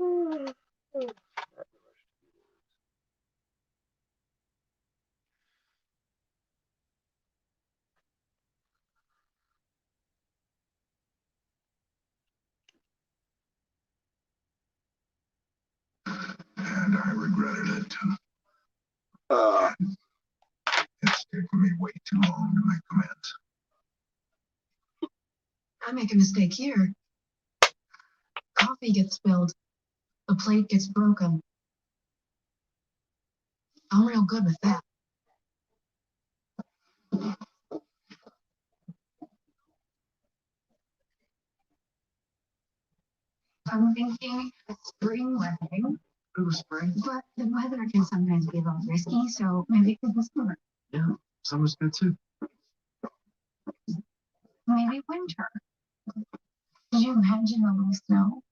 And I regretted it. It's taken me way too long to make amends. I make a mistake here. Coffee gets spilled. The plate gets broken. I'm real good with that. I'm thinking a spring wedding. It spring. But the weather can sometimes be a little risky, so maybe it could be summer. Yeah, summer's good too. Maybe winter. Could you imagine a little snow?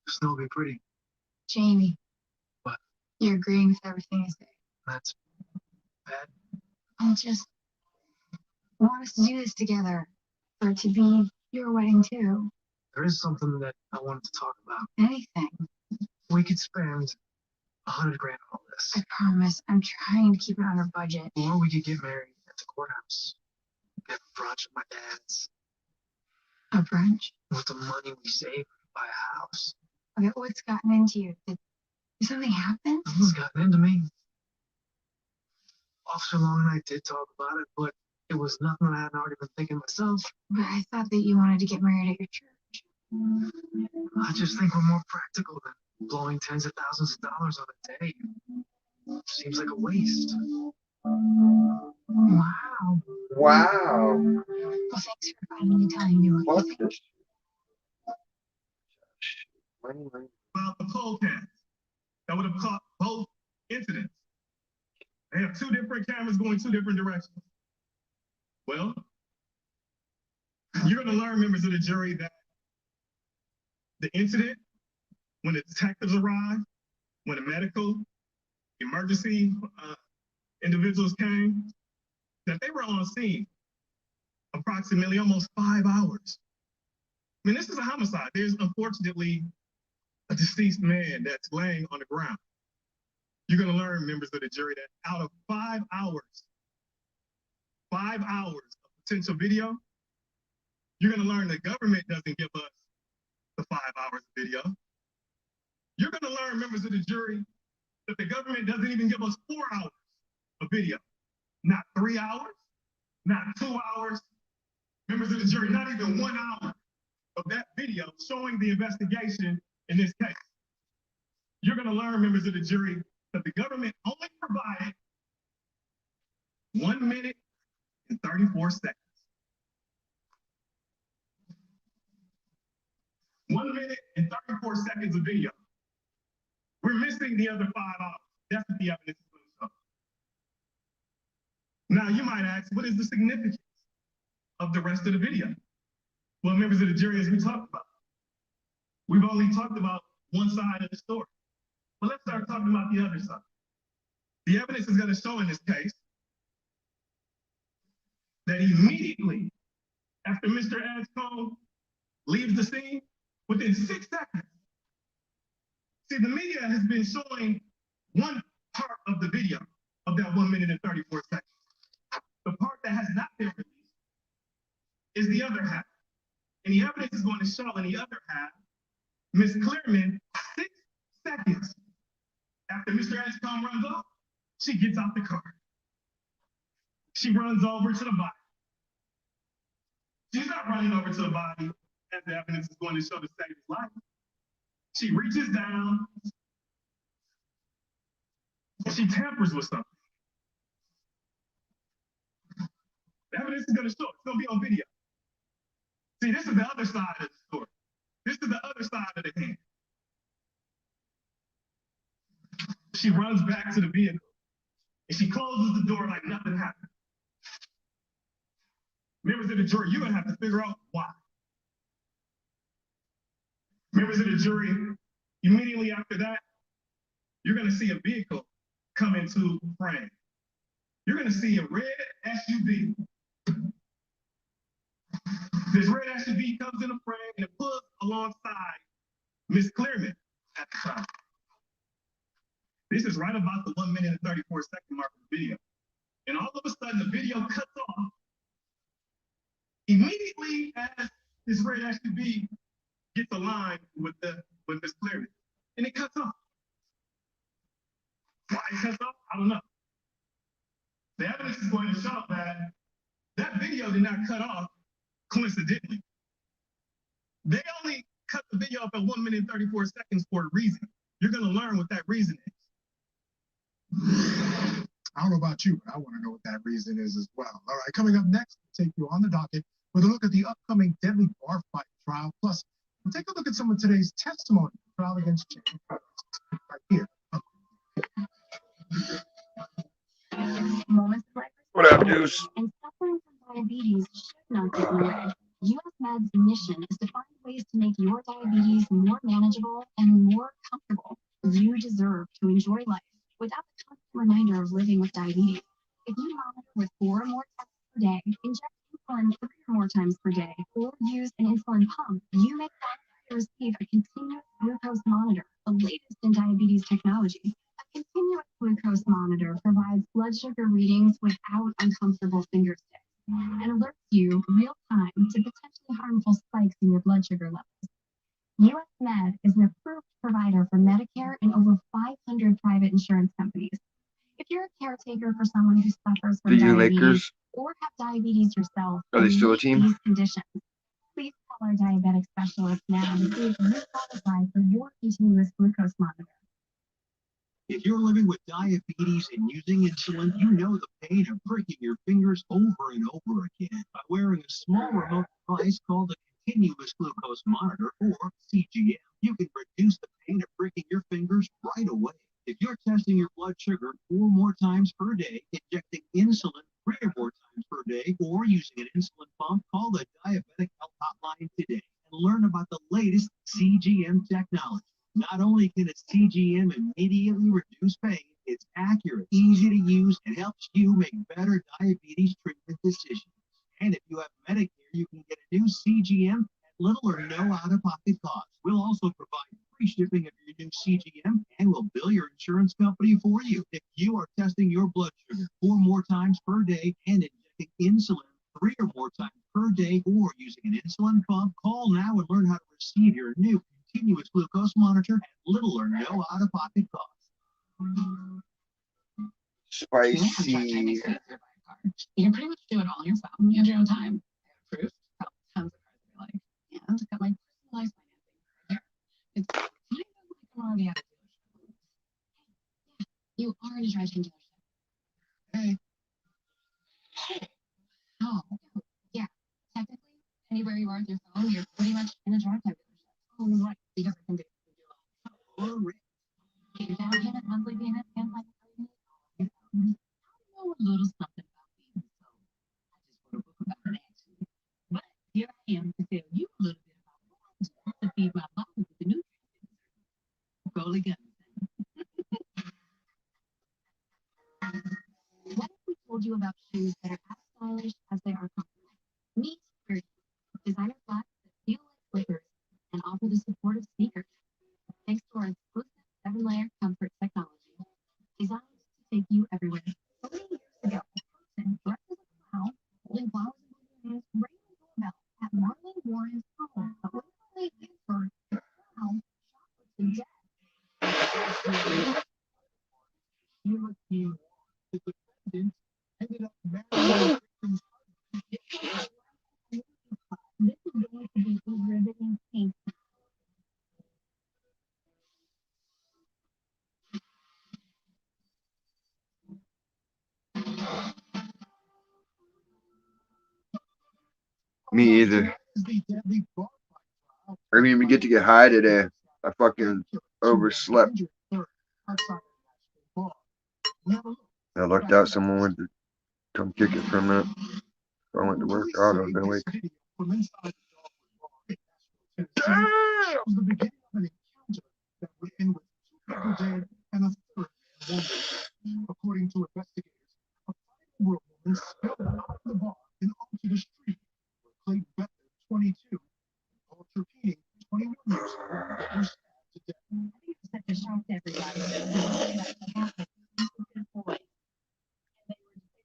Snow would be pretty. Jamie. What? You're agreeing with everything I say. That's bad. I just want us to do this together. For it to be your wedding too. There is something that I wanted to talk about. Anything. We could spend $100,000 on all this. I promise. I'm trying to keep it under budget. Or we could get married at the courthouse. Get a brunch at my dad's. A brunch? With the money we save, buy a house. Okay, what's gotten into you? Did something happen? Nothing's gotten into me. Officer Long and I did talk about it, but it was nothing I hadn't already been thinking myself. But I thought that you wanted to get married at your church. I just think we're more practical than blowing tens of thousands of dollars on a day. Seems like a waste. Wow. Wow. Well, thanks for finally telling me what you think. About the poll cams that would have caught both incidents. They have two different cameras going two different directions. Well, you're going to learn, members of the jury, that the incident, when the detectives arrived, when the medical emergency individuals came, that they were on scene approximately almost 5 hours. I mean, this is a homicide. There's unfortunately a deceased man that's laying on the ground. You're going to learn, members of the jury, that out of 5 hours of potential video, you're going to learn the government doesn't give us the 5 hours of video. You're going to learn, members of the jury, that the government doesn't even give us 4 hours of video. Not 3 hours, not 2 hours. Members of the jury, not even 1 hour of that video showing the investigation in this case. You're going to learn, members of the jury, that the government only provided 1 minute and 34 seconds. 1 minute and 34 seconds of video. We're missing the other 5 hours. That's what the evidence is going to show. Now, you might ask, what is the significance of the rest of the video? Well, members of the jury, as we talked about, we've only talked about one side of the story. But let's start talking about the other side. The evidence is going to show in this case that immediately after Mr. Anscombe leaves the scene, within 6 seconds, see, the media has been showing one part of the video of that 1 minute and 34 seconds. The part that has not been released is the other half. And the evidence is going to show in the other half, Ms. Clearman, 6 seconds after Mr. Anscombe runs off, she gets out the car. She runs over to the body. She's not running over to the body, as the evidence is going to show, to save his life. She reaches down, and she tampers with something. The evidence is going to show, it's going to be on video. See, this is the other side of the story. This is the other side of the hand. She runs back to the vehicle, and she closes the door like nothing happened. Members of the jury, you're going to have to figure out why. Members of the jury, immediately after that, you're going to see a vehicle come into frame. You're going to see a red SUV. This red SUV comes into frame and it pulls alongside Miss Clearman at the time. This is right about the 1 minute and 34-second mark of the video. And all of a sudden, the video cuts off. Immediately as this red SUV gets aligned with Miss Clearman. And it cuts off. Why it cuts off? I don't know. The evidence is going to show that that video did not cut off coincidentally. They only cut the video off at 1 minute and 34 seconds for a reason. You're going to learn what that reason is. I don't know about you, but I want to know what that reason is as well. All right, coming up next, we'll take you on the docket with a look at the upcoming deadly bar fight trial. Plus, we'll take a look at some of today's testimony trial against James right here. Moments of life What up, Deuce? and suffering from diabetes should not get in the way. US Med's mission is to find ways to make your diabetes more manageable and more comfortable. You deserve to enjoy life without the constant reminder of living with diabetes. If you monitor with 4 or more tests per day, inject insulin 3 or more times per day, or use an insulin pump, you may qualify to receive a continuous glucose monitor, the latest in diabetes technology. A continuous glucose monitor provides blood sugar readings without uncomfortable finger sticks and alerts you real time to potentially harmful spikes in your blood sugar levels. US Med is an approved provider for Medicare and over 500 private insurance companies. If you're a caretaker for someone who suffers from The U diabetes Lakers, or have diabetes yourself, are they and still a meet team? these conditions, please call our diabetic specialist now to see if you qualify for your continuous glucose monitor. If you're living with diabetes and using insulin, you know the pain of pricking your fingers over and over again. By wearing a small remote device called a continuous glucose monitor, or CGM, you can reduce the pain of pricking your fingers right away. If you're testing your blood sugar 4 more times per day, injecting insulin 3 or more times per day, or using an insulin pump, call the Diabetic Health Hotline today and learn about the latest CGM technology. Not only can a CGM immediately reduce pain, it's accurate, easy to use, and helps you make better diabetes treatment decisions. And if you have Medicare, you can get a new CGM at little or no out-of-pocket cost. We'll also provide free shipping of your new CGM, and we'll bill your insurance company for you. If you are testing your blood sugar 4 more times per day and injecting insulin 3 or more times per day, or using an insulin pump, call now and learn how to receive your new continuous glucose monitor at little or no out-of-pocket cost. Spicy. You can pretty much do it all on your phone. You have your own time. Approved. Tons of cars that I like. And got my personalized financing. It's kind of like a lot of the other dealerships. You are in a drive-in dealership. Hey, Oh, yeah. Technically, anywhere you are with your phone, you're pretty much in a drive-in dealership. Oh, right. Because I can do your down payment, monthly payment, and like I know a little something about being so. I just wrote a book about it actually. But here I am to tell you a little bit about what to feed my body with the nutrients. Rolly guns. What if we told you about shoes that are as stylish as they are comfortable? Meet Security, designer flats that feel like slippers and offer the support of sneakers. Thanks to our exclusive 7-layer comfort technology, designed to take you everywhere. So many years ago, a person dressed as a clown, holding flowers in his hands, rang the doorbell at Marlene Warren's home. But when they answered, the clown shot to death. you look you. The defendant ended up marrying the victim's husband. This is going to be a riveting case. Me either. The deadly bar fight trial. I didn't even get to get high today. I fucking overslept. I lucked out. Someone went to come kick it for a minute. So I went to work out. I was awake. Damn! Was the beginning of an encounter that would end with 2 people dead and a third wounded. According to investigators, a 5-year-old woman spilled out of the bar and onto the street, where Clay Bethel, 22, and Paul Trapini, 21 years old, were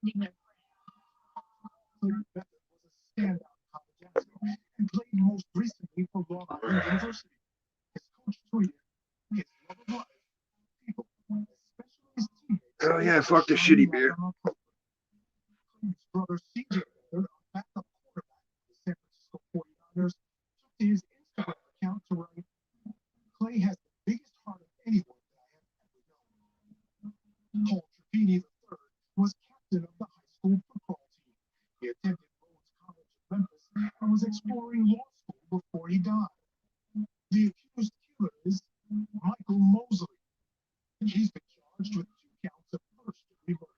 Clay Bethel was a standout college athlete and played most recently for Long Island University. His coach tweeted, his love of life, people, especially his teammates. Oh yeah, fuck the shitty beer. Clay's brother CJ Bethel, a backup quarterback for the San Francisco 49ers, took to his Instagram account to write, Clay has the biggest heart of anyone that I have ever known. Paul Trevini III was captain of the high school football team. He attended Rhodes College in Memphis and was exploring law school before he died. The accused killer is Michael Mosley. He's been charged with 2 counts of first-degree murder.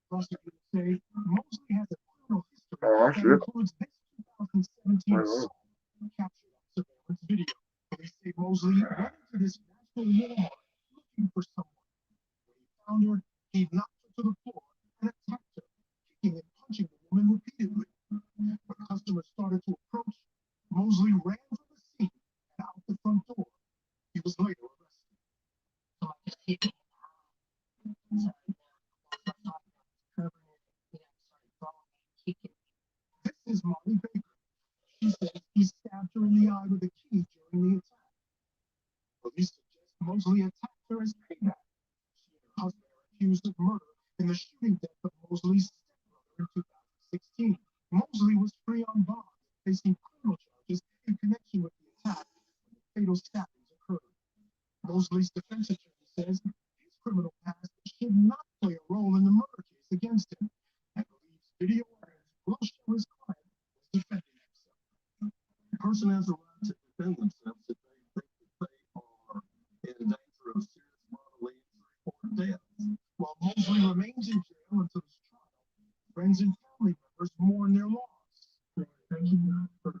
Prosecutors say Mosley has a criminal history that includes this 2017 assault captured on surveillance video. Police say Mosley went into this national Walmart looking for someone. When he found her, he knocked her to the floor and attacked her, kicking and punching the woman repeatedly. When customers started to approach, Mosley ran from the scene and out the front door. He was later arrested. This is Molly Baker. She says he stabbed her in the eye with a key during the attack. Police suggest Mosley attacked her as payback. She and her husband are accused of murder in the shooting death of Mosley's stepbrother in 2016. Mosley was free on bond, facing criminal charges in connection with the attack when the fatal stabbings occurred. Mosley's defense attorney says his criminal past should not play a role in the murder case against him, and believes video evidence will show his client was defending himself. The person has a right to defend themselves if they think that they are in danger of serious bodily injury or death. While Mosley remains in jail until his trial, friends and family members mourn their loss. Thank you for a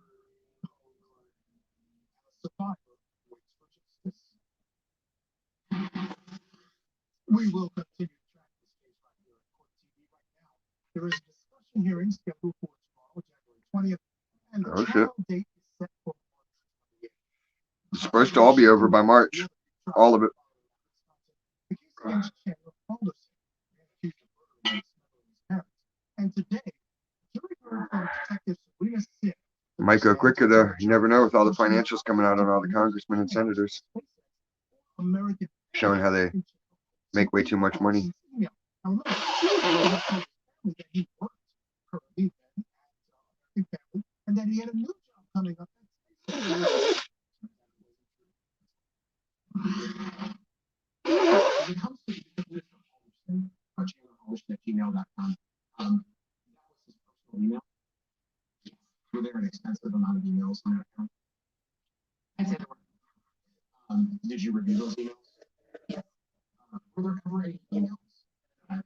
survivor waits for justice. We will continue to track this case right here at Court TV right now. There is a discussion hearing scheduled for tomorrow, January 20th, and the trial date is set for March 28th. It's supposed to all be over by March. All of it. The case against Chandler Alderson, accused of murdering his parents, and today, jury heard from Detective Sabrina Sid. Might go quicker though. You never know with all the financials coming out on all the congressmen and senators showing how they make way too much money. And that he had a new job coming up. When it comes to the gmail.com, that was his personal email. Were there an extensive amount of emails on that account? I'd say there were. Did you review those emails? Yes. Were there ever any emails that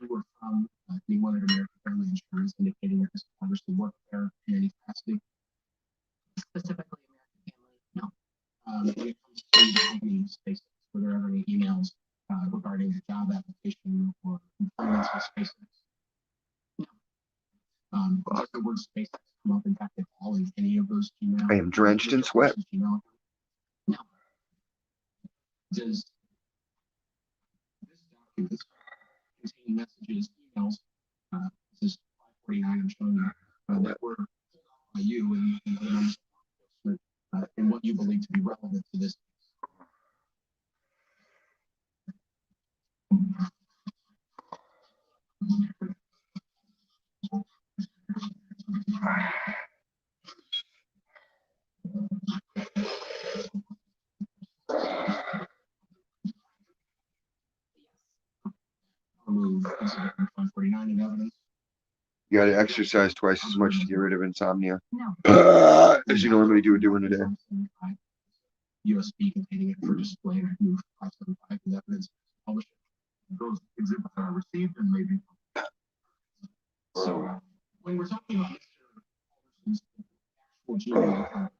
were from anyone at American Family Insurance indicating that Mr. Alderson worked there in any capacity? Specifically American Family, no. When it comes to the company SpaceX, were there ever any emails regarding the job application or employment with SpaceX? No. Does the word SpaceX come up in fact at all in any of those emails? I am drenched in sweat. No. Does this document contain messages, emails? This is 549 I'm showing you that were by you and what you believe to be relevant to this case. Remove 549 in evidence. You gotta exercise twice as much to get rid of insomnia. No. As you normally do during the day. USB containing it for display. Remove 575 in evidence. Publish it. Those exhibits are received and maybe. So when we're talking about Mr. Alderson's actual Gmail account,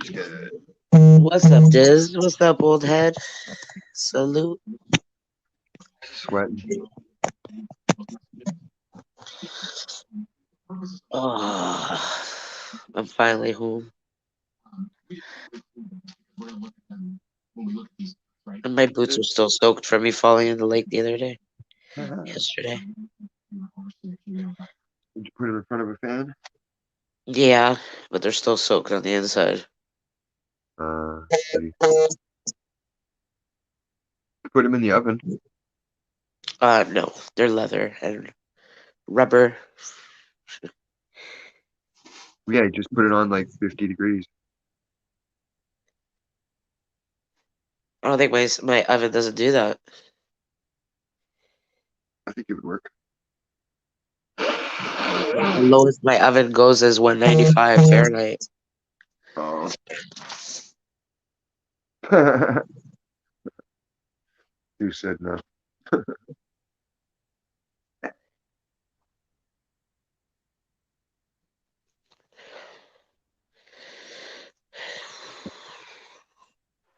It's good. What's up, Diz? What's up, old head? Salute. Sweating. purposes Oh, I'm finally home. We're gonna look at them when we look at these, right? And my boots are still soaked from me falling in the lake the other day. Yesterday. Did you put it in front of a fan? Yeah, but they're still soaked on the inside. See. Put them in the oven. No, they're leather and rubber. Yeah, just put it on like 50 degrees. I don't think my oven doesn't do that. I think it would work. The lowest my oven goes is 195 Fahrenheit. Oh. Who said no?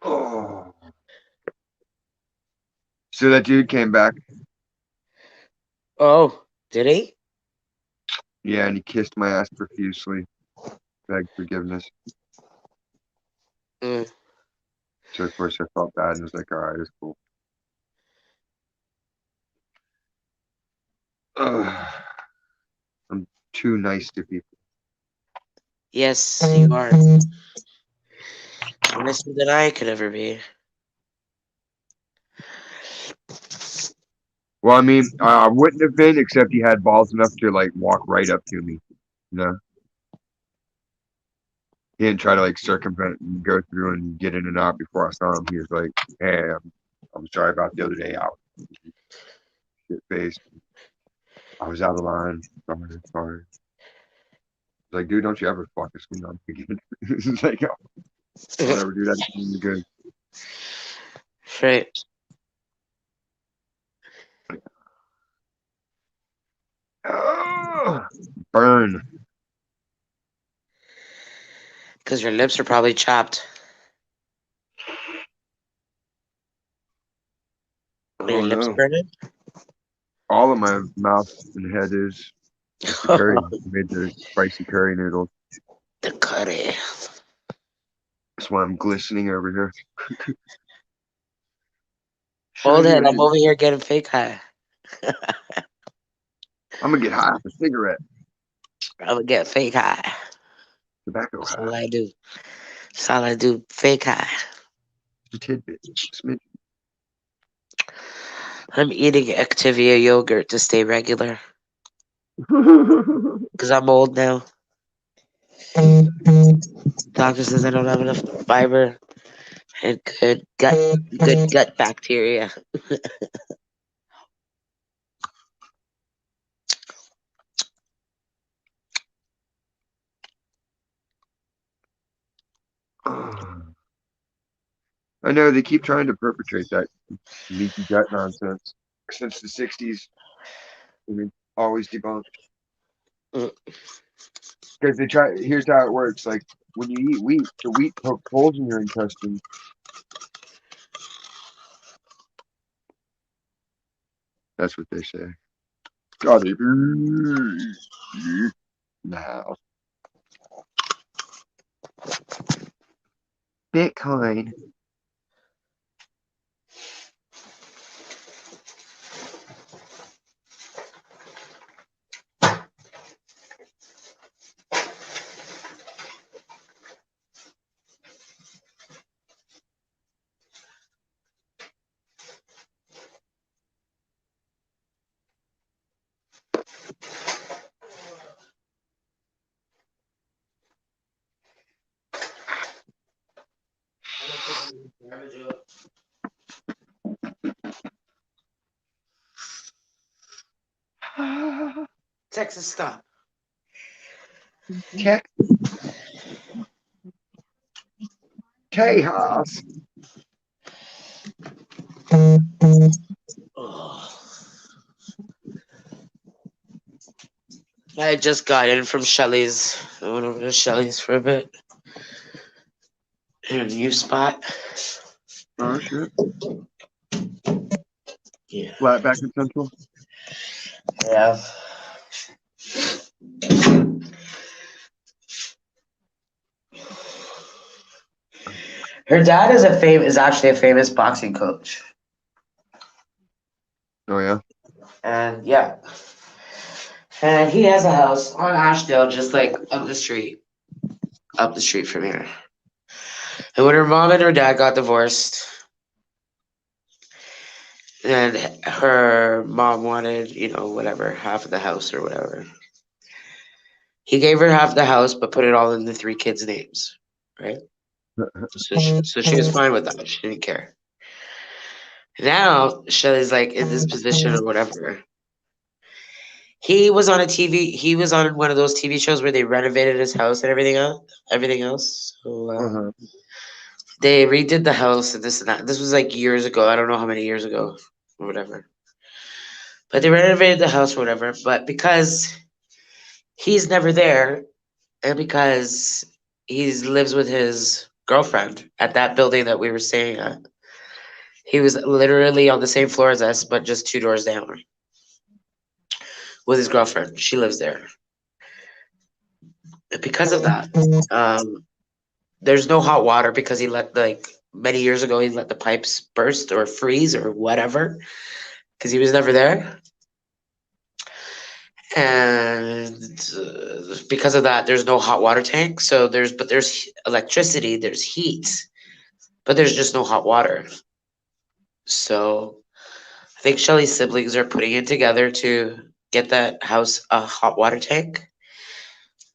Oh. So that dude came back. Oh, did he? Yeah, and he kissed my ass profusely. Begged forgiveness. Mm. So of course I felt bad and was like, alright, it's cool. Ugh. I'm too nice to people. Yes, you are. Nicer than I could ever be. Well, I mean, I wouldn't have been except he had balls enough to like walk right up to me. You know? He didn't try to like circumvent and go through and get in and out before I saw him. He was like, "Hey, I'm sorry about the other day out." Shit faced. I was out of line. Sorry. Like, dude, don't you ever fuck us when I'm again. It's like, don't ever do that again. You're good. Right. Oh, burn. Because your lips are probably chapped. Are your Oh lips no. burning? All of my mouth and head is with the curry. Made the spicy curry noodles. The curry. That's why I'm glistening over here. Old Shiny head, I'm lady. over here getting fake high. I'm gonna get high off a cigarette. I'm gonna get fake high. Tobacco That's high. all I do. That's all I do. Fake high. Just a tidbit. Smidge. I'm eating Activia yogurt to stay regular. Because I'm old now. Doctor says I don't have enough fiber and good gut bacteria. I know they keep trying to perpetrate that leaky gut nonsense since the 60s. I mean, always debunked. Mm. Because they try, here's how it works. Like, when you eat wheat, the wheat pokes holes in your intestines. That's what they say. Got it. Now. Bitcoin. Texas, stop. Tech Tejas. Oh. I just got in from Shelly's. I went over to Shelly's for a bit. In a new spot. Oh, shit. Yeah. Flat back in Central. Yeah. Her dad is actually a famous boxing coach. Oh yeah. And yeah. And he has a house on Ashdale, just like up the street from here. And when her mom and her dad got divorced, and her mom wanted, whatever, half of the house or whatever, he gave her half the house, but put it all in the three kids' names, right? So she was fine with that. She didn't care. Now Shelly's like in this position or whatever. He was on He was on one of those TV shows where they renovated his house and everything else. So Uh-huh. they redid the house and this and that. This was like years ago. I don't know how many years ago or whatever. But they renovated the house or whatever. But because he's never there, and because he lives with his girlfriend at that building that we were staying at, he was literally on the same floor as us, but just 2 doors down with his girlfriend. She lives there. Because of that, there's no hot water because he let, like, many years ago, he let the pipes burst or freeze or whatever because he was never there. And because of that, there's no hot water tank. So there's electricity, there's heat, but there's just no hot water. So I think Shelly's siblings are putting it together to get that house a hot water tank.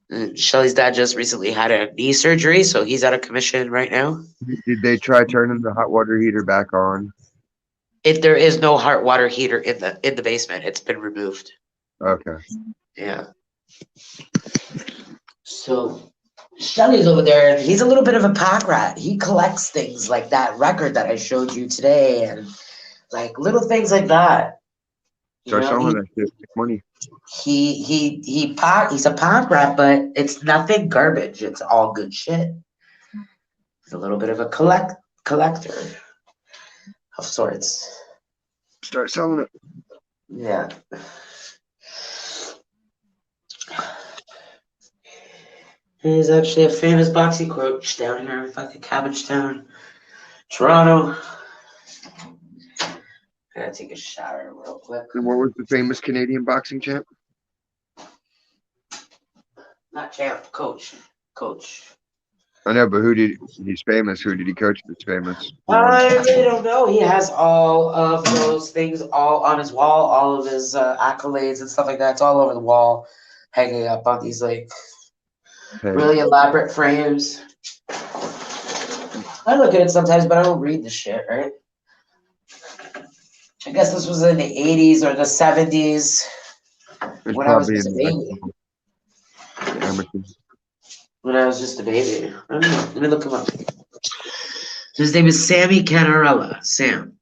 And Shelly's dad just recently had a knee surgery, so he's out of commission right now. Did they try turning the hot water heater back on? If there is no hot water heater in the basement, it's been removed. Okay. Yeah. So Shelly's over there, and he's a little bit of a pack rat. He collects things like that record that I showed you today, and like little things like that. Start selling that shit. Make money. He's a pack rat, but it's nothing garbage. It's all good shit. He's a little bit of a collector of sorts. Start selling it. Yeah. He's actually a famous boxing coach down here in fucking Cabbagetown, Toronto. I gotta take a shower real quick. And what was the famous Canadian boxing champ? Not champ, coach. Coach. I know, but he's famous. Who did he coach that's famous? I really don't know. He has all of those things all on his wall, all of his accolades and stuff like that. It's all over the wall, hanging up on these like really elaborate frames. I look at it sometimes, but I don't read the shit, right? I guess this was in the 80s or the 70s when I was just a baby. When I was just a baby. I don't know. Let me look him up. His name is Sammy Canarella. Sammy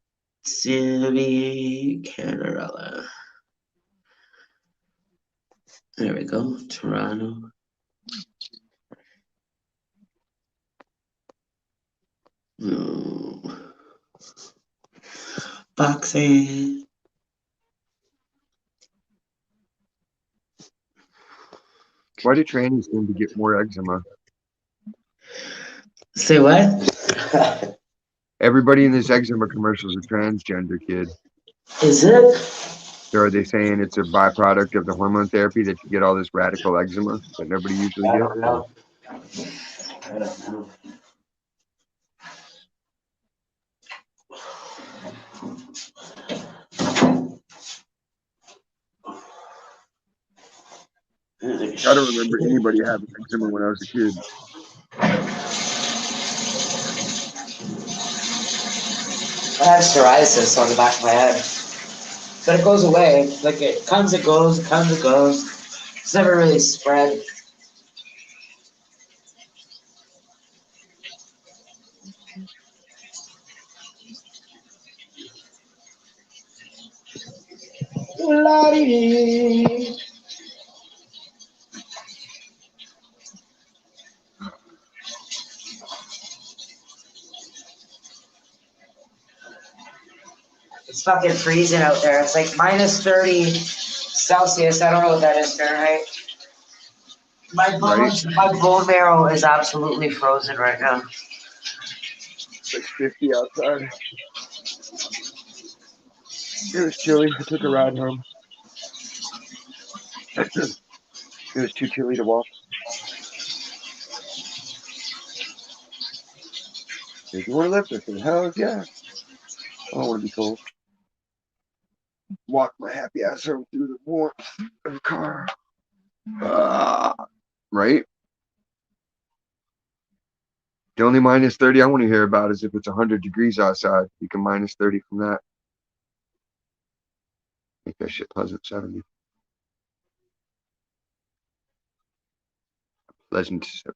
Canarella. There we go. Toronto. No. Boxing. Why do trannies seem to get more eczema? Say what? Everybody in this eczema commercial is a transgender kid. Is it? So are they saying it's a byproduct of the hormone therapy that you get all this radical eczema that nobody usually gets? I don't know. I don't know. I don't remember anybody having eczema when I was a kid. I have psoriasis on the back of my head. But it goes away. Like it comes, it goes, it comes, it goes. It's never really spread. La-dee-dee. It's fucking freezing out there. It's like minus 30 Celsius. I don't know what that is Fahrenheit. My bone marrow is absolutely frozen right now. 6:50 outside. It was chilly. I took a ride home. It was too chilly to walk. If you want to lift, I said, hell yeah. I don't want to be cold. Walk my happy ass home through the warmth of the car. Right? The only minus 30 I want to hear about is if it's 100 degrees outside. You can minus 30 from that. Make that shit pleasant 70. Pleasant 70.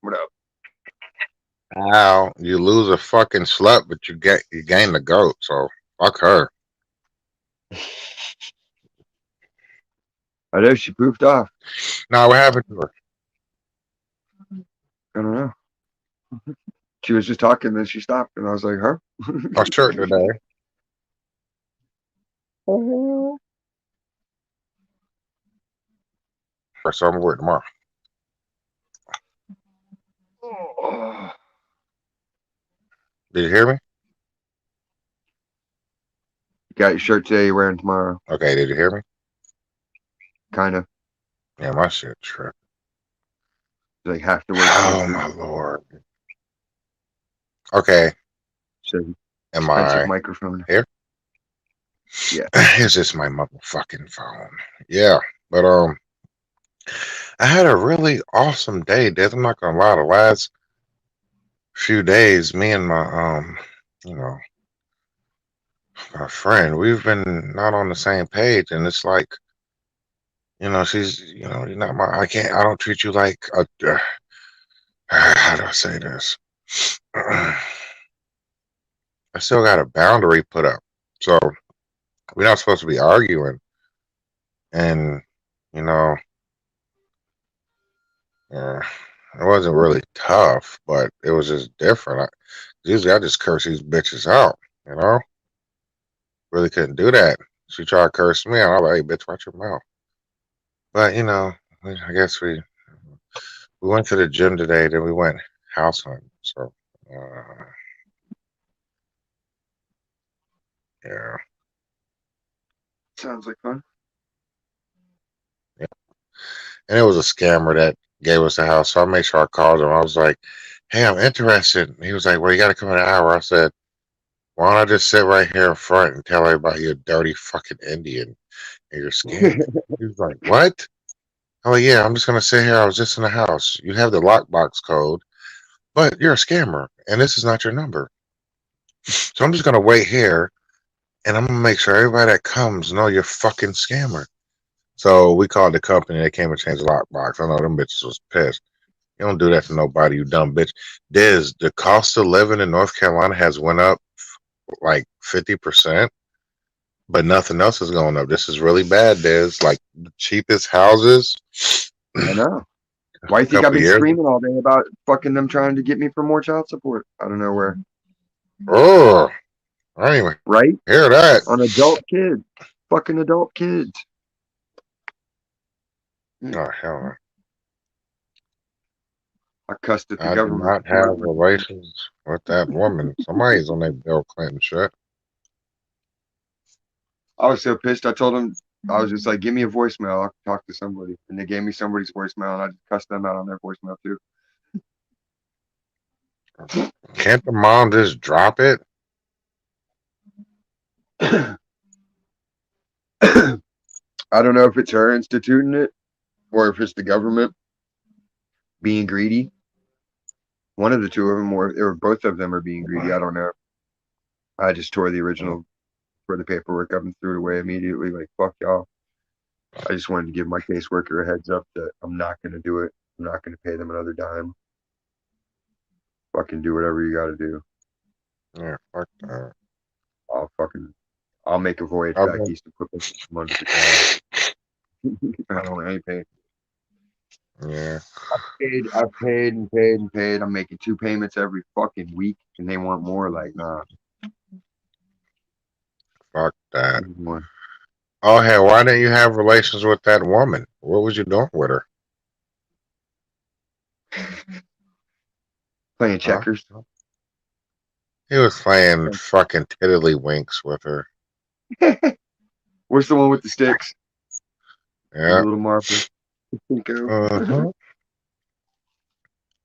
What up? How you lose a fucking slut, but you gain the goat. So fuck her. I know she poofed off. Now what happened to her? I don't know. She was just talking, then she stopped, and I was like, huh? I shirt today. For some work tomorrow. Did you hear me? You got your shirt today, you're wearing tomorrow. Okay, did you hear me? Kind of. Yeah, my shit tripped. Like half the words Oh came my through. lord. Okay, So am expensive I microphone. here? Yeah. It's just my motherfucking phone. Yeah, but I had a really awesome day, Des. I'm not gonna lie. The last few days, me and you know, my friend, we've been not on the same page, and it's like, she's, you're not I don't treat you like a, how do I say this? I still got a boundary put up, so we're not supposed to be arguing, and you know, uh, it wasn't really tough, but it was just different. Usually, I just curse these bitches out, you know. Really couldn't do that. She tried to curse me, and I was like, "Hey, bitch, watch your mouth." But I guess we went to the gym today, then we went house hunting. So yeah. Sounds like fun. And it was a scammer that gave us the house. So I made sure I called him. I was like, "Hey, I'm interested." And he was like, "Well, you got to come in an hour." I said, "Why don't I just sit right here in front and tell everybody you're a dirty fucking Indian and you're scamming?" He was like, "What?" Oh yeah, I'm just gonna sit here. I was just in the house. You have the lockbox code, but you're a scammer, and this is not your number. So I'm just gonna wait here, and I'm gonna make sure everybody that comes know you're fucking scammer. So we called the company. They came and changed the lockbox. I know them bitches was pissed. You don't do that to nobody, you dumb bitch. Diz, the cost of living in North Carolina has went up like 50%, but nothing else is going up. This is really bad, Diz. Like the cheapest houses I know. a Why do you think I've couple been years. screaming all day about fucking them trying to get me for more child support? I don't know where. Oh, I didn't even Right? hear that. On adult kids. Fucking adult kids. Oh hell no. I cussed at the I do government. not have relations with that woman. Somebody's on that Bill Clinton shit. I was so pissed. I told them, I was just like, give me a voicemail. I'll talk to somebody. And they gave me somebody's voicemail, and I just cussed them out on their voicemail, too. Can't the mom just drop it? I don't know if it's her instituting it or if it's the government being greedy. One of the two of them, or both of them are being greedy. I don't know. I just tore the original, tore the paperwork up and threw it away immediately. Like, fuck y'all. I just wanted to give my caseworker a heads up that I'm not going to do it. I'm not going to pay them another dime. Fucking do whatever you got to do. Yeah, fuck that. I'll make a voyage I've back been, east and put some under the ground. I don't want any pay. yeah, I've paid and paid and paid. I'm making 2 payments every fucking week, and they want more. Like, nah. fuck that. More. Oh, hey, why didn't you have relations with that woman? What was you doing with her? Playing Huh? checkers. He was playing fucking tiddlywinks with her. Where's the one with the sticks? The Yeah. little marbles. Cinco. Uh-huh.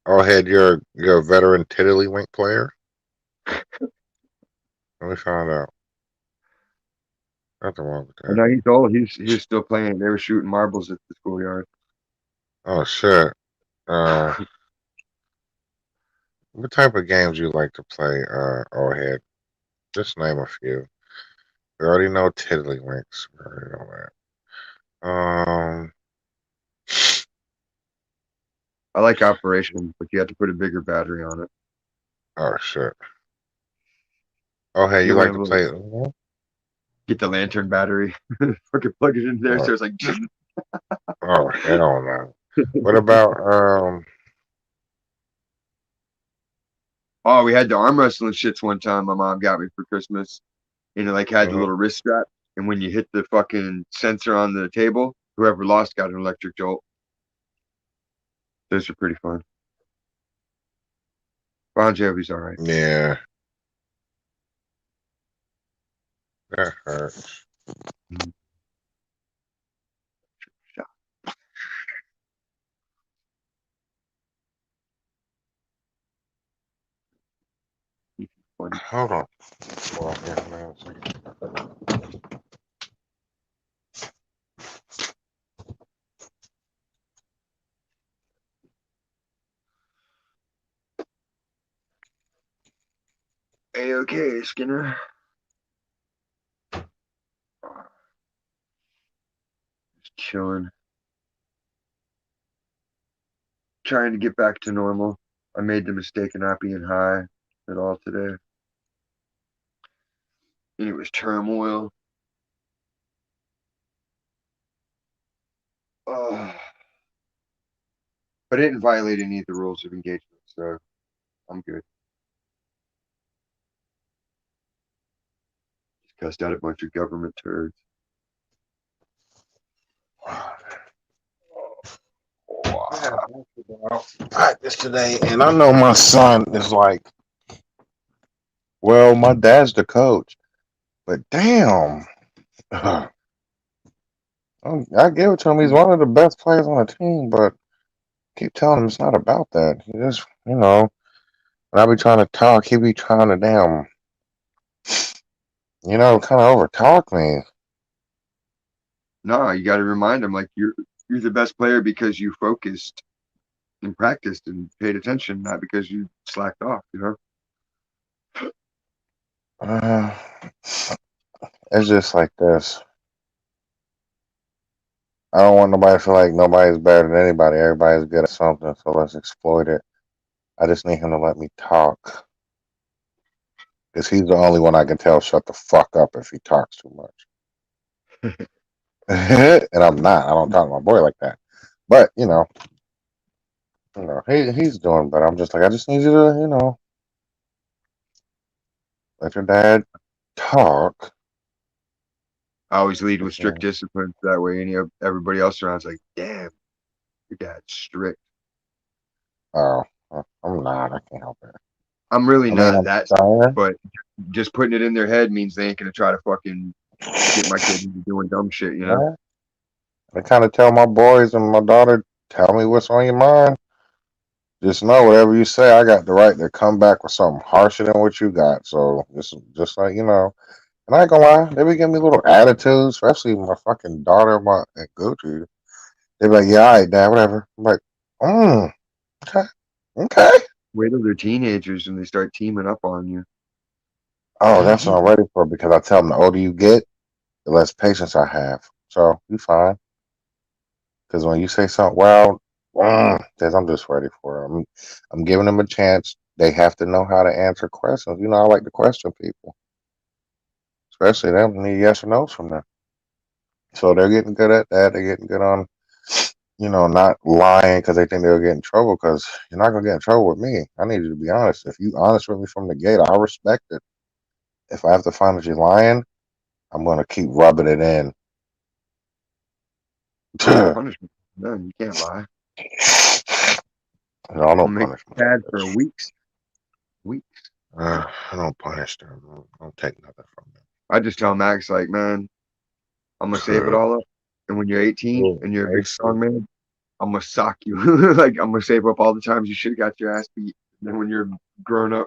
Oh, head, you're a veteran tiddlywink player? Let me find out. Nothing wrong with I that. know he's old. He's still playing. They were shooting marbles at the schoolyard. Oh shit. Uh, what type of games you like to play, oh head? Just name a few. We already know tiddlywinks. We already know that. I like Operation, but you have to put a bigger battery on it. Oh shit. Oh hey, You you want like a to little, play? get the lantern battery. Fucking plug it in there. Oh, So it's like, oh hell no. What about oh, we had the arm wrestling shits one time. My mom got me for Christmas, and it like had the mhm. little wrist strap. And when you hit the fucking sensor on the table, whoever lost got an electric jolt. Those are pretty fun. Bon Jovi's all right. Yeah, that hurts. Funny. Hold on. Well, yeah, man, a second. Hey, okay, Skinner. Just chilling. Trying to get back to normal. I made the mistake of not being high at all today. And it was turmoil. Oh. But I didn't violate any of the rules of engagement, so I'm good. Just cussed out a bunch of government turds. I had basketball practice today, and I know my son is like, well, my dad's the coach, but damn, I give it to him. He's one of the best players on the team, but keep telling him it's not about that. He just, when I be trying to talk, he be trying to damn, kind of over talk me. No, you got to remind him like you're the best player because you focused and practiced and paid attention, not because you slacked off. Uh, it's just like this. I don't want nobody to feel like nobody's better than anybody. Everybody's good at something, so let's exploit it. I just need him to let me talk. Because he's the only one I can tell shut the fuck up if he talks too much. And I'm not. I don't talk to my boy like that. But, he's doing better. I'm just like, I just need you to, let your dad talk. I always lead with Just, strict discipline. So that way, everybody else around's like, damn, your dad's strict. oh, I'm not. I can't help it. I'm really I mean, not I'm that, trying. but just putting it in their head means they ain't gonna try to fucking get my kid into doing dumb shit. Yeah. I kind of tell my boys and my daughter, tell me what's on your mind. Just know whatever you say, I got the right to come back with something harsher than what you got. So just like and I ain't gonna lie, they be giving me little attitudes, especially my fucking daughter, my at Gucci. They be like, yeah, all right, dad, whatever. I'm like, okay, okay. Wait till they're teenagers and they start teaming up on you. Oh, that's what I'm ready for because I tell them the older you get, the less patience I have. So you fine. Because when you say something, well, I'm just ready for it. I'm giving them a chance. They have to know how to answer questions. I like to question people, especially them need yes or no's from them. So they're getting good at that. They're getting good on, not lying because they think they'll get in trouble. Because you're not gonna get in trouble with me. I need you to be honest. If you honest with me from the gate, I'll respect it. If I have to find that you're lying, I'm gonna keep rubbing it in. What's the No, punishment? No, you can't lie. no I'll make punishment. bad for weeks. Weeks. I don't punish them. I don't take nothing from I just tell Max like, man, I'm gonna save it them. all up. And when you're 18 Oh, and you're a I big see. strong man, I'm gonna sock you. Like I'm gonna save up all the times you should have got your ass beat. And then when you're grown up,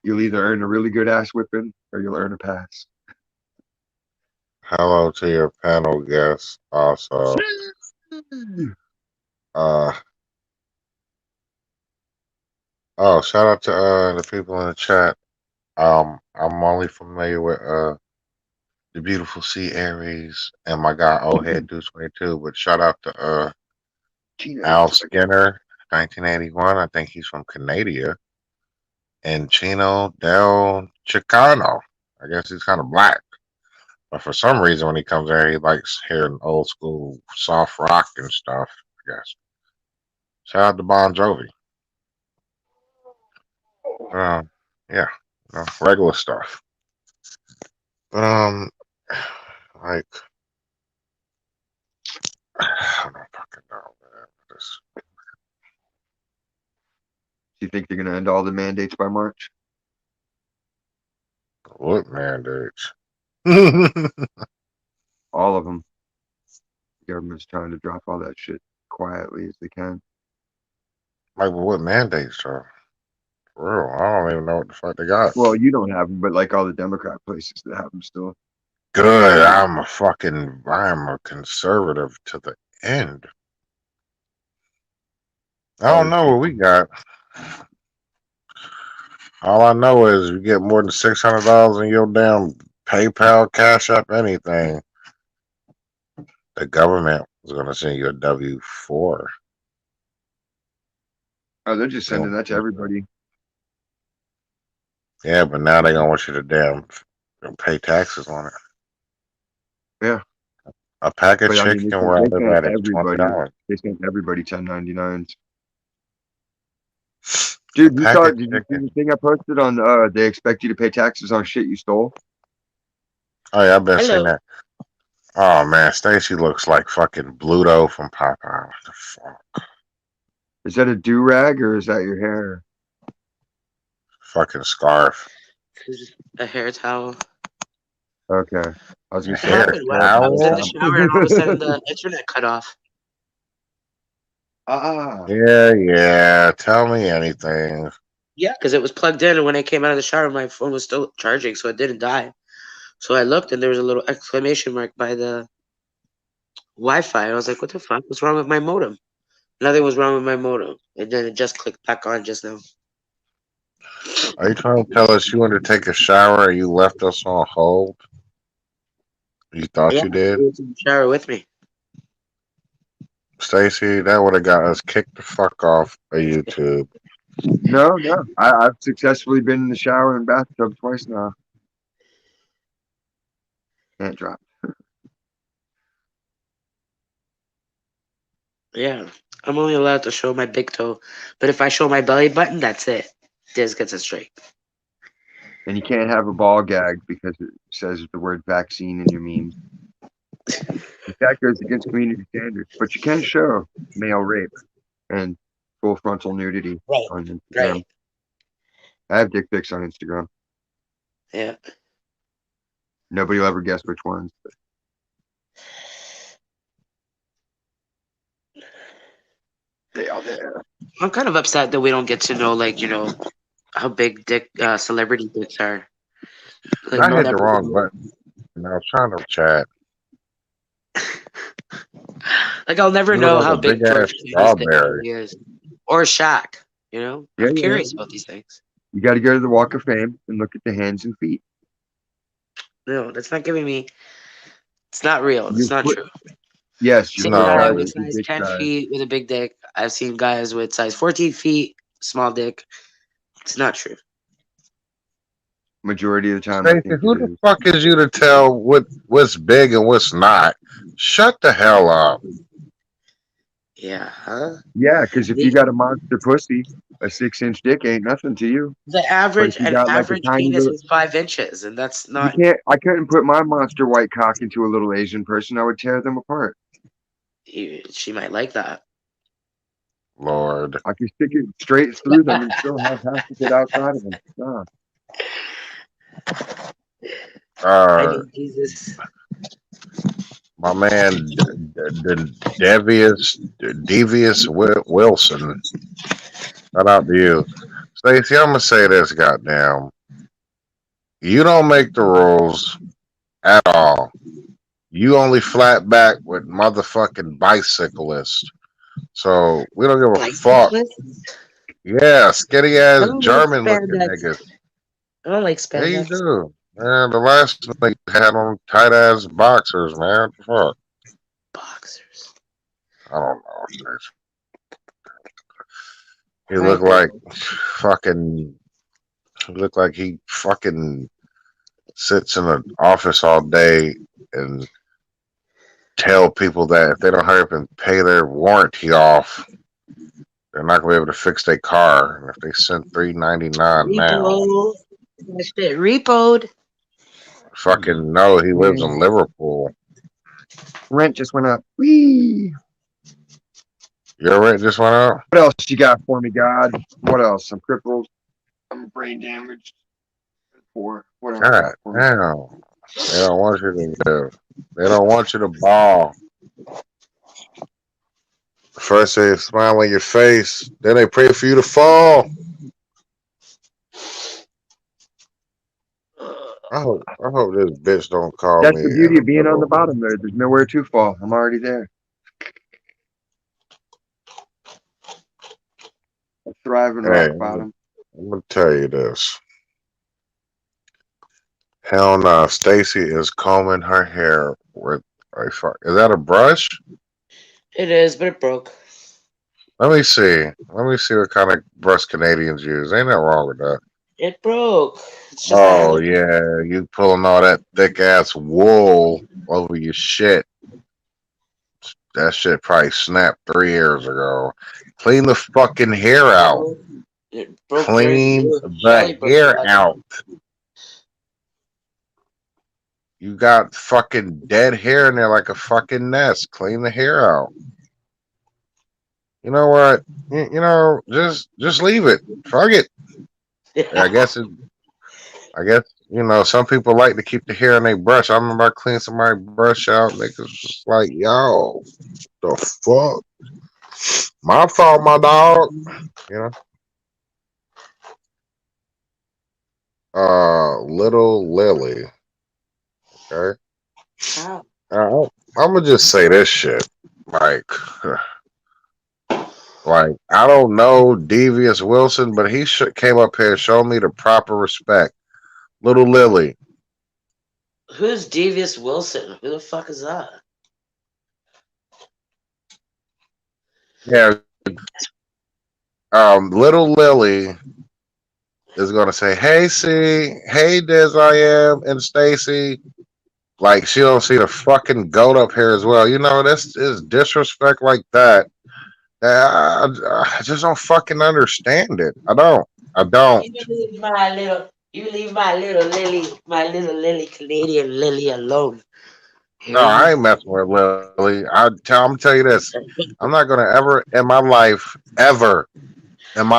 you'll either earn a really good ass whipping or you'll earn a pass. Hello to your panel guests. Also, uh, shout out to the people in the chat. I'm only familiar with the beautiful Sea Aries and my guy Old Head 222, but shout out to Al Teenagers. Skinner, 1981. I think he's from Canada, and Chino Del Chicano. I guess he's kind of black. But for some reason, when he comes there, he likes hearing old school soft rock and stuff. I guess. Shout out to Bon Jovi. Yeah, regular stuff. But like I don't fucking know, man. This Do you think they're gonna end all the mandates by March? what mandates? Like All of them. The government's trying to drop all that shit quietly as they can. what mandates are? For real, I don't even know what the fuck they got. Well, you don't have them, but like all the Democrat places that have them still. Good. I'm a conservative to the end. I don't Always know keep what we them. got. All I know is you get more than $600 in your damn PayPal, Cash App, anything. The government is gonna send you a W-4. Oh, they're just sending that to everybody. Yeah, but now they're gonna want you to damn pay taxes on it. Yeah. A pack of But I mean, chicken where I they live sent at is everybody. $20. They sent everybody 1099s. A Dude, pack of did you see chicken. the thing I posted on they expect you to pay taxes on shit you stole? Oh yeah, I've been seeing Hello. that. Oh man, Stacy looks like fucking Bluto from Popeye. What the fuck? Is that a do rag or is that your hair? Fucking scarf. A hair towel. Okay. I was gonna It say I Take a happened could when tell by I was in the the shower? shower and all of a sudden sound. the internet cut off. Ah. Yeah, yeah. Tell me anything. Yeah, because it was plugged in, and when I came out of the shower, my phone was still charging, so it didn't die. So I looked, and there was a little exclamation mark by the Wi-Fi. I was like, "What the fuck? What's wrong with my modem?" Nothing was wrong with my modem, and then it just clicked back on just now. Are you trying to tell us you wanted to take a shower and you left us on hold? You thought Yeah, you did? you were in the shower with me. Stacy, that would have got us kicked the fuck off of YouTube. No, no. I've successfully been in the shower and bathtub twice now. Can't drop. Yeah, I'm only allowed to show my big toe, but if I show my belly button, that's it. Diz gets a straight. And you can't have a ball gag because it says the word vaccine in your memes. That goes against community standards. But you can show male rape and full frontal nudity Right, on Instagram. right. I have dick pics on Instagram. Yeah. Nobody will ever guess which ones. They are there. I'm kind of upset that we don't get to know, like, how big dick celebrity dicks are. Like, I not hit the wrong everybody. button. I was trying to chat. Like, I'll never You look know like how a big big ass George Clooney's dick strawberry. really is, or Shaq. Yeah, I'm yeah. curious about these things. You got to go to the Walk of Fame and look at the hands and feet. No, that's not giving me. It's not real. It's Your not foot. true. Yes, your Seen a foot guy No, size with is your size dick 10 size. feet with a big dick. I've seen guys with size 14 feet, small dick. It's not true. Majority of the time, I Stacey, think it who the is. fuck is you to tell what's big and what's not? Shut the hell up. Yeah, huh? Yeah, because if you The, got a monster pussy, a 6-inch dick ain't nothing to you. the But if average you an got like a average tiny penis little, is 5 inches, and that's you not. can't. I couldn't put my monster white cock into a little Asian person. I would tear them apart. She might like that. Lord. I could stick it straight through them and still have half of it outside of them. Nah. I Uh, mean, Jesus. my man, Devious Wilson. Shout out to you. Stacey, I'm going to say this, goddamn. You don't make the rules at all. You only flat back with motherfucking bicyclists. So we don't give a fuck. Bicyclist? Yeah, skinny I ass don't like German looking spandex. niggas. I don't like Yeah, you spandex. do. Man, the last nigga had on tight ass boxers, man. What the fuck? Boxers. I don't know. He I looked agree. like fucking. He looked like he fucking sits in an office all day and tell people that if they don't hurry up and pay their warranty off, they're not gonna be able to fix their car. And if they send $3.99 now, Repo. That shit repoed. fucking no, he lives in Man, Liverpool. rent just went up. Whee! Your rent just went up. What else you got for me, God? What else? I'm crippled. I'm brain damaged. Poor. What else you God got for me? damn. They don't want you to live. They don't want you to ball. First they smile on your face, then they pray for you to fall. I hope this bitch don't call That's me the in beauty the of being on the middle. bottom there. There's nowhere to fall. I'm already there. I thrive in Hey, rock bottom. I'm gonna tell you this. Hell no, Stacy is combing her hair with a fuck. Is that a brush? It is, but it broke. Let me see. Let me see what kind of brush Canadians use. Ain't nothing wrong with that. It broke. It's just I Oh haven't. yeah, you pulling all that thick ass wool over your shit. That shit probably snapped 3 years ago. Clean the fucking hair out. It broke very. Clean Shelly the broke it hair last out. time. You got fucking dead hair in there like a fucking nest. Clean the hair out. You know what? Just leave it. Fuck it. I I guess some people like to keep the hair in their brush. I remember I cleaned somebody's brush out. Niggas was like, "Yo, the fuck, my fault, my dog." You know, little Lily. Okay, How? I'm gonna just say this shit. Like, like I don't know Devious Wilson, but he came up here and showed me the proper respect. Little Lily. Who's Devious Wilson? Who the fuck is that? Yeah, Little Lily is gonna say, "Hey, C, hey, Des, I am, and Stacy." Like she don't see the fucking goat up here as well. This is disrespect like that. I just don't fucking understand it. I don't. I don't. You leave my little Lily, Canadian Lily alone. No, Hear I me? ain't messing with Lily. I'm gonna tell you this. I'm not gonna ever in my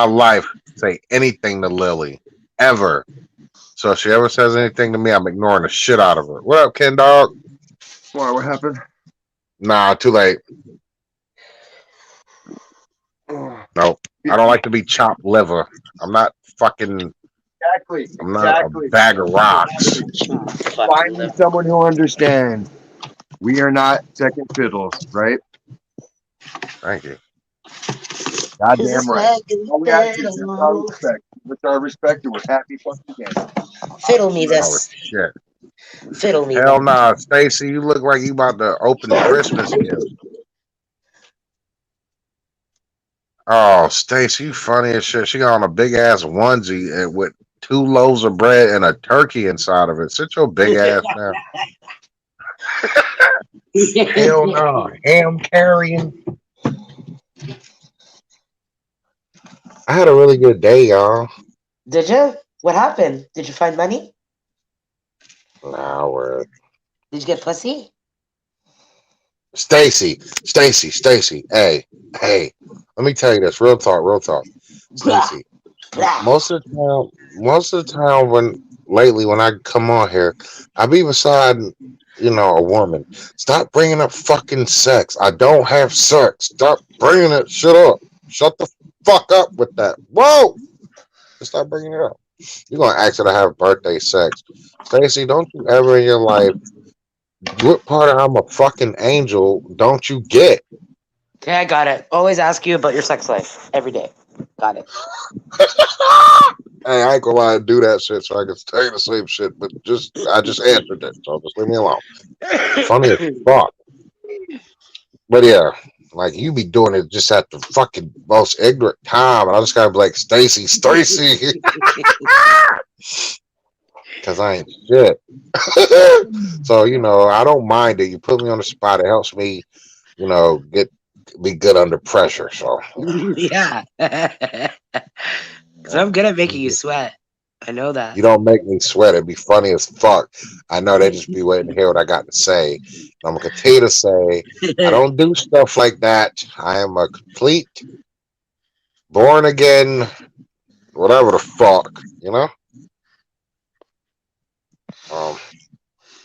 life, say anything to Lily, ever. So if she ever says anything to me, I'm ignoring the shit out of her. What up, Ken Dog? Why? What happened? Nah, too late. Nope. I don't like to be chopped liver. I'm not fucking. Exactly. I'm not a Exactly. bag of rocks. Fucking Find me live. someone who understands. We are not second fiddles, right? Thank you. Is Goddamn this right. second All we ask is just our fiddle? respect. With our respect, and we're happy fucking again. Fiddle me Oh this. shit. Fiddle me Hell that. nah, Stacy. You look like you about to open Christmas gifts. Oh, Stacy, you funny as shit. She got on a big ass onesie with 2 loaves of bread and a turkey inside of it. Sit your big ass down. Hell no. Ham carrying. I had a really good day, y'all. Did you? What happened? Did you find money? Nah, word. Did you get pussy? Stacy. Hey. Let me tell you this. Real talk, real talk. Blah, Stacy. blah. Most of the time when I come on here, I be beside, a woman. Stop bringing up fucking sex. I don't have sex. Stop bringing it. Shut up. Shut the fuck up with that. Whoa. Just stop bringing it up. You're gonna ask her to have birthday sex. Stacy, don't you ever in your life, what part of I'm a fucking angel don't you get? Okay, I got it. Always ask you about your sex life every day. Got it. Hey, I ain't gonna lie and do that shit so I can tell you the same shit, but I just answered it, so just leave me alone. Funny as fuck. But yeah, like you be doing it just at the fucking most ignorant time, and I just gotta be like, Stacy, because I ain't shit. So I don't mind it. You put me on the spot. It helps me, get be good under pressure. So Yeah. Because I'm good at making you sweat. I know that. you don't make me sweat. It'd be funny as fuck. I know they just be waiting to hear what I got to say. And I'm gonna continue to say I don't do stuff like that. I am a complete born again, whatever the fuck. Um,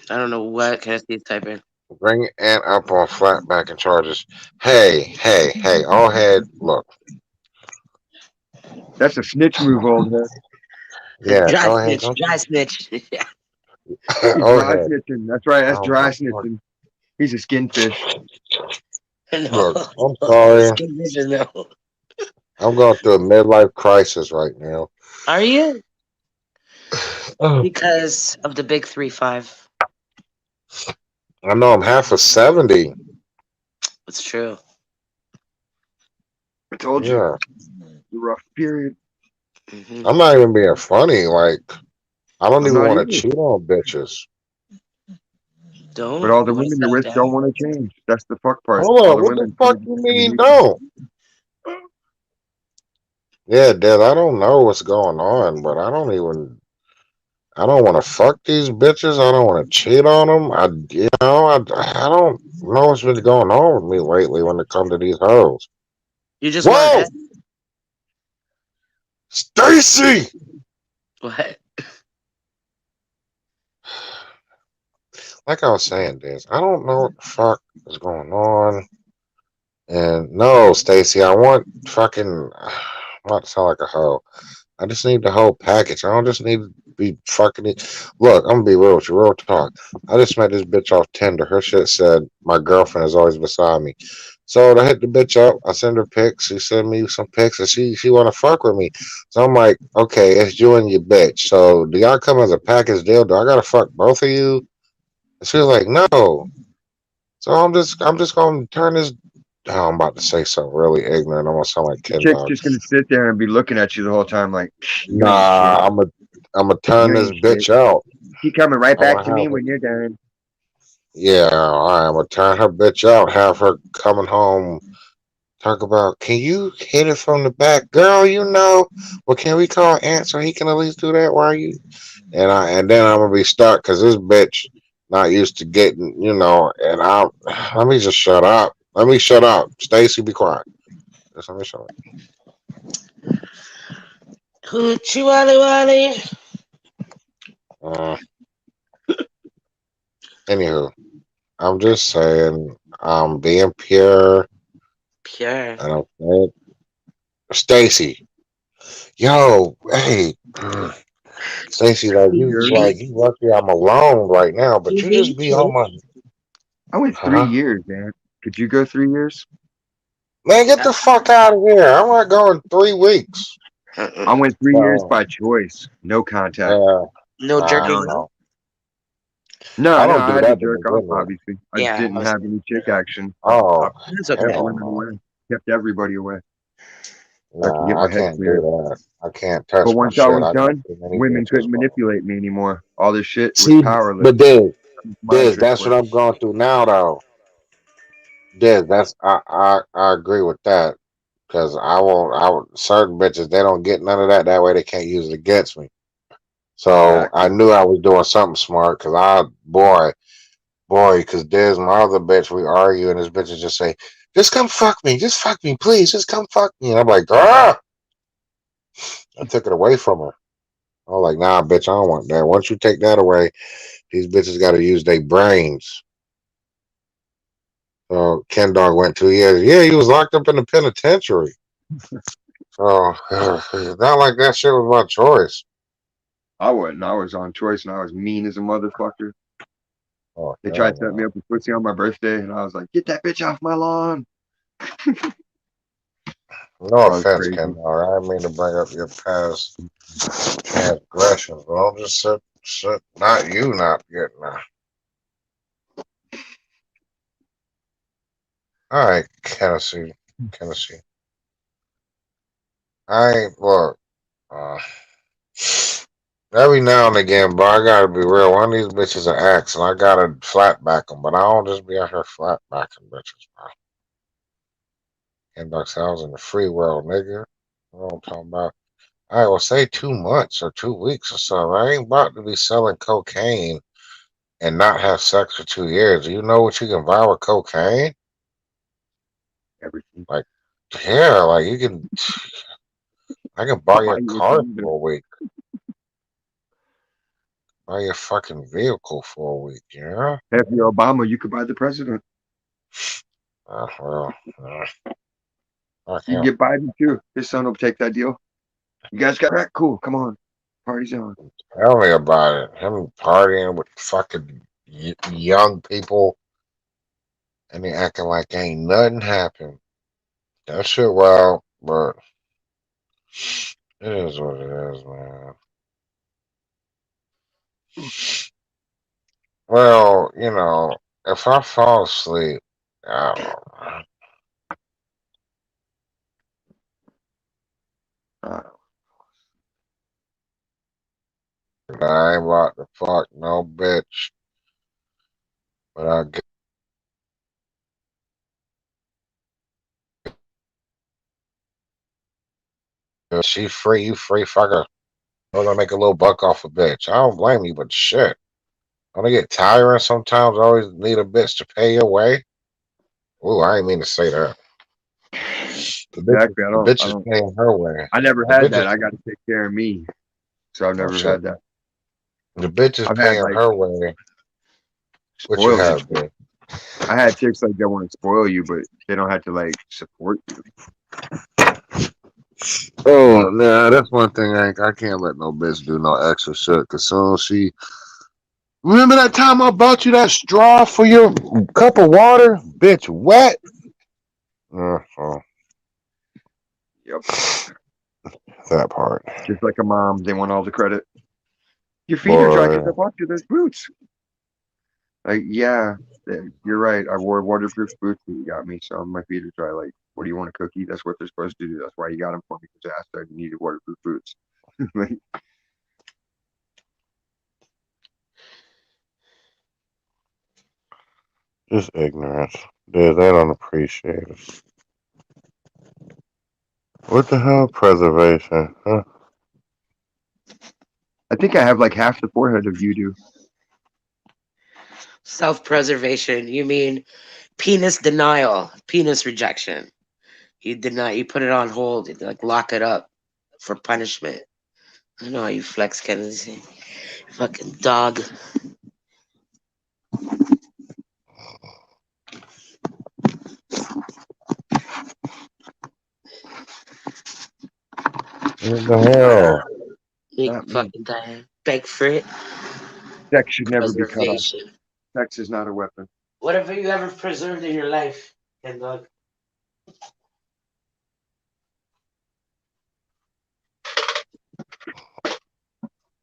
I don't know what kind of he's typing. bring Ant up on flat back and charges. Hey, all head. Look, That's a snitch move, old head. yeah, Dry go ahead. snitch, Don't dry snitch. He's Go dry ahead. snitching. That's right. I That's don't dry know. Look, snitching. He's a skinfish. look, No. I'm sorry. Skin vision, no. I'm going through a midlife crisis right now. Are you? I Because of the big 3-5. know I'm half of 70. It's true. I told you. Yeah. The rough period. Hmm. I'm not even being funny. Like, I don't I'm even not want to either. cheat on bitches. But Don't? all the You want to women you're settle with don't down? want to change. That's the fuck part. Hold All on. the What the women fuck think you it's gonna mean, be don't? Yeah, Dad, I don't know what's going on, but I don't want to fuck these bitches. I don't want to cheat on them. I don't know what's been going on with me lately when it comes to these hoes. You just want Whoa, head? Stacy! What? like I was saying, this I don't know what the fuck is going on. And no, Stacy, I want fucking. I'm about to sound like a hoe. I just need the whole package. I don't just need to be fucking it. Look, I'm gonna be real with you, real talk. I just met this bitch off Tinder. Her shit said my girlfriend is always beside me. So I hit the bitch up. I send her pics. She send me some pics, and she wanna fuck with me. So I'm like, okay, it's you and your bitch. So do y'all come as a package deal? Do I gotta fuck both of you? And she was like, no. So I'm just gonna turn this. Oh, I'm about to say something really ignorant. I'm gonna sound like The Ken chick's Dog. just gonna sit there and be looking at you the whole time like, you ain't shit. Nah, I'm gonna turn You this ain't shit. bitch out. She coming right I'm back gonna to me have her. when you're done. Yeah, all right. I'm gonna turn her bitch out. Have her coming home. Talk about. Can you hit it from the back, girl? You know. Well, can we call Aunt so he can at least do that? Why are you? And then I'm gonna be stuck because this bitch not used to getting. And I. Let me just shut up. Let me shut up. Stacy, be quiet. Just let me shut up. Hoochie Wally Wally. Uh, Anywho, I'm just saying. I'm being pure, Pure. and I'm saying, Stacy. Yo, hey, Stacey, Years. like you lucky I'm alone right now, but you just be on my I went 3 huh? years, man. Could you go 3 years? Man, get the fuck out of here. I'm not going 3 weeks. I went 3 years Well, by choice. No contact. yeah, No jerking No. off? no. No, I no, don't I do had to that to jerk off, begin with. obviously. I just Yeah, I didn't was. have any chick action. I Oh, That's kept okay. hell women no. away. Kept everybody away. I could get Nah, I my head can't do clear. that. I can't But touch my once I shit. was I got done, too many women bitches, couldn't bro. manipulate me anymore. All this shit was See, powerless. but Mind trick That's what work. I'm going through now, though. That's I agree with that because I won't. Certain bitches they don't get none of that. That way they can't use it against me. So I Exactly. knew I was doing something smart because because there's my other bitch. We argue and this bitch is just say, just come fuck me, please, just come fuck me. And I'm like, ah, I took it away from her. I was like, nah, bitch, I don't want that. Once you take that away, these bitches got to use their brains. So Ken Dog went 2 years. Yeah, he was locked up in the penitentiary. So not like that shit was my choice. I wasn't. I was on choice and I was mean as a motherfucker. Oh They tried hell to set me no. up with pussy on my birthday and I was like, get that bitch off my lawn. No I was offense, Ken crazy. Dog. I didn't mean to bring up your past transgressions, but I'm just not you not getting that. All right, Tennessee. I ain't look. Uh, every now and again, but I gotta be real. One of these bitches are ex, and I gotta flat back them. But I don't just be out here flat backing bitches, bro. Inbox, I was in the free world, nigga. What I'm talking about. All right, well, say 2 months or 2 weeks or so. I ain't about to be selling cocaine and not have sex for 2 years. Do you know what you can buy with cocaine? Everything. Like, yeah, like I can buy I'll your buy you a car condom. for a week, buy your fucking vehicle for a week, yeah? If you're Obama, you could buy the president. Well, fuck You can him. get Biden too. His son will take that deal. You guys got that? Cool. Come on. Party's on. Tell me about it. Him partying with fucking young people and they acting like ain't nothing happened. That shit wild, but it is what it is, man. Well, if I fall asleep, I don't Uh, know. I ain't about to fuck no bitch, but I guess she free, you free fucker. I'm gonna make a little buck off a bitch. I don't blame you, but shit. Don't it get tiring sometimes? Always need a bitch to pay your way. Ooh, I ain't mean to say that. exactly. The bitch is paying her way. I never The had bitch that. is I got to take care of me. So I've oh never shit. had that. The bitch is I've had paying like her way. What you Spoil have situation. there? I had chicks like that want to spoil you, but they don't have to like support you. Oh, nah, that's one thing I can't let no bitch do no extra shit. Cause soon as she remember that time I bought you that straw for your cup of water, bitch, wet. Oh, Yep. that part, Just like a mom, they want all the credit. Your feet are dry because boy. I bought you those boots. Like, yeah, you're right. I wore waterproof boots that you got me, so my feet are dry. Like, what do you want, a cookie? That's what they're supposed to do. That's why you got them for me, because I asked her you needed waterproof boots. Like, Just ignorance. They don't appreciate it. What the hell, preservation? Huh? I think I have like half the forehead of you do. Self-preservation. You mean penis denial, penis rejection. You deny. You put it on hold. You like lock it up for punishment. I know how you flex, Kennedy. Fucking dog. What the hell? Big Not me. fucking die. Beg for it. Sex should never be cut off. Preservation. Sex is not a weapon. What have you ever preserved in your life, Ken Dog?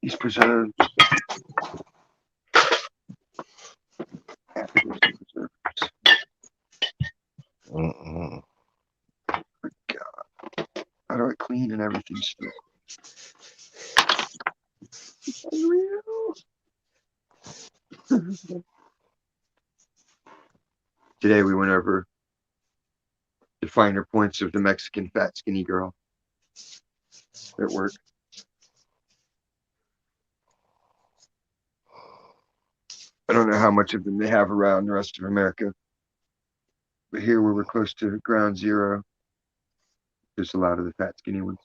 He's preserved. Mm-mm. How do I clean and everything still? Unreal. Today we went over the finer points of the Mexican fat skinny girl at work. I don't know how much of them they have around the rest of America, but here where we're close to ground zero, there's a lot of the fat skinny ones.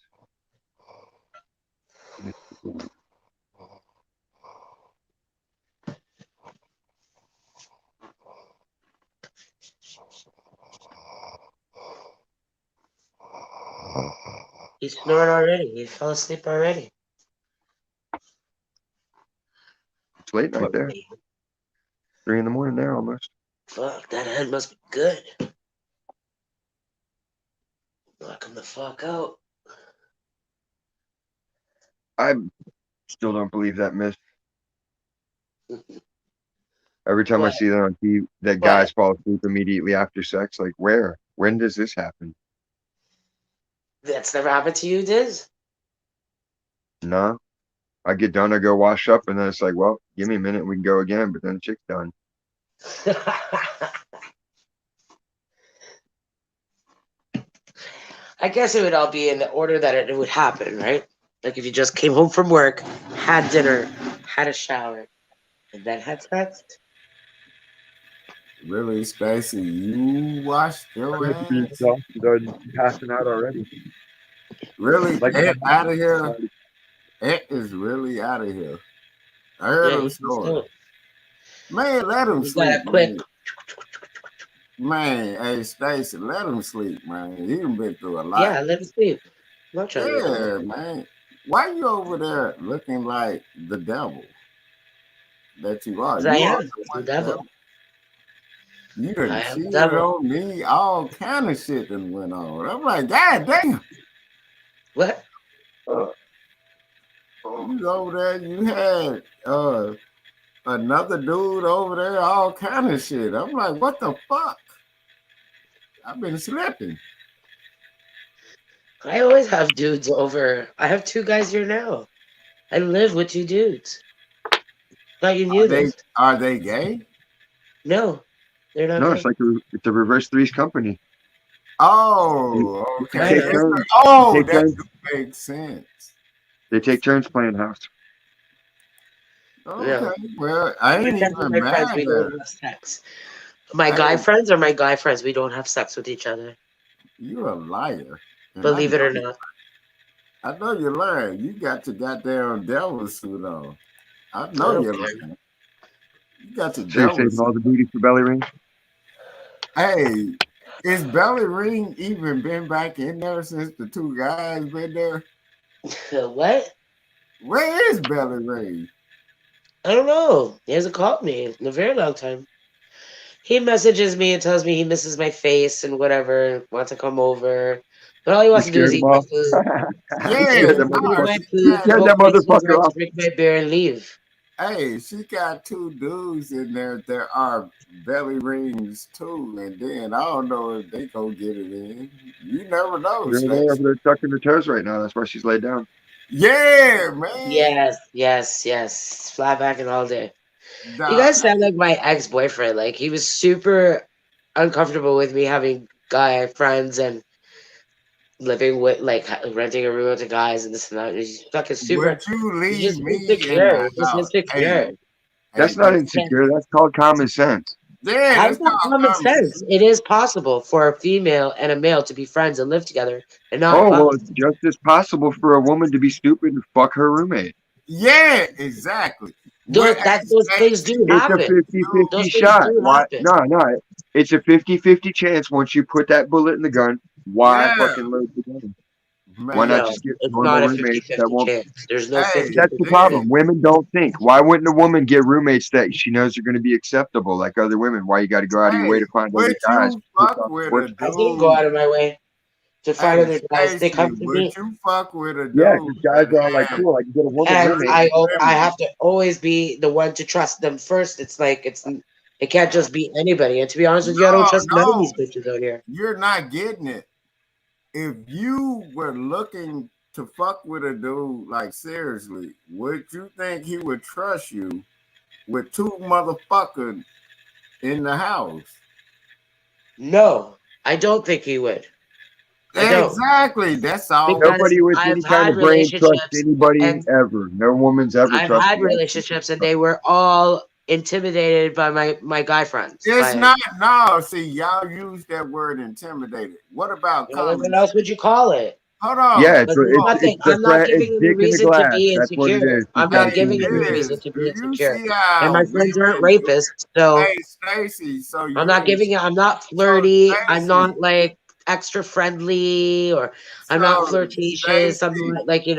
He snored already. He fell asleep already. It's late night Poor there. baby. 3 in the morning there almost. Fuck, that head must be good. Knock him the fuck out. I still don't believe that myth. Every time I What? see that on TV, that What? guys fall asleep immediately after sex, like where? When does this happen? That's never happened to you, Diz? No. I get done, I go wash up, and then it's like, well, give me a minute, we can go again, but then the chick's done. I guess it would all be in the order that it would happen, right? Like if you just came home from work, had dinner, had a shower, and then had sex. Really, Stacy, you washed I your have to be ass? exhausted and passing out already. Really? Like Ed I'm out of here? Ed is really out of here. I heard Yeah, him he's just snoring. doing. Man, let him He's got sleep, a quick. man. Man, hey, Stacy, let him sleep, man. He done been through a lot. Yeah, let him sleep. I'm not trying to wake him up. Yeah, man. Why you over there looking like the devil that you are? 'Cause I You are am the the one devil. devil. You I done am the cheated devil. on me. All kind of shit done went on. I'm like, God damn. What? You over there, you had another dude over there, all kind of shit. I'm like, what the fuck? I've been slipping. I always have dudes over. I have two guys here now. I live with two dudes. Thought you Are knew they this. are they gay? No, they're not No, it's gay. like it's a reverse threes company. Oh, They I okay. take know. turns. They Oh, take that turns. do make sense. They take turns playing house. No. Okay, well, I Me ain't and even my friends, mad we at don't it. have sex. My I guy ain't, friends are my guy friends. We don't have sex with each other. you're a liar, and Believe it or not. I know you're lying. You got your goddamn devil suit on. I I know don't you're care. lying. You got to So you're go with saving all the booty for belly ring? Hey, is Belly Ring even been back in there since the two guys been there? What? Where is Belly Ring? I don't know. He hasn't called me in a very long time. He messages me and tells me he misses my face and whatever, wants to come over. But all he You wants to do is scared him eat my off? food. You Yeah, Eat scared that no, my motherfucker? she You food, got scared smoke that my motherfucker cigarettes, off? drink my beer, and leave. hey, she got two dudes in there that are belly rings too, and then I don't know if they gonna get it in. You never know, They're there over Stacey. there tucking her toes right now. That's why she's laid down. Yeah, man. Yes. Fly back and all day. You Nah, guys sound like my ex-boyfriend. Like, he was super uncomfortable with me having guy friends and living with, like, renting a room to guys and this and that. He's fucking super. would you He's leave just me in insecure. the He's just house? Hey, insecure. hey, That's not listen. insecure. That's called common sense. Yeah, How's that's that called common common sense? sense. It is possible for a female and a male to be friends and live together and not Oh, fuck. well, it's just as possible for a woman to be stupid and fuck her roommate. Yeah, exactly. With Those things Stacey, do It's a happen. fifty-fifty Those things shot. do Why? happen. No. It's a fifty-fifty chance once you put that bullet in the gun. Why yeah, fucking load the gun? Why not man. No, just get it's normal not a roommates that 50-50 won't? chance. There's no Hey, That's the 50-50 this, chance. problem. Women don't think. Why wouldn't a woman get roommates that she knows are going to be acceptable like other women? Why you got to go out of your way hey, to find other would guys you to piss fuck off the with a pussy? I didn't go dude? out of my way to find Hey, other guys. They Stacey, come to would me. you fuck with a Yeah, dude because guys that are all like, had cool, I can get a woman And roommate. I women? have to always be the one to trust them first. It's like it can't just be anybody. And to be honest with you, I don't No, trust none of no, these bitches out here. you're not getting it. If you were looking to fuck with a dude, like seriously, would you think he would trust you with two motherfuckers in the house? No, I don't think he would. I don't. Exactly. That's all. Because Nobody with I've any kind had of brain trusts relationships anybody and ever. No woman's ever I've trusted had like relationships and they were all intimidated by my guy friends. It's By not. No, see, y'all use that word intimidated. What about well, then common what else sense? would you call it? Hold on. yeah, Because Hold on. it's the I'm not friend, it's giving him a dick in the reason to glass. be That's what it insecure. is. She's I'm got not Hey, two giving him a nipples. reason Diz, to do be you insecure. see And how my women friends aren't do? rapists, so Hey, Stacy, so I'm you not ain't. giving it. I'm not So, flirty. I'm Stacy, not like extra friendly, or I'm not so, flirtatious. I'm Stacy, not like you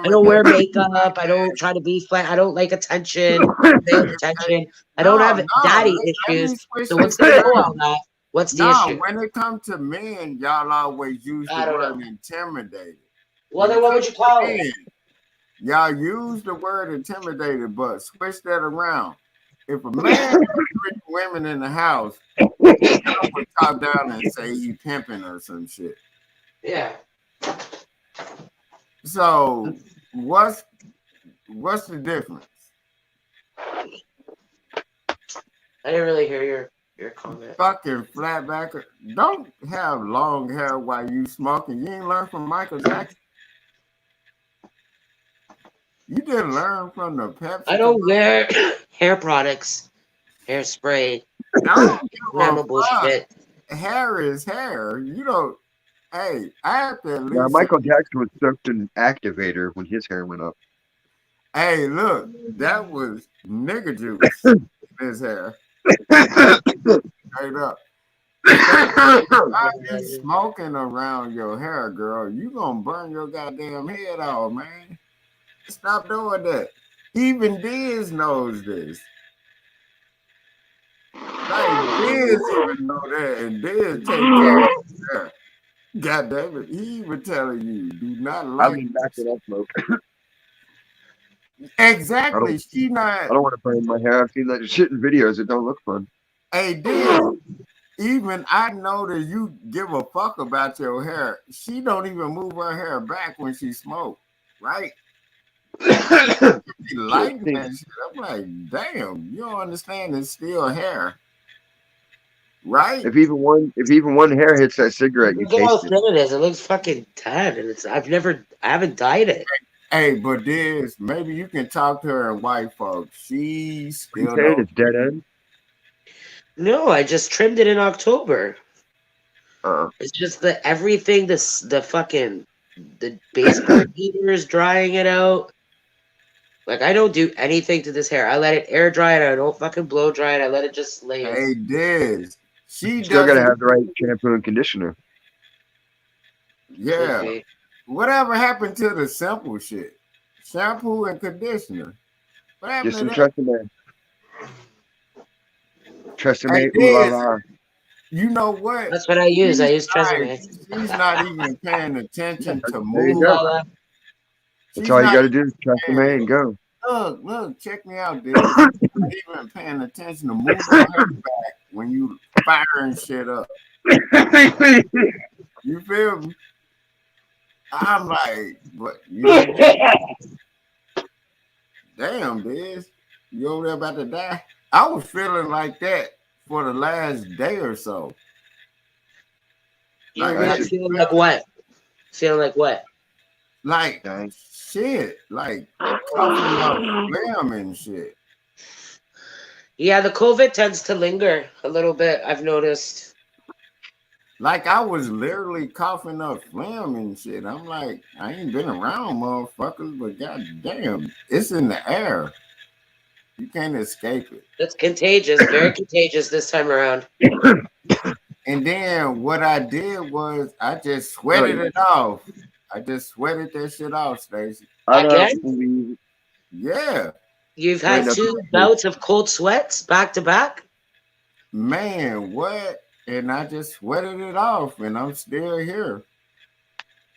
I don't intimidate wear me like makeup. I don't that. try to be flat. I don't like attention, male attention. I don't No, have no, daddy let issues. me switch So this once they know around. all that, what's the No, issue? when it comes to men, y'all always use the I don't word know. intimidated. Well, When it then what comes would you call to it? men, y'all use the word intimidated, but switch that around. If a man has three women in the house, y'all would talk down and say he pimping or some shit. Yeah, So what's the difference? I didn't really hear your comment. Fucking flatbacker. Don't have long hair while you smoking. You ain't learn from Michael Jackson. You didn't learn from the I Pepsi don't commercial. wear hair products, hairspray, I don't give a flammable fuck. shit. Hair is hair. You don't. Hey, I have to at Yeah, least say, Michael Jackson was soaked in activator when his hair went up. hey, look, that was nigga juice in his hair. Straight up. Why you smoking around your hair, girl? You gonna burn your goddamn head off, man. Stop doing that. Even Diz knows this. Like Diz even know that, and Diz take care of his hair. God damn it, he even telling you, do not I like lean back when I smoke. I don't. exactly. She I not. don't want to burn my hair. I've seen that shit in videos. It don't look fun. Hey, Diz, even I know that you give a fuck about your hair. She don't even move her hair back when she smoke, right? She like that shit. I'm like, damn, you don't understand. It's still hair, right? If even one hair hits that cigarette, you Look at how taste it. thin it is. It looks fucking tan, and I haven't dyed it. Hey, but this maybe you can talk to her and white folks. She What you still saying? don't. It's dead end. No, I just trimmed it in October. Uh, It's just the everything, the fucking the baseboard heater is drying it out. Like I don't do anything to this hair. I let it air dry and I don't fucking blow dry it. I let it just lay. Hey, Diz. She Still gotta doesn't. have the right shampoo and conditioner. Yeah. Okay. Whatever happened to the simple shit? Shampoo and conditioner. What happened Just to some that? Tresemme. Tresemme, Hey, ooh la Diz, la. you know what? That's what I use. I use Like, Tresemme. she's not even paying attention to There you Ooh move. la go. la. That's She's all you not gotta do is even Tresemme and go. look, check me out, Diz. She's not even paying attention to moving her back when you firing shit up. You feel me? I'm like, but you don't get damn, Diz. You over there about to die? I was feeling like that for the last day or so. You Like I really I should feel like what? Feeling like what? like dang. shit, like coughing up phlegm and shit. Yeah, the COVID tends to linger a little bit. I've noticed. Like I was literally coughing up phlegm and shit. I'm like, I ain't been around motherfuckers, but goddamn, it's in the air. You can't escape it. It's contagious. Very contagious this time around. And then what I did was I just Oh, sweated it off. I just sweated that shit off, Stacy. I Again, don't believe Yeah, you've wait had up. 2 bouts of cold sweats back to back. man, what? And I just sweated it off, and I'm still here.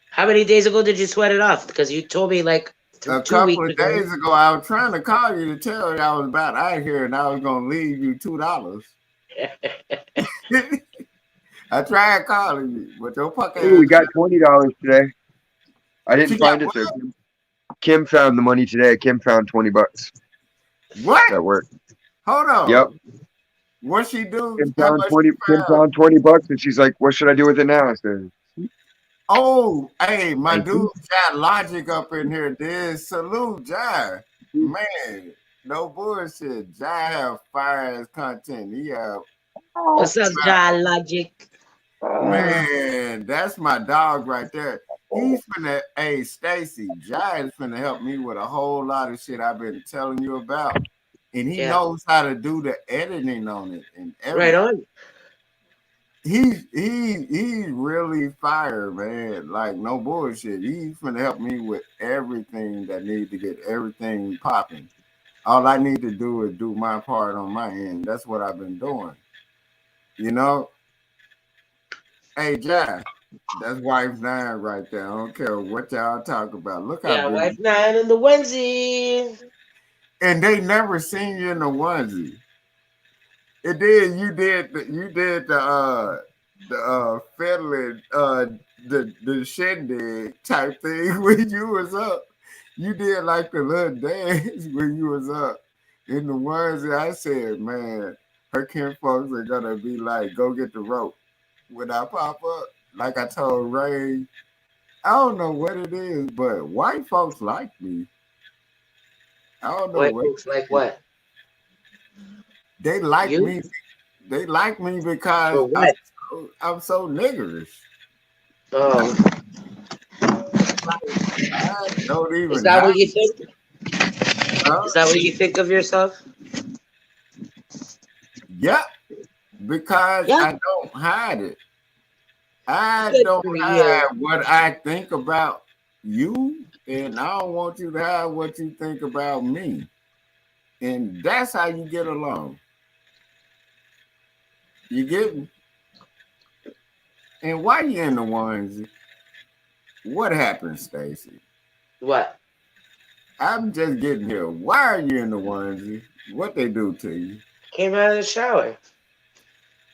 How many days ago did you sweat it off? Because you told me like A 2 weeks couple of ago. days ago, I was trying to call you to tell you I was about out here, and I was gonna leave you $2. I tried calling you, but your fuck Ooh, ass. we got $20 today. I didn't She got find it though. Kim found the money today. Kim found $20 what? at work. Hold Yep. on. What she do? Kim How found much 20. she Kim found? found $20, and she's like, "What should I do with it now?" I said, Oh, hey, my "Thank dude you." got logic up in here. This salute, Jai. Man, no bullshit. Jai have fire ass content. He have What's up, John Logic? man, that's my dog right there. He's finna, hey Stacy, Jai is finna help me with a whole lot of shit I've been telling you about. And he Yeah, knows how to do the editing on it and right everything. on. He's really fire, man. Like no bullshit. He's finna help me with everything that needs to get everything popping. All I need to do is do my part on my end. That's what I've been doing. You know? Hey Jai, that's wife nine right there. I don't care what y'all talk about. Look how Yeah, big. wife 9 in the onesie. And they never seen you in a onesie. And then you did the fiddling the shindig type thing when you was up. You did like the little dance when you was up in the onesie. I said, man, her kin folks are gonna be like, go get the rope when I pop up. Like I told Ray, I don't know what it is, but white folks like me. I don't know White what folks like it is. what? They like You? me. They like me because For what? I'm so niggerish. Oh, I don't is even that have what you think? huh? Is that what you think of yourself? Yep, because Yeah. I don't hide it. I Good don't for you. hide what I think about you, and I don't want you to hide what you think about me. And that's how you get along. You get me? And why you in the onesie? What happened, Stacy? What? I'm just getting here. Why are you in the onesie? What they do to you? Came out of the shower.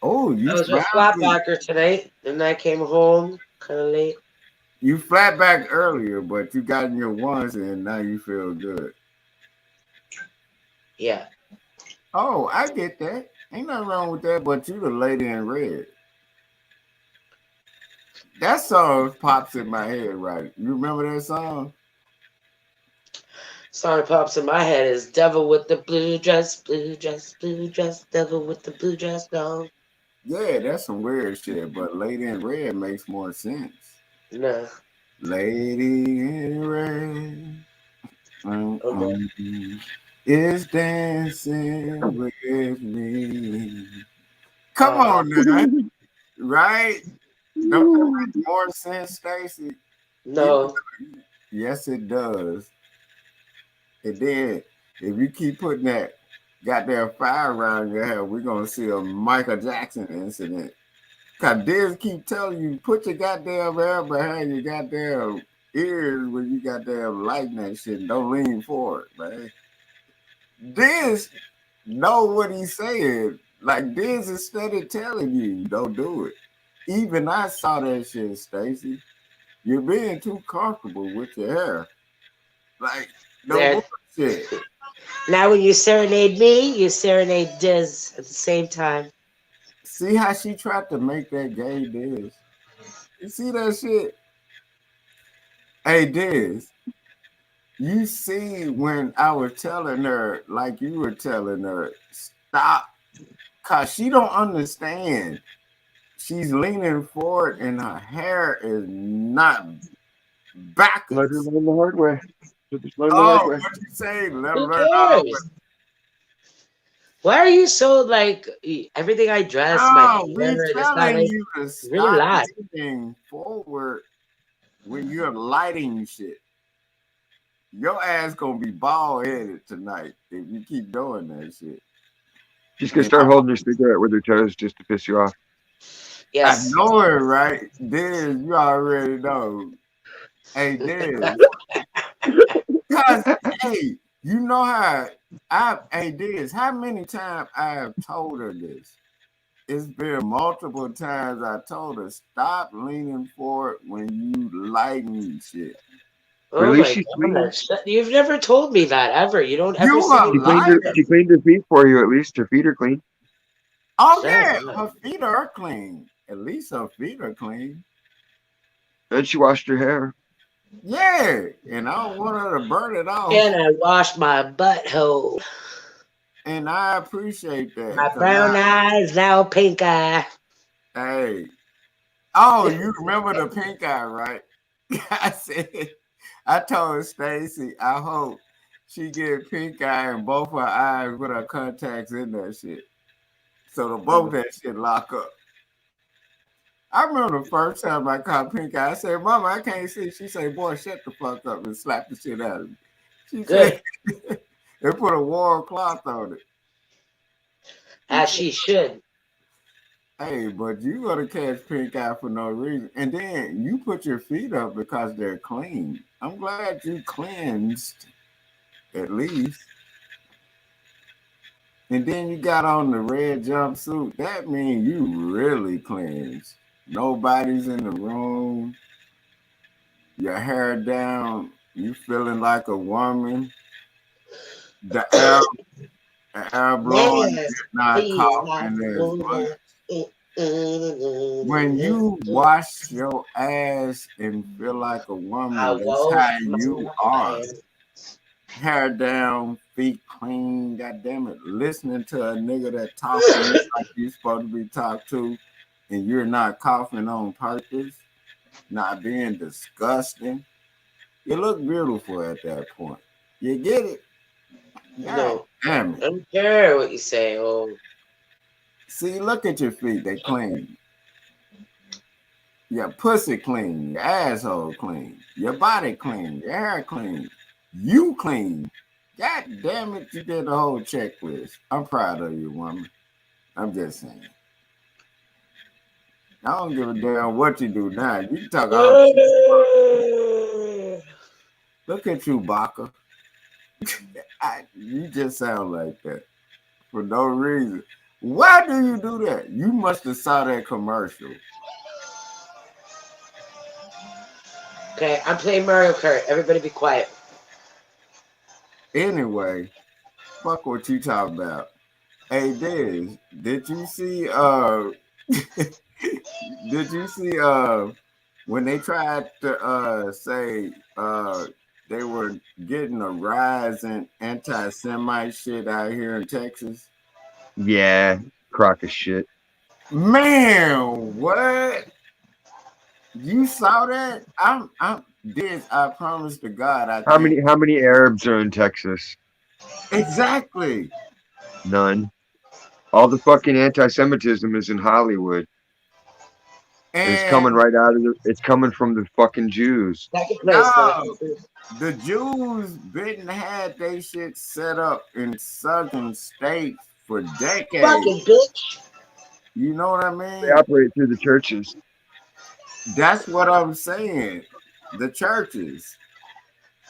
Oh, I you was with finally Flatbacker tonight, and I came home kind of late. you flat back earlier, but you got in your onesie and now you feel good. Yeah. Oh, I get that. Ain't nothing wrong with that, but you the lady in red. That song pops in my head, right? You remember that song? Song that pops in my head is Devil with the blue dress, blue dress, blue dress, devil with the blue dress down. Yeah, that's some weird shit, but lady in red makes more sense. No. Lady in red. Okay. Is dancing with me. Come Uh, on now, right? Don't that make more sense, Stacy? Even no. yes, it does. And then if you keep putting that goddamn fire around your head, we're gonna see a Michael Jackson incident. Cause Diz keep telling you, put your goddamn hair behind your goddamn ears when you goddamn lighting that shit. And don't lean forward, man. Diz know what he's saying. Like Diz is steady telling you, don't do it. Even I saw that shit, Stacy. You're being too comfortable with your hair. Like, no There. bullshit. Now, when you serenade me, you serenade Diz at the same time. See how she tried to make that gay Diz? You see that shit? Hey, Diz, you see when I was telling her, like you were telling her, stop, because she don't understand. She's leaning forward and her hair is not Let her backwards. learn the hard way. Just learn the hard Oh, way. what you say? Let her Who learn all. cares? Why are you so like everything I dress, my No, we hair, this, that, telling like, you to really stop lie. leaning forward when you're lighting shit. Your ass gonna be bald headed tonight if you keep doing that shit. She's gonna And start holding her cigarette with her toes just to piss you off. I Yes. know it, right? Diz, you already know. Hey, Diz, cause hey, you know how hey Diz, how many times I have told her this? It's been multiple times I told her stop leaning forward when you lighten shit. But at Oh least my she's clean. gosh. You've never told me that ever. You don't ever You say a She anything. cleaned her. liar. She cleaned her feet for you. At least her feet are clean. Oh Shut yeah, up. her feet are clean. At least her feet are clean. And she washed her hair. Yeah, and I don't want her to burn it off. And I wash my butthole. And I appreciate that My because brown eyes now pink eye. hey, oh, you remember the pink eye, right? I said, I told Stacy, I hope she get pink eye in both her eyes with her contacts in that shit. So the both that shit lock up. I remember the first time I caught pink eye, I said, Mama, I can't see. She said, boy, shut the fuck up and slap the shit out of me. She said, Good. they put a warm cloth on it. She As said, she should. hey, but you gonna catch pink eye for no reason. And then you put your feet up because they're clean. I'm glad you cleansed at least. And then you got on the red jumpsuit. That means you really cleansed. Nobody's in the room. Your hair down. You feeling like a woman. The air, the air blowing. Man, You're not feel like coughing a as much. woman. When you wash your ass and feel like a I woman, that's how wash you my are. hands. Hair down, feet clean, god damn it. Listening to a nigga that talk to you like you supposed to be talked to, and you're not coughing on purpose, not being disgusting. You look beautiful at that point. You get it? God No, damn it. I don't care what you say. Oh, See, look at your feet, they clean. Your pussy clean, your asshole clean, your body clean, your hair clean, you clean. God damn it, you did the whole checklist. I'm proud of you, woman. I'm just saying. I don't give a damn what you do now. You can talk all the shit. Look at you, Baka. You just sound like that for no reason. Why do you do that? You must have saw that commercial. okay. I'm playing Mario Kart. Everybody be quiet. Anyway, fuck what you talking about. Hey Diz, did you see did you see when they tried to say they were getting a rise in anti-Semite shit out here in Texas? Yeah, crock of shit. Man, what? You saw that? This I promise to God, I How think many Arabs are in Texas? exactly. None. All the fucking anti-Semitism is in Hollywood. And it's coming And right out of it's coming from the fucking Jews. Second place, no, motherfucker. the Jews didn't have they shit set up in southern states for decades. Fucking bitch. You know what I They mean? operate through the churches. That's what I'm saying. The churches.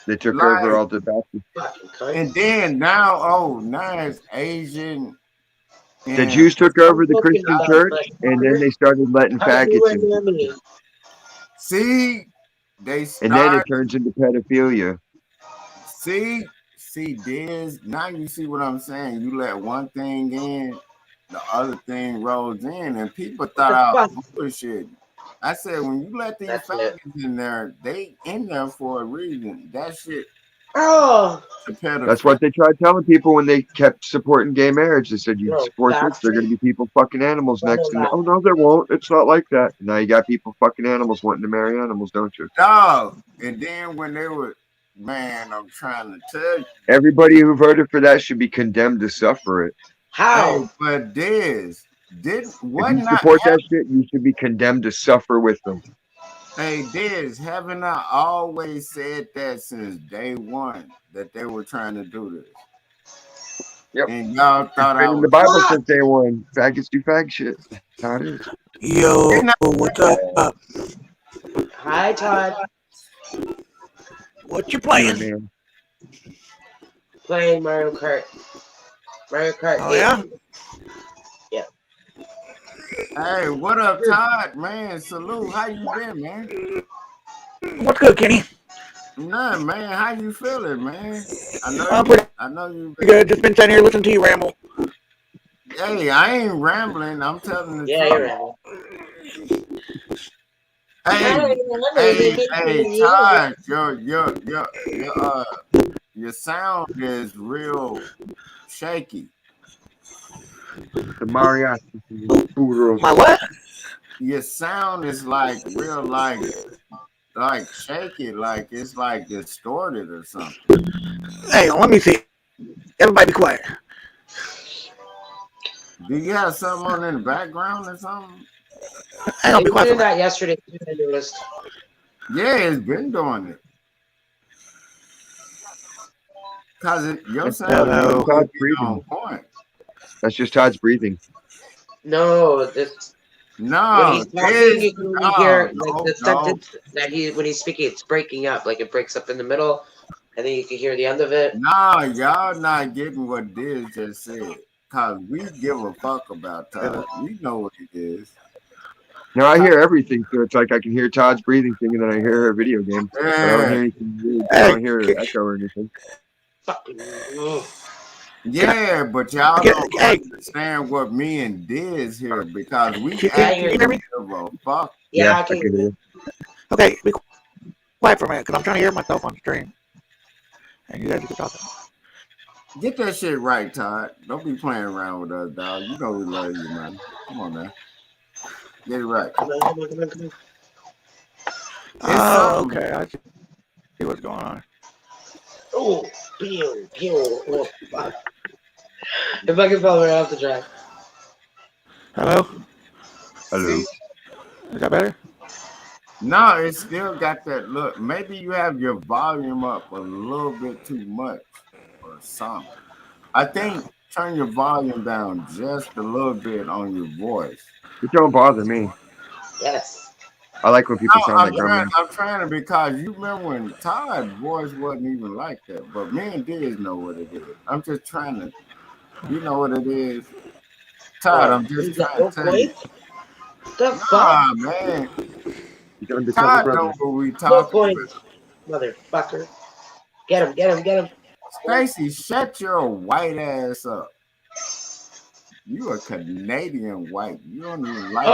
They took over Like, all the Baptists. Fucking cunt. and then now it's Asian The and Jews took I'm over the talking Christian about church, and then they started letting I'm faggots nowhere in. near me. see, they And then start it turns into pedophilia. see, this. Now you see what I'm saying. You let one thing in, the other thing rolls in, and people thought the I fuck? was bullshit. I said when you let these That's it. faggots in there, they in there for a reason. That shit Oh, to pedophilia. That's what they tried telling people when they kept supporting gay marriage. They said, you no, support this, that's they're going to be people fucking animals Brother next. And Love. oh, no, there won't. It's not like that. Now you got people fucking animals wanting to marry animals, don't you? Dog. And then when they were, man, I'm trying to tell you. Everybody who voted for that should be condemned to suffer it. How? Hey, but this did If what you not support happen? that shit, you should be condemned to suffer with them. Hey, this haven't I always said that since day one that they were trying to do this? Yep. And y'all thought I Been in the was Bible What? since day one. Faggots do fag shit. That's how it is. Yo, what's up? Hi, Todd. What you Doing, playing? man. Playing Mario Kart. Mario Kart Oh 8. yeah? Yeah. Hey, what up, Todd? Man, salute. How you been, man? What's good, Kenny? Nothing, man. How you feeling, man? Pretty I know you. good. Just been sitting here listening to you ramble. Hey, I ain't rambling. I'm telling the Yeah, you're truth. right. Hey, Todd, your sound is real shaky. The mariachi. Food My what? Your sound is like real, like shaky, like it's like distorted or something. Hey, let me see. Everybody be quiet. Do you have something on in the background or something? Hang on, be quiet for doing a minute. that yesterday. I noticed. Yeah, it's been doing it. Cause your That's, sound Hello. usually Todd's be breathing. on point. That's just Todd's breathing. No, this No, when he's talking, you can only hear like the no. sentence that when he's speaking, it's breaking up. Like it breaks up in the middle, and then you can hear the end of it. No, y'all not getting what Diz just said. Cause we give a fuck about Todd. We know what it is. Now I hear everything, so it's like I can hear Todd's breathing thing, and then I hear her video game. But I don't hear anything weird. I don't hear an echo or anything. Fucking. Yeah, but y'all don't Hey, understand what me and Diz hear because we can actually you hear me? give a fuck. Yeah, I I can. can hear. Okay, be quiet for a minute, because I'm trying to hear myself on stream. And you guys are talking. Get that shit right, Todd. Don't be playing around with us, dog. You know we love you, man. Come on, man. Get it right. Come on. Oh, okay. I see what's going on. Oh, pew. Oh, fuck. If I can follow right off the track. Hello? Hello. See? Is that better? No, it still got that look. Maybe you have your volume up a little bit too much or something. I think turn your volume down just a little bit on your voice. It don't bother me. Yes. I like when people No, sound like gremlins. I'm trying to because you remember when Todd's voice wasn't even like that, but me and Diz know what it is. I'm just trying to, you know what it is, Todd. I'm just He's got trying no to tell you. point? The fuck? Nah, man, He's undercover Todd know gremlin. what we No talking point. about. Motherfucker. Get him. Stacy, shut your white ass up. You a Canadian white. You don't even like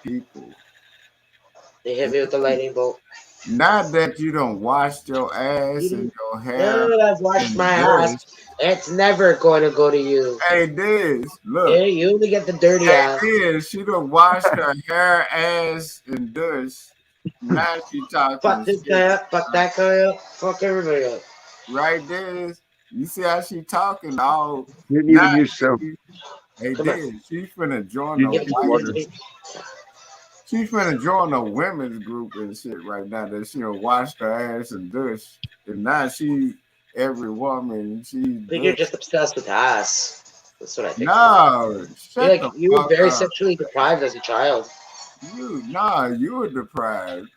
people. They hit me with the lightning bolt. Not that you don't wash your ass and your hair. No, I've washed my ass. It's never going to go to you. Hey, Diz, look. Yeah, you only get the dirty ass. Diz, she done washed her hair, ass, and dish. Now she talking Fuck this guy shit. up, fuck that guy up, fuck everybody up. Right there. You see how she talking? Oh, Didn't now even use soap. they Come on. did. She's finna join the Didn't Give it to use me, white. give it to water. me. She's finna join a women's group and shit right now that she'll wash her ass and dish. And now she every woman she I think you're dish. just obsessed with ass. That's what I think. No, You're shut like the you were fuck very up. sexually deprived as a child. You were deprived.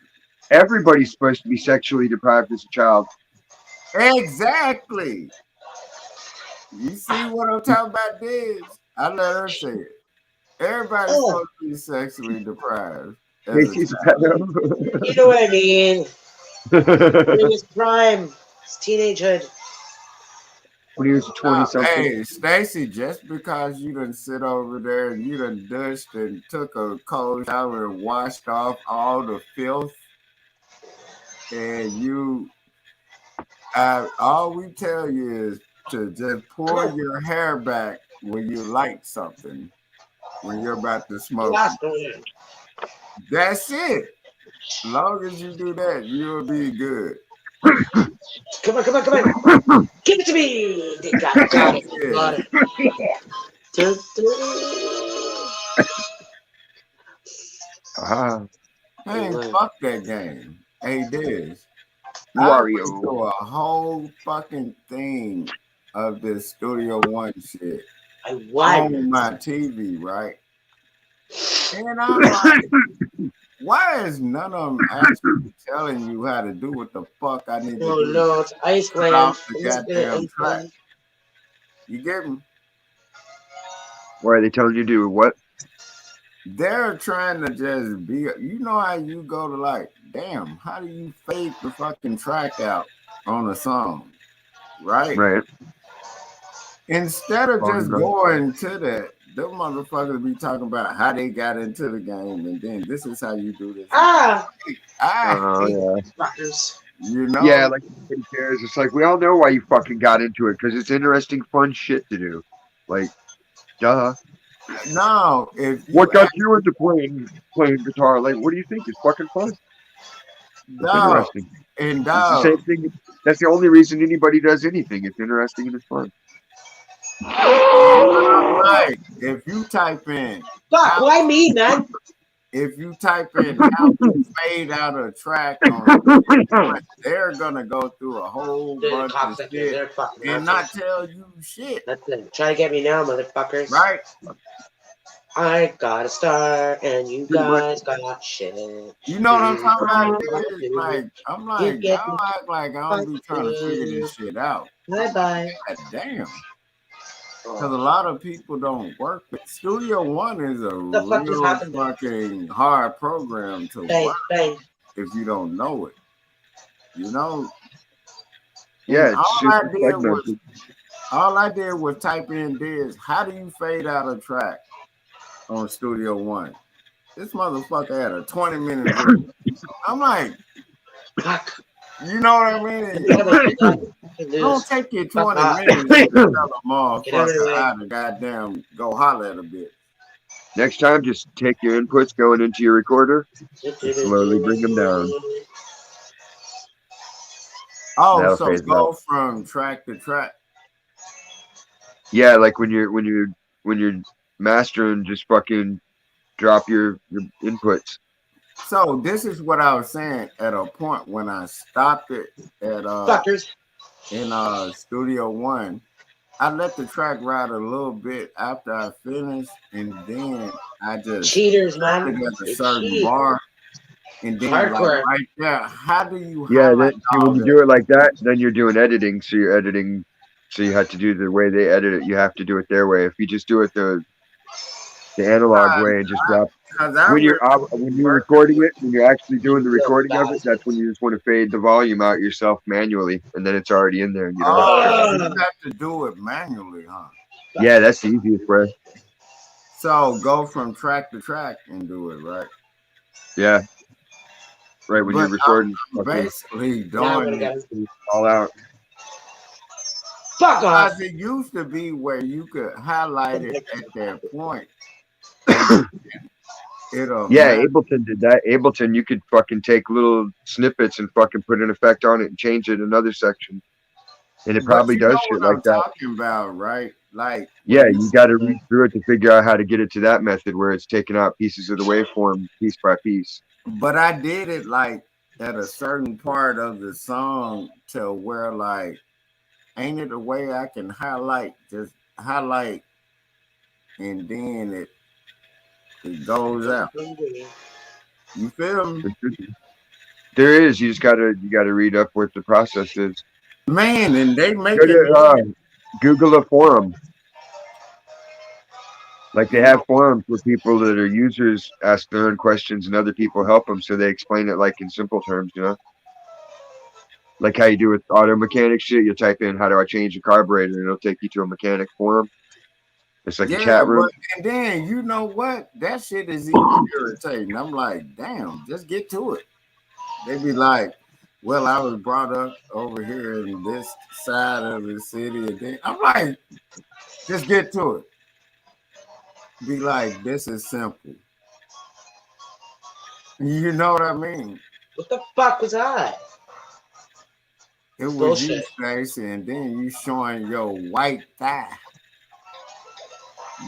Everybody's supposed to be sexually deprived as a child. Exactly. You see what I'm talking about, Diz? I let her say it. Everybody's Oh, supposed to be sexually deprived as a Casey's a child. pedo. you know what I mean. During his prime, his teenagehood. When he was 20 something. Hey, Stacy, just because you done sit over there and you done dusted and took a cold shower and washed off all the filth, and all we tell you is to just pull your hair back when you light something, when you're about to smoke. Last one. That's it. As long as you do that, you'll be good. Come on, come on, come on. Give it to me. They got it, got it, Yeah. got it. Dun, dun. Hey, Amen. fuck that game. Hey, Diz. I went Wario. through a whole fucking thing of this Studio One shit I won. on my TV, right? And I'm like, why is none of them actually telling you how to do what the fuck I need to Oh do no, it's to Iceland. off the I'm just gonna goddamn track? Iceland. You get me? Why are they telling you to do what? They're trying to just be, you know how you go to like, damn, how do you fade the fucking track out on a song, right? Right. Instead of Oh, just no. going to that, them motherfuckers be talking about how they got into the game and then this is how you do this. Ah! I Oh, hate yeah. Fuckers. you know. Yeah, like nobody cares. It's like we all know why you fucking got into it because it's interesting, fun shit to do. Like, duh. No, if you What got you into playing guitar? Like, what do you think? It's fucking fun. It's no, interesting. and It's the dog, same thing. That's the only reason anybody does anything. It's interesting and it's fun. like if you type in Fuck, how why me, man? if you type in how to fade out a track on, they're gonna go through a whole They're bunch of cocksuckers. shit They're fucking and not nonsense. tell you shit, That's it. Try to get me now, motherfuckers. right? I got a star, and you Pretty much. guys got shit. You know what I'm talking about? You Dude? Like I'm You like, get y'all act like I don't be trying to figure this shit out. Bye bye. God damn. Because a lot of people don't work with Studio One is a What the fuck just real happened there? fucking hard program to Bang, work bang. if you don't know it. You know? Yeah, And it's super segmented. all I did was type in this. How do you fade out a track on Studio One? This motherfucker had a 20-minute video. I'm like, Fuck. you know what I mean? Don't take your 20 Fuck. minutes to tell a Get out of motherfucker the way. how to goddamn go holler at a bitch. Next time, just take your inputs going into your recorder and slowly bring them down. Oh, That'll so phase it go out. from track to track. Yeah, like when you're mastering, just fucking drop your inputs. So this is what I was saying at a point when I stopped it at Fuckers. in Studio One. I let the track ride a little bit after I finished, and then I just Cheaters, set man. it at a They certain cheat. bar, and then like Hardcore. right there, how do you Yeah, highlight see, all when you that? do it like that, then you're doing editing. So you're editing. So you have to do the way they edit it. You have to do it their way. If you just do it the analog way and just drop Because I when you're really recording it, when you're actually doing the recording of it, that's when you just want to fade the volume out yourself manually, and then it's already in there. And you don't have to. you have to do it manually, huh? Yeah, that's the easiest way. So go from track to track and do it, right? Yeah, right when you're But recording, I'm fucking basically Now I'm doing gonna it. get him. all out. Fuck off. Because it used to be where you could highlight it at that point. And It'll Yeah, match. Ableton did that. Ableton, you could fucking take little snippets and fucking put an effect on it and change it in another section. And it But probably you know does what shit like I'm that. talking about, right? Like Yeah, when you you got to read through it to figure out how to get it to that method where it's taking out pieces of the waveform piece by piece. but I did it like at a certain part of the song to where like ain't it a way I can just highlight and then it goes out. You feel me? There is. You gotta read up what the process is. Man, and they Go make it to Google a forum. Like they you know have forums where people that are users ask their own questions and other people help them, so they explain it like in simple terms. Like how you do with auto mechanic shit. You type in how do I change a carburetor, and it'll take you to a mechanic forum. It's like a yeah, chat but room. and then you know what? That shit is even irritating. I'm like, damn, just get to it. They be like, well, I was brought up over here in this side of the city, and then I'm like, just get to it. Be like, this is simple. You know what I mean? What the fuck was that? It was you, Bullshit. Stacy, and then you showing your white thigh,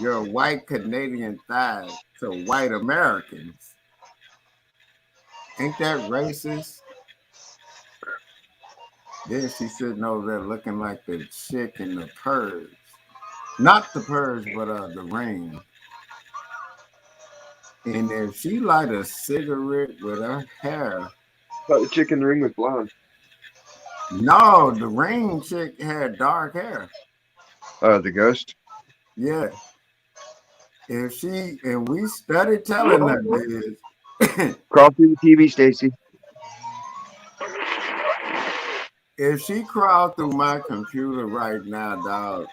your white Canadian thigh to white Americans. Ain't that racist? Then she sitting over there looking like the chick in the purge. Not the purge, but the ring. And if she light a cigarette with her hair, Thought the chicken ring was blonde. no, the ring chick had dark hair. The ghost. Yeah. If she and we started telling her this, Crawl through the TV, Stacy. if she crawled through my computer right now, dog,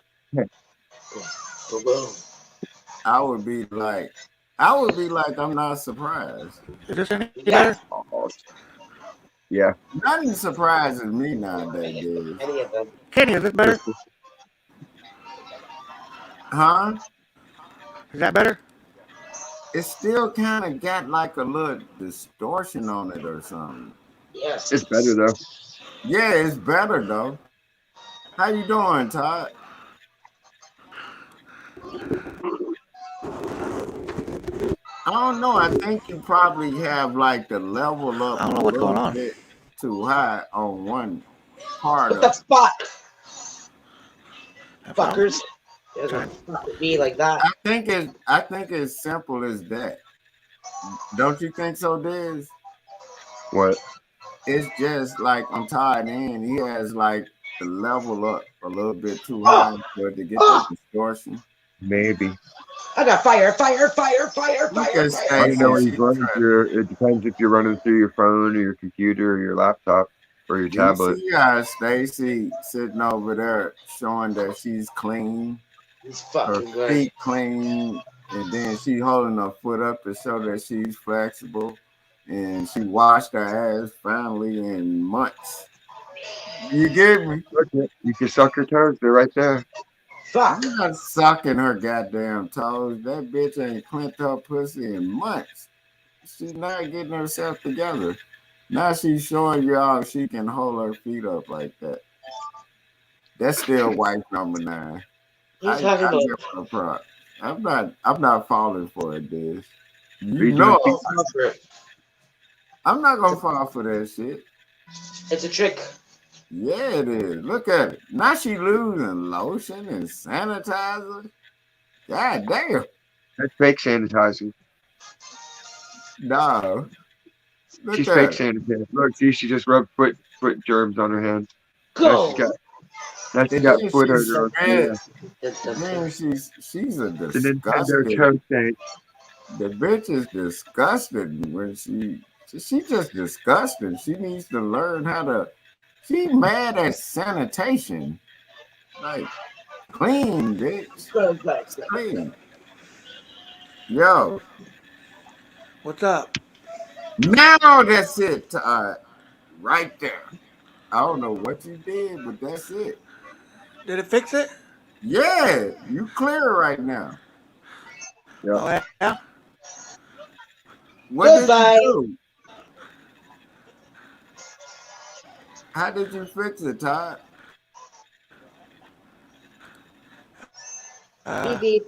I would be like, I'm not surprised. Is this any Yeah. better? Oh, yeah. Nothing surprises me nowadays, dude. Any of them. Kenny, is this better? Huh? Is that better? It still kind of got like a little distortion on it or something. Yes. It's better though. Yeah, it's better though. How you doing, Todd? I don't know. I think you probably have like the level I up don't a know what's going little on. bit too high on one part What the of it. fuck? That's all. Fuckers. They're gonna fuck with me like that. I think it's simple as that. Don't you think so, Diz? What? It's just like on Todd end, he has like the level up a little bit too high Oh! for it to get that Oh! distortion. Maybe. I got fire, fire, fire, fire, Look fire, at fire, I don't know Stacy. fire. what She's he's running trying. through. It depends if you're running through your phone or your computer or your laptop or your Do you tablet. see Stacy sitting over there showing that she's clean, He's her fucking good. feet clean, and then she holding her foot up to show that she's flexible, and she washed her ass finally in months. You get me? Look, you can suck her toes. They're right there. Fuck. I'm not sucking her goddamn toes. That bitch ain't cleaned her pussy in months. She's not getting herself together. Now she's showing y'all she can hold her feet up like that. That's still wife number 9. What are I you talking about? give her a prop. I'm not falling for it, Diz. Are You you doing know feet? I'm not gonna fall for that shit. It's a trick. Yeah, it is. Look at it. Now she losing lotion and sanitizer. God damn. That's fake sanitizer. No. Look She's at fake it. sanitizer. Look, see, she just rubbed foot germs on her hands. Now she's Go. And got then foot she's odor. red. The Then she's a The Nintendo disgusting. toe stank. The bitch is disgusting when she just disgusting. She needs to learn how to. She mad at sanitation. Like clean, bitch. Clean. Yo, What's up? now that's it, Todd. Right there. I don't know what you did, but that's it. Did it fix it? Yeah, you clear right now. Yeah. Oh yeah. What did you Goodbye. do? How did you fix it, Todd? Beep beep.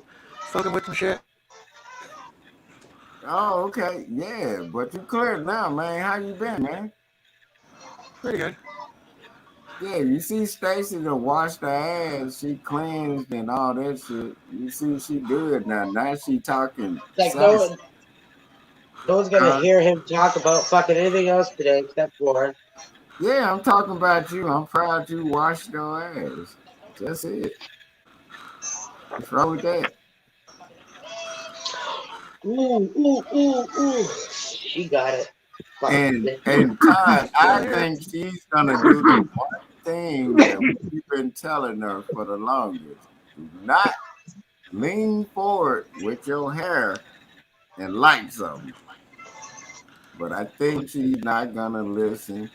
Fucking with some shit. Oh, okay. Yeah, but you cleared now, man. How you been, man? Pretty good. Yeah, you see Stacy to wash her ass. She cleansed and all that shit. You see she good now. Now she talking Like sassy. no one's gonna Huh? hear him talk about fucking anything else today except for. Yeah, I'm talking about you. I'm proud you washed your ass. That's it. What's wrong with that? Ooh. She got it. Fuck. And Todd, Still I here. think she's gonna do the one thing that we've been telling her for the longest. Do not lean forward with your hair and like something. But I think she's not gonna listen,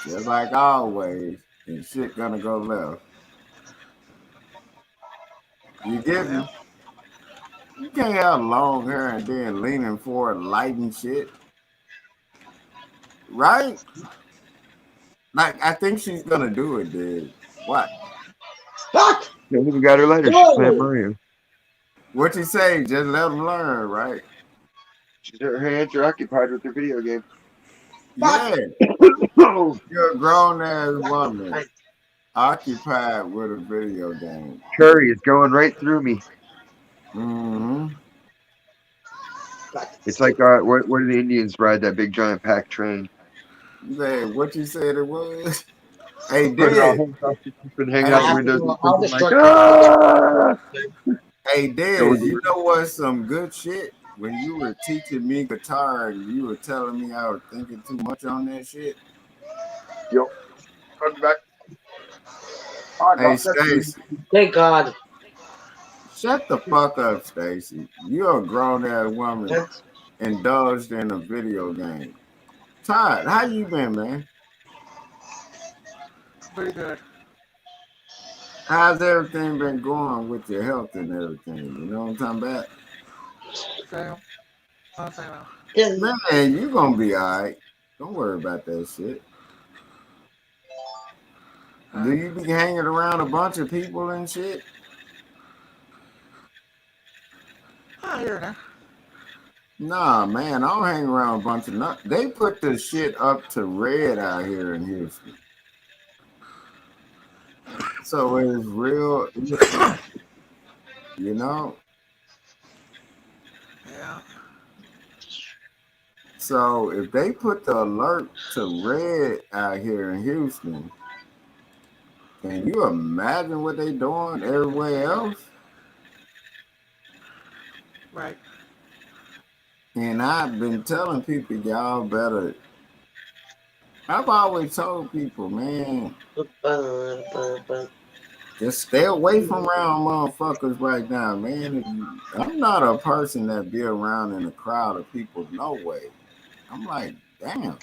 just like always, and shit gonna go left. You get Yeah. me? You can't have long hair and then leaning forward, lighting shit, right? Like I think she's gonna do it, dude. What? Fuck! Yeah, we got her later. She's playing No! Mario. What you say? Just let them learn, right? Her hands are occupied with her video game. Fuck! Yeah, Oh, you're a grown ass woman I occupied with a video game. Curry is going right through me. Mm-hmm. fuck. It's like what do the Indians ride that big giant pack train? Say what you said it was. Hey, Put it all did. hands off and hanging out the Hey, windows and I'll thinking like, destroy ah! hey, Going Dez, you through. know what's some good shit? When you were teaching me guitar and you were telling me I was thinking too much on that shit. Yo, come back. I Hey, got that too. Stacy, Thank God. shut the fuck up, Stacy. You're a grown ass woman That's indulged in a video game. Todd, how you been, man? Pretty good. How's everything been going with your health and everything? You know what I'm talking about? Same. Same. Man, you gonna be alright. Don't worry about that shit. Do you be hanging around a bunch of people and shit? Here and there. Nah, man, I don't hang around a bunch of They put the shit up to red out here in Houston. So it's real iffy, you know? Yeah. So if they put the alert to red out here in Houston, can you imagine what they doing everywhere else? Right. And I've been telling people, y'all better. I've always told people, man, just stay away from around motherfuckers right now, man. I'm not a person that be around in a crowd of people, no way. I'm like, damn,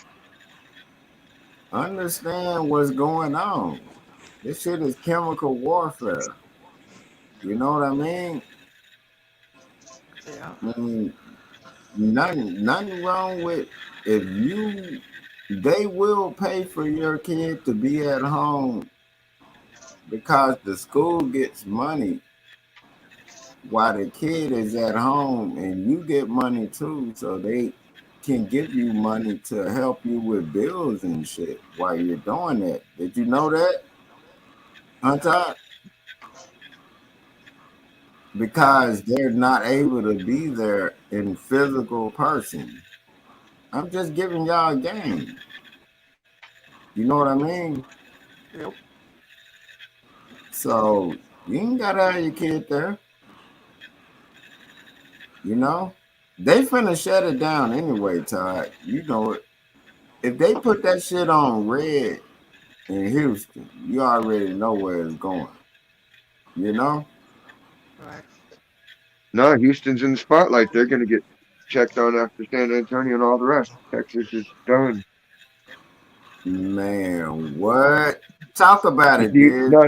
understand what's going on. This shit is chemical warfare. You know what I mean? Yeah. I mean, nothing wrong with if you. They will pay for your kid to be at home because the school gets money while the kid is at home, and you get money too, so they can give you money to help you with bills and shit while you're doing that. Did you know that, Hunter? Because they're not able to be there in physical person. I'm just giving y'all a game. You know what I mean? Yep. So you ain't gotta have your kid there. You know? They finna shut it down anyway, Todd. You know it. If they put that shit on red in Houston, you already know where it's going. You know? Right. No, Houston's in the spotlight. They're going to get checked on after San Antonio and all the rest. Texas is done. Man, what? Talk about You it, see, dude. no,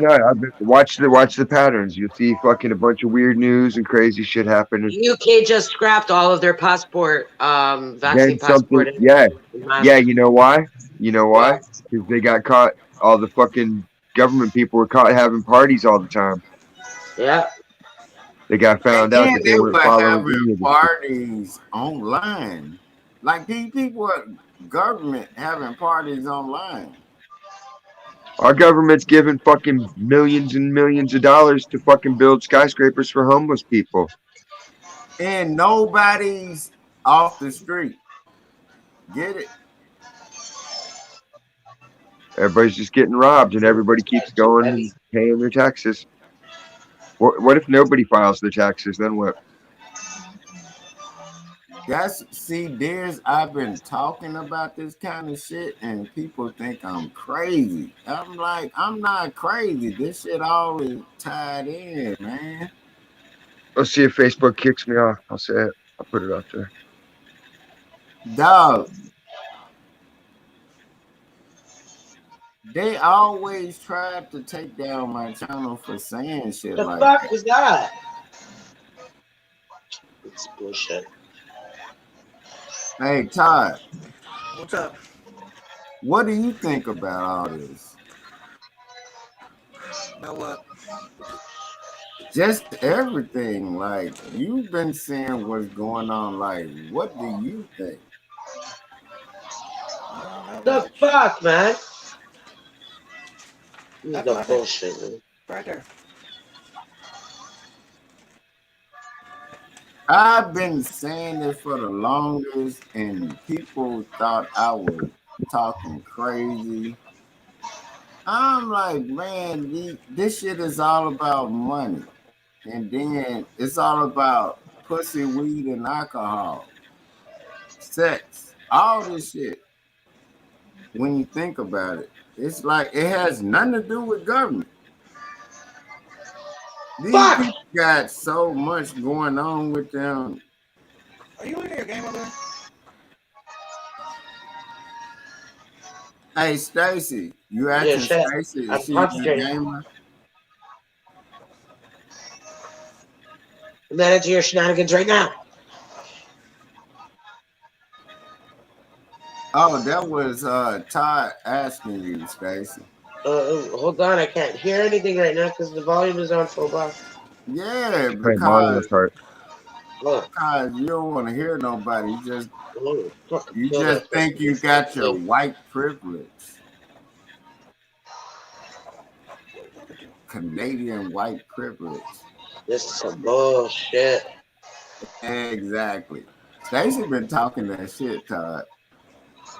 watch the patterns. You'll see fucking a bunch of weird news and crazy shit happening. UK just scrapped all of their passport, Then vaccine something, passport. yeah, Man, yeah. You know why? You know what? why? Because they got caught. All the fucking government people were caught having parties all the time. Yeah. They got found out And that they they weren't were following having any of this shit. parties online. Like these people at government having parties online. Our government's giving fucking millions and millions of dollars to fucking build skyscrapers for homeless people. And nobody's off the street. Get it? Everybody's just getting robbed, and everybody keeps going and paying their taxes. What if nobody files their taxes? Then what? There's I've been talking about this kind of shit and people think I'm crazy. I'm like, I'm not crazy. This shit all is tied in, man. Let's see if Facebook kicks me off. I'll say it. I'll put it out there. Dog, they always tried to take down my channel for saying shit The like fuck that. was that? It's bullshit. Hey, Todd, What's up? what do you think about all this? Now what? Just everything. Like, you've been seeing what's going on. Like, what do you think? Not The much. fuck, man? This is That's the nothing. bullshit, man. Right there. I've been saying it for the longest, and people thought I was talking crazy. I'm like, man, this shit is all about money. And then it's all about pussy, weed, and alcohol, sex, all this shit. When you think about it, it's like it has nothing to do with government. These Fuck! people got so much going on with them. Are you in your game over there? Hey, Stacy, you Yeah, asking shut up. Stacy I'm if she's a concentrating. gamer? I'm not into your shenanigans right now. Oh, that was Todd asking you, Stacy. Hold on. I can't hear anything right now because the volume is on full blast. Yeah, Hey, Mario Kart. Oh, because you don't want to hear nobody. fucking You kill that just think fucking you got your white privilege. Canadian white privilege. This is some bullshit. Exactly. Stacy been talking that shit, Todd.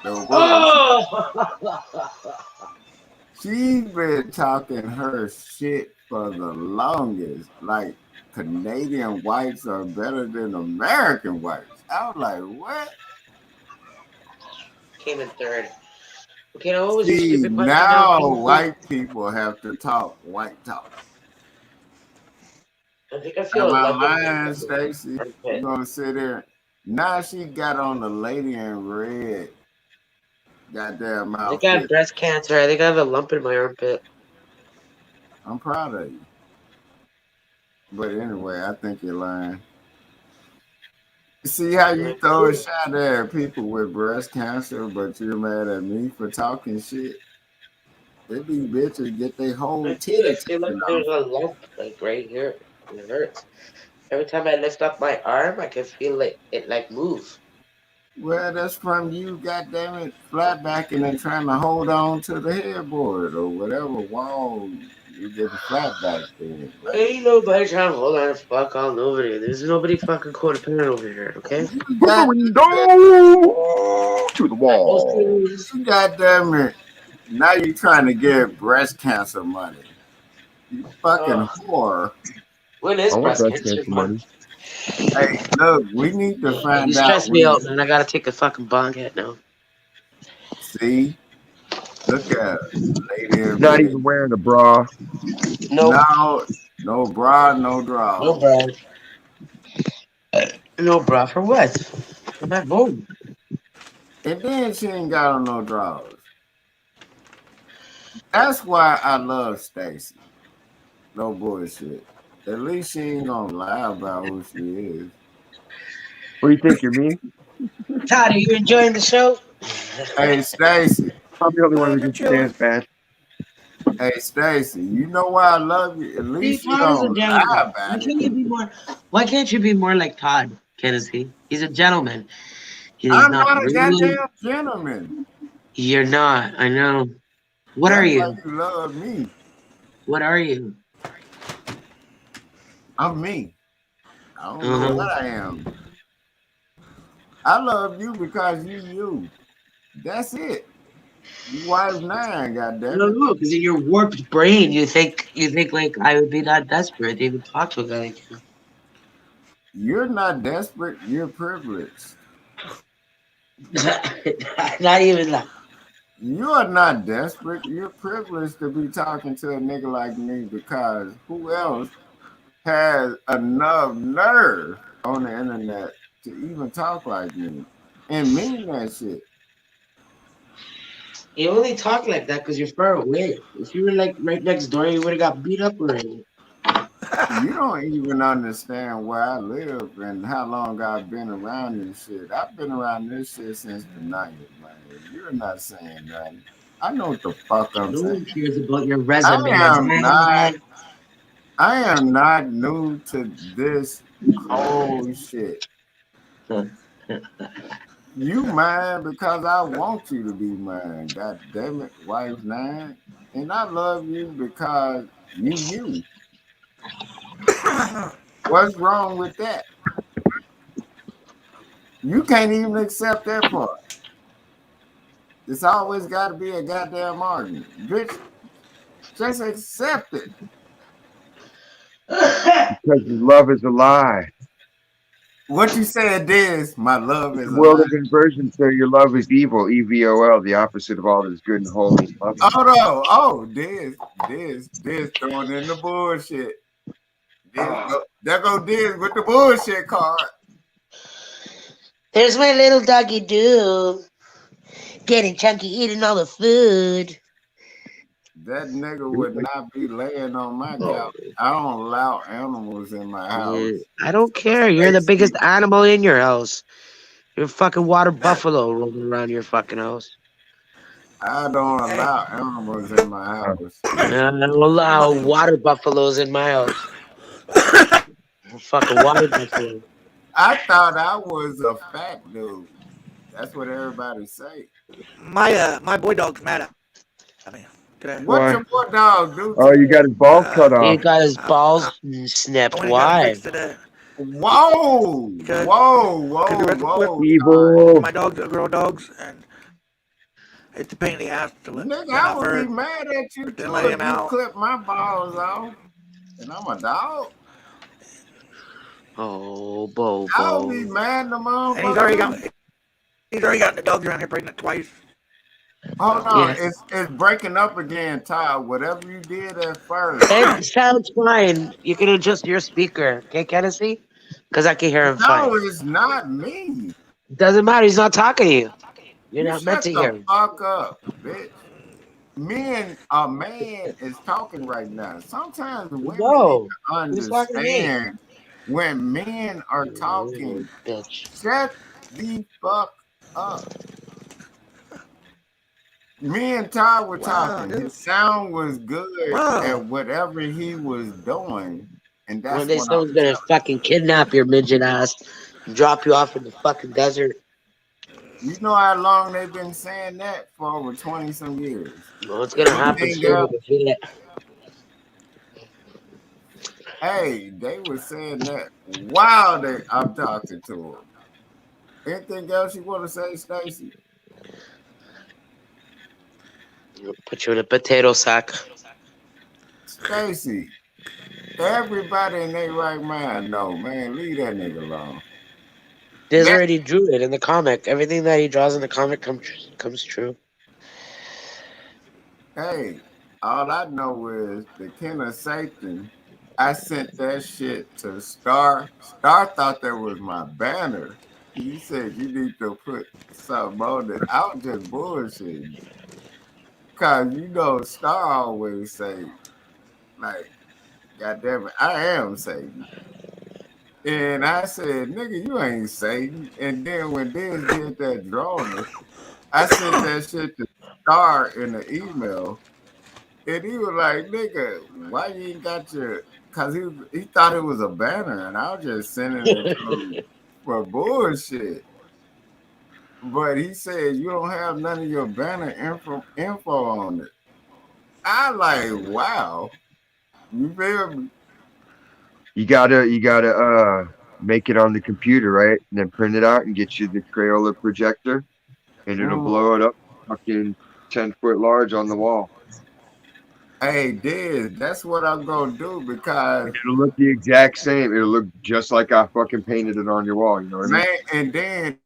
So Oh! she been talking her shit for the longest. Like Canadian whites are better than American whites. I was like, what? Came in third. Okay, now what was your See, stupid question now? now white people have to talk white talk. I think I Am feel I like lying, Stacy? You armpit. gonna sit there? Now she got on the lady in red. Goddamn I think I have outfit. breast cancer. I think I have a lump in my armpit. I'm proud of you. But anyway, I think you're lying. See how you throw a shot at people with breast cancer, but you're mad at me for talking shit? They be bitches get their whole I titty feel like taken there's off. a lump like right here. It hurts. Every time I lift up my arm, I can feel it like move. Well, that's from you, goddamn it, flat backing and trying to hold on to the headboard or whatever wall you getting flat back in. Like Ain't nobody trying to hold on to fuck all nobody. There's nobody fucking codependent over here, okay? you From the got window to the wall. you goddamn it. Now you trying to get breast cancer money. You fucking whore. When I is want breast breast cancer cancer month? money. Hey, look, we need to You find out stress me when. out, man. I gotta take a fucking bong hit now. See, look at her, lady in Not red. even wearing a bra. Nope. No, no bra, no No draws. bra. No bra for what? I'm at home. And then she ain't got on no drawers. That's why I love Stacy. No bullshit. At least she ain't gonna lie about who she is. What do you think? You're me? Todd, are you enjoying the show? Hey Stacy. I'm the only one who I'm can chilling. stand fast. Hey Stacy, you know why I love you? At See, least you Todd is a don't lie gentleman. about it. Why can't you be more like Todd, Kennedy? He's a gentleman. He's I'm not not a rude. goddamn gentleman. You're not. I know. What are That's why you? you love me. What are you? I'm me. I don't know Uh-huh. what I am. I love you because you. That's it. You wife 9, I goddamn don't it. know, because in your warped brain, you think like I would be that desperate to even talk to a guy like you. You're not desperate, you're privileged. Not even that. You are not desperate, you're privileged to be talking to a nigga like me because who else has enough nerve on the internet to even talk like me and mean that shit? You only talk like that because you're far away. If you were like right next door, you would have got beat up already. You don't even understand where I live and how long I've been around this shit. I've been around this shit since the 90s, man. You're not saying nothing. I know what the fuck I'm No saying. one cares about your I resume. am not I am not new to this whole shit. You mine because I want you to be mine. God damn it, wife 9. And I love you because you. What's wrong with that? You can't even accept that part. It's always got to be a goddamn argument. Bitch, just accept it. Because love is a lie. What you said is, my love is The a world lie. of inversion say your love is evil, EVOL, the opposite of all that is good and holy and loving. Oh no, oh, this throwing in the bullshit. There go Diz with the bullshit card. There's my little doggy do. Getting chunky, eating all the food. That nigga would not be laying on my couch. I don't allow animals in my Yeah, house. I don't care. You're the Stacy, biggest animal in your house. You're a fucking water buffalo rolling around your fucking house. I don't Hey, allow animals in my house. I don't allow my, water buffaloes in my house. A fucking water buffalo. I thought I was a fat dude. That's what everybody say. my boy dog's mad at me today. What Why? your boy dog do Oh, you today? got his balls cut He off. got his I balls went snipped. and got him Why? fixed today Whoa, because whoa, we whoa, wrestled with whoa, son. Evil. my dogs are girl dogs, and it's a pain in the ass to Nigga, let I off would be her, mad at you but then too let if him you out. clip my balls off and I'm a dog. Oh, I'll be Bobo. mad the And motherfucker too. he's already got the dogs around here pregnant twice. Hold So on, Yeah. it's breaking up again, Todd. Whatever you did at first. It sounds fine. You can adjust your speaker. Okay, Kennedy? Because I can hear him No, fine. it's not me. Doesn't matter. He's not talking to you. You're You not meant shut to the hear him. fuck up, bitch. Men, a man is talking right now. Sometimes women need No. to Who's talking to me? understand when men are You talking. bitch. Shut the fuck up. Me and Todd were wow, talking. dude, His sound was good bro. at whatever he was doing, and When that's they what I'm someone's gonna telling fucking kidnap your midget ass and drop you off in the fucking desert. you. You know how long they've been saying that for over 20 some years. Well, it's gonna happen Anything soon. else? You can feel it. Hey, they were saying that while I'm talking to him. Anything else you want to say, Stacy? Put you in a potato sack. Stacy, everybody in their right mind, no, man, leave that nigga alone. Diz That, already drew it in the comic. Everything that he draws in the comic comes true. hey, all I know is the king of Satan. I sent that shit to Star. Star thought that was my banner. He said you need to put something on it. I was just bullshitting. Cause you know, Star always say, like, God damn it, I am Satan. And I said, nigga, you ain't Satan. And then when Diz did that drawing, I sent that shit to Star in the email. And he was like, nigga, why you ain't got your, cause he thought it was a banner and I was just sending it to him for bullshit. But he said you don't have none of your banner info on it. I like, wow. You feel me? You gotta make it on the computer, right? And then print it out and get you the Crayola projector and it'll Mm. blow it up fucking 10 foot large on the wall. Hey, Diz, that's what I'm gonna do because It'll look the exact same. It'll look just like I fucking painted it on your wall, you know what I mean? man, and then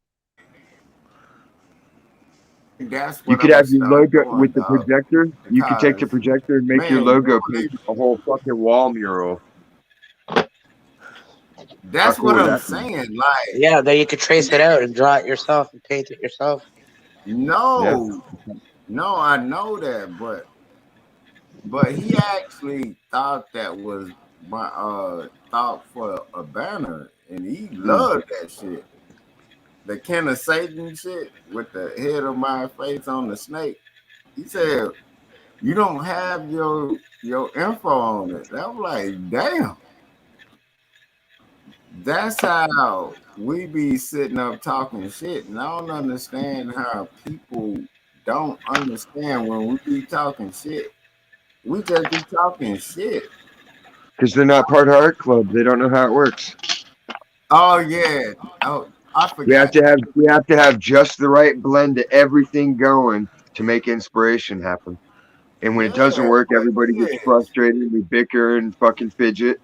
that's You what could I'm gonna have your start logo doing, with the dog. projector. You could take the Because projector and make your man, logo you paint ain't, a whole fucking wall mural. How that's cool what would I'm that be? saying. Like, Yeah, then you could trace it out and draw it yourself and paint it yourself. Yeah. no, no, I know that, but he actually thought that was my thought for a banner, and he Mm. loved that shit. The Ken of Satan shit with the head of my face on the snake. He said, "You don't have your info on it." I'm like, damn. That's how we be sitting up talking shit, and I don't understand how people don't understand when we be talking shit. We just be talking shit. Because they're not part of our club. They don't know how it works. Oh yeah. Oh, I forgot. We have to have just the right blend of everything going to make inspiration happen. And when it doesn't Yeah, work, but everybody gets this frustrated. We bicker and fucking fidget.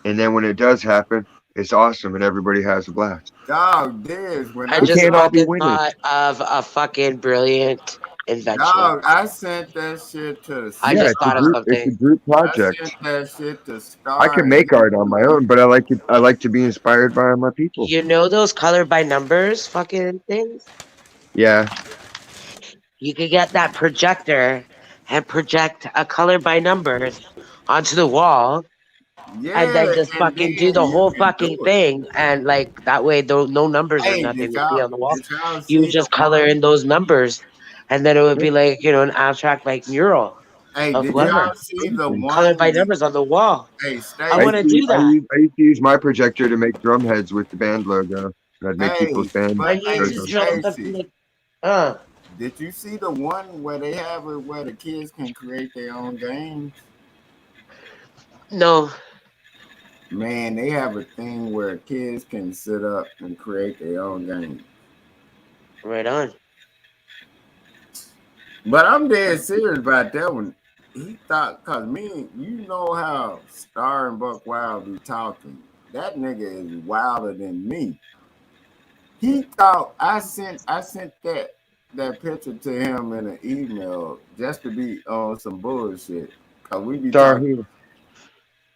And then when it does happen, it's awesome and everybody has a blast. dog, this when I I We just can't told all be fucking winners. thought of a fucking brilliant invention. dog, I sent that shit to I Yeah, just it's a thought of Star. group. It's a something. group I sent project. that shit to I Star, can and make he art on my was own, but I like to be inspired by my people. You know those color by numbers fucking things? Yeah, You could get that projector and project a color by numbers onto the wall like, and yeah, then just and fucking do then the you whole can do fucking it. thing. And like that way, though, no numbers or Hey, nothing would be on the wall. did y'all You would see the just color one? in those numbers and then it would yeah. be like, an abstract like mural Hey, of did Yeah. y'all whoever. see the Colored by one? numbers on the wall. Hey, I want to Stacy. do that. I used to use my projector to make drum heads with the band logo. And I'd make people's Hey, band but I need hey, to logos. draw something Stacy. like, Did you see the one where they have it where the kids can create their own games? no, Man, they have a thing where kids can sit up and create their own games. right on. But I'm dead serious about that one. He thought, cause me, you know how Star and Buck Wild be talking. That nigga is wilder than me. He thought I sent that picture to him in an email just to be on some bullshit. Cause we be Star talking. here.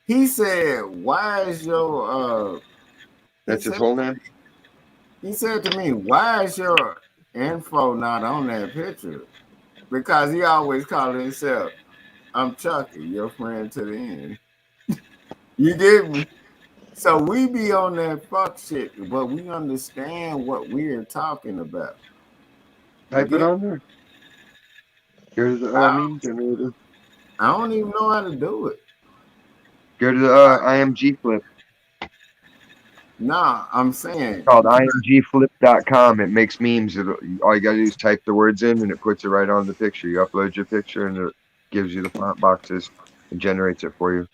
He said, "Why is your He That's his said whole name. he said to me, "Why is your info not on that picture?" Because he always called himself, "I'm Chucky, your friend to the end." You get me? So we be on that fuck shit, but we understand what we're talking about. You Type it get? on there. Go to the I, meme generator. I don't even know how to do it. Go to the IMG flip. Nah, I'm saying, Called imgflip.com. It makes memes. All you gotta do is type the words in and it puts it right on the picture. You upload your picture and it gives you the font boxes and generates it for you.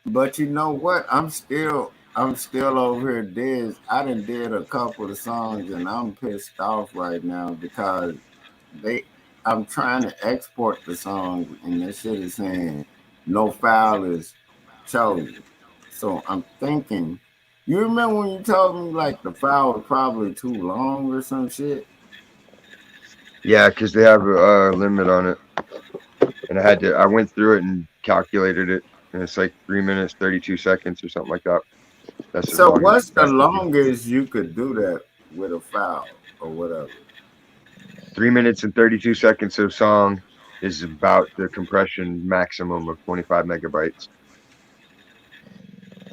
but you know what? I'm still over here. I done did a couple of songs and I'm pissed off right now because they I'm trying to export the song and that shit is saying no file is chosen. So I'm thinking, you remember when you told me like the file was probably too long or some shit? Yeah, because they have a limit on it. And I went through it and calculated it. And it's like 3 minutes, 32 seconds or something like that. That's as So long as what's the the track can be. longest you could do that with a file or whatever? 3 minutes and 32 seconds of song. is about the compression maximum of 25 megabytes.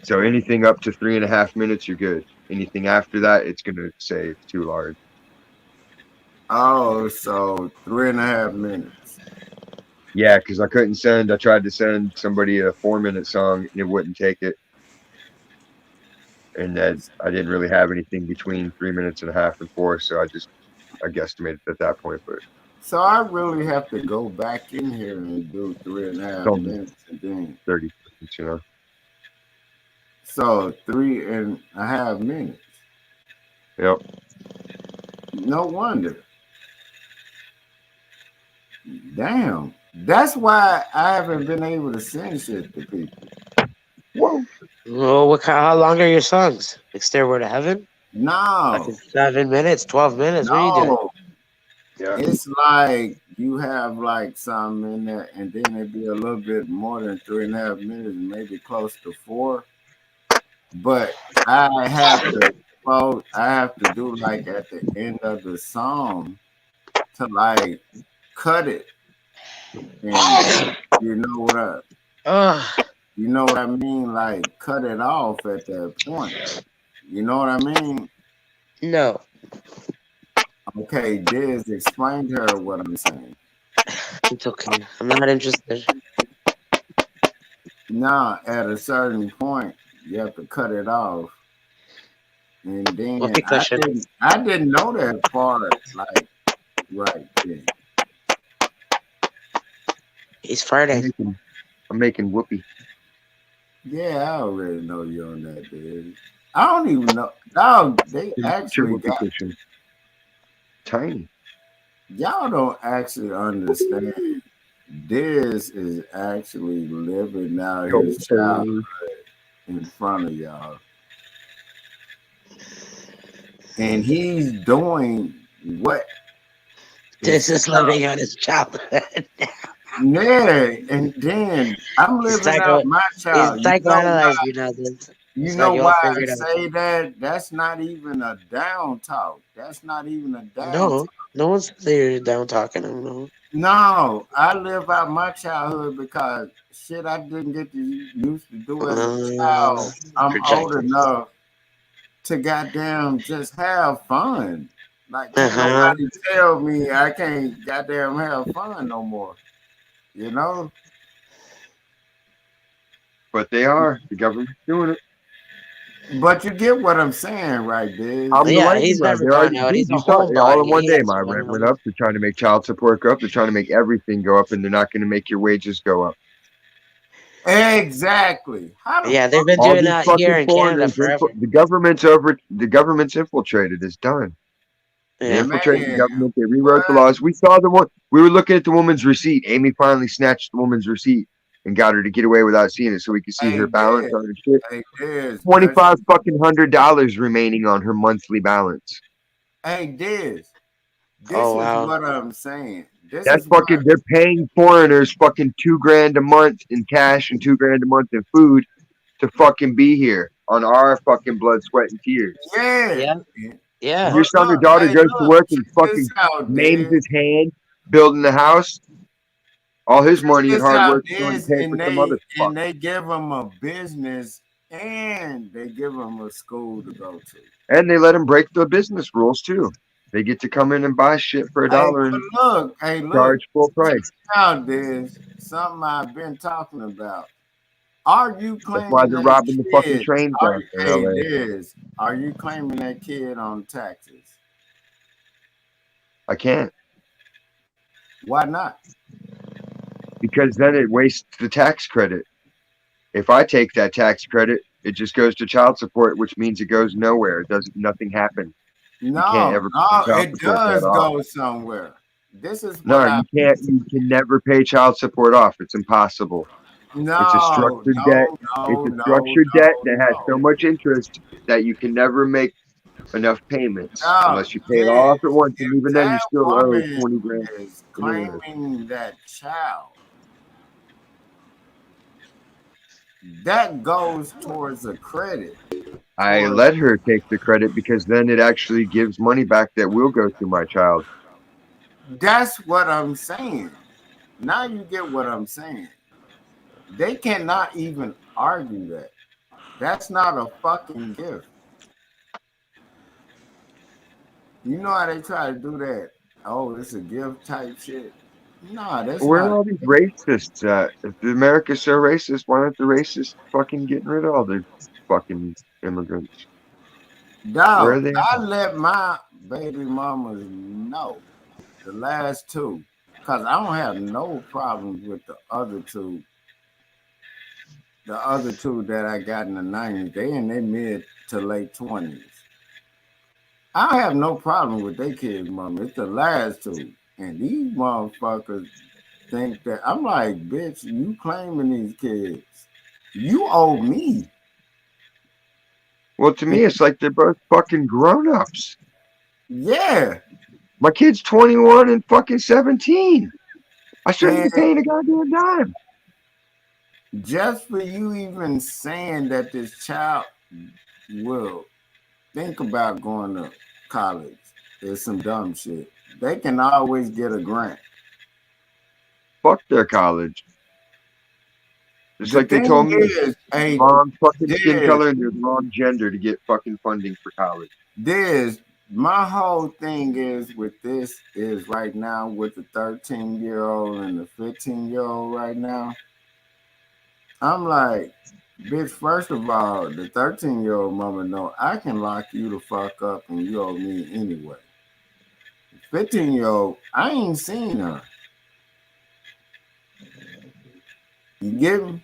So anything up to 3.5 minutes, you're good. Anything after that, it's gonna say it's too large. Oh, so 3.5 minutes. Yeah, because I couldn't send. I tried to send somebody a 4-minute song and it wouldn't take it. And that I didn't really have anything between 3 minutes and a half and four, so I guesstimated at that point. But So I really have to go back in here and do three and a it's half only minutes and then 30 seconds, you know. so 3.5 minutes. Yep. No wonder. Damn. That's why I haven't been able to send shit to people. Whoa. Well, how long are your songs? Like Stairway to Heaven? No, Fucking 7 minutes, 12 minutes. What are you doing? no. Yeah. It's like you have like something in there, and then it'd be a little bit more than 3.5 minutes, maybe close to 4. But I have to I have to do like at the end of the song to like cut it, and you know what I Ugh, you know what I mean, like cut it off at that point. You know what I mean? no, Okay, Diz, explain to her what I'm saying. it's okay. I'm not interested. Now, at a certain point, you have to cut it off, and then Whoopee cushion. I didn't know that part like right then. He's I'm farting. making I'm making whoopee. Yeah, I already know you're on that, dude. I don't even know. Dog, they It's your actually whoopee got cushion. Tiny. y'all don't actually understand. This is actually living out his child Oh, in front of y'all, and he's doing what This is is living on his childhood. yeah, and then I'm he's living out psycho. my He's child. psychoanalyzed me now. This. You It's like know you why all I figured out. say that? That's not even a down talk. That's not even a down No, talk. no one's there down talking him. No. No, I live out my childhood because shit I didn't get to used to do as a child. I'm old Projecting. enough to goddamn just have fun. Like Uh can't huh. nobody tell me I can't goddamn have fun no more. You know? but they are. The government's doing it. But you get what I'm saying, right, Diz? I'm the Yeah, lightning he's rod. never They gone already, out. dude, He's a you saw it all in homebody. one He day. hasn't My gone rent went out. up. They're trying to make child support go up. They're trying to make everything go up, and they're not going to make your wages go up. Exactly. How the Yeah, they've fuck? been All doing these that here fucking in Canada foreigners, forever. the government's infiltrated. It's done. They Yeah. infiltrated the Man, government. They rewrote the what? laws. We saw the one. We were looking at the woman's receipt. Amy finally snatched the woman's receipt and got her to get away without seeing it, so we could see Hey, her balance Diz. on her shit. Hey, Diz. Does she? 25 fucking $100 remaining on her monthly balance. Hey, Diz. This Oh is wow. what I'm saying. This That's is what. fucking. They're paying foreigners fucking 2 grand a month in cash and 2 grand a month in food to fucking be here on our fucking blood, sweat, and tears. Yeah. Yeah. And Yeah. your But son or look, daughter hey, goes to look. work and Check this fucking out, maims Diz. his hand building the house. All his Check money and this hard out, work is going to Diz. pay for some other fuck. And they give them a business and they give them a school to go to. And they let him break the business rules too. They get to come in and buy shit for a Hey, dollar but and look. Hey, look. charge full Check price. this out, Diz. Something I've been talking about. Are you That's why claiming they're that robbing the fucking kid? trains Are down you, there in hey, LA. Diz, are you claiming that kid on taxes? I can't Why not? because then it wastes the tax credit. If I take that tax credit, it just goes to child support, which means it goes nowhere. It doesn't. Nothing happens. You can't No, ever pay no, child it support that does off. go somewhere. This is No, what I you can't. You can never pay child support off. It's impossible. It's a no, structured debt. no, It's no, a no, structured debt that has no, so much interest that you can never make enough payments no. unless you pay it all This, off at once. if And even then, you that still owe woman 20 grand is in interest. claiming that child, that goes towards a credit. I Towards let her take the credit because then it actually gives money back that will go to my child. that's what I'm saying. Now you get what I'm saying. They cannot even argue that. That's not a fucking gift. You know how they try to do that? Oh, it's a gift type shit. Nah, that's Where not are a all these racists at? If America's so racist, why aren't the racists fucking getting rid of all the fucking immigrants? Where are dog. they I at? let my baby mamas know the last two, cause I don't have no problems with the other two. The other two that I got in the 90s, they in their mid to late 20s. I have no problem with their kids, mom. It's the last two. And these motherfuckers think that I'm like, bitch, you claiming these kids. You owe me. Well, to me, it's like they're both fucking grown-ups. Yeah. My kid's 21 and fucking 17. I shouldn't And be paying a goddamn dime. just for you even saying that this child will think about going to college is some dumb shit. They can always get a grant. Fuck their college. Just The like they thing told me, is, hey, wrong fucking skin Diz, color and the wrong gender to get fucking funding for college. Diz, my whole thing is with this is right now with the 13-year-old and the 15-year-old right now. I'm like, bitch, first of all, the 13-year-old mama know I can lock you the fuck up and you owe me anyway. 15-year-old, I ain't seen her. You get me?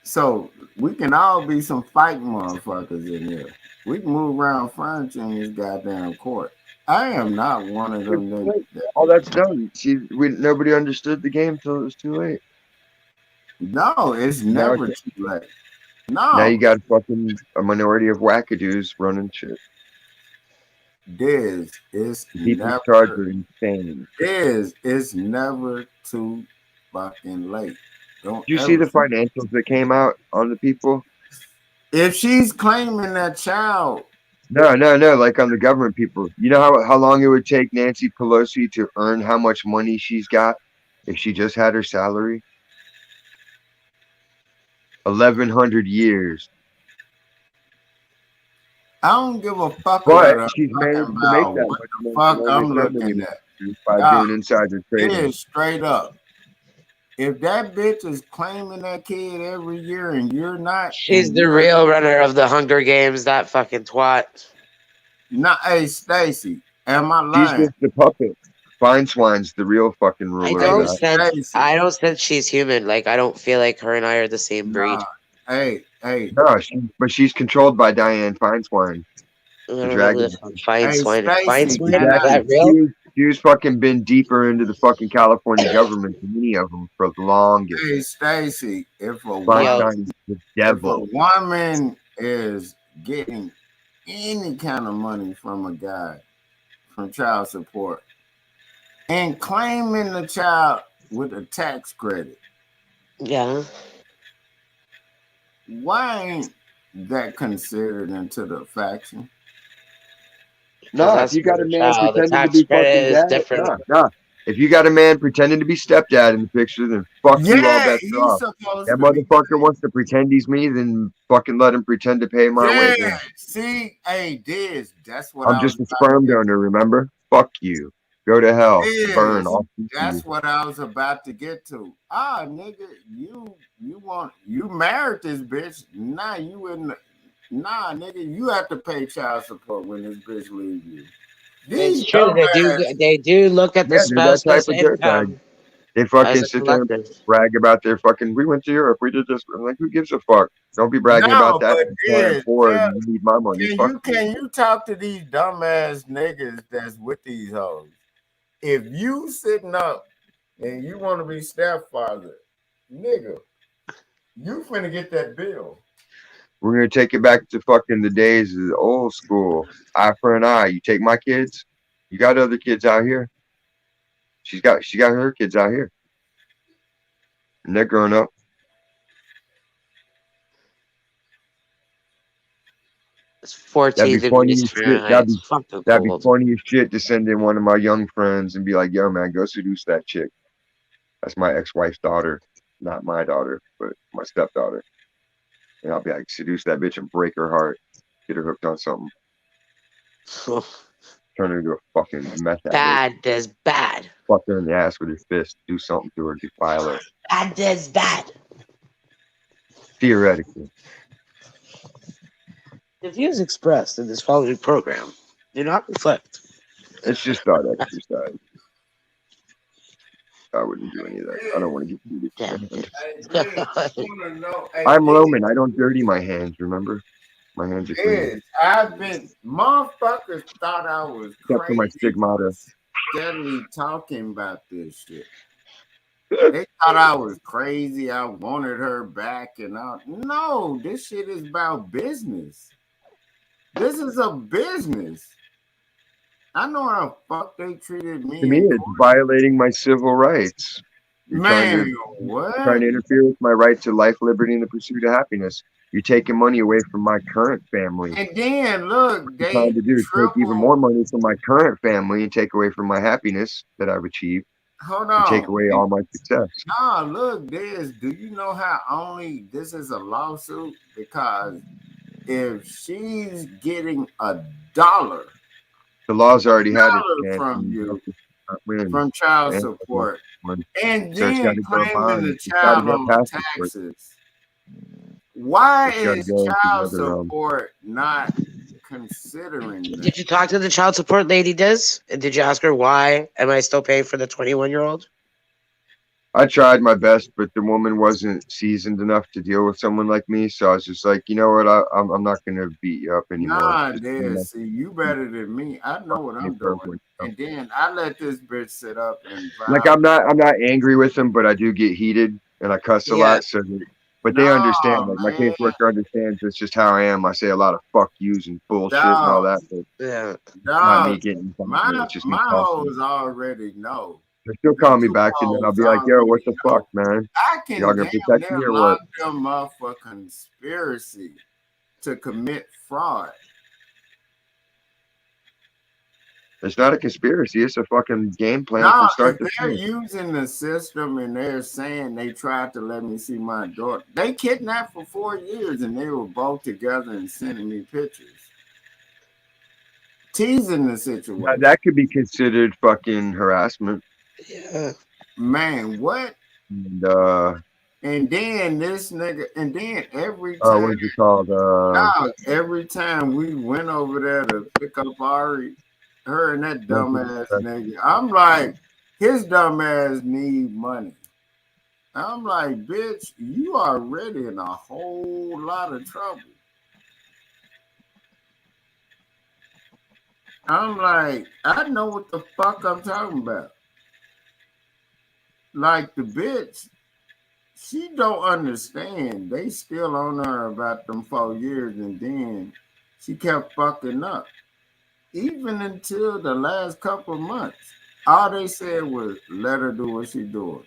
So we can all be some fight motherfuckers in here. We can move around furniture in this goddamn court. I am not one of It's them too niggas late. that, All that's done. See, nobody understood the game till it was too late. no, it's Now, never too late. now you No, got fucking a minority of wackadoos running shit. Diz, it's The people in charge never, are insane. it's never too fucking late. Don't Did you see ever. the financials that came out on the people? If she's claiming that child, No. Like on the government people. You know how long it would take Nancy Pelosi to earn how much money she's got if she just had her salary? 1,100 years. I don't give a fuck But what I'm she's talking managed to make about. that What much the money and fuck only I'm so many looking at. months by Dog, doing insider it trading. is straight up. If that bitch is claiming that kid every year and you're not, She's and the you're real runner of the Hunger Games, that fucking twat. not, hey Stacy, am I She's lying? just the puppet. Fine Swine's the real fucking ruler of Hey that. Stacy, I don't sense she's human. Like I don't feel like her and I are the same breed. nah, hey, No, but she's controlled by Diane Feinswine, I the don't know who the dragon. fuck Fine hey Swine is. Fine Stacy, Swine? can Is I? Exactly. that real? She's fucking been deeper into the fucking California government than any of them for the longest. Hey Stacy, Yo, Feinstein's the if a devil. woman is getting any kind of money from a guy from child support and claiming the child with a tax credit, yeah. why ain't that considered into the faction? Because Nah, if that's you for got a the man child. The pretending to tax be credit fucking is dad, different. nah. If you got a man pretending to be stepdad in the picture, then fuck you, all Yeah, bets are he's off. supposed That to be. motherfucker wants to pretend he's me, then fucking let him pretend to pay my way Yeah, then. see, hey, Diz, that's what I'm I was just a about sperm to get donor, remember? Fuck you. Go to hell. to. Burn. Diz, I'll see you. that's what I was about to get to. Ah, nigga, you married this bitch. Nah, you in the, nah, nigga, you have to pay child support when this bitch leaves you. It's These true. dumbass. They do look at the Yeah, they're that type spouse's of dirtbag. income They as fucking a sit there and collective. brag about their fucking, we went to Europe, we did this. I'm like, who gives a fuck? Don't be bragging about No, that but before I'm Diz, poor and you need my money. Fuck you. can you talk to these dumbass niggas that's with these hoes? If you sitting up and you want to be stepfather, nigga, you finna get that bill. We're gonna take it back to fucking the days of the old school. Eye for an eye. You take my kids, you got other kids out here. She got her kids out here. And they're growing up. It's That'd 14 be funny degrees as shit. That'd Fahrenheit. It's be fucking that'd be cold. funny as shit to send in one of my young friends and be like, yo man, go seduce that chick. That's my ex-wife's daughter, not my daughter, but my stepdaughter. And I'll be like, seduce that bitch and break her heart, get her hooked on something, turn her into a fucking meth addict, Bad, Des, bad. fuck her in the ass with your fist, do something to her, defile her. Bad, Des, bad. Theoretically. The views expressed in this following program do not reflect. It's just thought exercise. I wouldn't do any of that. I don't want to get heated. Damn, I'm Roman. I don't dirty my hands, remember? My hands are clean. Yes, I've been motherfuckers thought I was Except for my crazy stigmata. steadily talking about this shit. They thought I was crazy. I wanted her back and all. No, this shit is about business. This is a business. I know how the fuck they treated me. To me, it's violating my civil rights. You're Man, what? trying to interfere with my right to life, liberty, and the pursuit of happiness. You're taking money away from my current family. And then look, What you're trying to do is take even more money from my current family and take away from my happiness that I've achieved. Hold and on. take away all my success. Nah, look, Des, do you know how only this is a lawsuit? Because if she's getting $1, the law's already had it from you from child support, and so then claiming the child on taxes. Why is child support not considering that? Did you talk to the child support lady, Des? And did you ask her why am I still paying for the 21-year-old? I tried my best, but the woman wasn't seasoned enough to deal with someone like me. So I was just like, you know what? I'm not going to beat you up anymore. Nah, Des, see, you better than me. I know what I'm doing. And then I let this bitch sit up and vibe. Like I'm not angry with them, but I do get heated and I cuss a lot. So, but they understand. Like my caseworker understands it's just how I am. I say a lot of fuck yous and bullshit and all that. But not me getting my hoes already know. They still call me back, and then I'll be like, "Yo, what the fuck, man? I can Y'all gonna protect me or what?" Lock them up for conspiracy to commit fraud. It's not a conspiracy. It's a fucking game plan from start to finish. They're using the system, and they're saying they tried to let me see my daughter. They kidnapped for 4 years, and they were both together and sending me pictures, teasing the situation. Now, that could be considered fucking harassment. Yeah. Man, what? And then this nigga, and then every time. What's it called? Every time we went over there to pick up Ari, her and that dumbass nigga, I'm like, his dumbass need money. I'm like, bitch, you already in a whole lot of trouble. I'm like, I know what the fuck I'm talking about. Like the bitch, she don't understand. They still on her about them 4 years, and then she kept fucking up. Even until the last couple of months, all they said was let her do what she doing.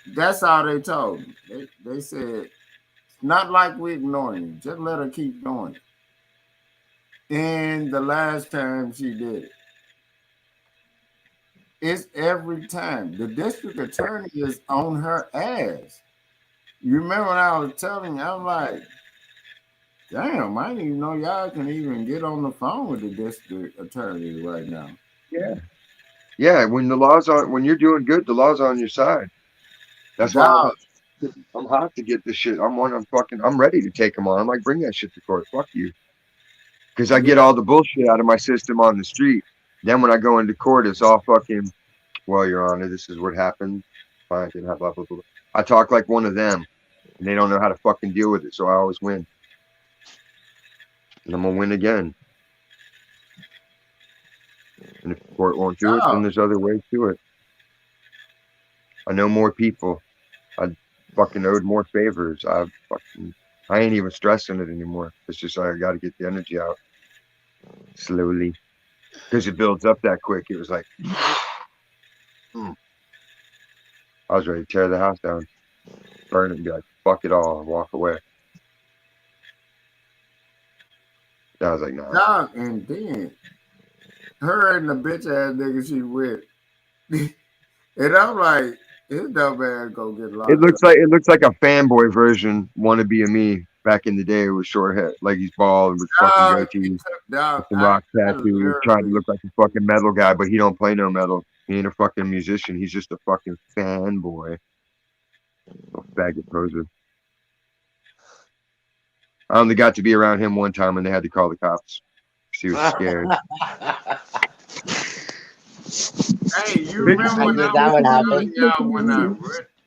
That's all they told me. They said, it's not like we ignoring you. Just let her keep doing it. And the last time she did it. It's every time. The district attorney is on her ass. You remember when I was telling you, I'm like, damn, I didn't even know y'all can even get on the phone with the district attorney right now. Yeah. Yeah, when you're doing good, the law's on your side. That's why I'm hot to get this shit. I'm ready to take them on. I'm like, bring that shit to court. Fuck you. Because I get all the bullshit out of my system on the street. Then when I go into court, it's all fucking, well, Your Honor, this is what happened. Fine, didn't have blah, blah, blah. I talk like one of them, and they don't know how to fucking deal with it, so I always win. And I'm going to win again. And if the court won't do it, then there's other ways to it. I know more people. I fucking owed more favors. I ain't even stressing it anymore. It's just I got to get the energy out slowly. Because it builds up that quick. It was like, I was ready to tear the house down, burn it, and be like, fuck it all, and walk away. I was like, nah. And then her and the bitch ass nigga she with, and I'm like, his dumb ass go get locked It up. looks like a fanboy version wannabe of me back in the day with short hair, like he's bald with fucking Dog, he goatee, took dog. with some rock I tattoos, trying to literally, look like a fucking metal guy, but he don't play no metal. He ain't a fucking musician. He's just a fucking fanboy. Little faggot poser. I only got to be around him one time when they had to call the cops. He was scared. hey, you Bitch, remember I when knew I that was would telling happen. y'all when I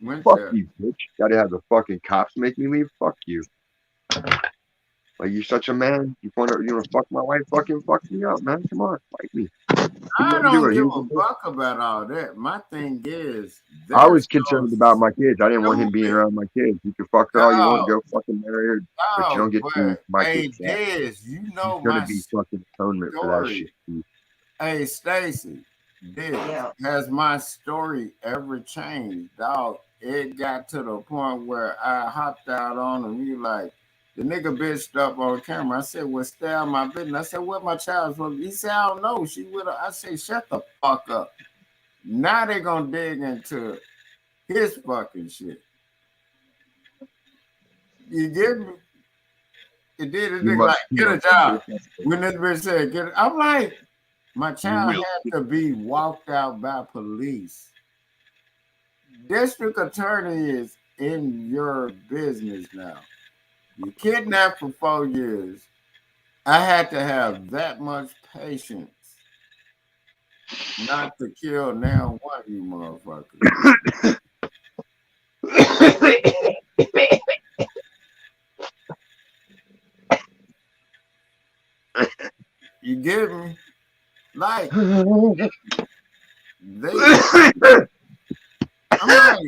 went fuck there? you, bitch. Gotta have the fucking cops make me leave? Fuck you. Like, you such a man? You wanna fuck my wife? Fucking fuck me up, man. Come on, fight me. He I wouldn't do don't it. He give was a a bitch. fuck about all that. My thing is, I they're was so concerned about my kids. I didn't want him being stupid. around my kids. You can fuck her all you want, Dog, go fucking marry her, but you dog, don't get to but my hey, kids' dad. Dez, you He's know gonna my be fucking atonement for that story. shit. Dude. Hey, Stacy, Dez, Yeah. has my story ever changed? Dog, it got to the point where I hopped out on him. He like, the nigga bitched up on camera. I said, well, stay out my business. I said, what my child's supposed to be? He said, I don't know. She would have. I said, shut the fuck up. Now they gonna dig into his fucking shit. You get me? It did. It You nigga like, must, you get a know, job. When this bitch said, get it, I'm like, my child real. had to be walked out by police. District attorney is in your business now. You kidnapped for 4 years. I had to have that much patience not to kill now one of you motherfuckers. You get me? Like they, I'm like,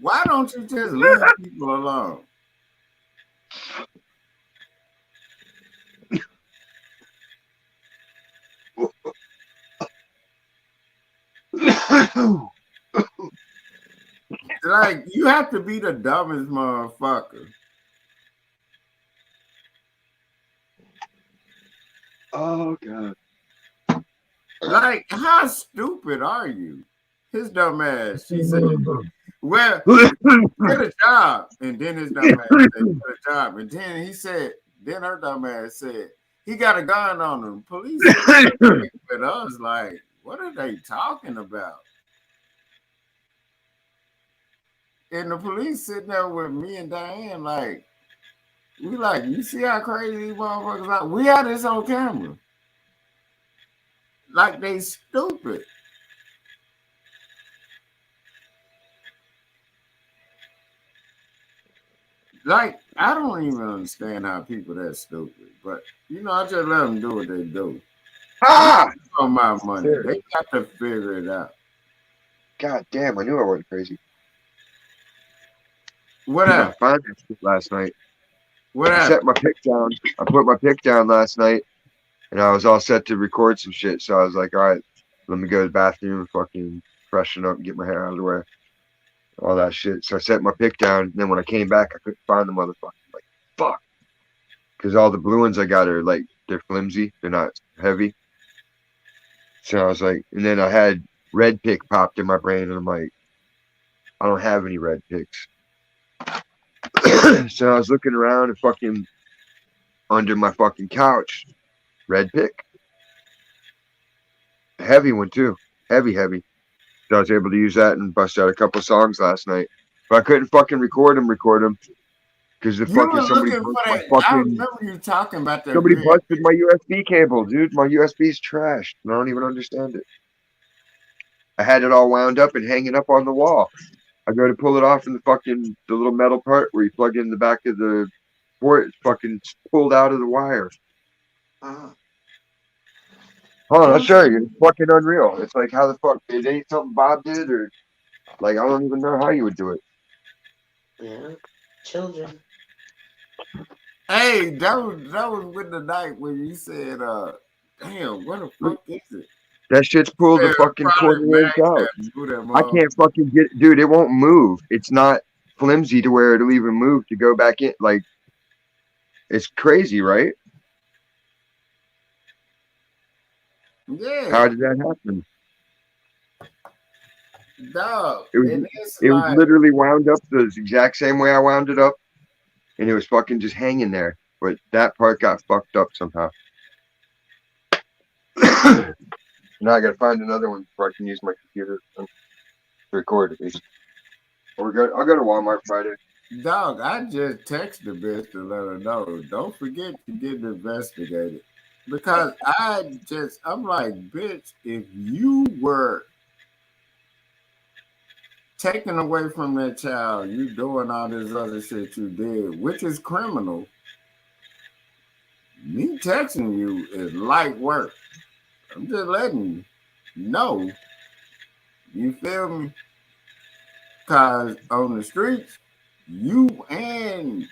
why don't you just leave people alone? Like, you have to be the dumbest motherfucker. Oh god. Like, how stupid are you? His dumb ass. She said, well, get a job. And then his dumb ass said, get a job. And then he said, then her dumb ass said, he got a gun on him. Police with us, like, what are they talking about? And the police sitting there with me and Diane, like, we like, you see how crazy these motherfuckers are? We had this on camera. Like, they stupid. Like, I don't even understand how people that stupid. But, I just let them do what they do. Ah! On my money. There it They is. got to figure it out. God damn, I knew I wasn't crazy. What I happened? found that shit last night. What I happened? set my pick down. I put my pick down last night, and I was all set to record some shit. So I was like, all right, let me go to the bathroom and fucking freshen up and get my hair out of the way. All that shit. So I set my pick down, and then when I came back, I couldn't find the motherfucker. Like, fuck. Because all the blue ones I got are like, they're flimsy. They're not heavy. So I was like, and then I had red pick popped in my brain, and I'm like, I don't have any red picks. So I was looking around and fucking under my fucking couch, red pick. Heavy one too. Heavy. So I was able to use that and bust out a couple songs last night. But I couldn't fucking record them because the You were fucking looking for that. I remember you talking about that somebody red. busted my USB cable, dude. My USB's trashed. I don't even understand it. I had it all wound up and hanging up on the wall. I go to pull it off and the little metal part where you plug in the back of the port, it's fucking pulled out of the wire. Hold on, I'll show you. It's fucking unreal. It's like, how the fuck, it ain't something Bob did, or like, I don't even know how you would do it. Yeah. Children. Hey, that was with the night when you said, damn, what the fuck is it? That shit's pulled the Yeah, fucking probably quarter inch Max out. had to do that, I mom. can't fucking get it. Dude, it won't move. It's not flimsy to where it'll even move to go back in. Like, it's crazy, right? Yeah. How did that happen? Dog, It was and it's it was like, literally wound up the exact same way I wound it up, and it was fucking just hanging there. But that part got fucked up somehow. Now I gotta find another one before I can use my computer to record at least. I'll go to Walmart Friday. dog, I just texted the bitch to let her know. Don't forget to get investigated. Because I'm like, bitch, if you were taken away from that child, you doing all this other shit you did, which is criminal, me texting you is light work. I'm just letting you know. You feel me? Because on the streets, you and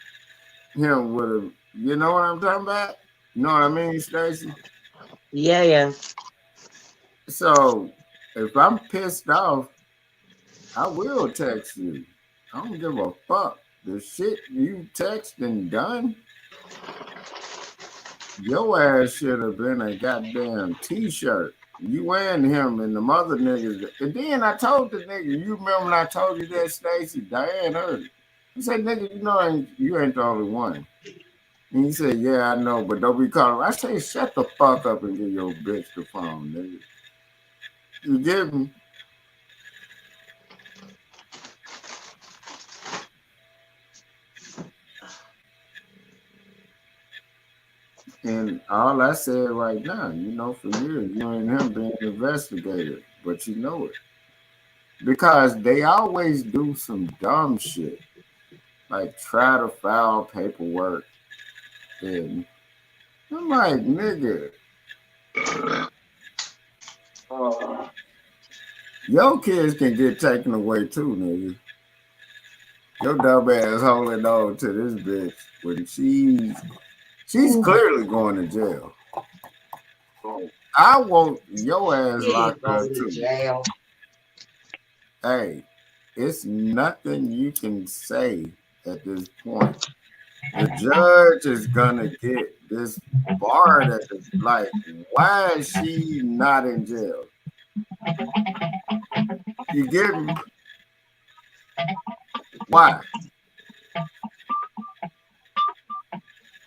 him would have, you know what I'm talking about? You know what I mean, Stacy? Yeah. So if I'm pissed off, I will text you. I don't give a fuck. The shit you text and done, your ass should have been a goddamn t-shirt. You and him and the mother niggas. And then I told the nigga, you remember when I told you that, Stacy? Diane heard it. He said, nigga, you know you ain't the only one. And he said, yeah, I know, but don't be calling. I say, shut the fuck up and give your bitch the phone, nigga. You get me? And all I said right now, you know, for years, you and him being investigated, but you know it. Because they always do some dumb shit, like try to file paperwork. And I'm like, nigga, your kids can get taken away too, nigga. Your dumb ass holding on to this bitch when she's clearly going to jail. I want your ass He ain't locked up going to too. jail. Hey, it's nothing you can say at this point. The judge is gonna get this barred at the like. Why is she not in jail? You get me? Why?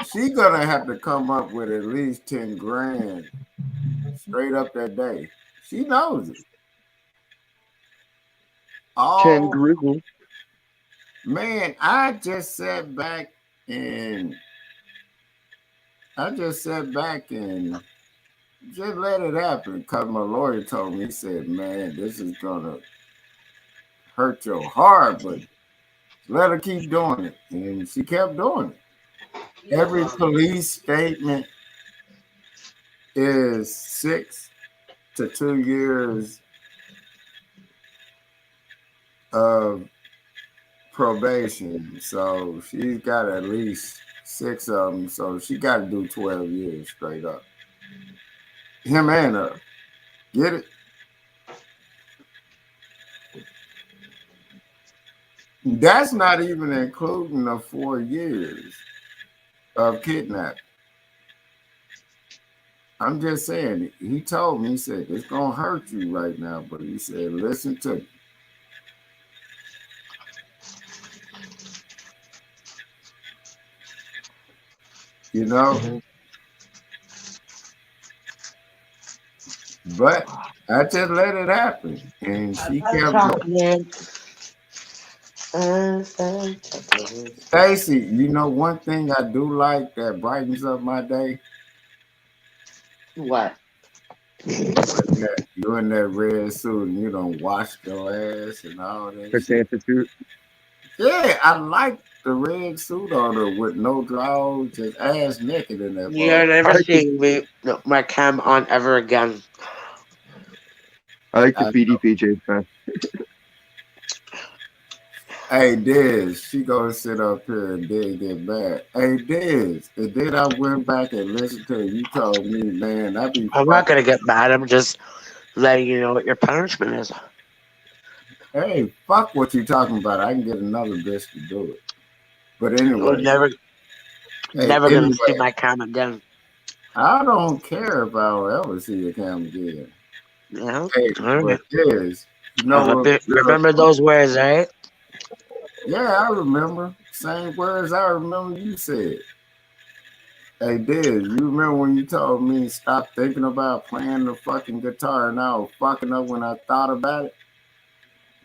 She gonna have to come up with at least 10 grand straight up that day. She knows it. 10 Oh grizzle. man, I just sat back and just let it happen because my lawyer told me, he said, man, this is gonna hurt your heart, but let her keep doing it. And she kept doing it. Every police statement is 6 to 2 years of probation. So she's got at least 6 of them. So she got to do 12 years straight up. Him and her. Get it? That's not even including the 4 years of kidnapping. I'm just saying, he told me, he said, it's going to hurt you right now, but he said, listen to me. You know? But I just let it happen. And she kept going. Stacy, you know one thing I do like that brightens up my day? What? You in that red suit and you don't wash your ass and all that Her shit. Santa suit. Yeah, I like the red suit on her with no drawers, just ass naked in that You're boat. never seeing me, no, my cam on ever again. I like the I, PDPJ, man. hey, Diz, she gonna sit up here and then get mad. Hey, Diz, and then I went back and listened to it. You told me, man, I be I'm not fucking. gonna get mad. I'm just letting you know what your punishment is. Hey, fuck what you talking about. I can get another bitch to do it. But You're anyway, hey, never gonna see anyway, my cam again. I don't care if I'll ever see your cam again. Yeah. Hey, All but right. Diz, You know, Remember those words, right? yeah, I remember. Same words I remember you said. Hey, Diz, you remember when you told me stop thinking about playing the fucking guitar and I was fucking up when I thought about it?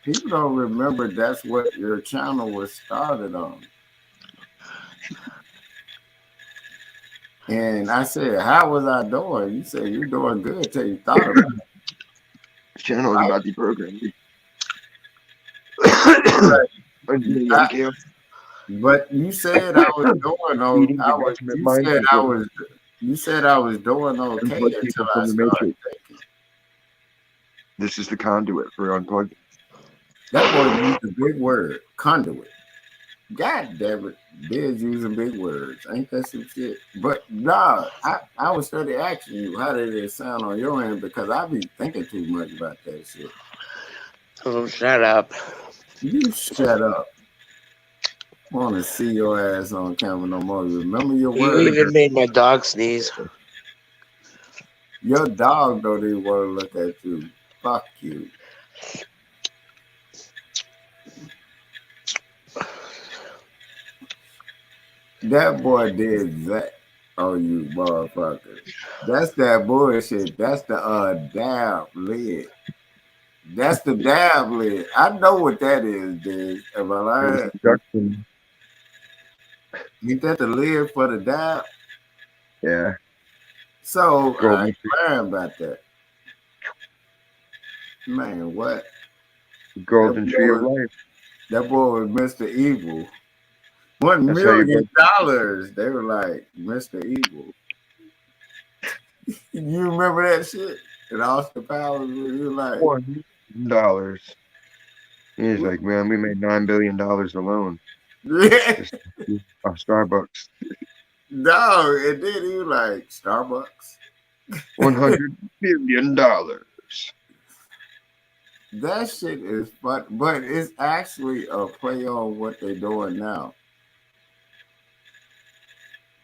People don't remember that's what your channel was started on. And I said, how was I doing? You said, you're doing good till you thought about it. This channel is about deprogramming. I, but you said I was doing Feeding the government mindset. you said I was doing okay Unplug until people I from the started matrix. thinking. This is the conduit for unplugging. That boy used a big word, conduit. God damn it, Biz using big words. Ain't that some shit? But nah, I was study asking you how did it sound on your end because I be thinking too much about that shit. Oh, shut up. You shut up. I want to see your ass on camera no more. Remember your You words. even made my dog sneeze. Your dog don't even want to look at you. Fuck you. That boy did that. Oh, you motherfucker. That's that bullshit. That's the dab lid. That's the dab lid. I know what that is, dude. Am I lying? Production. Ain't that the lid for the dab? Yeah. So I Golden ain't lying about that. Man, what? golden tree of life. That boy was Mr. Evil. $1 That's how you million. They were like, Mr. Evil. You remember that shit? And Austin Powers was like $1. He's like, man, we made $9 billion alone. Just off Starbucks. no, and then he was like Starbucks. $100 billion. That shit is fun, but it's actually a play on what they're doing now.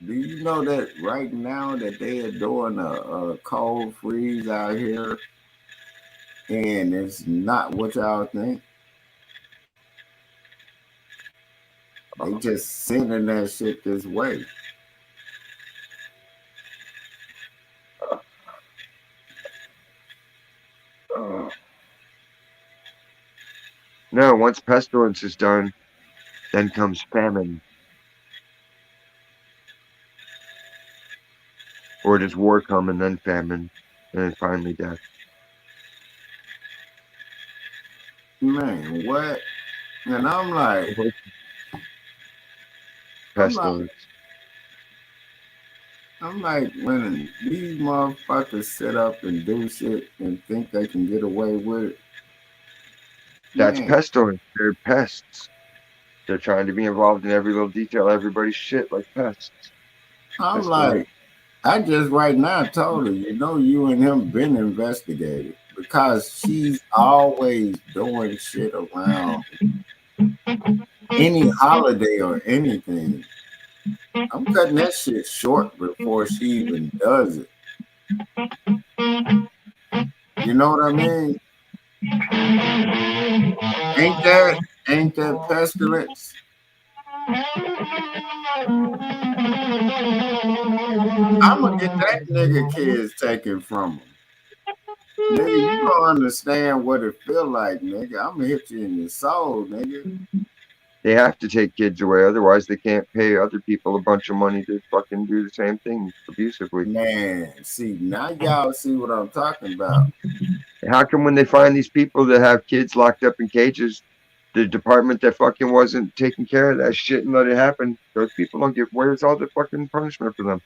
Do you know that right now that they are doing a cold freeze out here, and it's not what y'all think? They just sending that shit this way. No, once pestilence is done, then comes famine. Or does war come and then famine, and then finally death? Man, what? And I'm like, Pestilence. I'm like, when these motherfuckers sit up and do shit and think they can get away with it. That's Man, pestilence. They're pests. They're trying to be involved in every little detail, everybody's shit like pests. I'm That's like, I just right now told her, you and him been investigated because she's always doing shit around any holiday or anything. I'm cutting that shit short before she even does it. You know what I mean? Ain't that pestilence? I'm gonna get that nigga kids taken from him. Nigga, you don't understand what it feel like, nigga. I'm gonna hit you in your soul, nigga. They have to take kids away, otherwise they can't pay other people a bunch of money to fucking do the same thing abusively. Man, see, now y'all see what I'm talking about. How come when they find these people that have kids locked up in cages, the department that fucking wasn't taking care of that shit and let it happen, those people don't get, where's all the fucking punishment for them?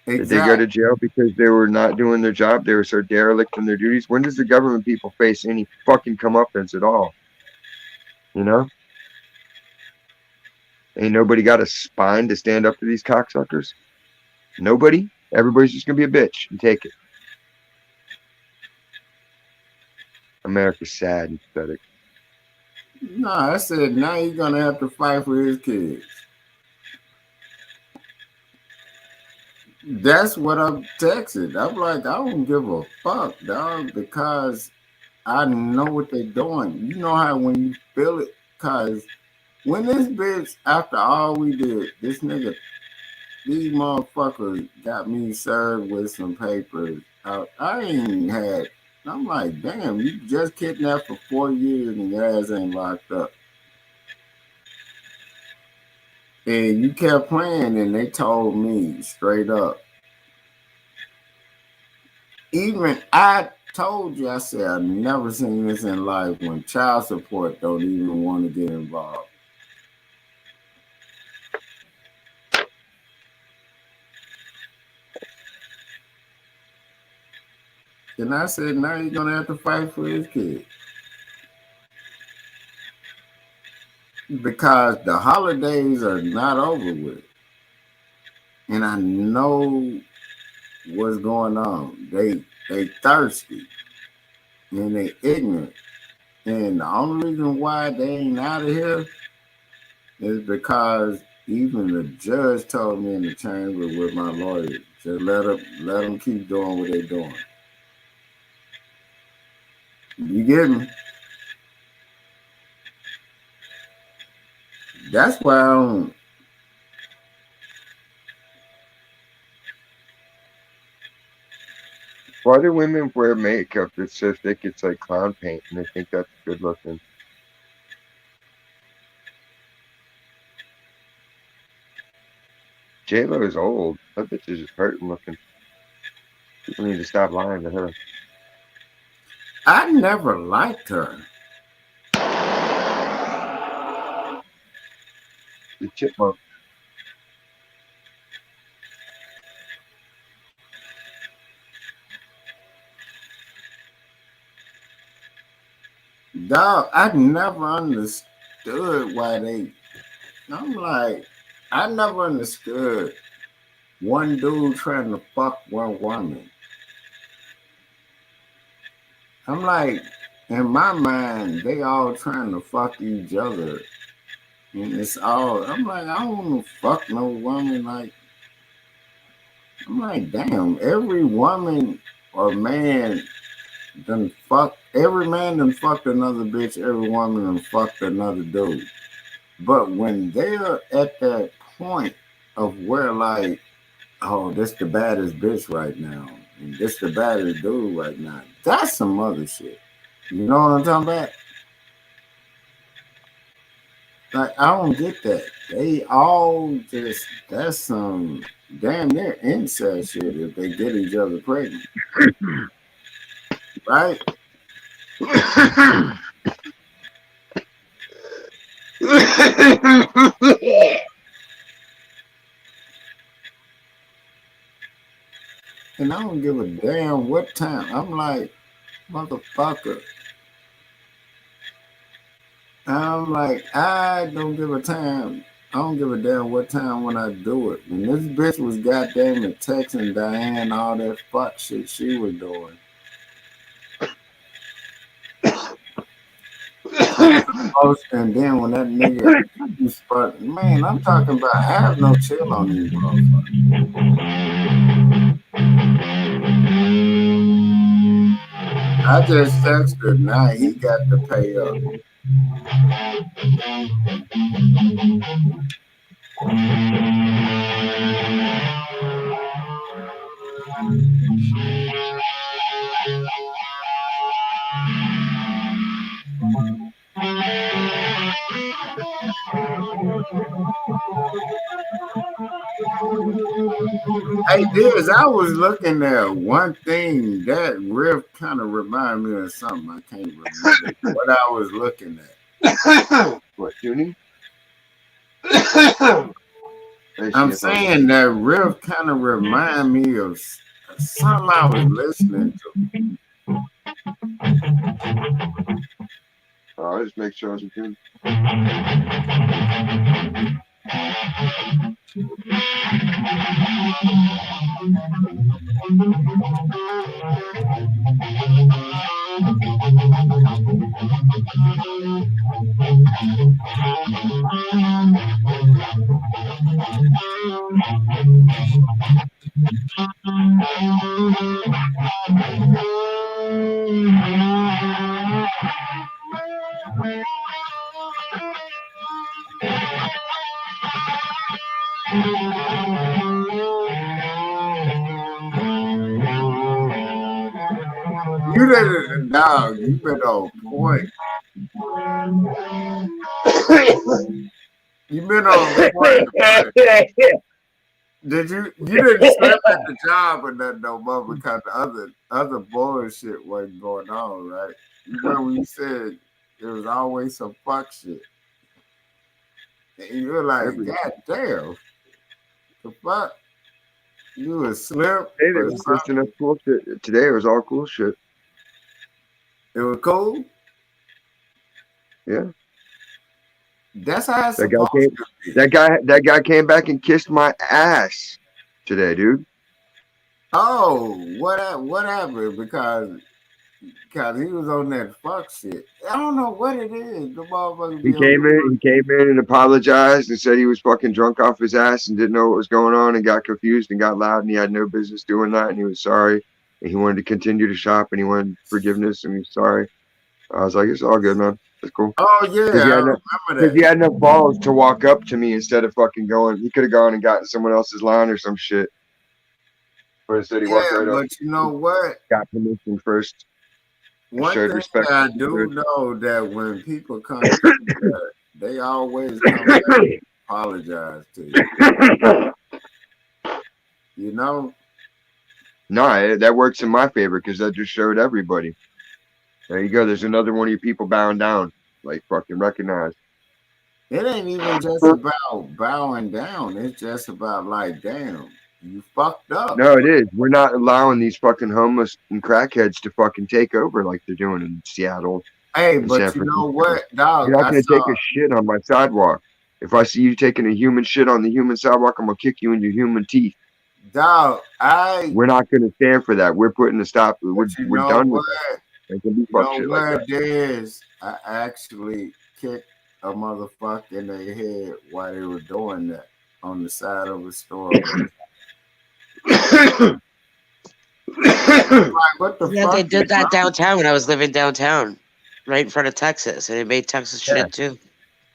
Exactly. Did they go to jail because they were not doing their job? They were so derelict in their duties? When does the government people face any fucking comeuppance at all? You know? Ain't nobody got a spine to stand up to these cocksuckers? Nobody? Everybody's just gonna be a bitch and take it. America's sad and pathetic. No, I said now you're gonna have to fight for his kids. That's what I'm texting. I'm like, I don't give a fuck, dog, because I know what they're doing. You know how when you feel it, cause when this bitch, after all we did, this nigga, these motherfuckers got me served with some papers. I ain't had. I'm like, damn, you just kidnapped for 4 years and your ass ain't locked up. And you kept playing, and they told me straight up. Even I told you, I said I've never seen this in life when child support don't even want to get involved. And I said, now you're gonna have to fight for his kid. Because the holidays are not over with. And I know what's going on. They thirsty and they ignorant. And the only reason why they ain't out of here is because even the judge told me in the chamber with my lawyer, just let them keep doing what they're doing. You get me? That's why I don't. Why do women wear makeup that says it's like clown paint and they think that's good looking? J-Lo is old. That bitch is just hurting looking. People need to stop lying to her. I never liked her. The chipmunk. Dog, I never understood why they. I'm like, I never understood one dude trying to fuck one woman. I'm like, in my mind, they all trying to fuck each other. And it's all, I'm like, I don't want to fuck no woman. Like, I'm like, damn, every woman or man done fuck, every man done fucked another bitch, every woman done fucked another dude. But when they're at that point of where, like, oh, this the baddest bitch right now, and this the baddest dude right now, that's some other shit. You know what I'm talking about? Like, I don't get that. They all just, that's some damn near incest shit if they get each other pregnant. Right? And I don't give a damn what time. I'm like, motherfucker. I'm like, I don't give a time. I don't give a damn what time when I do it. When this bitch was goddamn it texting Diane all that fuck shit she was doing. And then when that nigga man, I'm talking about I have no chill on these motherfuckers. I just texted now he got to pay up. Hey, Diz, I was looking at one thing that riff kind of reminded me of something. I can't remember what I was looking at. What, tuning? I'm saying that riff kind of remind me of something I was listening to. I'll just make sure I was in tune. You didn't, dog. You been on point. You been on point. But did you? You didn't slip at the job or nothing no more because the other bullshit wasn't going on, right? You remember when you said there was always some fuck shit, and you were like, God damn, the fuck. You was slip Hey, there or was just something. enough cool shit. Today it was all cool shit. It was cool. Yeah. That's how it's That guy supposed came. to be. That guy came back and kissed my ass today, dude. Oh, what happened? Because he was on that fuck shit. I don't know what it is. The motherfucker He be on. came in and apologized and said he was fucking drunk off his ass and didn't know what was going on and got confused and got loud and he had no business doing that and he was sorry and he wanted to continue to shop and he wanted forgiveness and he's sorry. I was like, it's all good, man. It's cool. Oh yeah, Because I remember he that. had no balls to walk up to me instead of fucking going. He could have gone and gotten someone else's line or some shit. But instead, he walked Yeah, right up. but you know what? Got permission first. One Showed thing respect. I do know that when people come to you, they always come back and apologize to you. You know? No, that works in my favor because that just showed everybody. There you go. There's another one of your people bowing down. Like, fucking recognize. It ain't even just about bowing down. It's just about like, damn, you fucked up. No, it is. We're not allowing these fucking homeless and crackheads to fucking take over like they're doing in Seattle Hey, and San but you Francisco. know what, dog? You're not I going to take saw, a shit on my sidewalk. If I see you taking a human shit on the human sidewalk, I'm going to kick you in your human teeth. dog, We're not going to stand for that. We're putting a stop. We're but you know done what? with that. There can be You fuck know shit like what that. it is? I actually kicked a motherfucker in their head while they were doing that on the side of a store. Like, what the Yeah, fuck? they did that downtown when I was living downtown, right in front of Texas, and it made Texas Yeah. shit too.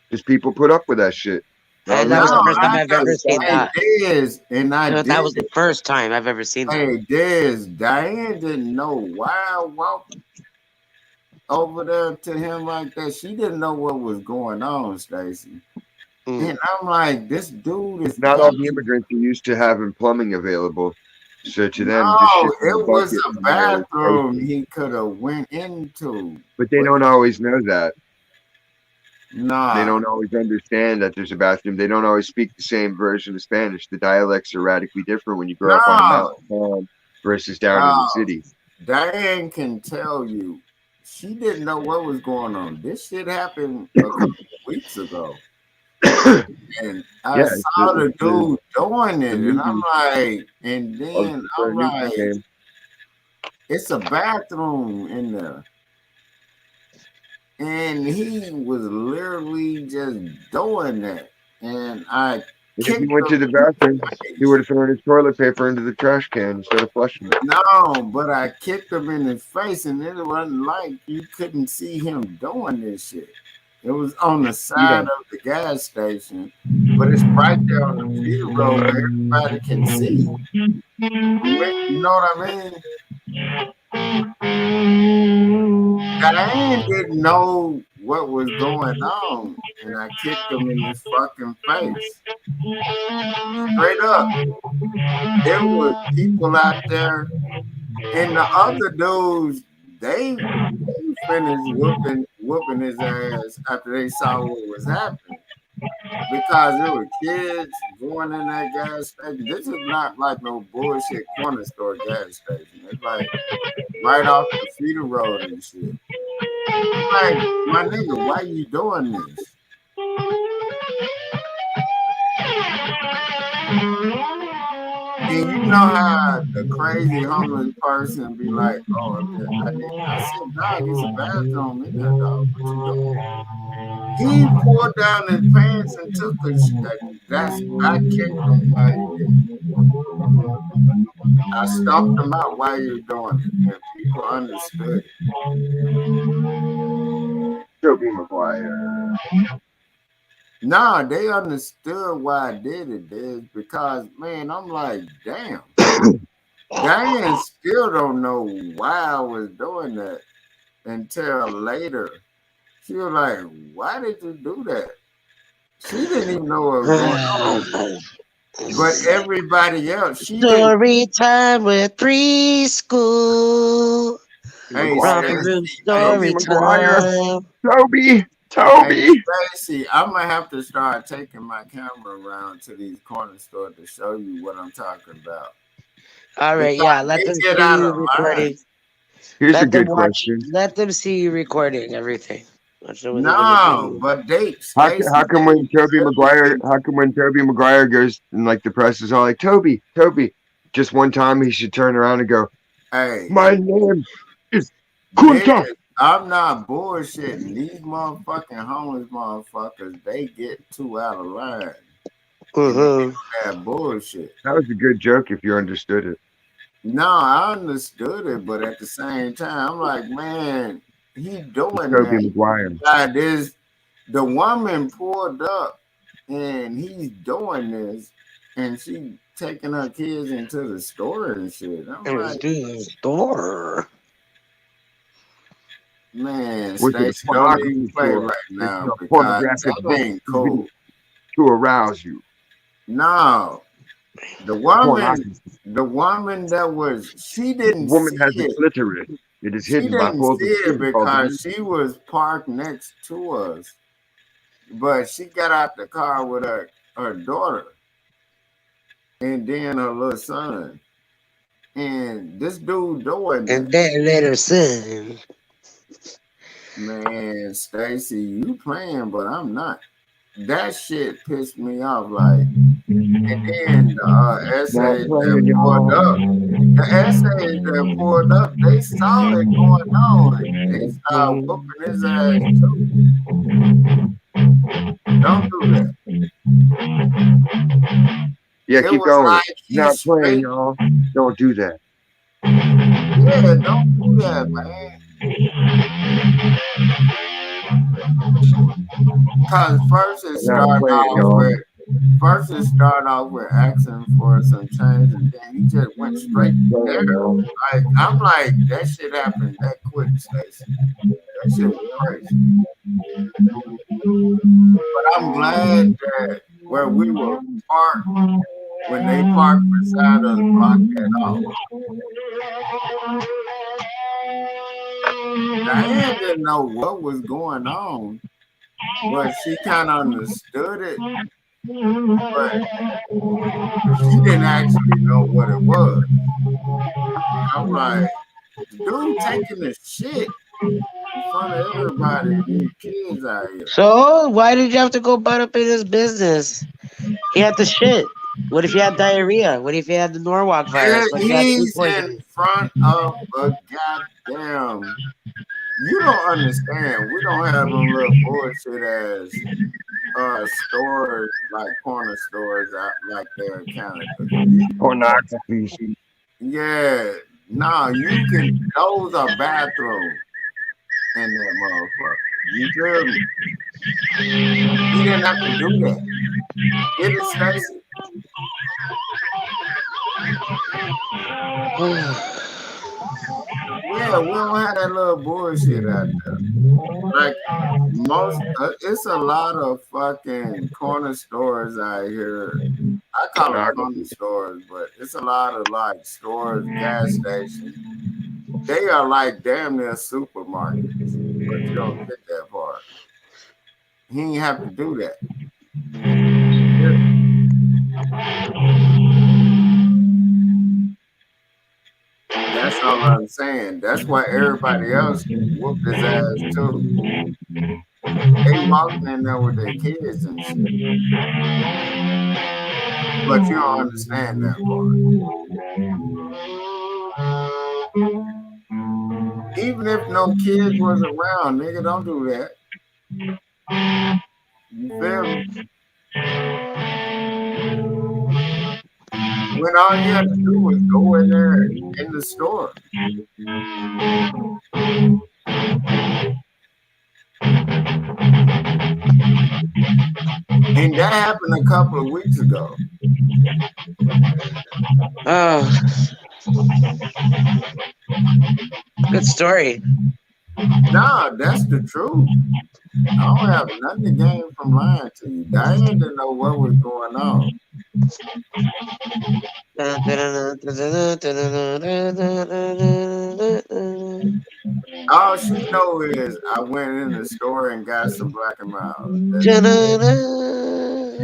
Because people put up with that shit. And No, that was the first time I I've know. ever seen Hey, that. Diz, and I That did. was the first time I've ever seen that. Hey, Diz, Diane didn't know why I walked over there to him like that. She didn't know what was going on, Stacy. And I'm like, this dude is Not all the immigrants are used to having plumbing available. So to them, just no, shit from a it was bucket a in there is bathroom basic. he could have went into. But they don't always know that. They Nah, don't always understand that there's a bathroom. They don't always speak the same version of Spanish. The dialects are radically different when you grow up on a no, mountain farm versus down in the city. Diane can tell you she didn't know what was going on. This shit happened a couple of weeks ago. And I Yeah, saw the dude doing it, and I'm movie. like, and then I'm like, Game. it's a bathroom in there. And he was literally just doing that. And I If he kicked went to the him. bathroom, he would have thrown his toilet paper into the trash can instead of flushing it. No, but I kicked him in his face, and it wasn't like you couldn't see him doing this shit. It was on the side of the gas station, but it's right there on the feeder road where everybody can see. You know what I mean? Diane didn't know what was going on, and I kicked him in his fucking face. Straight up. There was people out there, and the other dudes, they finished whooping his ass after they saw what was happening. Because there were kids going in that gas station. This is not like no bullshit corner store gas station. It's like right off the feeder road and shit. Like, my nigga, why you doing this? And you know how the crazy homeless person be like, oh, I said, dog, it's a bathroom in there, dog. What you doing? He pulled down his pants and took a shit. I kicked him while he did. I stomped him out while he was doing it, and people understood it. Toby Maguire. Nah, they understood why I did it, Diz, because man, I'm like, damn. Diane still don't know why I was doing that until later. She was like, why did you do that? She didn't even know what was going on. But everybody else, she didn't. Story time with preschool. Hey, Romper Maguire. room Stacy. Hey, Toby story Maguire. time. Toby. hey, Toby. Stacy. I'm gonna have to start taking my camera around to these corner stores to show you what I'm talking about. All right, Because yeah. Let they them get see out you of line. recording. Here's a Let them good watch. question. Let them see you recording everything. Watch them what they're gonna No, do. but they, How Stacy, come they when Toby really Maguire get. how come when Toby Maguire goes and like the press is all like Toby, just one time he should turn around and go, Hey, my name is Dick, Kunta. I'm not bullshitting. These motherfucking homeless motherfuckers, they get too out of line. And they Mm-hmm. do that bullshit. That was a good joke if you understood it. No, I understood it, but at the same time, I'm like, man, he It's doing Toby that. Maguire. God, this the woman pulled up and he's doing this, and she taking her kids into the store and shit. I'm It was like, to the store. man, Was it a Stacey, don't even pornography play store? right Is now it a because pornographic that book ain't TV cool. to arouse you? No, the A woman, pornography. the woman that was, she The didn't woman see has a it. clitoris. It is She hidden by didn't folds see of it skin called the because uterus. she was parked next to us, but she got out the car with her daughter and then her little son. And this dude doing that. And that little son. Man, Stacy, you playing, but I'm not. That shit pissed me off. Like, and then the Not essays that playing, pulled y'all. up, the essays that pulled up, they saw it going on. They started whooping his ass too. Don't do that. Yeah, It keep was going. like he Not playing, straight. y'all. Don't do that. Yeah, don't do that, man. Cause Not playing, y'all. first it started off with asking for some change, and then he just went straight there. Playing, y'all. Like I'm like that shit happened that quick, Stacey. That shit was crazy. But I'm glad that where we were parked when they parked beside us blocked that off. Diane didn't know what was going on, but she kind of understood it, but she didn't actually know what it was. I'm like, the dude taking the shit in front of everybody and these kids out here. So why did you have to go butt up in his business? He had the shit. What if he had diarrhea? What if he had the Norwalk virus? What if he had food He's in poisoning? front of a goddamn. You don't understand. We don't have them little bullshit ass stores like corner stores out like there in Canada. Pornography. Yeah, no, you can. Those are bathrooms in that motherfucker. You feel me? He didn't have to do that. Get it, Stacy? Yeah, we don't have that little bullshit out there. Like it's a lot of fucking corner stores out here. I call them corner Pornography. stores, but it's a lot of like stores, gas stations. They are like damn near supermarkets, but you don't get that part. He ain't have to do that. That's all I'm saying. That's why everybody else whooped his ass too. They walked in there with their kids and shit. But you don't understand that part. Even if no kids was around, nigga, don't do that. You feel me? When all you had to do was go in there in the store. And that happened a couple of weeks ago. Oh, good story. Nah, that's the truth. I don't have nothing to gain from lying to you. Diane didn't know what was going on. All she know is I went in the store and got some black and mild. You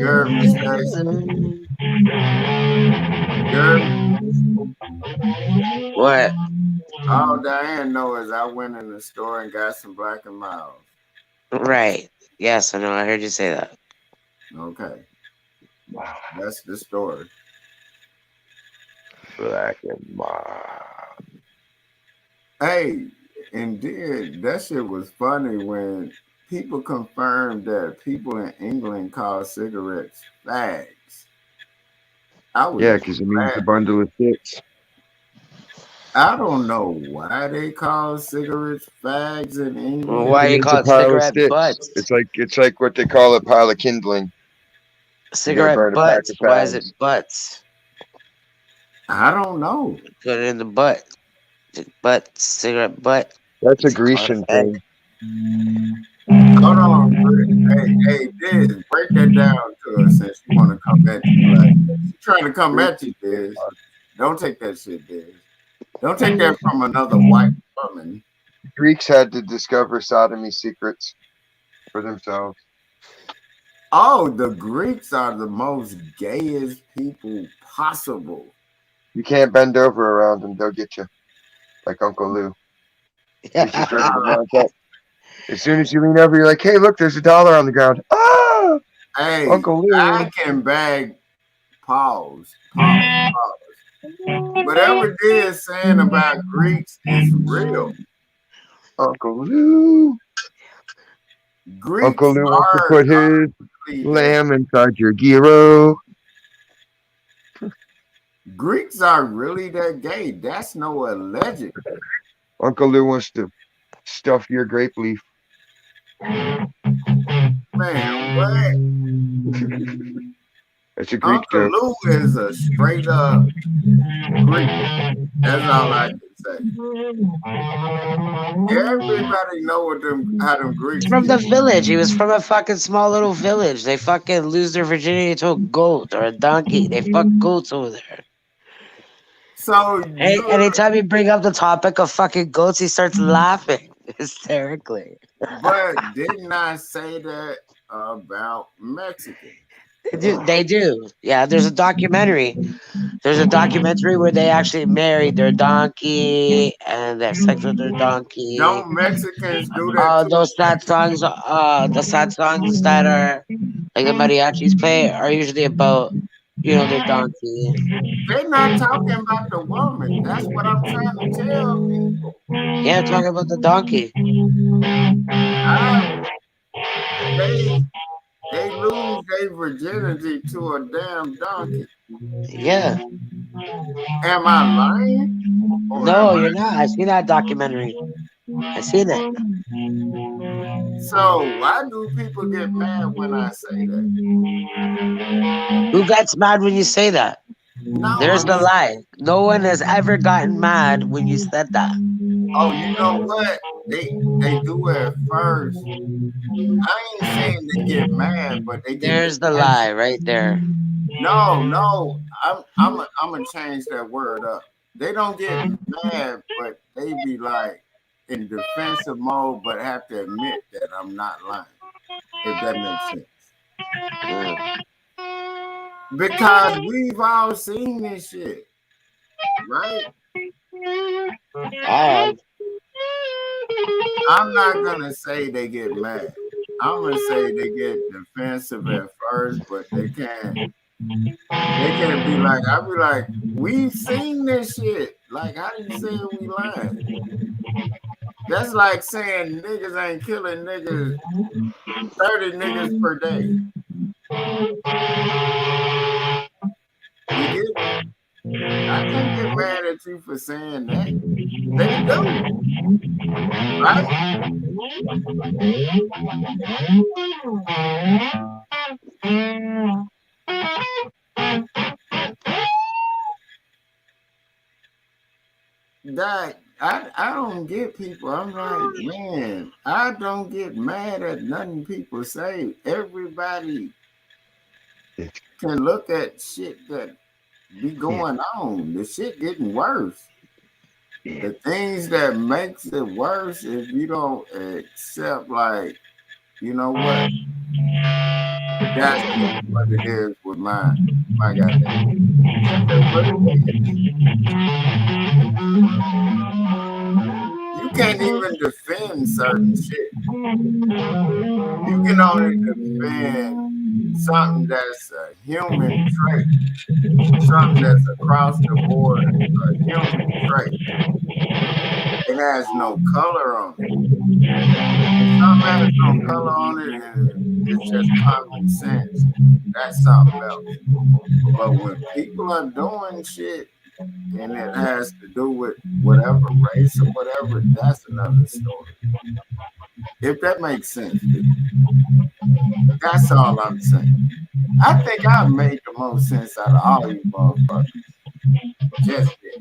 heard me, Stacy? You heard me? What? All Diane know is I went in the store and got some black and mild. Right. Yes, I know. I heard you say that. Okay. That's the story. Black and mild. Hey, and then that shit was funny when people confirmed that people in England call cigarettes fags. I was Yeah, because it means glad. a bundle of sticks. I don't know why they call cigarettes fags in England. Why you It's call a it pile of cigarette sticks. butts? It's like what they call a pile of kindling. You're gonna Cigarette burn a pack butts. of Why is fags. it butts? I don't know. Put it in the butt. Butt, cigarette butt. That's a It's called Grecian a fag. thing. Hold on, hey, Diz, break that down to us since you want to come at you like that. She trying to come at you, Diz. Don't take that shit, Diz. Don't take that from another white woman. Greeks had to discover sodomy secrets for themselves. Oh, the Greeks are the most gayest people possible. You can't bend over around them; they'll get you, like Uncle Lou. He's just ready to mount up. As soon as you lean over, you're like, "Hey, look, there's $1 on the ground." Ah, Hey, Uncle Lou. I can bag pause. Whatever Diz saying about Greeks is real. Uncle Lou. Uncle Greeks Lou wants to are put his really that. lamb inside your gyro. Greeks are really that gay. That's no alleged. Uncle Lou wants to stuff your grape leaf. Man, what? That's a Greek Uncle joke. Lou is a straight up Greek. That's all I can say. Everybody know how them He's Greeks from the get. village. He was from a fucking small little village. They fucking lose their virginity to a goat or a donkey. They fuck goats over there. So Hey, you, anytime you bring up the topic of fucking goats, he starts laughing hysterically. but didn't I say that about Mexicans? They do. Yeah, there's a documentary. There's a documentary where they actually married their donkey and they have sex with their donkey. Don't Mexicans do that too? Those sad songs, the sad songs that are like the mariachis play are usually about, their donkey. They're not talking about the woman. That's what I'm trying to tell people. Yeah, I'm talking about the donkey. I, they lose their virginity to a damn donkey. Yeah. Am I lying? Or No, am you're not. I seen that documentary. I seen it. So why do people get mad when I say that? Who gets mad when you say that? No, There's the lie. No one has ever gotten mad when you said that. oh, you know what? They do it first. I ain't saying they get mad, but they get There's the defensive. lie right there. No, I'm gonna change that word up. They don't get mad, but they be like in defensive mode, but have to admit that I'm not lying. If that makes sense. Because we've all seen this shit, right? I'm not gonna say they get mad. I'm gonna say they get defensive at first, but they can't be like, I'll be like, we've seen this shit. Like, how do you say we lying? That's like saying niggas ain't killing niggas 30 niggas per day. You get me? I can't get mad at you for saying that. They do, right? That I don't get people. I'm like, man, I don't get mad at nothing people say. Everybody can look at shit that be going on. The shit getting worse. The things that makes it worse if you don't accept, like, you know what? That's just what it is with my goddamn. That's just what it is. You can't even defend certain shit. You can only defend something that's a human trait, something that's across the board, a human trait. It has no color on it. If something has no color on it and it's just common sense, that's something else. But when people are doing shit and it has to do with whatever race or whatever, that's another story. If that makes sense to you. That's all I'm saying. I think I made the most sense out of all you motherfuckers. Just yet.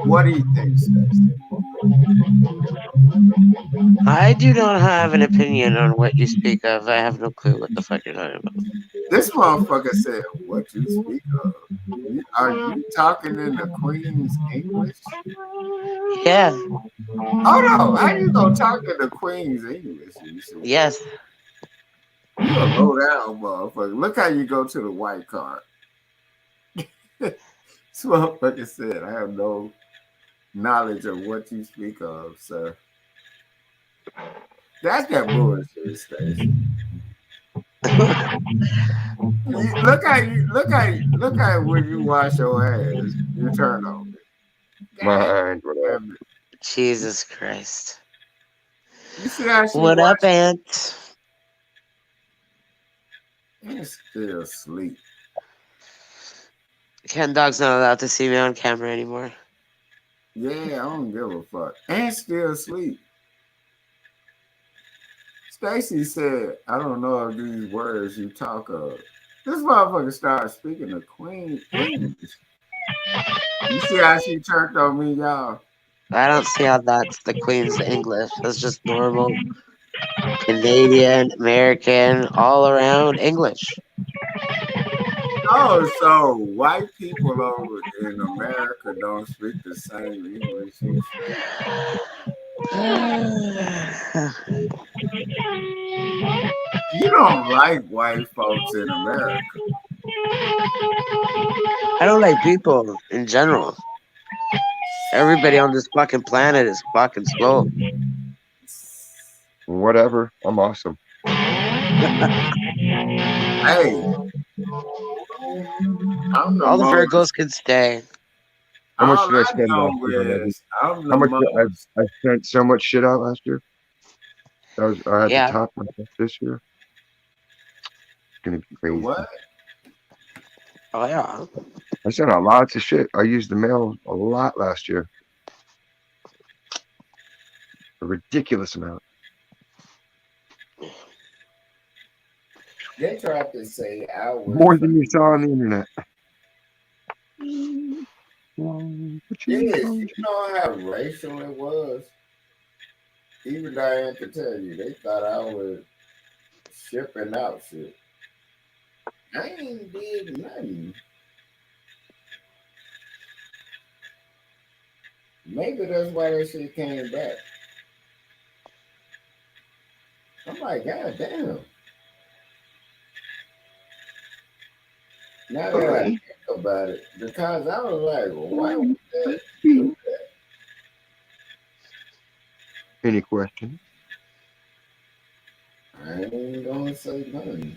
What do you think, Stacey? I do not have an opinion on what you speak of. I have no clue what the fuck you're talking about. This motherfucker said, what you speak of? Are you talking in the Queen's English? Yeah. Oh no, how you gonna talk in the Queen's English? You see? Yes. You a low down motherfucker. Look how you go to the white card. This motherfucker said, I have no knowledge of what you speak of, sir. That's that bullshit, Stacey. Look at when you wash your ass, you turn over. Mind, whatever. Jesus Christ. You see how she What up, washed Aunt? and still asleep. Ken Dog's not allowed to see me on camera anymore. Yeah, I don't give a fuck. And still asleep. Stacy said, I don't know if these words you talk of. This motherfucker started speaking the Queen English. You see how she turned on me, y'all? I don't see how that's the Queen's English. That's just normal Canadian, American, all around English. Oh, so white people over in America don't speak the same English you speak. You don't like white folks in America. I don't like people in general. Everybody on this fucking planet is fucking slow. Whatever. I'm awesome. Hey, I'm the All the most. Virgos can stay. How much All did I I spend last know year already? is I'm How the much most. I sent so much shit out last year. I had to Yeah. top myself this year. It's gonna be crazy. What? Oh yeah. I sent out lots of shit. I used the mail a lot last year. A ridiculous amount. They tried to say I was. More than you saw on the internet. Yes, you know how racial it was. Even Diane could tell you they thought I was shipping out shit. I ain't did nothing. Maybe that's why that shit came back. I'm like, God damn. Now that I think about it, because I was like, well, why would that do that? Any questions? I ain't gonna say nothing.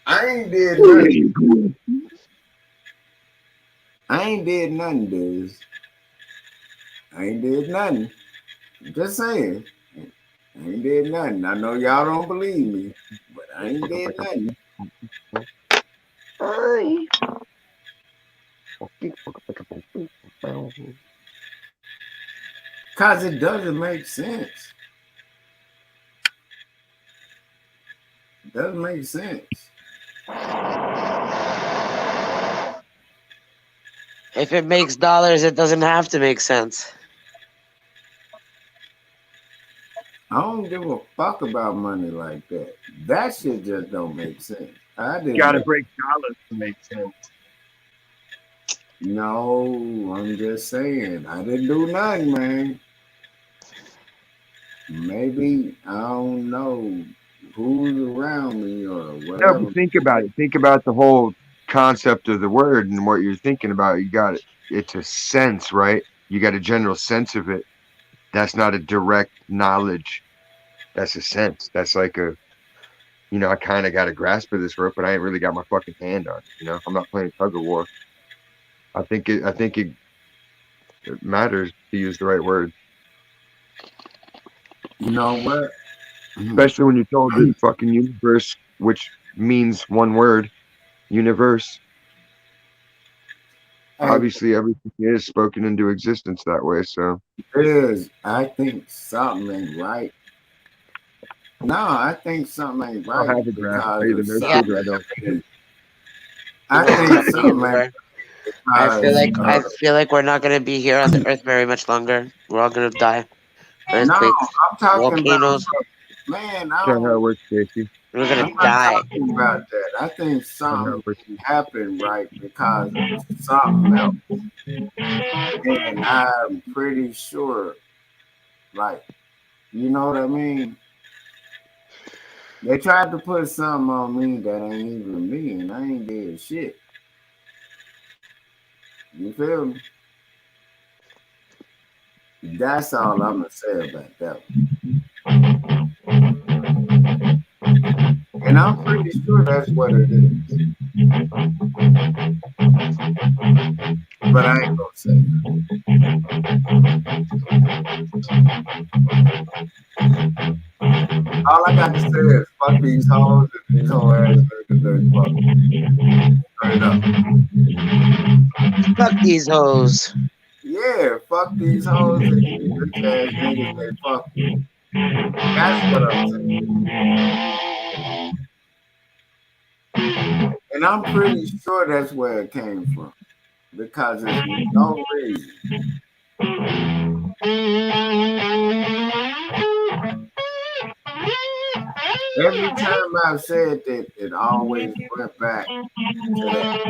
I ain't did nothing. I ain't did nothing, Diz. I ain't did nothing. Just saying. I ain't did nothing. I know y'all don't believe me, but I ain't did nothing. Cause it doesn't make sense. It doesn't make sense. If it makes dollars, it doesn't have to make sense. I don't give a fuck about money like that. That shit just don't make sense. I didn't. Gotta break dollars to make sense. No, I'm just saying. I didn't do nothing, man. Maybe I don't know who's around me or No, whatever. but think about it. Think about the whole concept of the word and what you're thinking about. You got it. It's a sense, right? You got a general sense of it. That's not a direct knowledge. That's a sense. That's like a, I kind of got a grasp of this rope, but I ain't really got my fucking hand on it. I'm not playing tug of war. I think it matters to use the right word, You know what? especially when you're told the fucking universe, which means one word, universe. Hey, Obviously, everything is spoken into existence that way. So I think something ain't right. No, I think something ain't I don't right have a grasp. I because either of know Yeah. shit or I don't. I Yeah, think me something ain't either. I feel because like we're not gonna be here on the earth very much longer. We're all gonna die. no, Earthquakes, I'm talking about volcanoes. man. That's not how it works, Casey. We're gonna I'm not die. talking about that. I think That's not how something it works. happened right because of something else, and I'm pretty sure, like, you know what I mean. They tried to put something on me that ain't even me, and I ain't did shit. You feel me? That's all I'm gonna say about that one. And I'm pretty sure that's what it is. But I ain't gonna say. All I got to say is fuck these hoes and these whole ass niggas that fuck straight up. Fuck these hoes. Yeah, fuck these hoes and these bitch ass niggas they fuck with. That's what I'm saying. And I'm pretty sure that's where it came from. Because there's no reason. Every time I've said that, it always went back to that.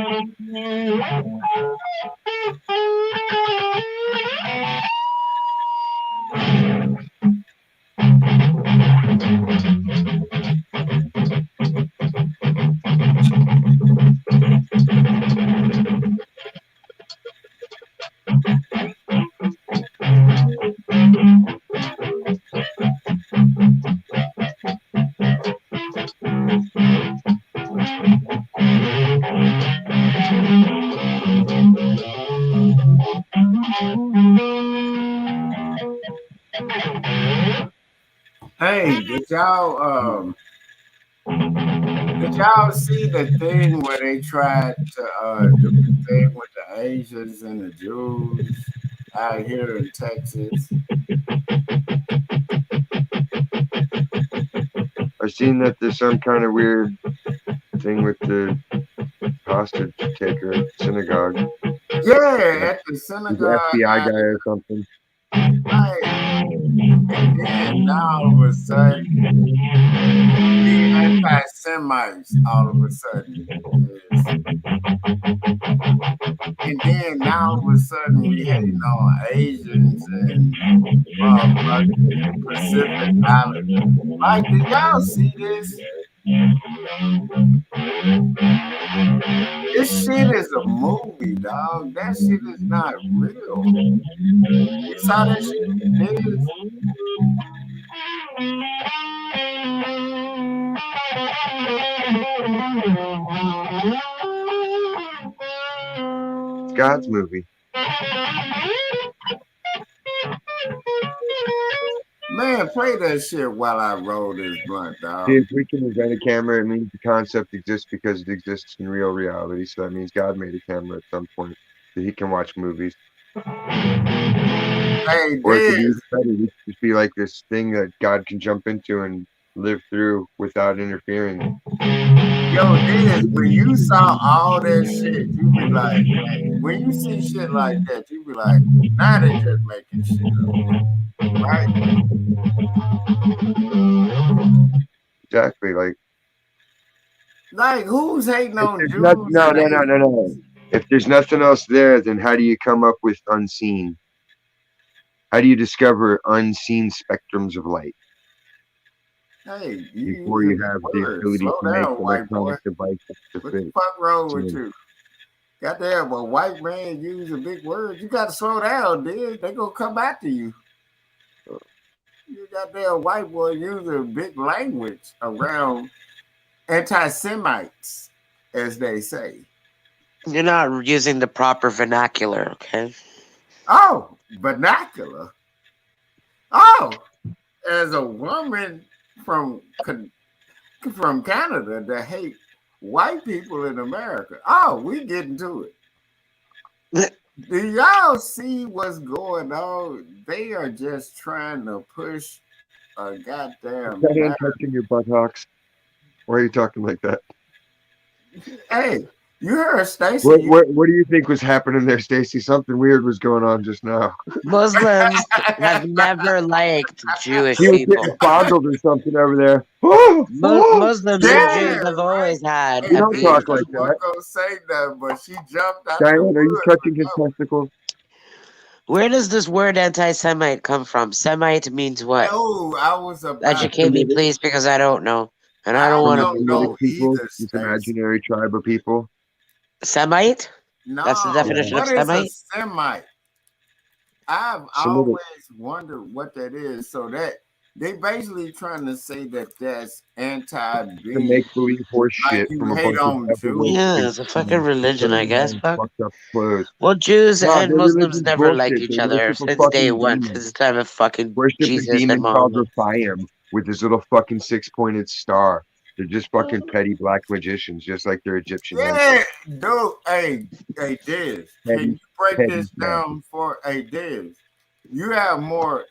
Hey, did y'all see the thing where they tried to do the thing with the Asians and the Jews out here in Texas? I've seen that there's some kind of weird thing with the hostage taker at synagogue. Yeah, at the He's an synagogue. FBI guy or something. Right. And then now all of a sudden, the anti-Semites all of a sudden is, and then now all of a sudden we hating on Asians and motherfucking Pacific Islanders. Like, did y'all see this? This shit is a movie, dog. That shit is not real. You saw that shit? It is. It's God's movie. Man, play that shit while I roll this blunt, dog. See, if we can invent a camera, it means the concept exists because it exists in real reality. So that means God made a camera at some point that he can watch movies. Hey, Or it could Diz, be better. It could just be like this thing that God can jump into and live through without interfering. yo, Diz, when you saw all that shit, you be like, hey, when you see shit like that, you be like, now they just making shit up, right? Exactly. Like, who's hating If on there's Jews? no. If there's nothing else there, then how do you come up with unseen? How do you discover unseen spectrums of light Hey, you before using you have big the words. ability Slow to make down, white boy. electronic devices to What the fit? fuck wrong with So, you? Goddamn, a white man using big words. You got to slow down, dude. They gonna come after you. You goddamn white boy using big language around anti-Semites, as they say. You're not using the proper vernacular, okay? Oh, vernacular. Oh, as a woman from Canada that hate white people in America. Oh, we getting to it. Do y'all see what's going on? They are just trying to push a goddamn. is that hand touching your buttocks? Why are you talking like that? Hey, you heard Stacy. What do you think was happening there, Stacy? Something weird was going on just now. Muslims have never liked Jewish He was people. getting fondled or something over there. Muslims and Jews have always had You a don't beef. talk like I wasn't that. gonna say that, but she jumped out Diane, the are you woods. touching his testicles? Where does this word anti-Semite come from? Semite means what? Oh, I was about. Educate me, please, because I don't know, and I don't I want don't to know know. People, either, this Stacy. imaginary tribe of people. Semite? No, That's the definition of what is a Semite? Semite? I've always wondered what that is. So that they basically trying to say that that's The make-believe horse shit you from a hate bunch of on heavyweight Yeah, freaks it's a fucking and religion, I guess. wearing Fuck. fucked up clothes. Well, Jews No, and their Muslims religion's never liked bullshit. each They other worship a since day fucking one, demon. since the time of fucking Worship a Jesus and demon called Muhammad. Rephaim with his little fucking six-pointed star. They're just fucking petty black magicians, just like their Egyptian Yeah, dude. Hey, Diz, can Petty, you break petty this down for Diz? You have more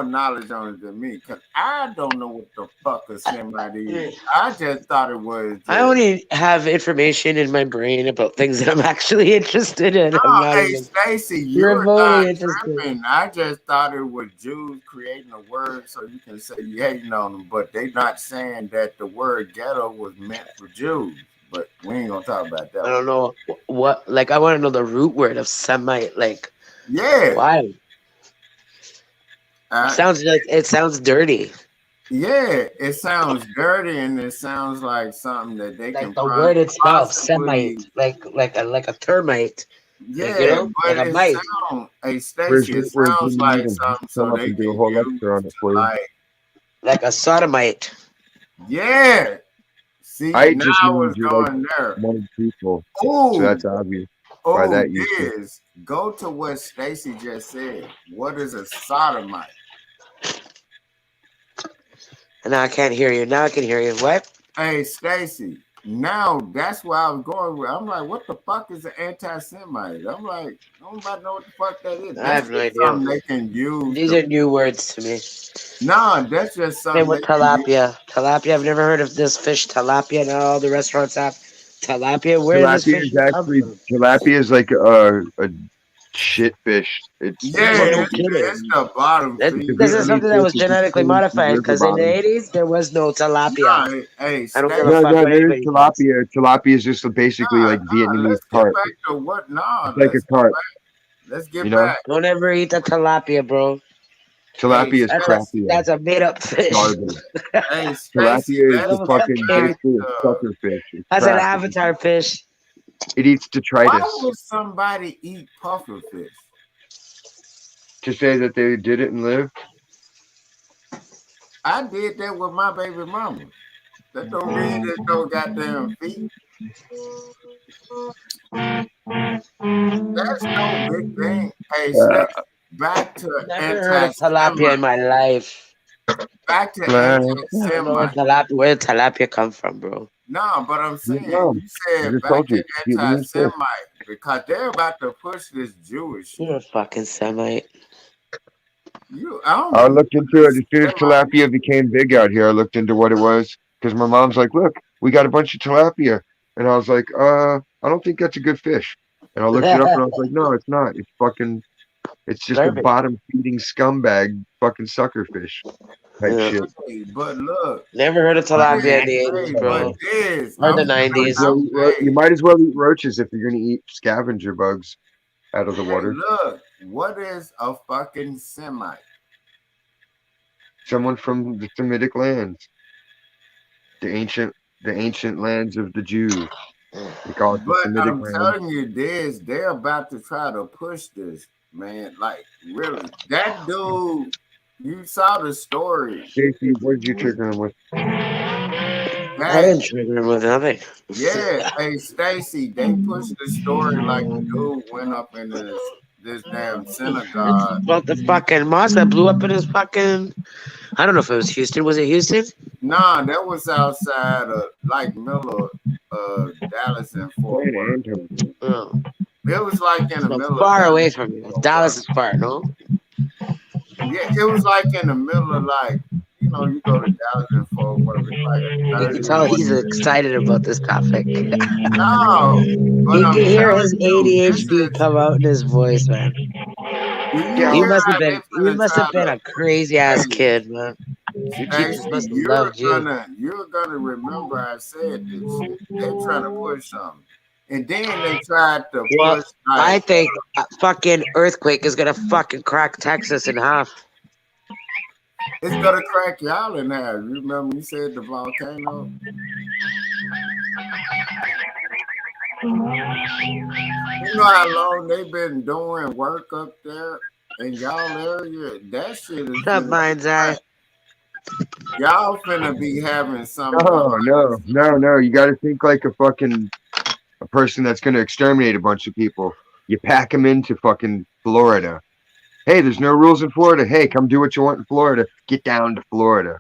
knowledge on it than me, because I don't know what the fuck a Semite is. I just thought it was I only have information in my brain about things that I'm actually interested in. I'm not hey, even Stacy, you're remotely not interested. tripping. I just thought it was Jews creating a word so you can say you hating on them, but they not saying that the word ghetto was meant for Jews. But we ain't gonna talk about that. I don't know what. Like, I want to know the root word of Semite. Like, Yeah. why? Sounds like it sounds dirty. Yeah, it sounds dirty and it sounds like something that they Like can the word itself, possibly. Semite, like a termite. Yeah, Like, you know, but like a it mite. sounds. Hey, Where's Stacy, it Jimmy sounds like Needham? something Come so up they and do a can whole use lecture on it for you. Like a sodomite. Yeah. See, I now just I means was you're like going there. one of the people. Oh, So that's obvious. By that you Diz, go to what Stacy just said. What is a sodomite? Now I can't hear you. Now I can hear you. What? Hey, Stacy. Now that's where I was going with. I'm like, what the fuck is an anti-Semite? I'm like, nobody know what the fuck that is. I That's have no just idea. something they can use. These are new words to me. No, that's just something Same with they can use. tilapia. Tilapia. I've never heard of this fish, tilapia. Now all the restaurants have tilapia. Where does this Tilapia fish is come actually from? tilapia is like a shit fish. It's Yeah, No fucking kidding. it's the bottom That's feed. It's a because it's Vietnamese something that fish. was It's genetically exposed in modified. river Because in the bottoms. 80s there was no tilapia. No, hey, I don't give a No, fuck no, what there is anybody says. tilapia. Tilapia is just basically like Vietnamese let's get carp. back to what. No, It's like a carp, let's get you know? back. Don't ever eat the tilapia, bro. Tilapia is crappier. That's a made up fish. Garbage. Hey, Stacy, Tilapia is It's the almost like fucking cake. basically a sucker fish. It's That's an crap. avatar fish. It eats why detritus. would somebody eat puffer fish? To say that they did it and lived? I did that with my baby mama. That don't mean there's no goddamn feet. That's no big thing. Hey, Uh, Stacey, back to Never heard of tilapia in anti-Semite. my life. Back to man, I don't know anti-Semite. where tilapia come from, bro. No, but I'm saying Vietnam. you I said just back told to you, Vietnamese fish. anti-Semite because they're about to push this Jewish You're shit. a fucking Semite. I don't I know. looked into it as soon as tilapia became big out here. I looked into what it was because my mom's like, "Look, we got a bunch of tilapia," and I was like, I don't think that's a good fish." And I looked it up, and I was like, "No, it's not. It's fucking. It's just a Garbage. bottom feeding scumbag, fucking sucker fish type Yeah. shit." Hey, but look, Never heard of what tilapia in is, the hey, 80s, but bro. this, Or the Well, 90s. you might as well eat roaches if you're gonna eat scavenger bugs out of the hey, water. look, what is a fucking Semite? Someone from the Semitic lands, the ancient, the ancient lands of the Jews. They call it the But Semitic I'm lands. telling you this, they're about to try to push this, man. Like, really. That dude, you saw the story. Casey, what did you trigger him with? I That, didn't trigger him with nothing. yeah, hey, Stacy, they pushed the story like the dude went up in this damn synagogue. About the fucking mosque that blew up in his fucking. I don't know if it was Houston. Was it Houston? Nah, that was outside of, like, middle of Dallas and Fort San Worth. Antonio. Oh. It was like in the So middle of far Dallas away and from you. Fort Dallas Worth. is far, no? Yeah, it was like in the middle of, like, you go to Dallas and Fort Worth, it's like You a can 30, tell 40 he's minute. excited about this topic. No, but You I'm can hear his telling you, this ADHD is. come out in his voice, man. Do you Yeah, You hear must have how been they you finna must try have been to? a crazy ass Hey, kid, man. Your teachers Stacy, must have loved you. you're gonna remember I said this shit. They're trying to push something, and then they tried to Well, push I like think a fucking earthquake is gonna fucking crack Texas in half. it's gonna crack y'all in half. You remember you said the volcano? You know how long they've been doing work up there in y'all area? That shit is Shut finna be mind's eye. cracked. Y'all finna be having some of the no. You got to think like a person that's going to exterminate a bunch of people. You pack them into fucking Florida. Hey, there's no rules in Florida. Hey, come do what you want in Florida. Get down to Florida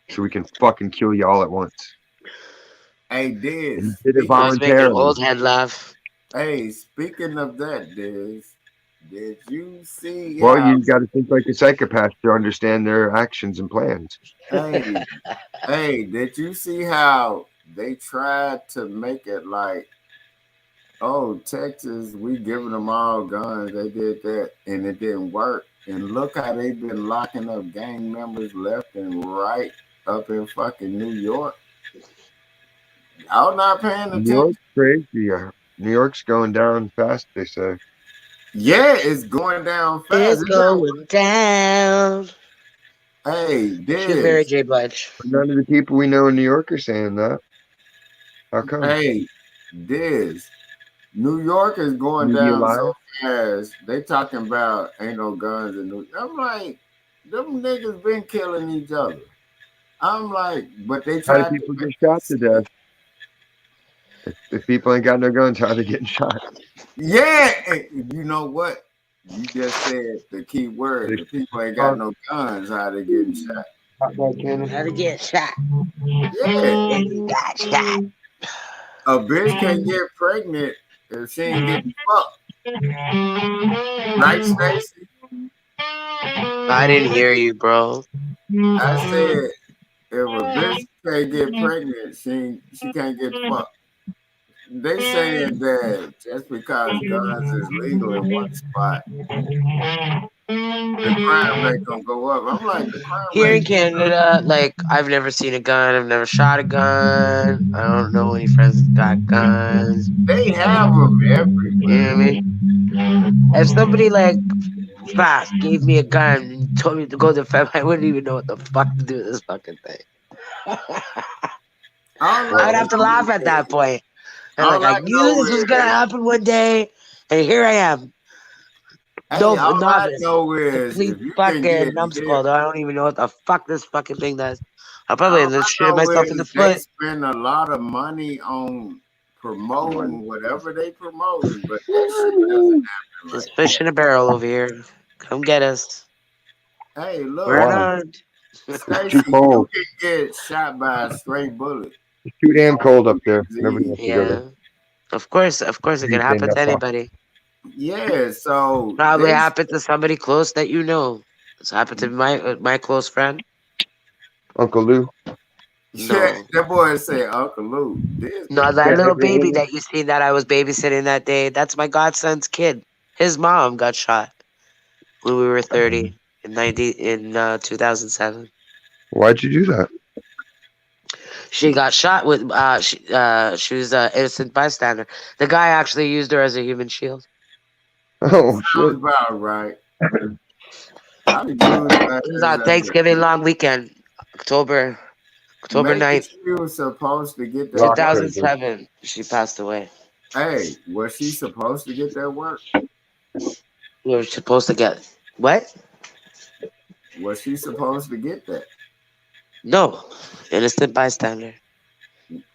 so we can fucking kill you all at once. Hey, And Diz, you did it I was making voluntarily. old head laugh. hey, speaking of that, did you see Well, how? you got to think like a psychopath to understand their actions and plans. Hey, hey, did you see how they tried to make it like, oh, Texas, we giving them all guns. They did that, and it didn't work. And look how they've been locking up gang members left and right up in fucking New York. Y'all not paying New attention. York's crazy. New York's going down fast, they say. Yeah, it's going down fast. It's Is that going down. hey, Should Mary this. J. Blige. But none of the people we know in New York are saying that. How come? Hey, this. New York is going Media down so live? fast. They talking about ain't no guns in New. I'm like, them niggas been killing each other. I'm like, but they How do tried to people make get it shot to seem. death? If people ain't got no guns, how are they getting shot? Yeah, you know what? You just said the key word. They The people ain't got shot no guns. How they getting shot? by cannon. How to get shot. Yeah, Baby got shot. a bitch can't get pregnant if she ain't getting fucked. Right, Stacy? I didn't hear you, bro. I said if a bitch can't get pregnant, she can't get fucked. They saying that just because guns is legal in one spot, the crime rate gonna go up. I'm like, the crime Here rate. in Canada, like I've never seen a gun. I've never shot a gun. I don't know any friends that got guns. They have them You know everywhere. what I mean? If somebody like fast gave me a gun and told me to go defend, I wouldn't even know what the fuck to do with this fucking thing. All I I'd have to laugh know at that is, point. And like all I I knew know this was gonna is, happen one day, and here I am. hey, all I Novice. know is, Complete if you can fucking get hit, numbskull. I don't even know what the fuck this fucking thing does. I'll probably all end up I shooting know myself in the is they foot. spend a lot of money on promoting whatever they promoting, but that shit doesn't happen There's like fish in a barrel over here. Come get us. that. Hey, We're look, Why? not. It's too Stacy, you cold. can get shot by a stray bullet. It's too damn cold up there. Never Disease. knows together. Yeah. Of course, it can happen to anybody. Yeah, so Probably this happened to somebody close that you know. It's happened to my close friend. Uncle Lou. yeah, No. that boy say Uncle Luke. This No, that little baby that you see that I was babysitting that day, that's my godson's kid. His mom got shot when we were 30 in 2007. Why'd you do that? She got shot with she was an innocent bystander. The guy actually used her as a human shield. Oh shit. sounds about right. I use that It was as on Thanksgiving long weekend, October October maybe 9th, she was supposed to get that Rock work. paper. 2007. She passed away. Hey, was she supposed to get that work? We were supposed to get what? Was she supposed to get that? No, innocent bystander.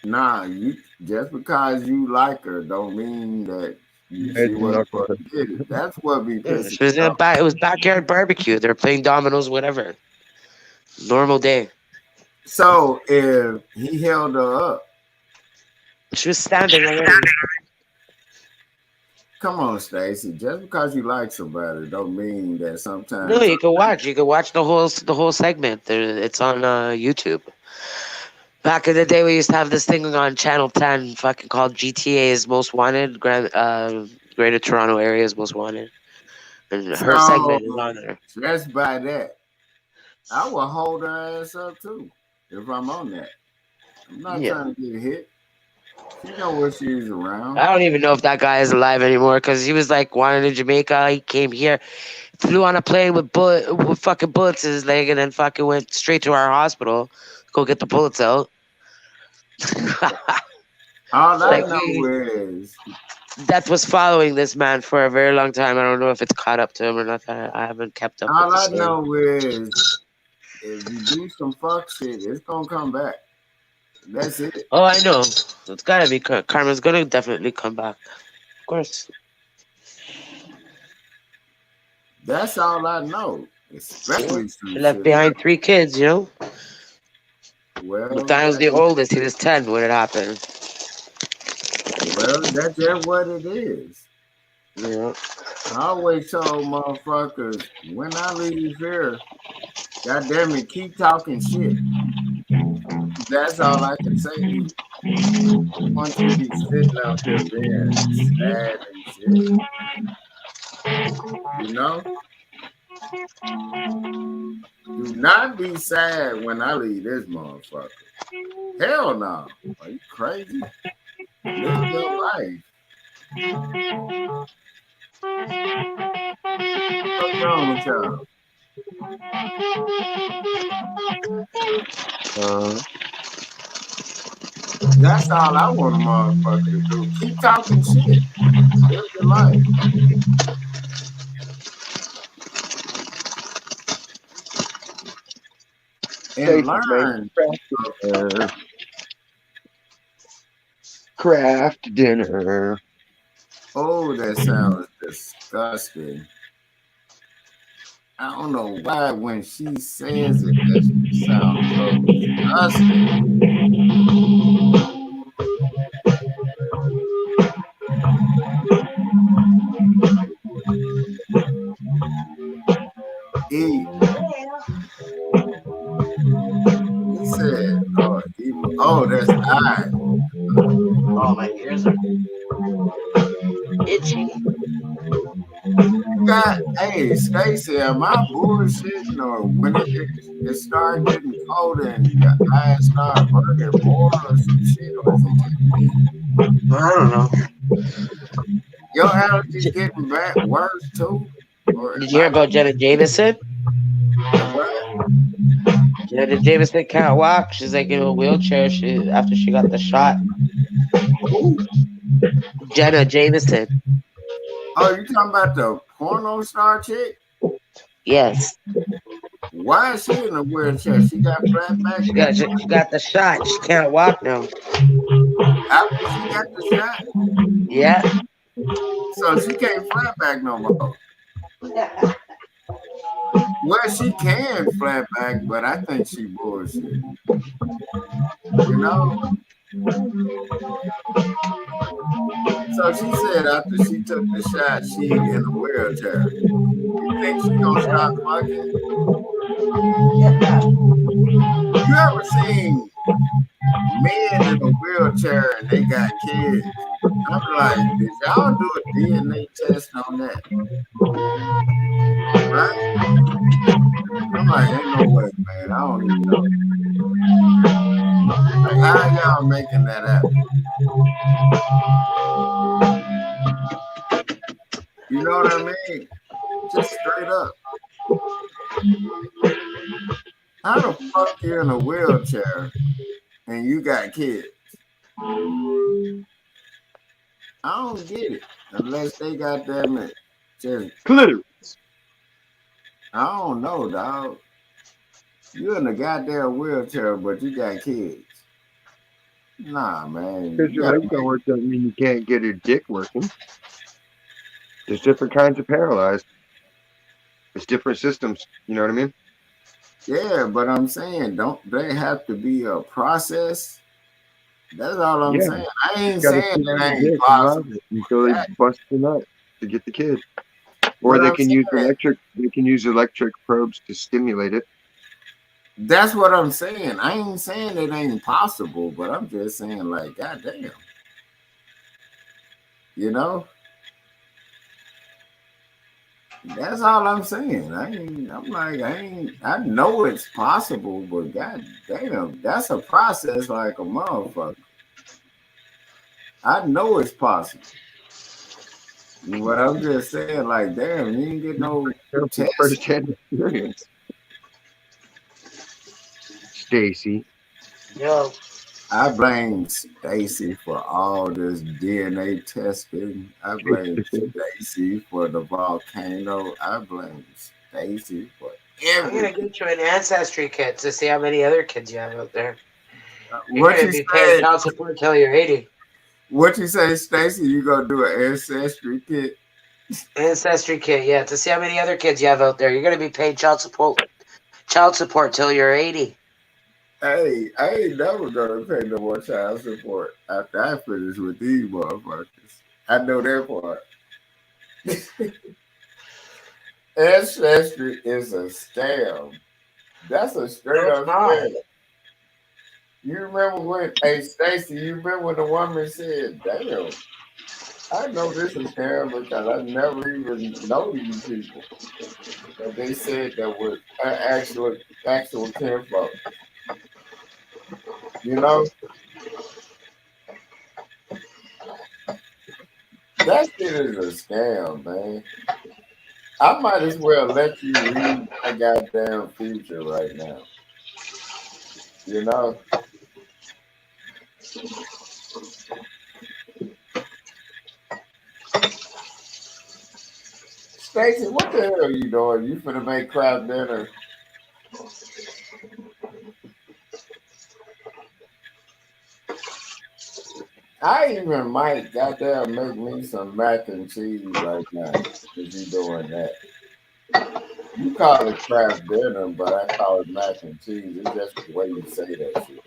Nah, you just because you like her don't mean that she It's wasn't not supposed to get it. That's what be Yeah, pissing she was me in a off. back. It was backyard barbecue. They were playing dominoes, whatever. Normal day. So if he held her up, She was standing already. come on, Stacy. Just because you like somebody don't mean that No, sometimes. you can watch. You can watch the whole segment. It's on YouTube. Back in the day, we used to have this thing on Channel 10, fucking called GTA's Most Wanted, Greater Toronto Area's Most Wanted, and her So segment is on there. just by that, I will hold her ass up too if I'm on that. I'm not Yeah. trying to get hit. She know what she's around. I don't even know if that guy is alive anymore because he was like wanted in Jamaica. He came here, flew on a plane with fucking bullets in his leg, and then fucking went straight to our hospital, go get the bullets out. All I Like know is death was following this man for a very long time. I don't know if it's caught up to him or not. I haven't kept up with all the I story. know is if you do some fuck shit, it's gonna come back. That's it. Oh, I know. It's gotta be karma's gonna definitely come back. Of course. That's all I know. Yeah. Especially some She left shit. behind 3 kids, you know? Well, Nathaniel's the oldest. He was 10 when it happened. that's just what it is. Yeah. I always told motherfuckers when I leave here, goddamn it, keep talking shit. That's all I can say to you. Want you to be sitting out there being sad and shit. You know? Do not be sad when I leave this motherfucker. Hell no. Are you crazy? Live your life. What's wrong with y'all? That's all I want a motherfucker to do. Keep talking shit. Live your life. And Stacy's made learn. craft dinner. Oh, that sounds disgusting. I don't know why when she says it, that sounds so disgusting. He said, oh, that's I. Oh, my ears are itchy. Hey, Stacy, am I bullshitting or when it start getting colder and your eyes start burning more or some shit, or is it just me? I don't know. Your allergies getting back worse too? Or Did am you hear I about Jenna Jameson? what? Jenna Jameson can't walk. She's like in a wheelchair. After she got the shot. Who? Jenna Jameson. Oh, you talking about the porno star chick? Yes. Why is she in a wheelchair? She got flat back. She got the shot. She can't walk now. After she got the shot, Yeah. so she can't flat back no more. Well, she can flat back, but I think she bullshit. You know? So she said after she took the shot, she in a wheelchair. You think she gonna stop fucking? You ever seen men in a wheelchair and they got kids? I'm like, did y'all do a DNA test on that? Right? I'm like, ain't no way, man. I don't even know. Like, how y'all making that happen? You know what I mean? Just straight up. How the fuck you in a wheelchair and you got kids? I don't get it. Unless they got that just Clitoris. I don't know, dog. You in a goddamn wheelchair, but you got kids. Nah, man. Because You your gotta legs don't work doesn't mean you can't get your dick working. There's different kinds of paralyzed. There's different systems. You know what I mean? Yeah, but I'm saying, don't they have to be a process? That's all I'm Yeah. saying. I ain't Got to saying sit on it the ain't dick and ride possible. it until they bust the nut to get the kid. Or But they I'm can use saying, electric probes to stimulate it. that's what I'm saying. I ain't saying it ain't possible, but I'm just saying, like, goddamn. You know? That's all I'm saying. I know it's possible, but god damn, that's a process like a motherfucker. I know it's possible. But I'm just saying, like, damn, you ain't get no Careful test. first-hand experience. Stacy. Yo. I blame Stacy for all this DNA testing. I blame Stacy for the volcano. I blame Stacy for I'm gonna everything. get you an ancestry kit to see how many other kids you have out there. You're What gonna you be paying say? child support till you're 80. What you say, Stacy? You gonna do an ancestry kit? Ancestry kit, yeah, to see how many other kids you have out there. You're gonna be paying child support till you're 80. Hey, I ain't never gonna pay no more child support after I finish with these motherfuckers. I know that part. Ancestry is a scam. That's a straight No, it's up not. scam. You remember when, hey Stacy, you remember when the woman said, damn, I know this is scam because I never even know these people. But they said that was actual kinfolk. You know? That shit is a scam, man. I might as well let you read my goddamn future right now. You know? Stacy, what the hell are you doing? You finna make crab dinner? I even might goddamn make me some mac and cheese right now. If you doing that. You call it craft dinner, but I call it mac and cheese. It's just the way you say that shit.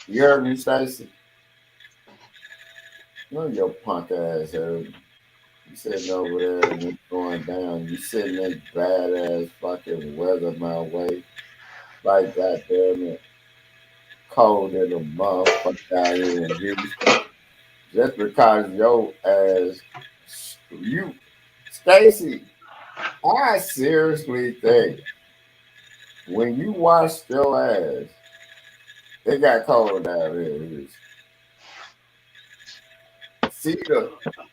You heard me, Stacy? No, your punk ass heard me. You sitting over there and it's going down. You sitting in badass fucking weather my way. Like goddamn it. Cold in the motherfucker out here in Houston. Just because your ass you Stacy, I seriously think when you wash your ass, it got cold out here in Houston.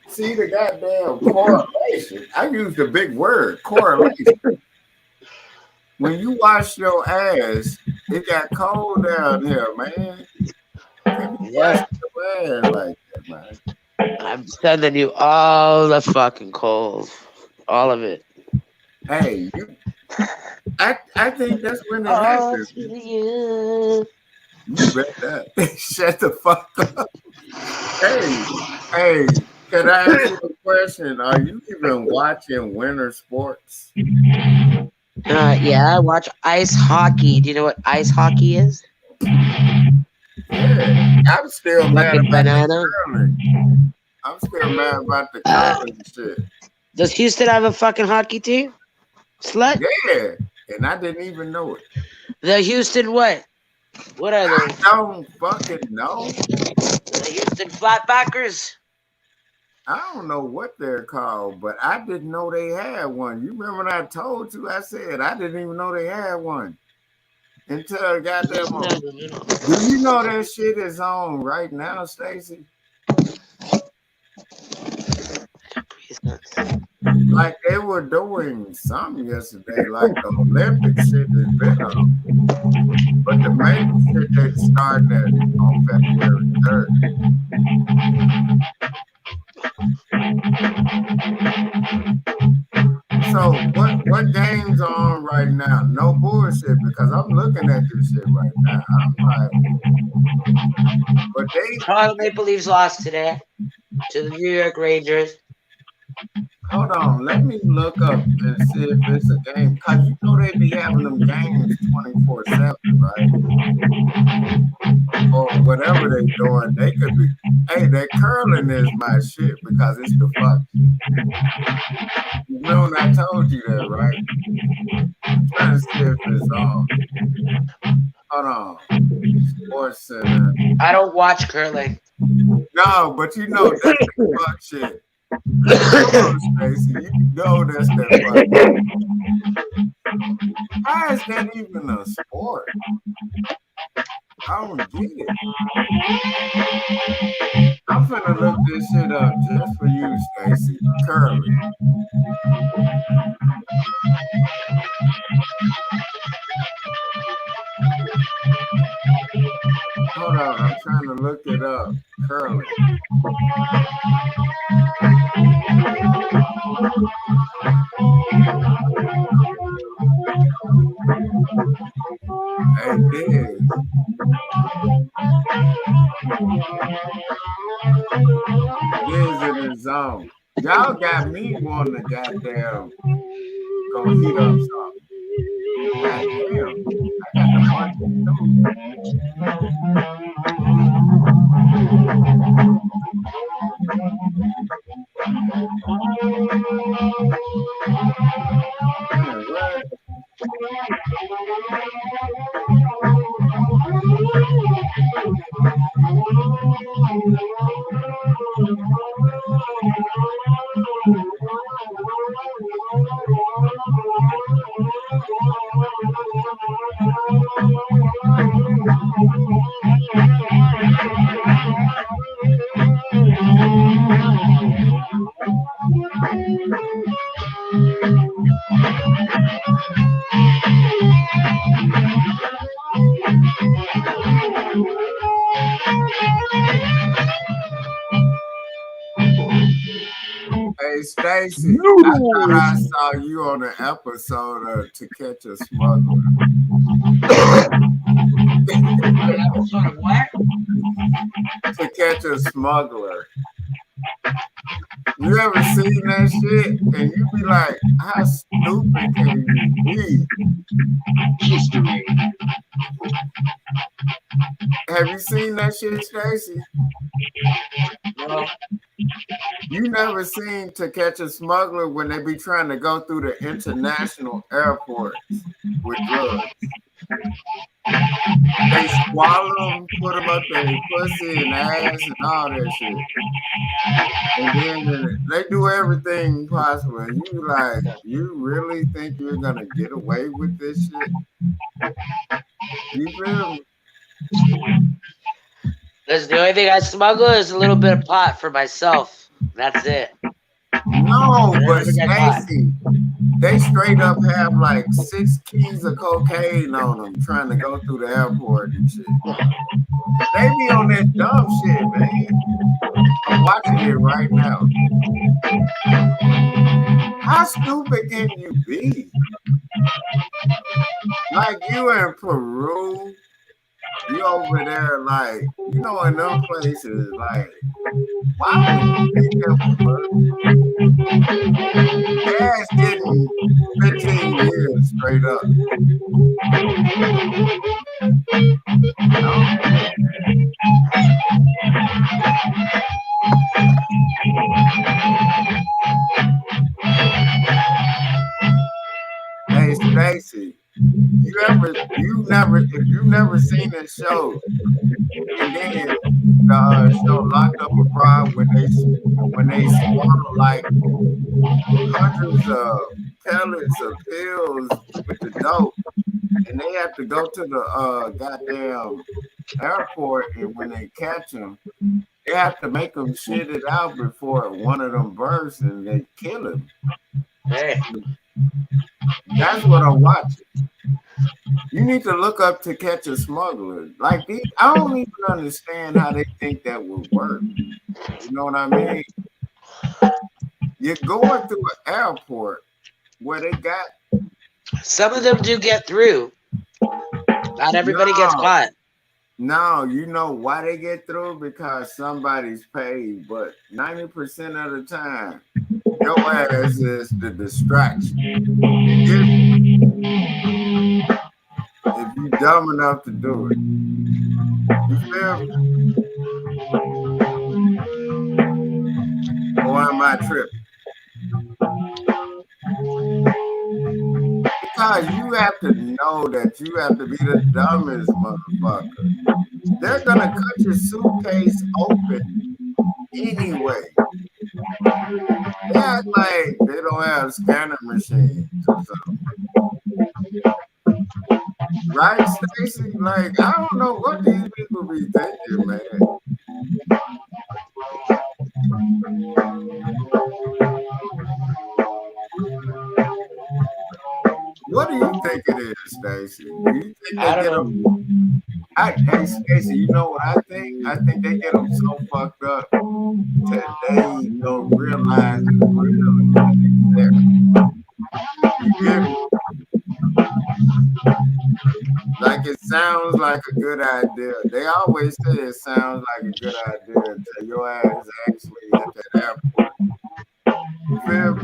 See the goddamn correlation. I used a big word, correlation. When you wash your ass, it got cold down here, man. Can't be Yeah. washing your ass like that, man. I'm sending you all the fucking cold. All of it. Hey, I think that's when it All happened. to you. You bet that. Shut the fuck up. Hey, can I ask you a question? Are you even watching winter sports? Yeah, I watch ice hockey. Do you know what ice hockey is? Yeah. I'm still mad Fucking about the banana. curling. I'm still mad about the curling shit. Does Houston have a fucking hockey team? Slut? Yeah. And I didn't even know it. The Houston what? What are I they? don't fucking know. The Houston Flatbackers? I don't know what they're called, but I didn't know they had one. You remember when I told you? I said I didn't even know they had one until goddamn. No. Do you know that shit is on right now, Stacy? Like they were doing something yesterday, like the Olympic shit has been on, but the main shit they starting at on February 3rd. So what games are on right now? No bullshit, because I'm looking at this shit right now. I'm like, but Toronto Maple Leafs lost today to the New York Rangers. hold on, let me look up and see if it's a game, cause you know they be having them games 24/7, right? Or whatever they doing, they could be. Hey, that curling is my shit because it's the fuck. You know when I told you that, right? I'm trying to see if it's on. Hold on. Sports Center. I don't watch curling. No, but you know that's the fuck shit. Come on, Stacy. You know that's that fuck shit. How is that even a sport? I don't get it. I'm finna look this shit up just for you, Stacy. Curling. Hold on, I'm trying to look it up. Curling. Hey, Diz. Diz in the zone. Y'all got me wanting to goddamn go heat up something. Goddamn. I got the munchies too. Man, what? Hey, Stacy, I thought I saw you on the episode of To Catch a Smuggler. Episode of what? To Catch a Smuggler. You ever seen that shit? And you be like, how stupid can you be? History. Have you seen that shit, Stacy? No. You never seen To Catch a Smuggler when they be trying to go through the international airports with drugs. They swallow them, put them up their pussy and ass and all that shit. And then they do everything possible. And you be like, you really think you're gonna get away with this shit? You feel me? Listen, the only thing I smuggle is a little bit of pot for myself. That's it. No, I but never get caught. Stacy, they straight up have like 6 keys of cocaine on them trying to go through the airport and shit. They be on that dumb shit, man. I'm watching it right now. How stupid can you be? Like you in Peru, you over there, like, you know, in them places, like, why would you think that would work? Ass getting 15 years straight up. Hey Stacy, if you never seen this show, and then the show Locked Up Abroad when they swallow like hundreds of pellets of pills with the dope, and they have to go to the goddamn airport, and when they catch them, they have to make them shit it out before one of them bursts, and they kill him. Hey. That's what I'm watching. You need to look up To Catch a Smuggler. Like I don't even understand how they think that would work. You know what I mean? You're going through an airport where they got. Some of them do get through. Not everybody gets caught. No, you know why they get through? Because somebody's paid, but 90% of the time, your ass is the distraction. If you dumb enough to do it. You feel me? Or am I tripping? Because you have to know that you have to be the dumbest motherfucker. They're gonna cut your suitcase open anyway. They act like they don't have scanner machines or something. Right, Stacy? Like, I don't know what these people be thinking, man. What do you think it is, Stacy? Do you think they get them? Hey, Stacy, you know what I think? I think they get them so fucked up that they don't realize it's real until they're there. You get me? Like it sounds like a good idea. They always say it sounds like a good idea until your ass is actually at that airport. You feel me?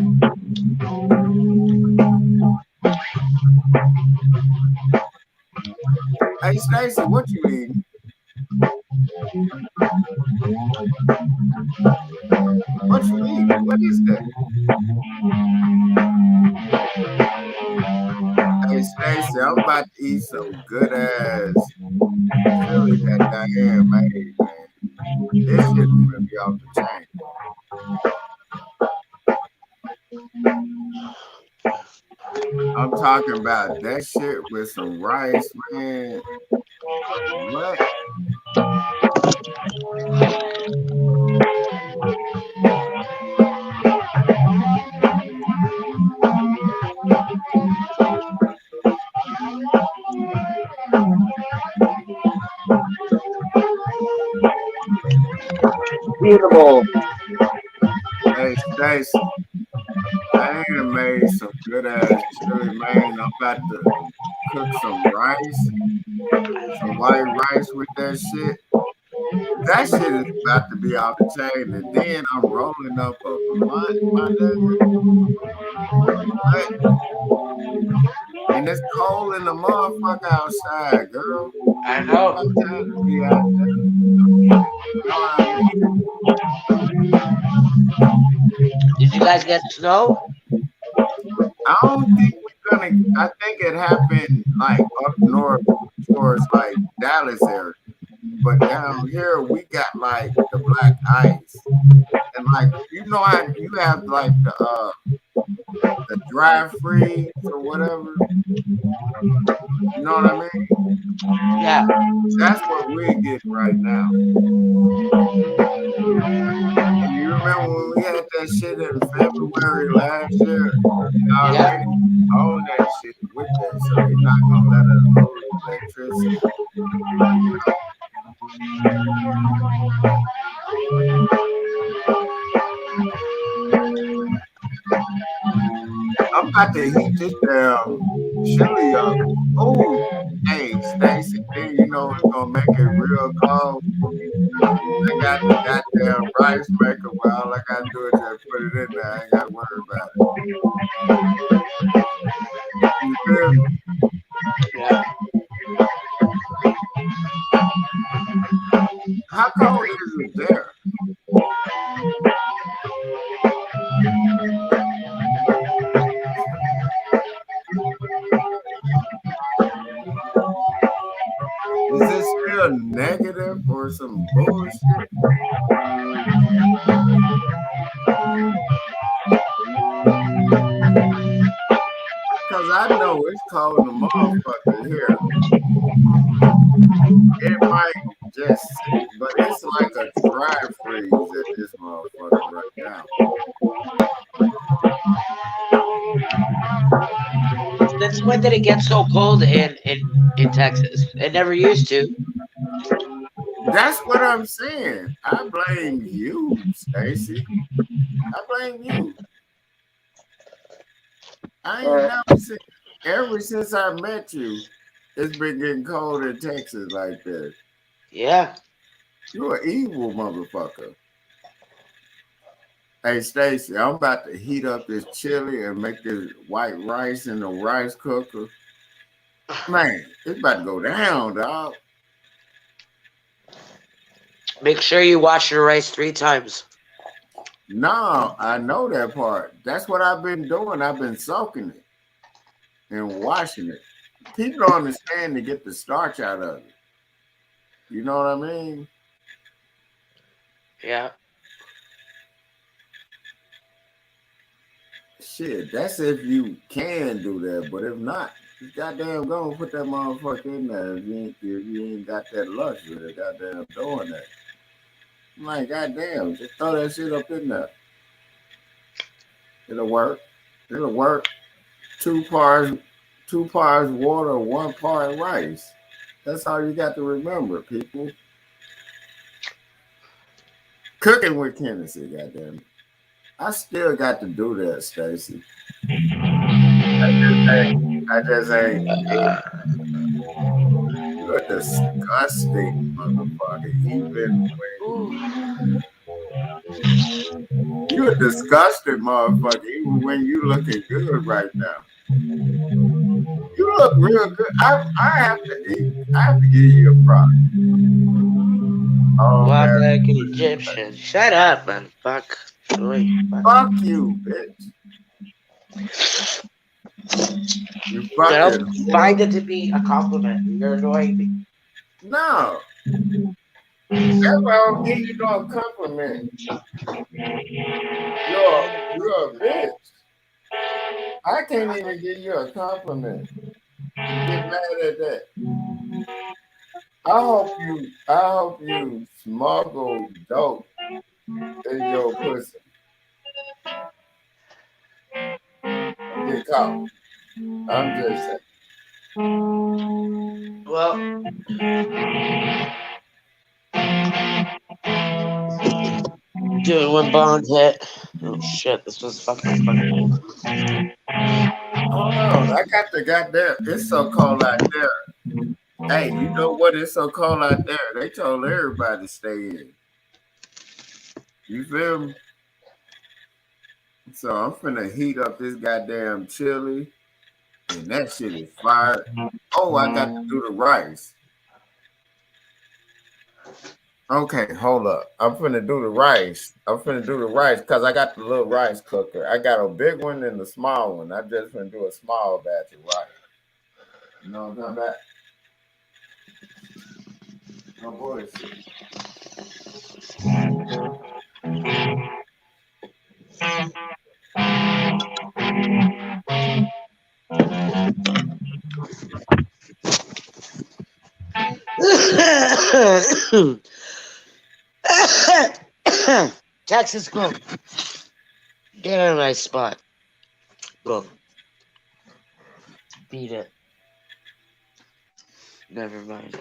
Hey Stacy, what you eating? What you eating? What is that? Hey Stacy, I'm about to eat some good ass chili that Diane made, man. This shit is gonna be off the chain. I'm talking about that shit with some rice, man. What? Beautiful. Hey Stacy, Diane made some good ass chili, man. I'm about to cook some rice, some white rice with that shit. That shit is about to be off the chain, and then I'm rolling up a blunt, my nigga. What? And it's cold in the motherfucker outside, girl. I know. What time to be out there? You know what I mean? Did you guys get snow? I don't think we're gonna. I think it happened like up north towards like Dallas area, but down here we got like the black ice, and like you know how you have like the dry freeze or whatever. You know what I mean? Yeah. That's what we're getting right now. And you remember when we had that shit in February last year? Y'all Yeah. already own that shit with that, so they're not gonna let us lose electricity. I'm about to heat this damn chili up. Oh, hey, Stacy, then you know it's gonna make it real cold. I got the goddamn rice maker. Well, all I gotta do is just put it in there. I ain't gotta worry about it. You feel me? Yeah. How cold is it there? Is it still negative or some bullshit? Cause I know it's cold in the motherfucker here. It might just, but it's like a dry freeze at this motherfucker right now. Since when did it get so cold in Texas? It never used to. That's what I'm saying. I blame you, Stacy. I blame you. I ain't never seen. Ever since I met you, it's been getting cold in Texas like this. Yeah. You an evil motherfucker. Hey Stacy, I'm about to heat up this chili and make this white rice in the rice cooker. Man, it's about to go down, dog. Make sure you wash your rice 3 times. No, I know that part. That's what I've been doing. I've been soaking it and washing it. People don't understand to get the starch out of it. You know what I mean? Yeah. Shit, that's if you can do that. But if not, you goddamn go and put that motherfucker in there if you ain't got that luxury of goddamn doing that. I'm like, goddamn, just throw that shit up in there. It'll work. It'll work. 2 parts water, 1 part rice. That's all you got to remember, people. Cooking with Kennedy, goddamn it. I still got to do that, Stacy. I just ain't. You're a disgusting motherfucker. Even when you're a disgusting motherfucker, even when you looking good right now. You look real good. I have to eat. I have to give you a prop. Oh Walk man. like an Egyptian. Shut up, man. Fuck. Joy. Fuck you, bitch. You I fucking don't find it to be a compliment. You're annoying me. no. That's why I don't give you no compliment. You're a bitch. I can't even give you a compliment. You get mad at that. I hope you smuggle dope in your pussy. Get caught. I'm just saying. Well, doing one bond hit. Oh shit, this was fucking funny. Hold on. I got the goddamn. It's so cold out there. Hey, you know what? It's so cold out there. They told everybody to stay in. You feel me? So I'm finna heat up this goddamn chili. And that shit is fire. Oh, I got to do the rice. Okay, hold up. I'm finna do the rice. Because I got the little rice cooker. I got a big one and a small one. I just finna do a small batch of rice. You know what I'm talking about? No bullshit. Texas, go. Get out of my spot. Go. Beat it. Never mind.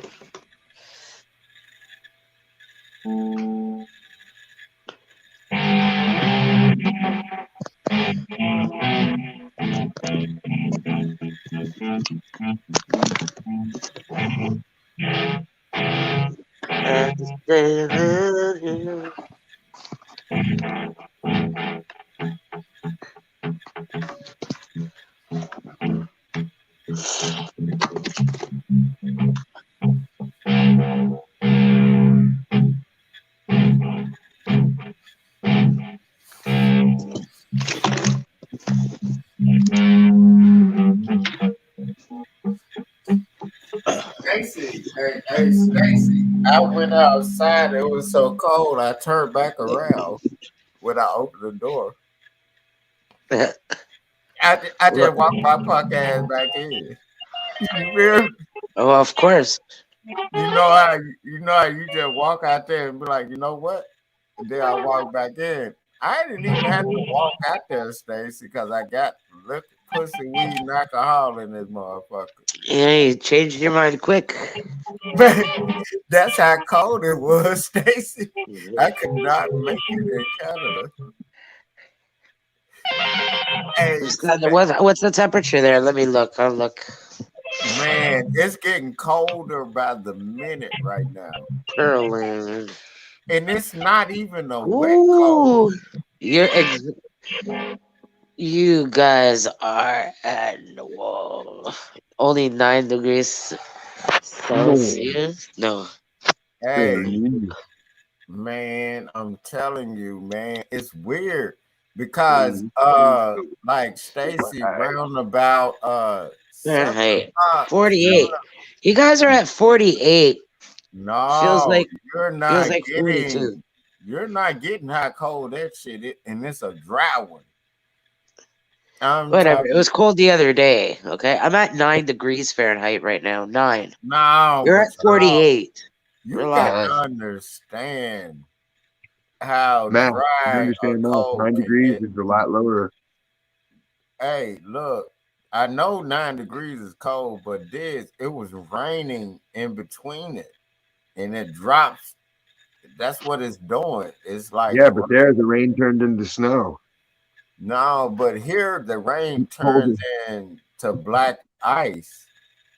Stacy, hey, Stacy, I went outside. It was so cold. I turned back around when I opened the door. I just walked my punk ass back in. You feel me? Oh, of course. You know how you just walk out there and be like, you know what? And then I walk back in. I didn't even have to walk out there, Stacy, because I got liquor, pussy, weed, and alcohol in this motherfucker. Hey, changed your mind quick. Man, that's how cold it was, Stacy. I could not make it in Canada. Hey, What's the temperature there? Let me look. I'll look. man, it's getting colder by the minute right now. Pearland. And it's not even a wet cold. Ooh, you guys are at the wall. Only 9 degrees No. Celsius. No. Hey, man, I'm telling you, man, it's weird because like Stacy round about 7 Fahrenheit. o'clock. 48. You guys are at 48. Feels No, like you're feels not like 42. getting how cold that shit is, and it's a dry one. I'm Whatever. It talking was cold the other day. Okay. I'm at 9 degrees Fahrenheit right now. 9. no, You're but at 48. you got to Relax. understand how Matt, you dry a understand now? cold 9 degrees can get. is a lot lower. Hey, look, I know 9 degrees is cold, but it was raining in between it, and it drops. That's what it's doing. It's like Yeah, but there the rain turned into snow. no, but here the rain It's colder. turns into black ice,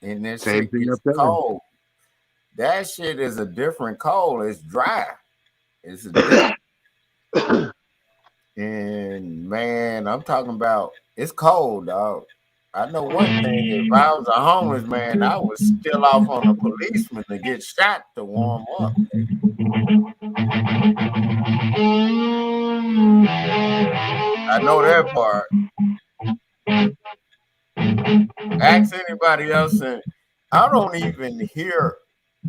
and this Same shit thing up gets there. cold. That shit is a different cold. It's dry. It's a different. And man, I'm talking about it's cold, dog. I know one thing. If I was a homeless man, I would still off on a policeman to get shot to warm up. I know that part. Ask anybody else, and I don't even hear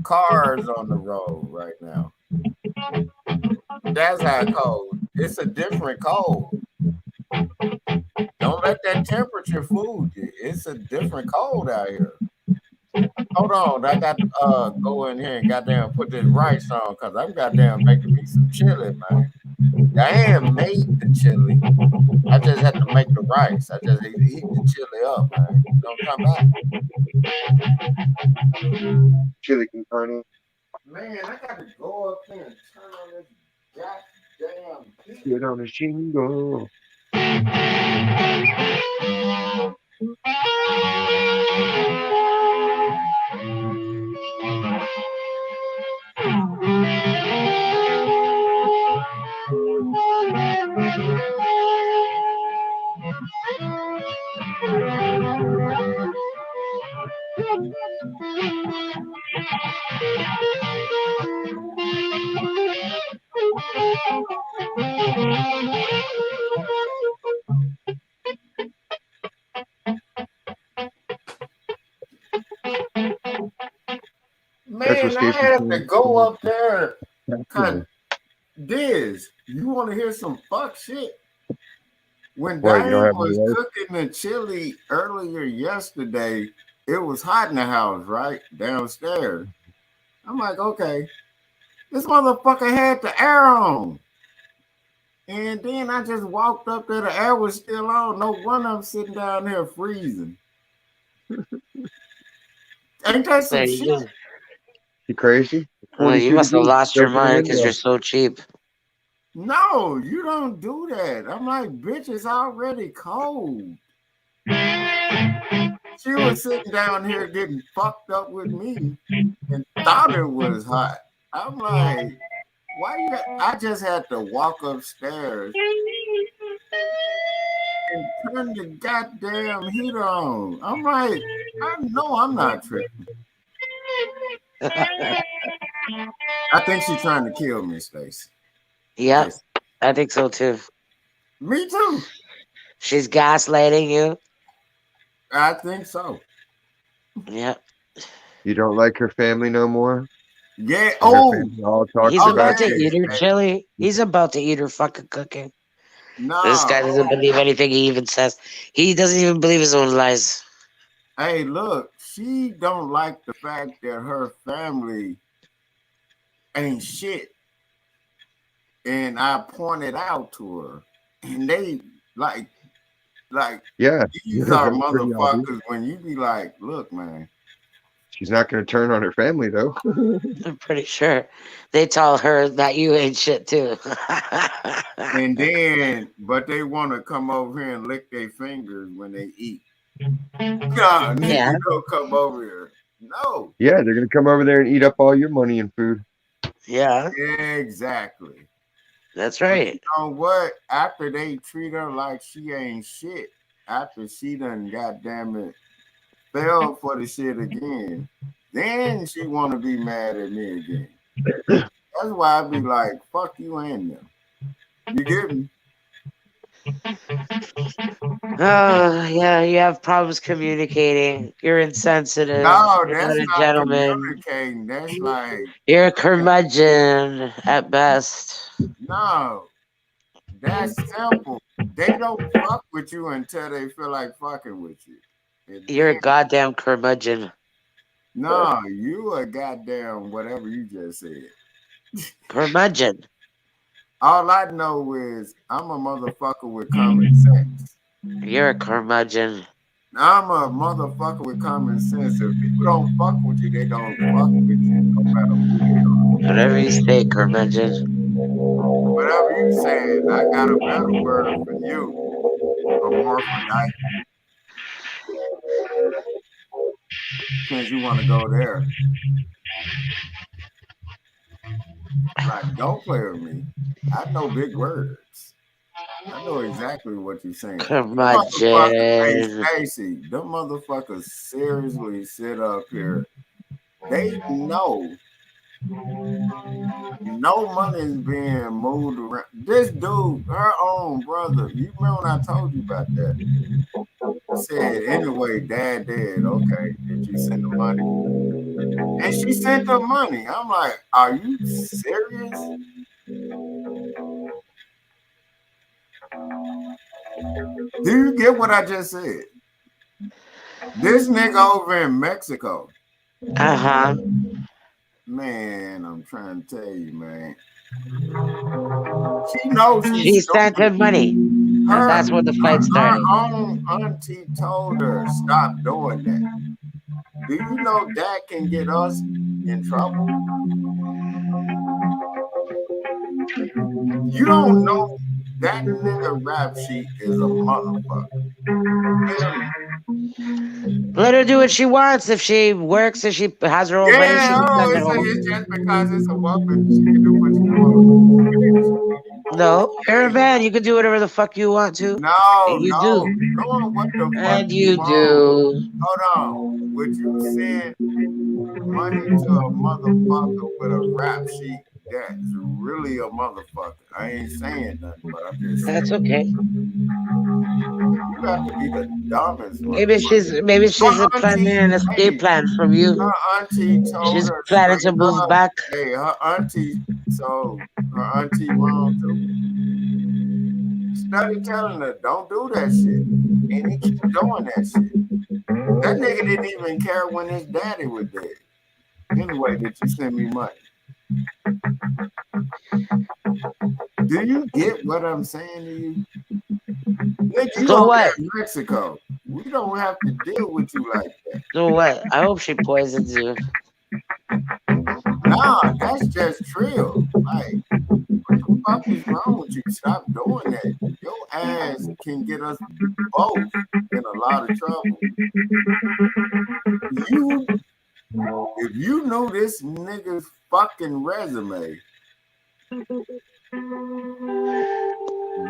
cars on the road right now. That's how cold. It's a different cold. Don't let that temperature fool you. It's a different cold out here. Hold on, I got to go in here and goddamn put this rice on because I'm goddamn making me some chili, man. Diane made the chili. I just had to make the rice. I just need to heat the chili up, man. Don't come back. Chili con carne. Man, I got to go up here and turn on this goddamn heat. Get on a shingle. That's what Man, I Stacy's have to saying. go up there. Yeah. Diz, you want to hear some fuck shit? When What, you don't Diane have any was rice? cooking the chili earlier yesterday, it was hot in the house, right? Downstairs. I'm like, okay, this motherfucker had the air on. And then I just walked up there, the air was still on. No wonder I'm sitting down there freezing. Ain't that some There you shit? go. You crazy? Well, you 42 must have degrees. lost your Open the mind because window. you're so cheap. No, you don't do that. I'm like, bitch, it's already cold. She was sitting down here getting fucked up with me and thought it was hot. I'm like, why you I just had to walk upstairs and turn the goddamn heater on. I'm like, I know I'm not tripping. I think she's trying to kill me, Stacey. Yep, Just I think so too. me too. She's gaslighting you. I think so. Yep. You don't like her family no more? Yeah. And her Oh, family all talks He's oh about about to yeah. you. eat her Hey, chili. He's about to eat her fucking cooking. This no. guy doesn't believe anything he even says. He doesn't even believe his own lies. Hey, look, she don't like the fact that her family ain't shit. And I pointed out to her. And they like Yeah, these are that's pretty obvious. motherfuckers when you be like, look, man. She's not going to turn on her family though. I'm pretty sure they tell her that you ain't shit too. And then, but they want to come over here and lick their fingers when they eat. Nah, Yeah, nigga, don't come over here. No, Yeah, they're going to come over there and eat up all your money and food. yeah, exactly. that's But you right. know what? After they treat her like she ain't shit, after she done goddamn it fell for the shit again, then she want to be mad at me again. That's why I be like, fuck you and them. You get me? Oh, yeah, you have problems communicating. You're insensitive. No, You're not that's a not gentleman. communicating. That's like, You're a curmudgeon at best. no, that's simple. They don't fuck with you until they feel like fucking with you. And You're a then, goddamn curmudgeon. no, you a goddamn whatever you just said. Curmudgeon. All I know is I'm a motherfucker with common sense. You're a curmudgeon. I'm a motherfucker with common sense. If people don't fuck with you, they don't fuck with you, no matter who they are. Whatever you say, curmudgeon. Whatever you saying, I got a better word for you, hermaphrodite, since you want to go there. Like, don't play with me. I know big words. I know exactly what you're saying. Motherfuckers, hey Curmudgeon. Stacy, them motherfuckers seriously sit up here. They know no money is being moved around. This dude, her own brother, you remember when I told you about that? Said, anyway, dad dead. Okay, did you send the money? And she sent the money. I'm like, are you serious? Do you get what I just said? This nigga over in Mexico, Uh-huh. man, I'm trying to tell you, man. She knows she's She sent stupid. him money. And Her, that's when the fight her started. own auntie told her, stop doing that. Do you know that can get us in trouble? You don't know that nigga rap sheet is a motherfucker. Hear me? Let her do what she wants. If she works, if she has her own money, she Yeah, can oh, send it it's home. just because it's a woman, she can do what she wants. Bitch, No, you're a hey, man. You can do whatever the fuck you want to. no, And you no, do. doing what the fuck And you you want. do. Hold on. Would you send money to a motherfucker with a rap sheet that's really a motherfucker? I ain't saying nothing, but I'm just saying That's okay. you have to be the dumbest Maybe motherfucker. she's Her planning auntie, an escape hey, plan from you. her auntie told She's her planning to straight move up. back. Hey, her auntie, so her auntie wrong too. Study telling her, don't do that shit. And he keep doing that shit. That nigga didn't even care when his daddy was dead. Anyway, did you send me money? Do you get what I'm saying to you? Nigga, you So over what? there in Mexico. We don't have to deal with you like that. So what? I hope she poisons you. Nah, that's just trill. Like, what the fuck is wrong with you? Stop doing that. Your ass can get us both in a lot of trouble. You, if you know this nigga's fucking resume,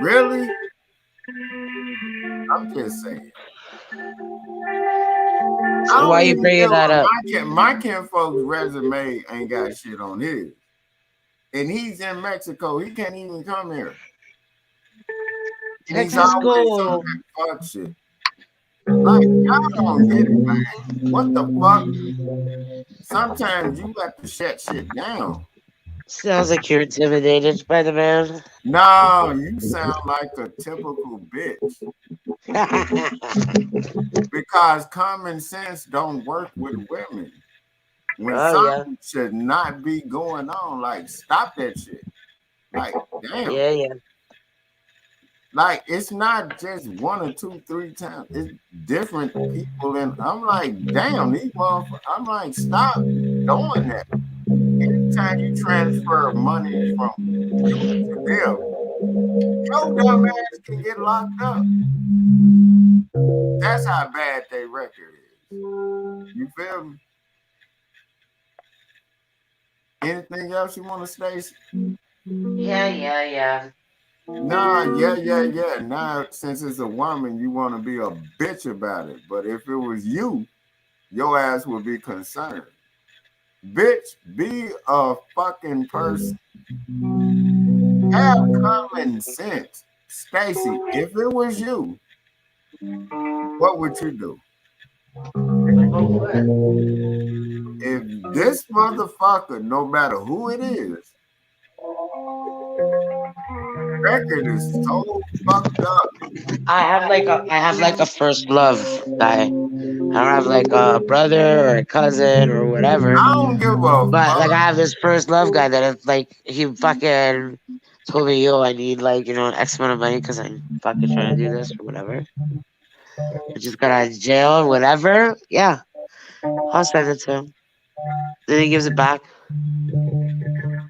really? I'm just saying. I So why don't you even bringing give that up? my kinfolk's resume ain't got shit on his. And he's in Mexico. He can't even come here. And he's Texas always on go. that fuck shit. Like, y'all don't get it, man. What the fuck? Sometimes you got to shut shit down. Sounds like you're intimidated by the man. No, you sound like a typical bitch. Because common sense don't work with women. When Oh yeah, something should not be going on, like stop that shit. Like, damn. yeah. Like it's not just one or two, three times. It's different people, and I'm like, damn, these motherfuckers. I'm like, stop doing that. Anytime you transfer money from you to them, your dumb ass can get locked up. That's how bad their record is. You feel me? Anything else you want to say? Yeah. Nah, yeah. Now, since it's a woman, you want to be a bitch about it. But if it was you, your ass would be concerned. Bitch, be a fucking person. Have common sense. Stacy, if it was you, what would you do? If this motherfucker, no matter who it is, record is so fucked up. I have like a first love guy. I don't have like a brother or a cousin or whatever. I don't give a But fuck. like I have this first love guy that if like he fucking told me, yo, I need like, you know, an X amount of money because I'm fucking trying to do this or whatever. I just got out of jail or whatever. Yeah. I'll send it to him. Then he gives it back.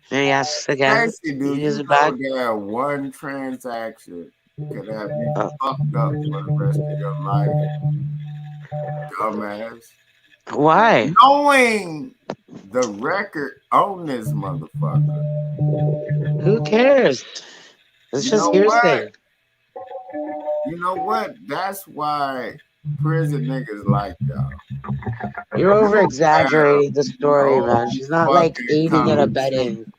Then he asks again. Stacy, do He gives you it know back. that one transaction could have you Uh, fucked up for the rest of your life, dumbass? why? Knowing the record on this motherfucker, Who cares? It's you just know what? hearsay. You know what? That's why prison niggas like y'all. You're You over don't have exaggerating the story, no man. She's not like fucking aiding and common sense. abetting.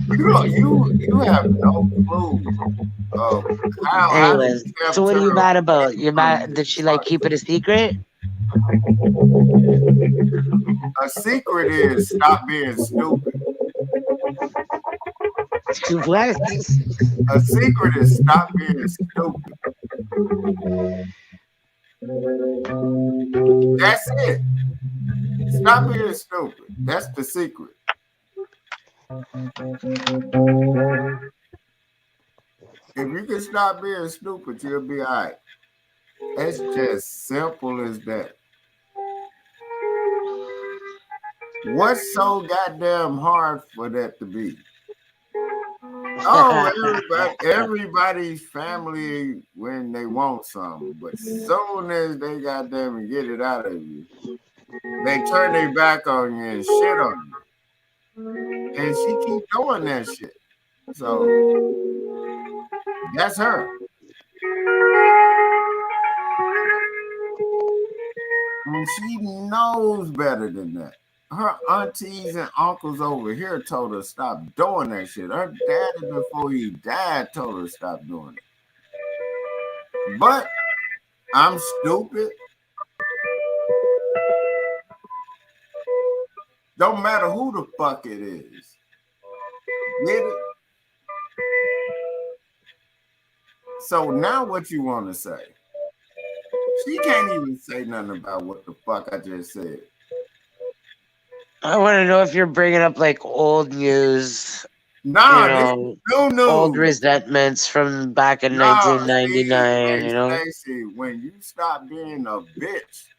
You have no clue of how I Anyways, so kept what her are you mad away about? You're from mad? this Did she like fuck keep it a shit. secret? A secret is stop being stupid. What? A secret is stop being stupid. That's it. Stop being stupid. That's the secret. If you can stop being stupid, you'll be all right. It's just simple as that. What's so goddamn hard for that to be? Oh, everybody's family when they want something, but soon as they goddamn get it out of you, they turn their back on you and shit on you. And she keep doing that shit. So that's her. And she knows better than that. Her aunties and uncles over here told her stop doing that shit. Her daddy, before he died, told her stop doing it. But I'm stupid. Don't matter who the fuck it is. Get it? So now what you want to say? She can't even say nothing about what the fuck I just said. I want to know if you're bringing up like old news Nah, this is new old news. resentments from back in Nah, see, 1999, hey Stacy, when you stop being a bitch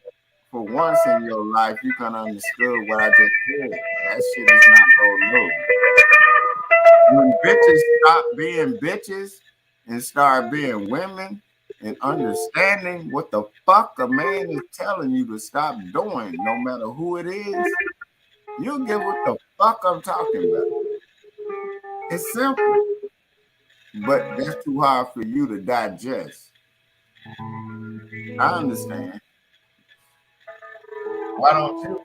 for once in your life, you can understand what I just said. That shit is not old news. When bitches stop being bitches and start being women and understanding what the fuck a man is telling you to stop doing, no matter who it is, you'll get what the fuck I'm talking about. It's simple, but that's too hard for you to digest. I understand. Why don't you?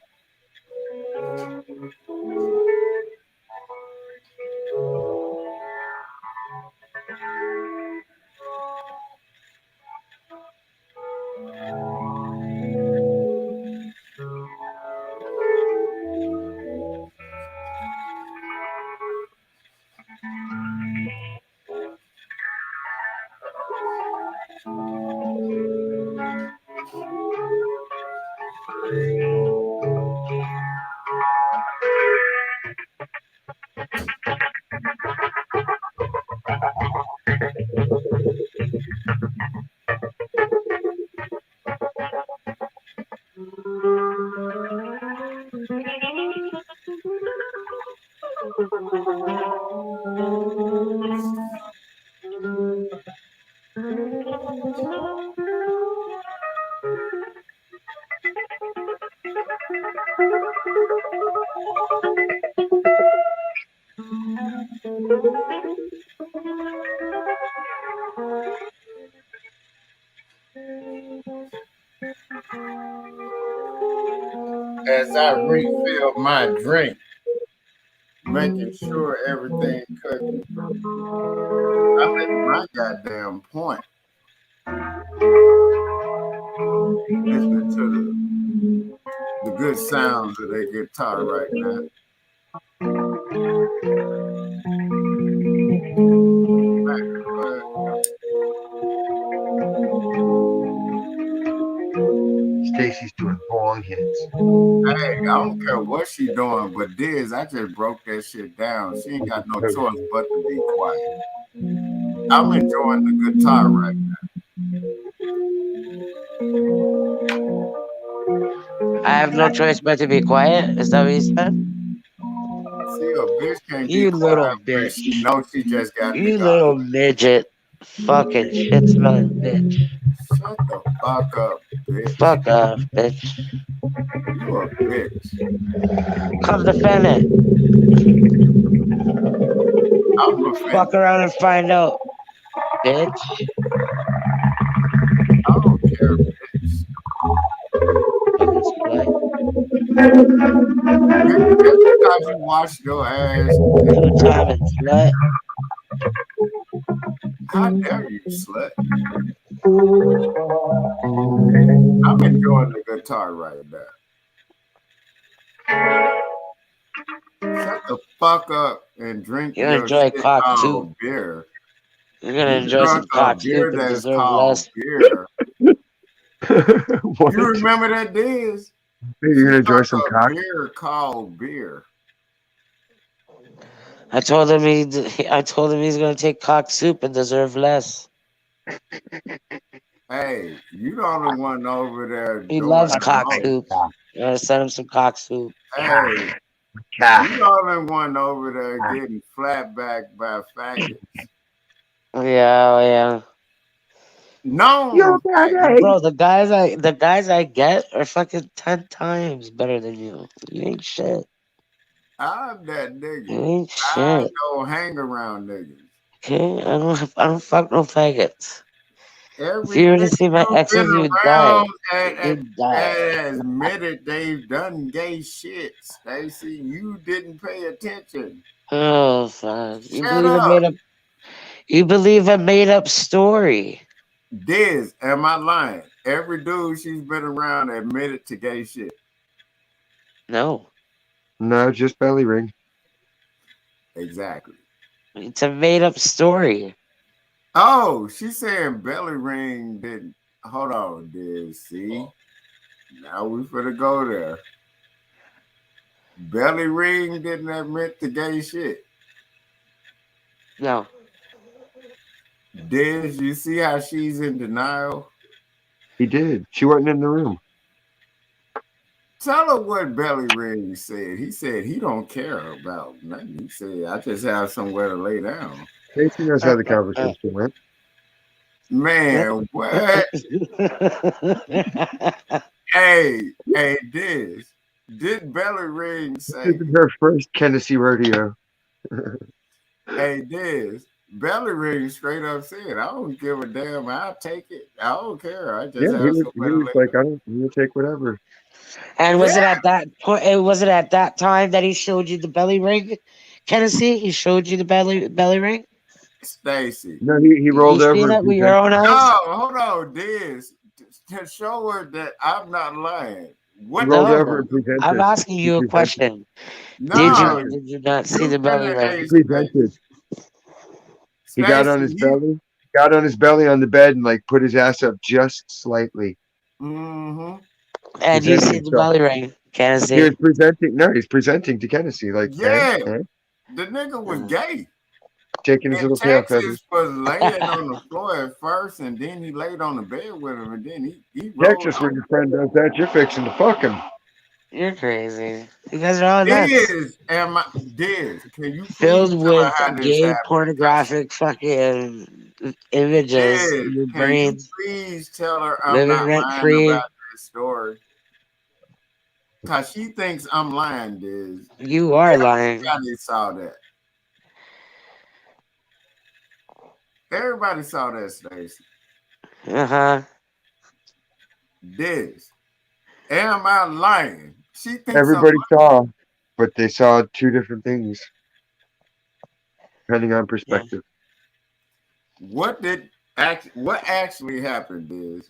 As I refill my drink, making sure everything cooking, I make my goddamn point. Listening to the good sounds of their guitar right now. But Stacy's doing bong hits. hey, I don't care what she doing, but Diz, I just broke that shit down. She ain't got no choice but to be quiet. I'm enjoying the guitar right I have no choice but to be quiet. Is that what you said? now. See, a bitch can't be You little quiet when bitch. she knows she just got to You go. little midget. Fucking shit smelling bitch. Shut the fuck up, bitch. Fuck off, bitch. You a bitch. Come defend it. I'm offended. Fuck around and find out, bitch. I don't care, bitch. Fucking slut. Just because you wash your ass, Two-timing slut. how dare you, slut? I'm enjoying the guitar right now. Shut the fuck up and drink You your enjoy shit cock soup. called beer. You're gonna You enjoy drunk some a cock beer soup and that's deserve called less. beer. What? You remember that, Diz? You're She gonna enjoy drunk some a cock? beer called beer. I told him he's gonna take cock soup and deserve less. Hey, you the only one over there He doing loves the cock most. soup. I'm gonna send him some cock soup. Hey, Cock. you the only one over there getting flat back by faggots. Yeah, yeah. Known faggots. Bro, the guys I get are fucking 10 times better than you. You ain't shit. I'm that You nigga. ain't I shit. don't hang around niggas. Okay? I don't fuck no faggots. If you were to Everything see my you've been exes, you'd die. around You'd die. and admitted they've done gay shit, Stacy. You didn't pay attention. Oh fuck. Shut up. You believe a made up story. Diz, am I lying? Every dude she's been around admitted to gay shit. No. No, just belly ring. Exactly. It's a made up story. Oh, she's saying belly ring didn't. Hold on, Diz. See? Now we finna go there. Belly ring didn't admit to gay shit. No. Did you see how she's in denial? He did. She wasn't in the room. Tell her what Belly Ring said. He said he don't care about nothing. He said, I just have somewhere to lay down. Casey knows how the conversation went. Man, what? Hey, did Belly Ring say, This is her first Tennessee rodeo. hey, Belly Ring straight up said, I don't give a damn. I'll take it. I don't care. I just Yeah, he have was, somewhere to lay like, I don't, you take whatever. And was it at that point? Was it at that time that he showed you the belly ring, Tennessee? He showed you the belly ring. Stacy. No, he rolled You over seen and it with your own presented. eyes? No, hold on, Diz. To show her that I'm not lying. He What? rolled No, over and presented. I'm asking you a He presented. question. No, Did you or did you not see the belly finna, ring? He presented. He got on his belly. Got on his belly on the bed and like put his ass up just slightly. Mm-hmm. And you Presenting see the himself. belly ring, He Tennessee? was presenting. No, he's presenting to Tennessee. Like, Yeah, hey, the nigga was gay. shaking his And little tail feathers. Texas was laying on the floor at first, and then he laid on the bed with him, and then he rolled. Texas, when your friend does that, you're fixing to fuck him. You're crazy. You guys are all nuts. Diz, can you please Filled tell her with how this gay happened? pornographic fucking images Diz, in your can you brain, please tell her I'm living not rent lying free. about this story? Cause she thinks I'm lying, Diz. You are lying. Everybody saw that. Everybody saw that, Stacey. Uh-huh. Diz, am I lying? She thinks Everybody saw, but they saw two different things, depending on perspective. What actually happened, Diz?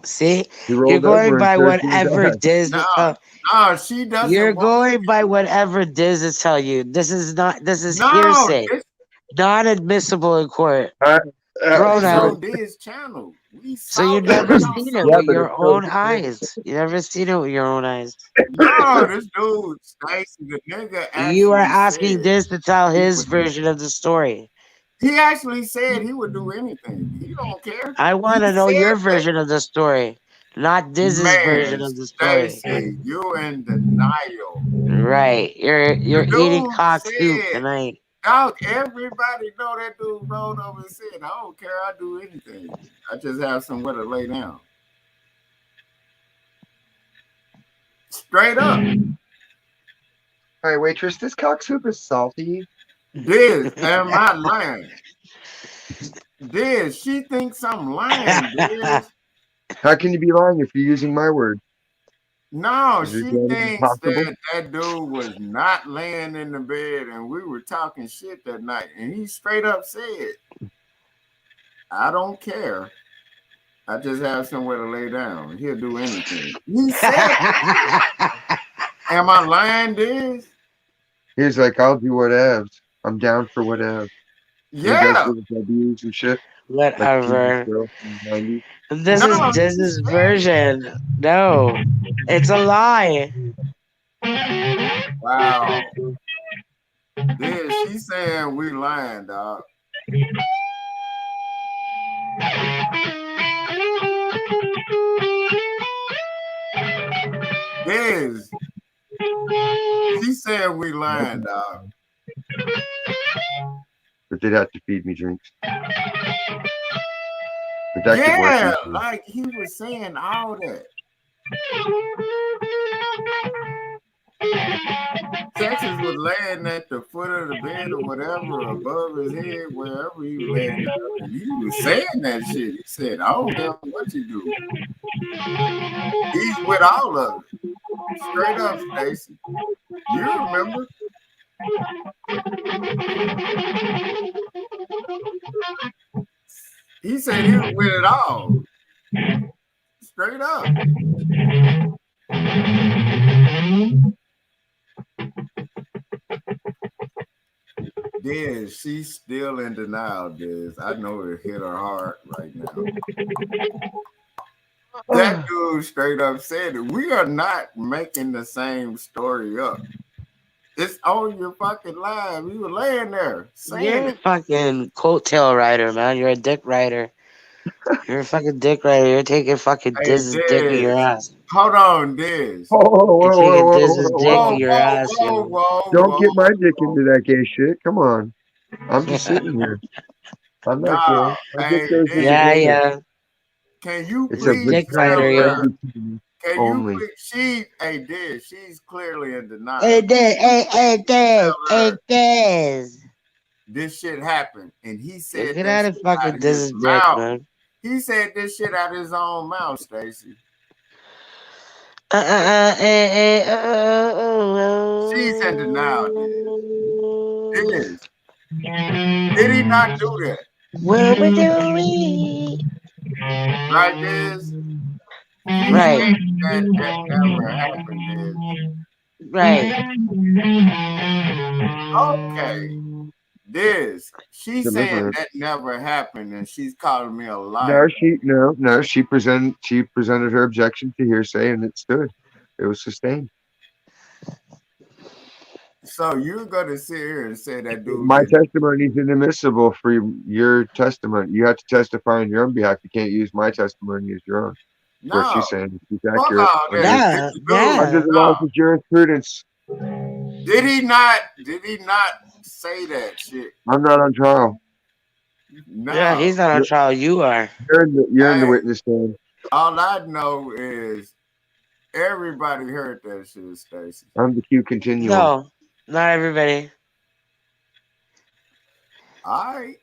See, He you're rolled over going and by searched his whatever ass. Diz is telling. No, she doesn't. You're going by whatever Diz is telling you. This is No, hearsay, not admissible in court. Grown It's out. on Diz channel. We So saw you it. never We don't seen see it Yeah, with but your it's so own eyes. You never seen it with your own eyes. No, this dude, Stacey, the nigga actually You are asking said Diz to tell he his would- version of the story. He actually said he would do anything. He don't care. I want to He know your said that. version of the story, not Diz's version Man, of the story. Stacey, you're in denial. Right. You're The eating dude cock soup said, tonight. dog, everybody know that dude rolled over and said, I don't care, I do anything. I just have somewhere to lay down. Straight up. Hi, waitress. This cock soup is salty. Diz, am I lying? Diz, she thinks I'm lying, Diz. How can you be lying if you're using my word? No, Is this she not even thinks possible? that dude was not laying in the bed and we were talking shit that night. And he straight up said, I don't care. I just have somewhere to lay down. He'll do anything. He said, am I lying, Diz? He's like, I'll do whatever. I'm down for whatever. Yeah. He goes for the W's and shit. Whatever. Like This is Diz's version. No, it's a lie. Wow. Diz, she's saying we lying, dog. Diz, she said we lying, dog. But they'd have to feed me drinks. But that could work. Yeah, like he was saying all that. Texas was laying at the foot of the bed or whatever, above his head, wherever he was laying down. And he was saying that shit. He said, I don't care what you do. He's with all of it. Straight up, Stacey. You remember? He said he was with it all. Straight up. Diz, she's still in denial, Diz. I know it hit her hard right now. That dude straight up said it. We are not making the same story up. It's on your fucking live. You were laying there saying You're a it. fucking coattail rider, man. You're a dick rider. You're a fucking dick rider. You're taking fucking Hey, Diz's dick in your Diz. ass. Hold on, Diz. Whoa, whoa, You're whoa, taking whoa, Diz's whoa, dick Whoa, in whoa. your whoa, ass, whoa, yo. whoa, Don't whoa, get my dick whoa. into that gay shit. Come on. I'm just sitting here. I'm not Nah, gay. My dick hey, goes in the Diz. Yeah, toilet. yeah. Can you It's He's a a please dick tell rider, her? yo. friendly Can you only. please? Hey, Diz. She's clearly in Hey, denial. Diz. Hey, Diz. Tell Hey, her Diz. this shit happened, and he said Get that out shit of out fucking of his Diz's dick, mouth. man. He said this shit out of his own mouth, Stacy. She's in denial, Diz. Diz. Did he not do that? What we doing? Right, Diz? She's Right, saying that never happened, Diz. right. Okay, Diz. She's saying Deliverance. that never happened, and she's calling me a No, liar. she presented her objection to hearsay and it stood. It was sustained. So you're gonna sit here and say that dude My did? testimony is inadmissible for your testimony. You have to testify on your own behalf. You can't use my testimony as your own. What No, she's saying is fuck accurate all that. If Nah, the dude, under yeah. the laws no, of jurisprudence. did he not? Did he not say that shit? I'm not on trial. Yeah, No. he's not on You're, trial. You are. you're in the Hey, witness stand. all I know is everybody heard that shit, Stacy. I'm the Q continuum. No, not everybody. All right.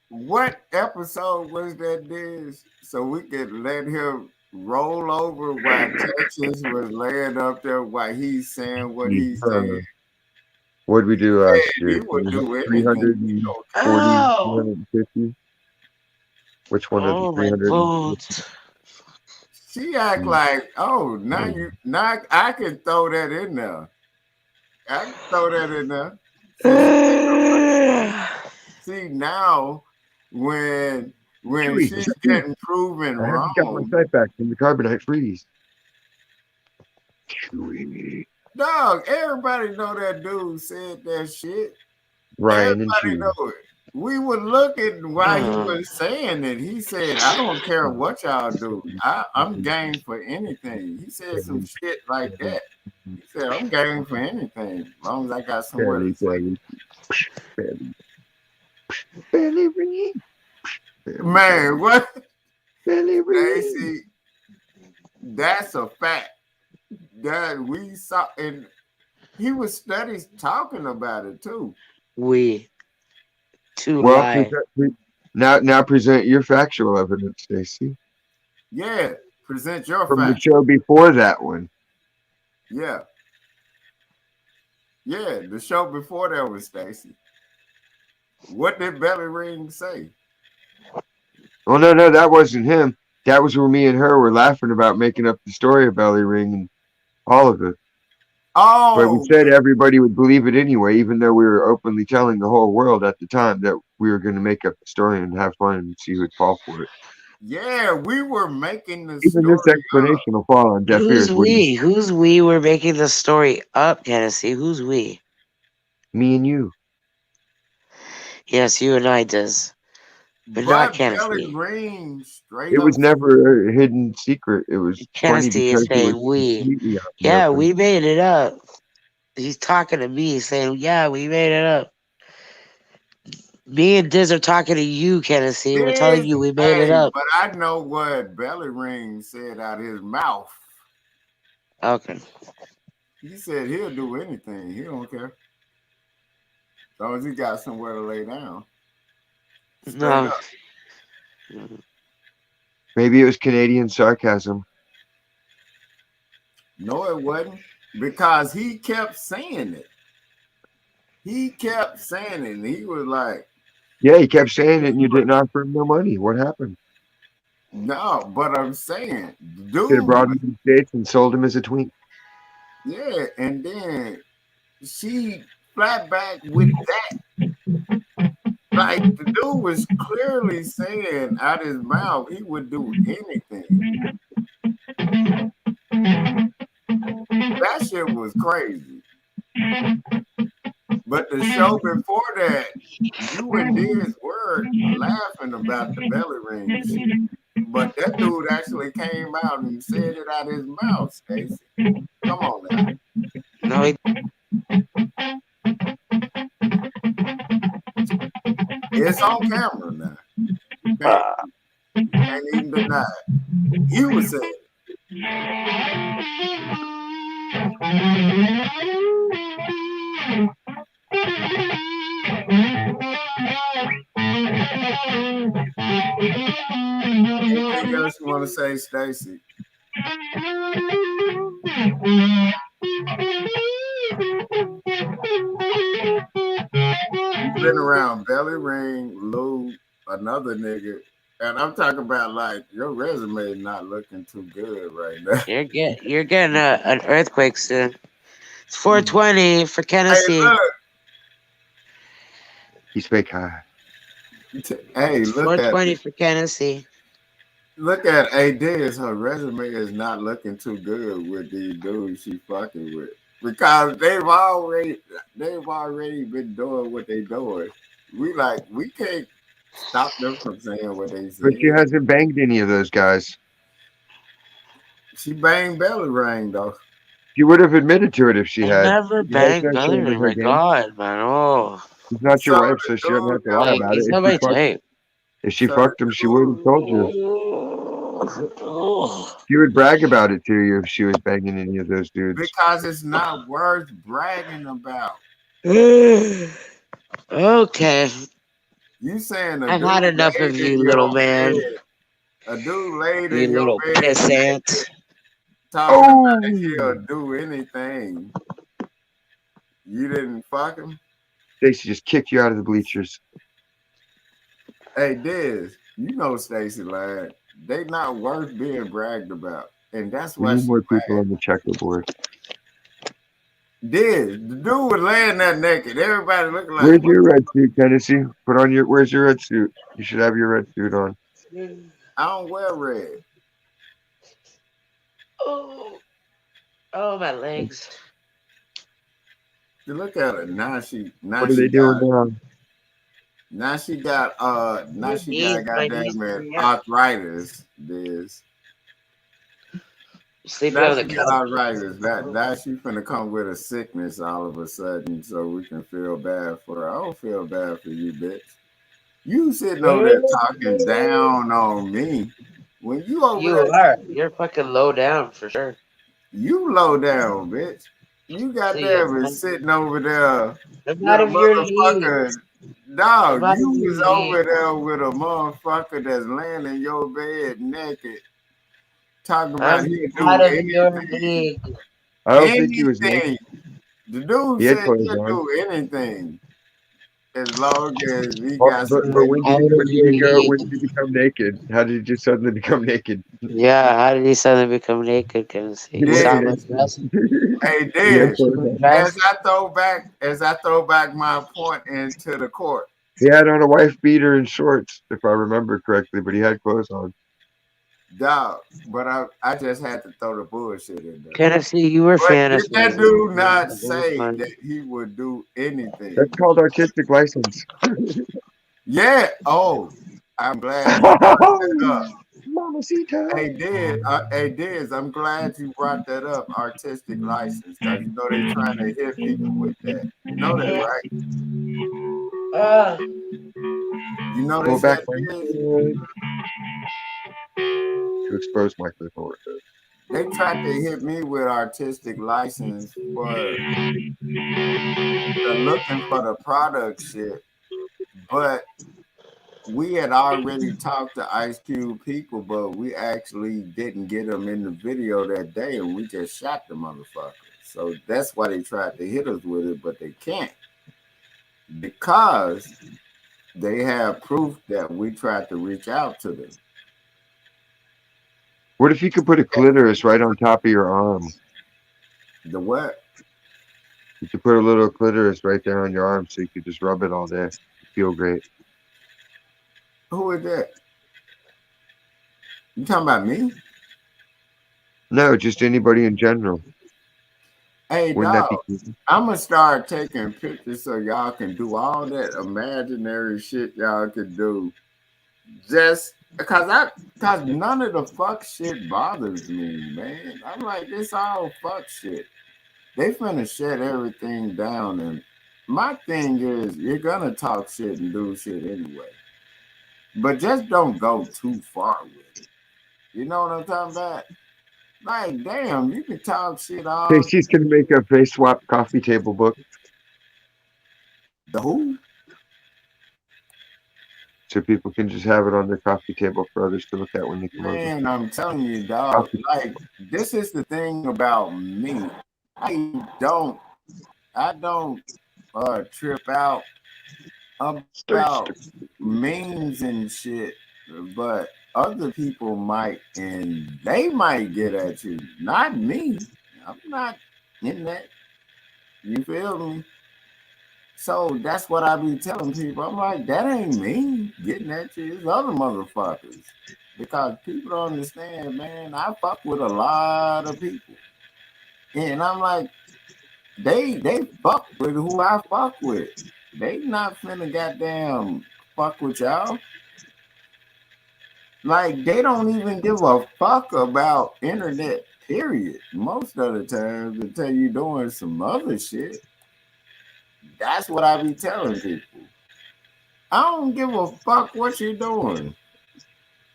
What episode was that, Diz? So we could let him roll over while Texas was laying up there while he's saying what he's saying. What did we do Said last he year? would do anything. He 340, don't care. Oh, 350? Which one of the oh my 350? bones. She act like, oh, now I can throw that in there. I can throw that in there. Since you ain't see now when Chewy, is she's that you? getting proven I haven't got my wrong, sight back from the carbonite freeze. Chewy. dog, everybody know that dude said that shit. Ryan and Everybody Chewy. know it. We were looking while he was saying it. He said, I don't care what y'all do. I'm game for anything. He said some shit like that. He said, I'm game for anything, as long as I got somewhere to sleep. Belly ring. Man, what? Belly ring. Stacy, that's a fact that we saw, and he was studies talking about it too. We to Well, lie. now present your factual evidence, Stacy, Yeah, present your from the fact. show before that one. Yeah, yeah, the show before that was Stacy. What did Belly Ring say? Oh no, that wasn't him. That was where me and her were laughing about making up the story of Belly Ring and all of it. But we Oh, said everybody would believe it anyway, even though we were openly telling the whole world at the time that we were going to make up the story and have fun and see who'd fall for it. yeah, we were making the Even this story up. explanation will fall on deaf Who's ears. What do you, we? Who's we? We're making the story up, Tennessee. Who's we? me and you? Yes, you and I does, but not But Belly Tennessee. Ring straight It up was never a hidden secret. It was funny Tennessee is because it was saying we. completely out in the Yeah, open. we made it up. He's talking to me, saying, "Yeah, we made it up." Me and Diz are talking to you, Tennessee. We're telling this. you we made it Hey, up. but I know what Belly Ring said out his mouth. Okay. He said he'll do anything. He don't care. As long as he got somewhere to lay down. Straight No. up. Maybe it was Canadian sarcasm. No, it wasn't. Because he kept saying it. He kept saying it. And he was like, Yeah, he kept saying it, and you didn't offer him no money. What happened? no, but I'm saying, the Could have dude brought was, him to the States and sold him as a twink. yeah, and then she flat back with that. Like the dude was clearly saying out his mouth he would do anything. That shit was crazy. But the show before that, you and Diz were laughing about the belly ring shit. But that dude actually came out and said it out of his mouth, Stacey. Come on now. No, It's on camera now. Can't even deny it. You were saying anything else you want to say, Stacey? You've been around Belly Ring, Lou, another nigga, and I'm talking about like your resume not looking too good right now. you're getting an earthquake soon. It's 420 for Hey, Tennessee. look. He's fake high. Hey, It's look at 420 for Tennessee. look at Diz. Her resume is not looking too good with these dudes she fucking with because they've already been doing what they doing. We can't stop them from saying what they But she said. hasn't banged any of those guys. She banged Belly Ring though. She would have admitted to it if she I had. never You guys banged not shame Bellery. in her My game. God, man. Oh, She's not your So wife, the so she doesn't dude have to that lie was about it. it's not my tape. If she so fucked him, she would have told you. She would brag about it to you if she was banging any of those dudes. because it's not worth bragging about. Okay, You saying a I've dude had enough laid of in you, little your man. bed, a dude laid You in your little bed pissant. talking about Oh! he'll do anything. You didn't fuck him? Stacey just kicked you out of the bleachers. Hey, Diz, you know Stacey lied. They not worth being bragged about. And that's We why need she more people mad. on the checkerboard. Diz, the dude was laying there naked. Everybody looking like, Where's your red suit, Tennessee? Where's your red suit? You should have your red suit on. I don't wear red. Oh, my legs. You look at her. Now she What are they doing now? now she got My knees goddamn it hurt. arthritis, Diz. Sleeping Now on the she got couch. arthritis. Now she finna come with a sickness all of a sudden so we can feel bad for her. I don't feel bad for you, bitch. You sitting over there talking down on me. When you over You there, are. You're fucking low down for sure. you low down, bitch. You See ya, goddamn is man. sitting over there I'm with out a of your motherfucker. league. I'm Dog, out of you your was league. over there with a motherfucker that's laying in your bed naked, talking about I'm he'll out do of your anything. league. I don't think he was naked. Anything. The dude He had said clothes he'll on. do anything as long as he But, got but, some but Out of when did your he go? league. When did he become naked? How did he just suddenly become naked? Yeah, how did he suddenly become naked? Couldn't see. He You was saw my Diz. naked. dress. Hey, He had You Diz. see clothes my on. dress? As I throw back my point into the court, He had on a wife beater and shorts, if I remember correctly, but he had clothes on. dog. But I just had to throw the bullshit in there. Tennessee, you were But did that fantasizing. dude not It was say fun. that he would do anything? That's called artistic license. Yeah. Oh, I'm glad you brought that up. Mamacita. Hey, Diz, I'm glad you brought that up, artistic license, because you know they trying to hit people with that. You know that, right? You Pull notice back that, my Diz? hood to expose my clitoris. They tried to hit me with artistic license for the looking for the product shit, but we had already talked to Ice Cube people, but we actually didn't get them in the video that day, and we just shot the motherfucker. So that's why they tried to hit us with it, but they can't because they have proof that we tried to reach out to them. What if you could put a clitoris right on top of your arm? The what? You could put a little clitoris right there on your arm so you could just rub it all day. You feel great. Who is that? You talking about me? No, just anybody in general. Hey, Wouldn't that dog, be cool? I'm gonna start taking pictures so y'all can do all that imaginary shit y'all can do. Just cause none of the fuck shit bothers me, man. I'm like, this all fuck shit. They finna shut everything down, and my thing is, you're gonna talk shit and do shit anyway, but just don't go too far with it. You know what I'm talking about? Like, damn, you can talk shit all Stacy's gonna make a face swap coffee table book, the who? so people can just have it on their coffee table for others to look at when they come over. Man, I'm telling you, dog. Coffee Like, this is the thing about me. Don't, I don't trip out about Stacy. memes and shit, but other people might, and they might get at you. Not me. I'm not in that. You feel me? So that's what I be telling people. I'm like, that ain't me getting at you. It's other motherfuckers. Because people don't understand, man. I fuck with a lot of people. And I'm like, they fuck with who I fuck with. They not finna goddamn fuck with y'all. Like they don't even give a fuck about internet, period. Most of the time until you doing some other shit. That's what I be telling people. I don't give a fuck what you're doing.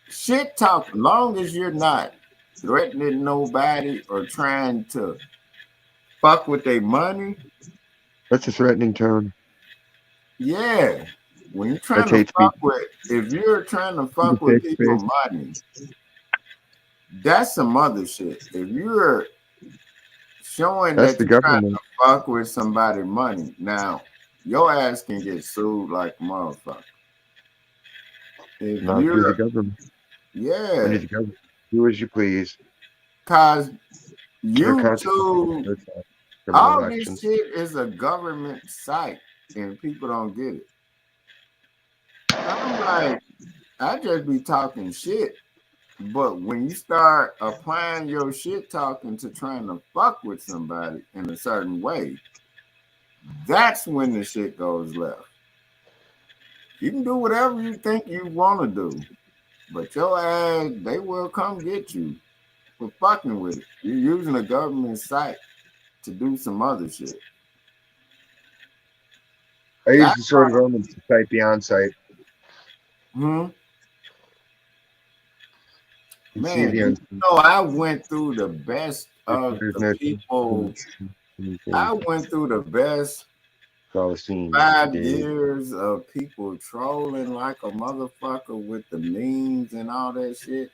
Shit talk, long as you're not threatening nobody or trying to fuck with their money. That's a threatening tone. Yeah. When you're trying That's to hate speech. fuck with, if you're trying to The fuck with safe people space. money, that's some other shit. If you're showing That's that the you're trying to government. fuck with somebody money, now your ass can get sued like a motherfucker. If Not if you're the you're, government. When yeah, you're the government, do as you please. cause No consequences. YouTube, No time. Criminal all this actions. shit is a government site, and people don't get it. I'm like, I just be talking shit, but when you start applying your shit talking to trying to fuck with somebody in a certain way, that's when the shit goes left. You can do whatever you think you want to do, but your ass, they will come get you for fucking with it. You're using a government site to do some other shit. I use That, the sword of omens to fight the on-site hmm, and see man, the do you unseen. know I went through the best If of there's the no people. anything, I went through the best it's all seen. 5 years of people trolling like a motherfucker with the memes and all that shit.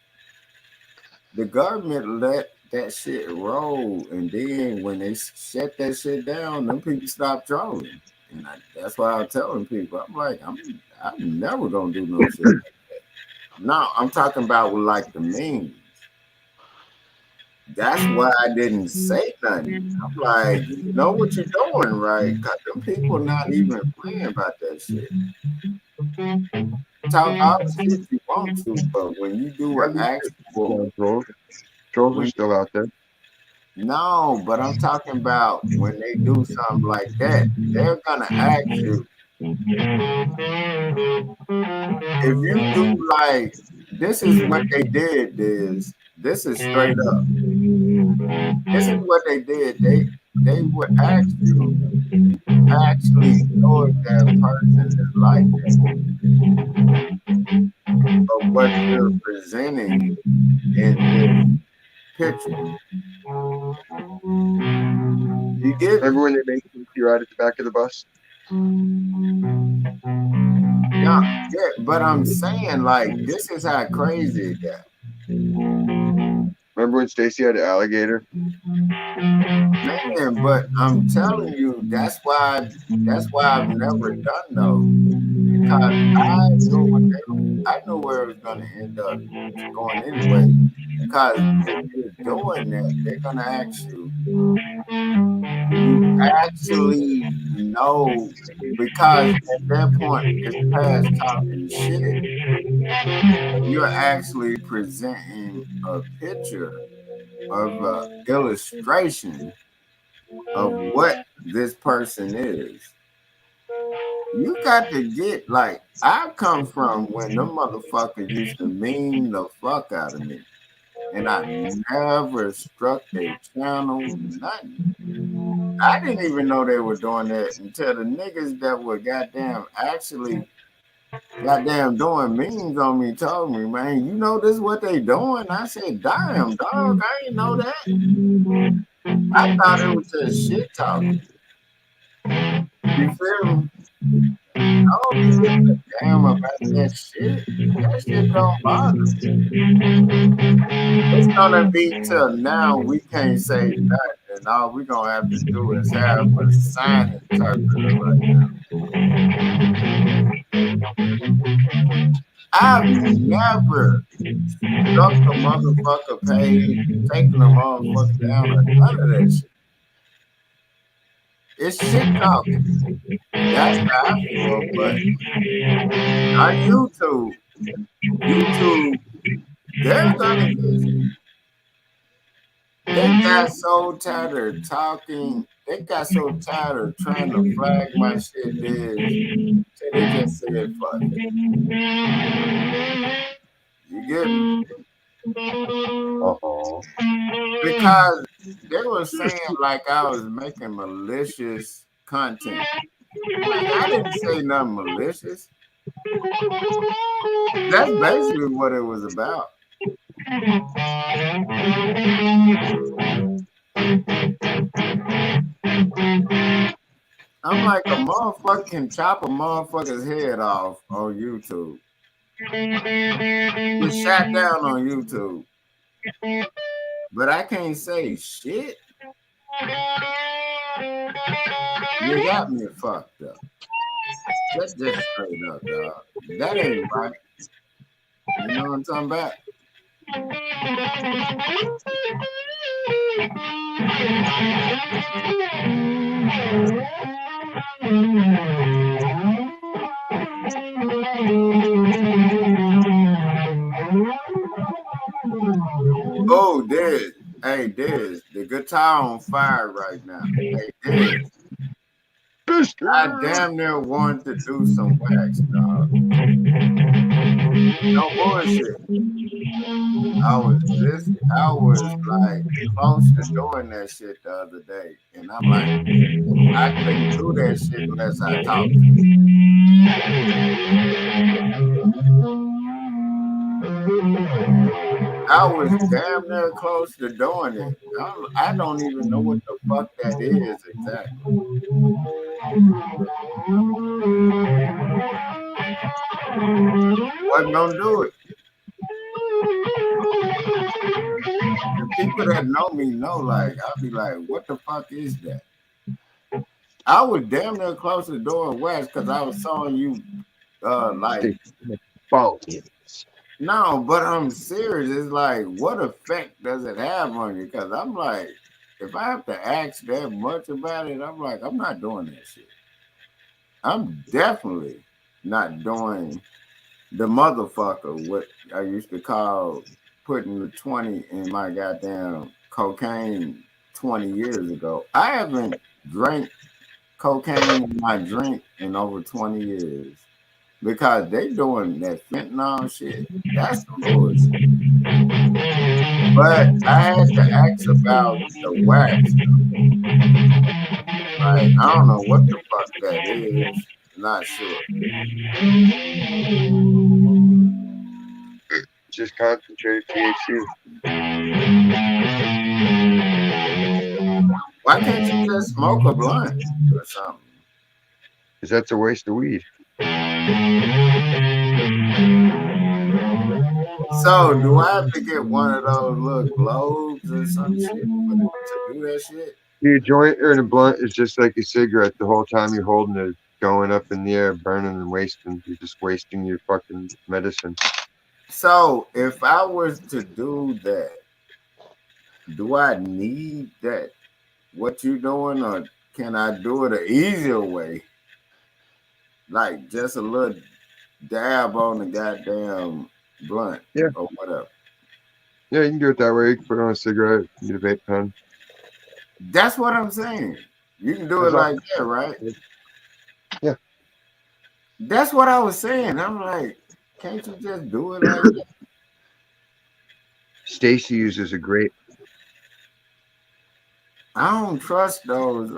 The government let that shit roll, and then when they shut that shit down, them people stopped trolling. And that's why I'm telling people, I'm never gonna do no shit like that. No, I'm talking about with like the memes. That's why I didn't say nothing. I'm like, you know what you're doing, right? Cause them people not even playing about that shit. Talk all the shit you want to, but when you do Yeah, an actual, yeah, trolls. Trolls are when still out there. no, but I'm talking about when they do something like that, they're gonna ask you if you do like this is what they did. This is straight up. This is what they did. They would ask you if you actually know if that person is like that, but what you're presenting in this picture. You get me? Remember when they made you ride at the back of the bus? Yeah, yeah, but I'm saying like this is how crazy it got. Remember when Stacy had an alligator? Man, but I'm telling you, that's why I've never done those because I knew where it was gonna end up going anyway. Because if you're doing that, they're gonna ask you, do you actually know? Because at that point, it's past talking shit. You're actually presenting a picture of an illustration of what this person is. You got to get like I come from when them motherfuckers used to mean the fuck out of me. And I never struck their channel, nothing. I didn't even know they were doing that until the niggas that were goddamn doing memes on me told me, man, you know this what they doing? I said, damn, dog, I didn't know that. I thought it was just shit talking. You feel me? I don't give a damn about that shit. That shit don't bother me. It's gonna be till now we can't say nothing, and all we gonna have to do is have a sign interpreter right now. I've never struck a motherfucker page, taking a motherfucker down, or none of that shit. It's shit talking. That's how I feel, but on YouTube, they're gonna get you. They got so tired of talking. They got so tired of trying to flag my shit is. So they just said fuck it. You get me? Uh-oh. Because they were saying like I was making malicious content. Like I didn't say nothing malicious. That's basically what it was about. I'm like a motherfucker can chop a motherfucker's head off on YouTube. Get shot down on YouTube. But I can't say shit. You got me fucked up. That's just straight up, dog. That ain't right. You know what I'm talking about? Oh, Diz. Hey, Diz. The guitar on fire right now. Hey, Diz. I damn near wanted to do some wax, dog. No bullshit. I was like close to doing that shit the other day. And I'm like, I couldn't do that shit unless I talked to you. I was damn near close to doing it. I don't even know what the fuck that is exactly. Wasn't gonna do it. The people that know me know, like, I'll be like, what the fuck is that? I was damn near close to doing wax because I was showing you, like, no, but I'm serious. It's like, what effect does it have on you? Because I'm like, if I have to ask that much about it, I'm like, I'm not doing that shit. I'm definitely not doing the motherfucker, what I used to call putting the 20 in my goddamn cocaine 20 years ago. I haven't drank cocaine in my drink in over 20 years because they doing that fentanyl shit. That's some bullshit. But I had to ask about the wax. Like, I don't know what the fuck that is. Not sure. Just concentrated THC. Why can't you just smoke a blunt or something? Because that's a waste of weed. So, do I have to get one of those little globes or some shit to do that shit? Your joint or the blunt is just like a cigarette. The whole time you're holding it, going up in the air, burning and wasting. You're just wasting your fucking medicine. So, if I was to do that, do I need that? What you doing, or can I do it an easier way? Like just a little dab on the goddamn blunt, Yeah, or whatever. Yeah, you can do it that way. You can put it on a cigarette, get a vape pen. That's what I'm saying. You can do it That's all. like that, right? Yeah. That's what I was saying. I'm like, can't you just do it like that? Stacy uses a great. I don't trust those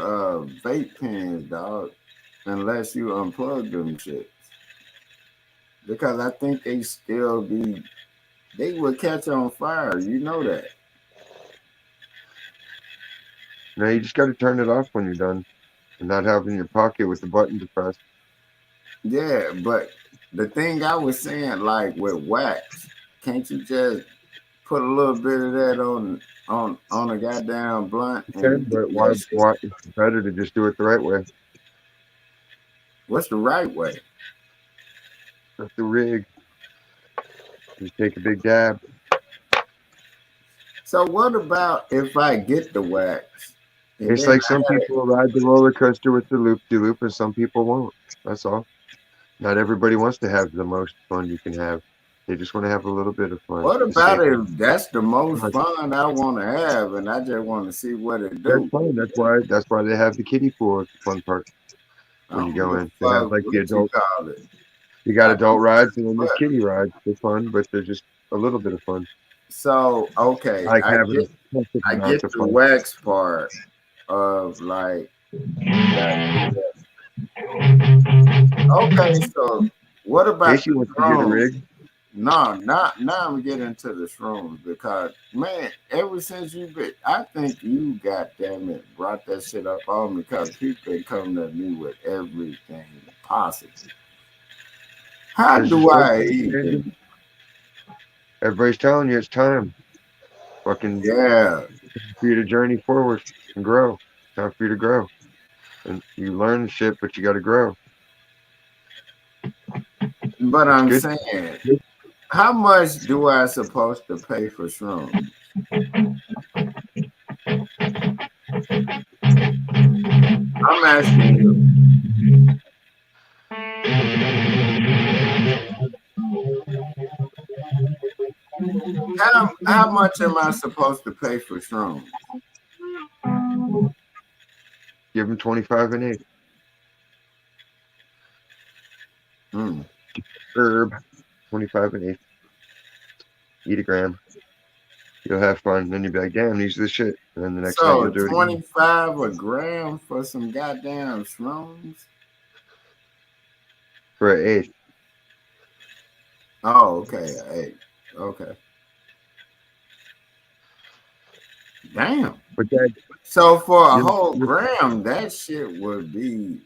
vape pens, dog, unless you unplug them shits. Because I think they would catch on fire. You know that. No, you just got to turn it off when you're done, and not have it in your pocket with the button depressed. Yeah, but the thing I was saying, like with wax, can't you just put a little bit of that on a goddamn blunt You can, and get but why? that shit? Why? It's better to just do it the right way. What's the right way? With the rig, just take a big dab. So what about if I get the wax and It's then like some people ride the roller coaster with the loop de loop, and some people won't. That's all. Not everybody wants to have the most fun you can have. They just want to have a little bit of fun. what The same. about if that's the most fun I want to have and I just want to see what it That's do? fun. That's why they have the kiddie pool at the fun park I when you don't go give in. a They have fuck like the what you adult. call it. You got I adult don't rides and then there's but kiddie rides. They're fun, but they're just a little bit of fun. so okay, I like having a massive I amounts get of the fun. wax part of like okay, so what about Casey the wants to get a shrooms? rig. No, not now I'm getting into the shrooms because man, ever since you been I think you goddamn it brought that shit up on me because people been coming at me with everything possible. How Because do I even everybody's telling you it's time. Fucking yeah. for you to journey forward and grow. Time for you to grow. And you learn shit, but you got to grow. But It's I'm good. saying, how much do I supposed to pay for shrooms? I'm asking you. How much am I supposed to pay for shrooms? Give them 25 and 8. Hmm. Herb, 25 and 8. Eat a gram. You'll have fun. Then you'll be like, damn, these are the shit. And then the next night So you'll do it again 25 a gram for some goddamn shrooms? for an eighth. Oh, okay. Hey, okay. Damn. But that So for a you'll, whole you'll, gram, that shit would be.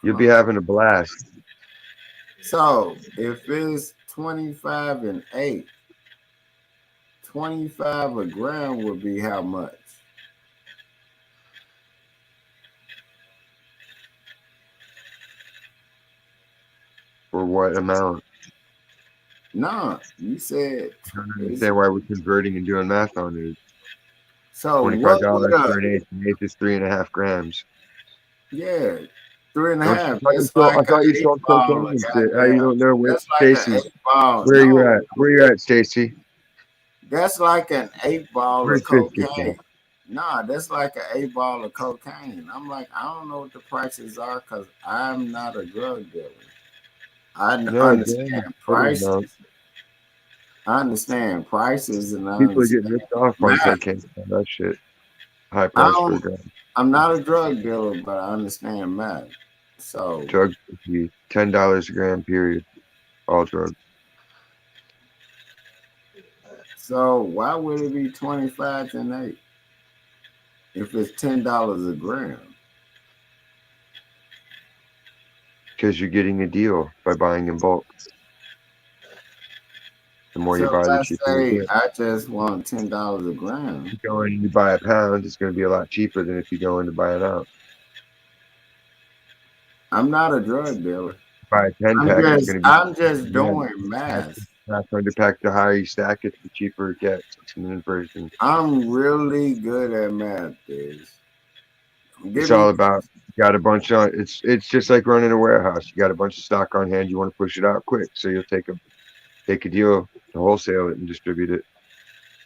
you'll be having a blast. So if it's 25 and 8, 25 a gram would be how much? For what amount? No, you said I don't it's understand why we're converting and doing math on it. so $25 what would for an eighth. An eighth is 3.5 grams. yeah, three and a Don't half. That's I like an thought you eight sold ball cocaine of and shit. How you goddamn. don't know where That's like an Stacy? eight ball. Where you No, at? Where you at, Stacy? that's like an eight ball of Where's Biscuit at? cocaine. Nah, that's like an eight ball of cocaine. I'm like, I don't know what the prices are because I'm not a drug dealer. No, Understand damn. What is prices. not? I understand prices and I People are getting understand ripped off on math. cocaine. That shit. High I price for a don't, gram. I'm not a drug dealer, but I understand math. So, Drugs would be $10 a gram. Period. All drugs. so why would it be 25 and 8 if it's $10 a gram? Because you're getting a deal by buying in bulk. The more you So buy, the let's cheaper you say get. I just want $10 a gram. If you go in and you buy a pound, it's going to be a lot cheaper than if you go in to buy an ounce. I'm not a drug dealer. Buy a 10 pack, it's going to be I'm just yeah, doing math. pack under pack. The higher you stack it, the cheaper it gets. It's an inversion. I'm really good at math, dude. It's Give me all about you got a bunch on. It's just like running a warehouse. You got a bunch of stock on hand. You want to push it out quick, so you'll take a deal to wholesale it and distribute it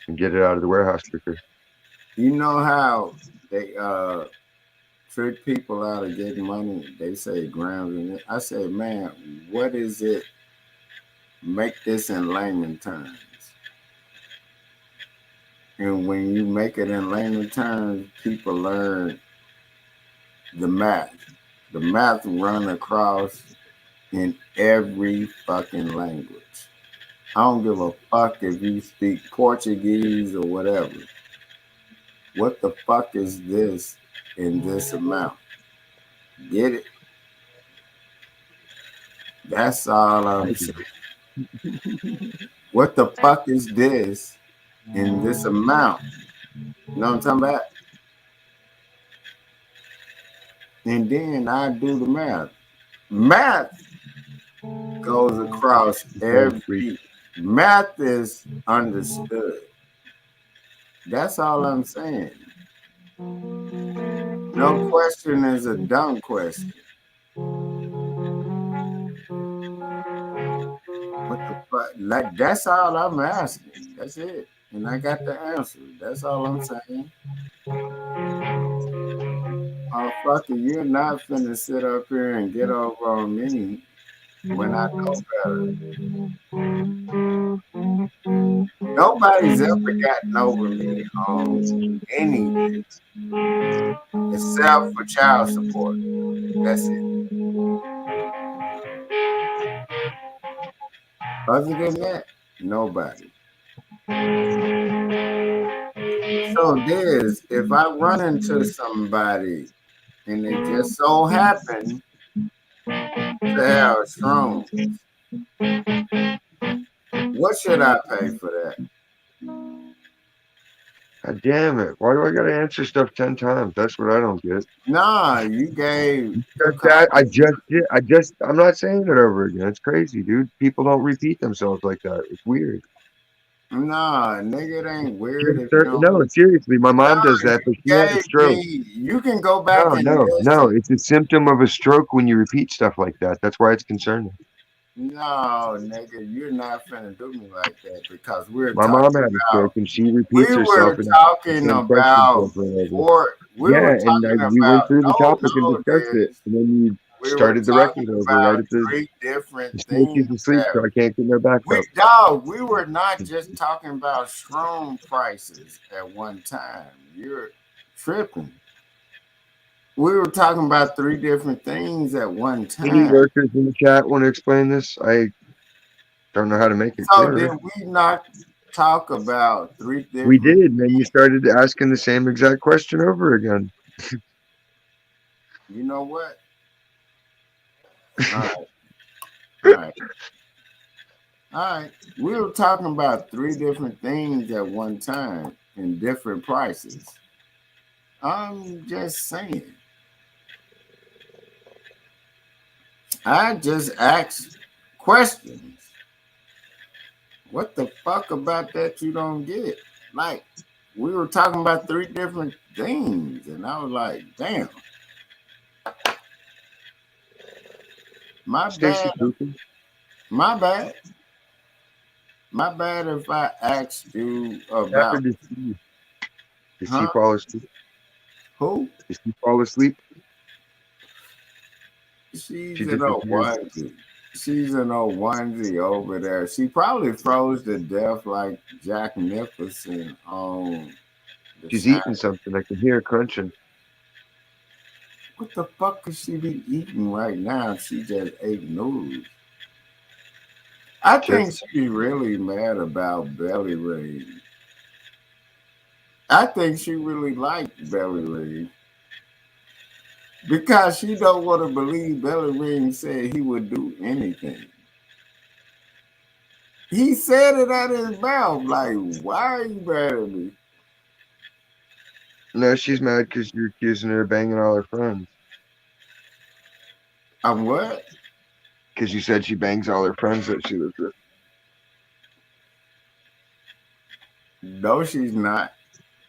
and get it out of the warehouse quicker. You know how they trick people out of getting money? They say grams and I said, man, what is it? Make this in layman terms. And when you make it in layman terms, people learn the math. The math run across in every fucking language. I don't give a fuck if you speak Portuguese or whatever. What the fuck is this in this amount? Get it? That's all I'm saying. What the fuck is this in this amount? You know what I'm talking about? And then I do the math. Math goes across every math is understood. That's all I'm saying. No question is a dumb question. What the fuck? Like that's all I'm asking. That's it. And I got the answer. That's all I'm saying. Oh fuck it, you're not finna sit up here and get over on me when I know better. Nobody's ever gotten over me on anything except for child support. That's it. Other than that, nobody. So there's if I run into somebody and they just so happen to have shrooms, what should I pay for that? God damn it. Why do I gotta answer stuff 10 times? That's what I don't get. Nah, you gave your That I comment. just did. I'm not saying it over again. It's crazy, dude. People don't repeat themselves like that. It's weird. Nah, nigga, it ain't weird if you don't. No, seriously, my Nah, mom does that, you but she had a gave stroke. me. You can go back No, and no, no. listen. It's a symptom of a stroke when you repeat stuff like that. That's why it's concerning. No, nigga, you're not finna do me like that because we're My mom talking had a about. stroke and she repeats We herself were and asks the talking same questions about over and over. for. We Yeah, were and talking we went about. through the No, topic and no, discussed it, this. and then you We were started the talking record over right about at the. three different The snake things is asleep, that so I can't get no backup. we were not just talking about strong prices at one time. You're tripping. We were talking about three different things at one Any time. lurkers in the chat want to explain this? I don't know how to make it So did clearer. we not talk about three We different? did, and then you started asking the same exact question over again. You know what? All right, all right, all right. We were talking about three different things at one time in different prices. I'm just saying. I just asked questions. What the fuck about that you don't get? Like, we were talking about three different things, and I was like, damn, my Stacy bad, speaking. my bad, my bad if I asked you What about, happened to Steve? Did she huh? fall asleep? Who? Did she fall asleep? She's She in a disappeared. onesie. She's in a onesie over there. She probably froze to death like Jack Nicholson on The She's Shining. eating something. I can hear her crunching. What the fuck could she be eating right now if she just ate noodles? I think Chips. she's really mad about Belly Ring. I think she really liked Belly Ring because she don't want to believe Belly Ring said he would do anything. He said it out of his mouth. Like, why are you mad at me? No, she's mad because you're accusing her of banging all her friends. I'm what? Because you said she bangs all her friends that she lives with. No, she's not.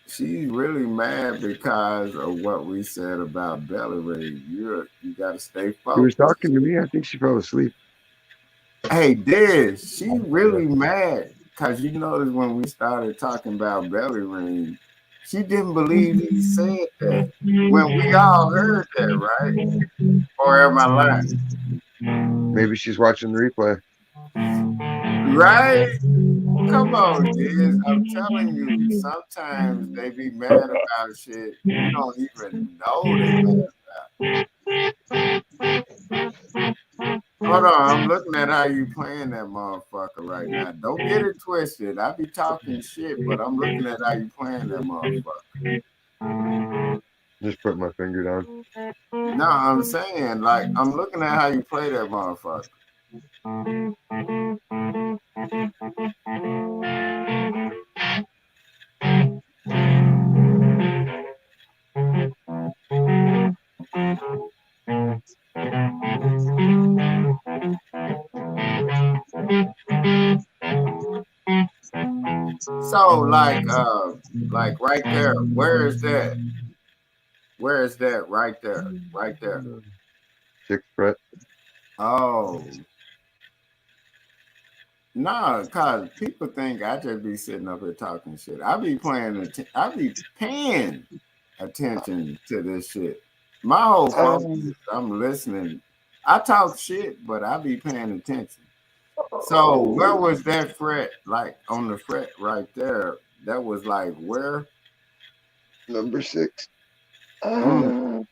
She's really mad because of what we said about Belly Ring. You gotta stay She was focused. talking to me. I think she fell asleep. Hey, Diz, she Yeah. really mad because you noticed when we started talking about Belly Ring, She didn't believe he said that. When we all heard that, right? Or am I lying? Maybe she's watching the replay. Right? Come on, Diz. I'm telling you, sometimes they be mad about shit you don't even know they mad about. Hold on, I'm looking at how you playing that motherfucker right now. Don't get it twisted. I be talking shit, but I'm looking at how you playing that motherfucker. Just put my finger down. No, I'm saying, like, I'm looking at how you play that motherfucker. So, like right there, where is that? Where is that? Right there, right there. 6th fret. Oh, nah, cause people think I just be sitting up here talking shit. I be I be paying attention to this shit. My whole focus is I'm listening. I talk shit, but I be paying attention. So where was that fret? Like on the fret right there. That was like where? Number 6. Okay.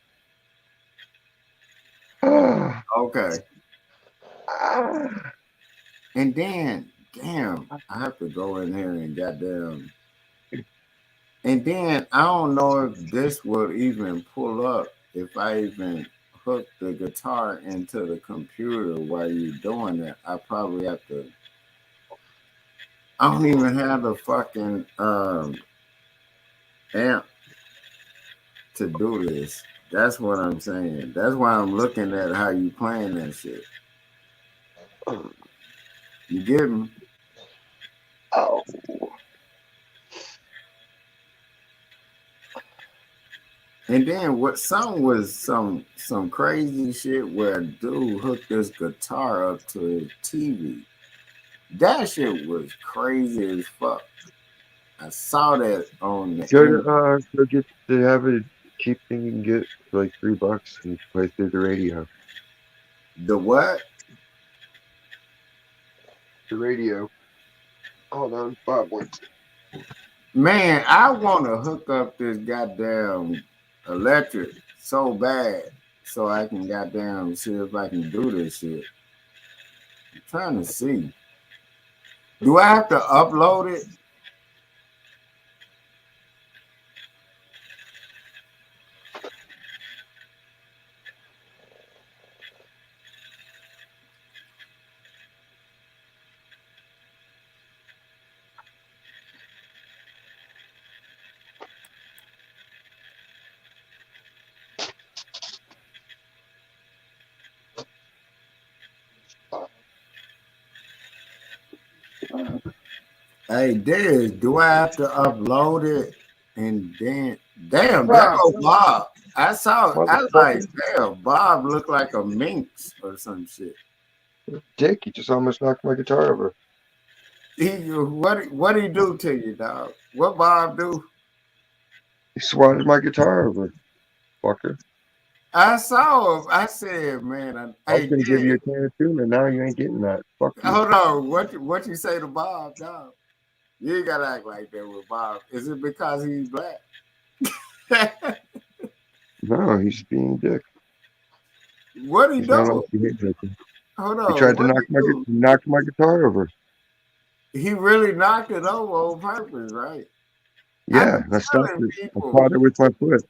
And then, damn, I have to go in here and goddamn. And then I don't know if this would even pull up if I even hook the guitar into the computer while you're doing that. I probably have to. I don't even have the fucking amp to do this. That's what I'm saying. That's why I'm looking at how you playing that shit. You get me? Oh. And then what some was some crazy shit where a dude hooked this guitar up to his TV. That shit was crazy as fuck. I saw that on the internet. Go get, they have a cheap thing you can get for like $3 and you play through the radio. The what? The radio. Hold on, Bob wants it. Man, I want to hook up this goddamn electric so bad so I can goddamn see if I can do this shit. I'm trying to see. Do I have to upload it? Hey, Diz, do I have to upload it? And then, damn, there go Bob. I saw it. I was like, damn, Bob looked like a minx or some shit. Dick, you just almost knocked my guitar over. What he do to you, dog? What Bob do? He swatted my guitar over, fucker. I saw him. I said, man, I was gonna give you a can of tuna. Now you ain't getting that. Fuck you. Hold on. What you say to Bob, dog? You ain't gotta act like that with Bob. Is it because he's black? No, he's being a dick. What he do? Hold on. He tried to knock my guitar over. He really knocked it over on purpose, right? Yeah, I stopped it. I caught it with my foot.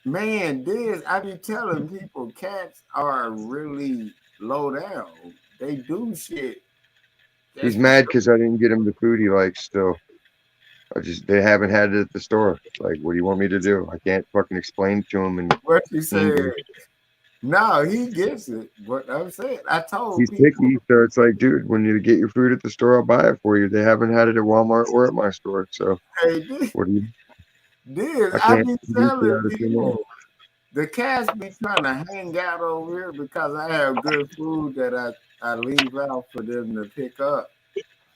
Man, I be telling people cats are really low down. They do shit. He's mad because I didn't get him the food he likes still. They haven't had it at the store. Like, what do you want me to do? I can't fucking explain to him. And what you said? No, he gets it. But I'm saying, I told he's people. picky, so it's like, dude, when you get your food at the store, I'll buy it for you. They haven't had it at Walmart or at my store, so what do you? I be telling people. The cats be trying to hang out over here because I have good food that I leave out for them to pick up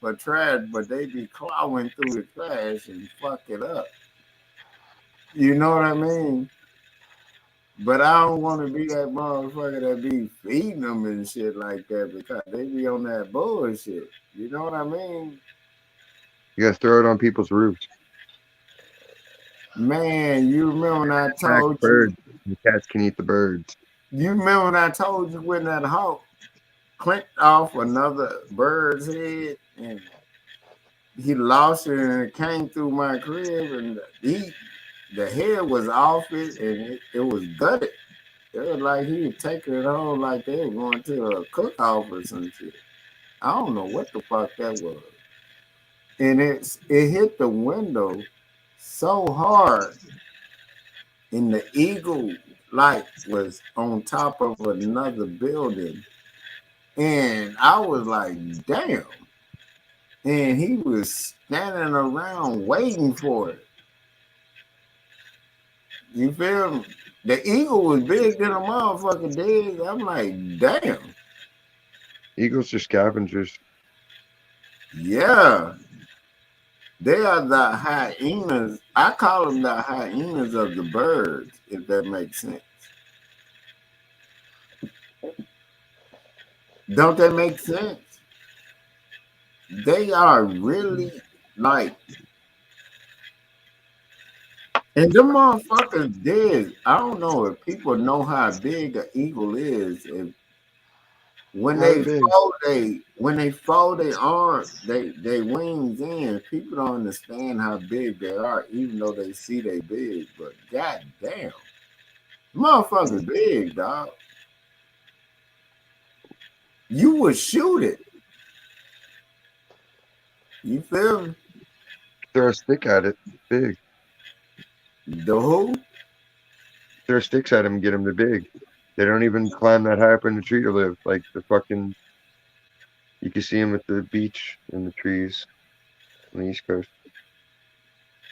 for trash, but they be clawing through the trash and fuck it up. You know what I mean? But I don't want to be that motherfucker that be feeding them and shit like that because they be on that bullshit. You know what I mean? You gotta throw it on people's roofs. Man, you remember when I Attack told you? birds. The cats can eat the birds. You remember when I told you when that hawk clinked off another bird's head and he lost it and it came through my crib and the head was off it and it was gutted. It was like he was taking it home like they were going to a cook-off or some shit. I don't know what the fuck that was. And it hit the window so hard and the eagle light was on top of another building. And I was like, damn. And he was standing around waiting for it. You feel me? The eagle was big than a motherfucker dead. I'm like, damn. Eagles are scavengers. Yeah. They are the hyenas. I call them the hyenas of the birds, if that makes sense. Don't that make sense? They are really like, and them motherfuckers dead. I don't know if people know how big an eagle is. If when Not they big. fold their arm, they wings in, people don't understand how big they are, even though they see they big. But god damn, motherfuckers big, dog. You would shoot it. You feel me? Throw a stick at it. Big. The who? Throw sticks at them and get them to big. They don't even climb that high up in the tree to live. Like the fucking, you can see them at the beach in the trees on the East Coast.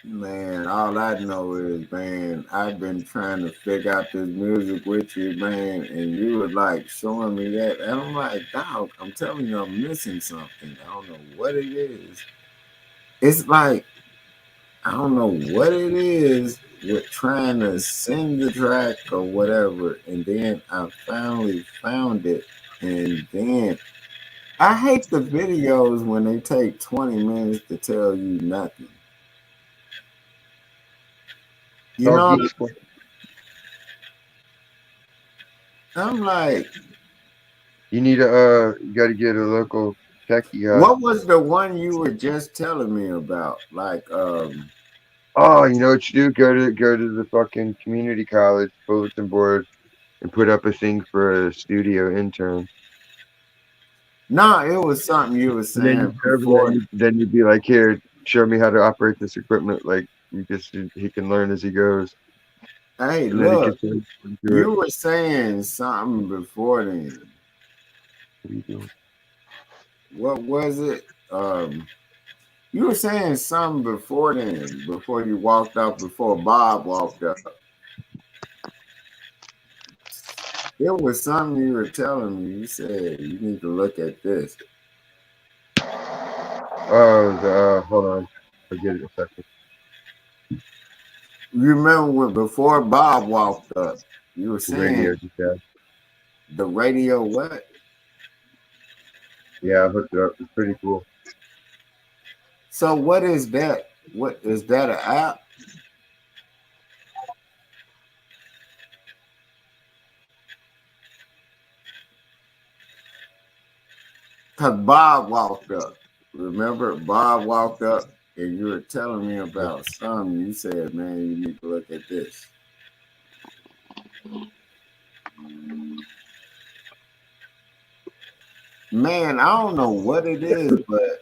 Man, all I know is, man, I've been trying to figure out this music with you, man, and you were like showing me that. And I'm like, dog, I'm telling you, I'm missing something. I don't know what it is. It's like, I don't know what it is with trying to sing the track or whatever. And then I finally found it. And then I hate the videos when they take 20 minutes to tell you nothing. You All know, geek sport. I'm like, You need you got to get a local techie guy. what was the one you were just telling me about? Like, Oh, you know what you do? Go to the fucking community college bulletin board and put up a thing for a studio intern. no, it was something you were And then you saying go over there before. and then you'd be like, here, show me how to operate this equipment. Like you just he can learn as he goes, Hey, and then he can look, start to do it. you were saying something before then. What are you doing? What was it? You were saying something before then, before you walked up, before Bob walked up. It was something you were telling me. You said you need to look at this. Oh, hold on, I'll get it in a second. You remember when before Bob walked up, you were The radio saying just had. the radio what? Yeah, I hooked it up. It's pretty cool. So what is that? What is that an app? Because Bob walked up. Remember, Bob walked up and you were telling me about something. You said, man, you need to look at this. Man, I don't know what it is, but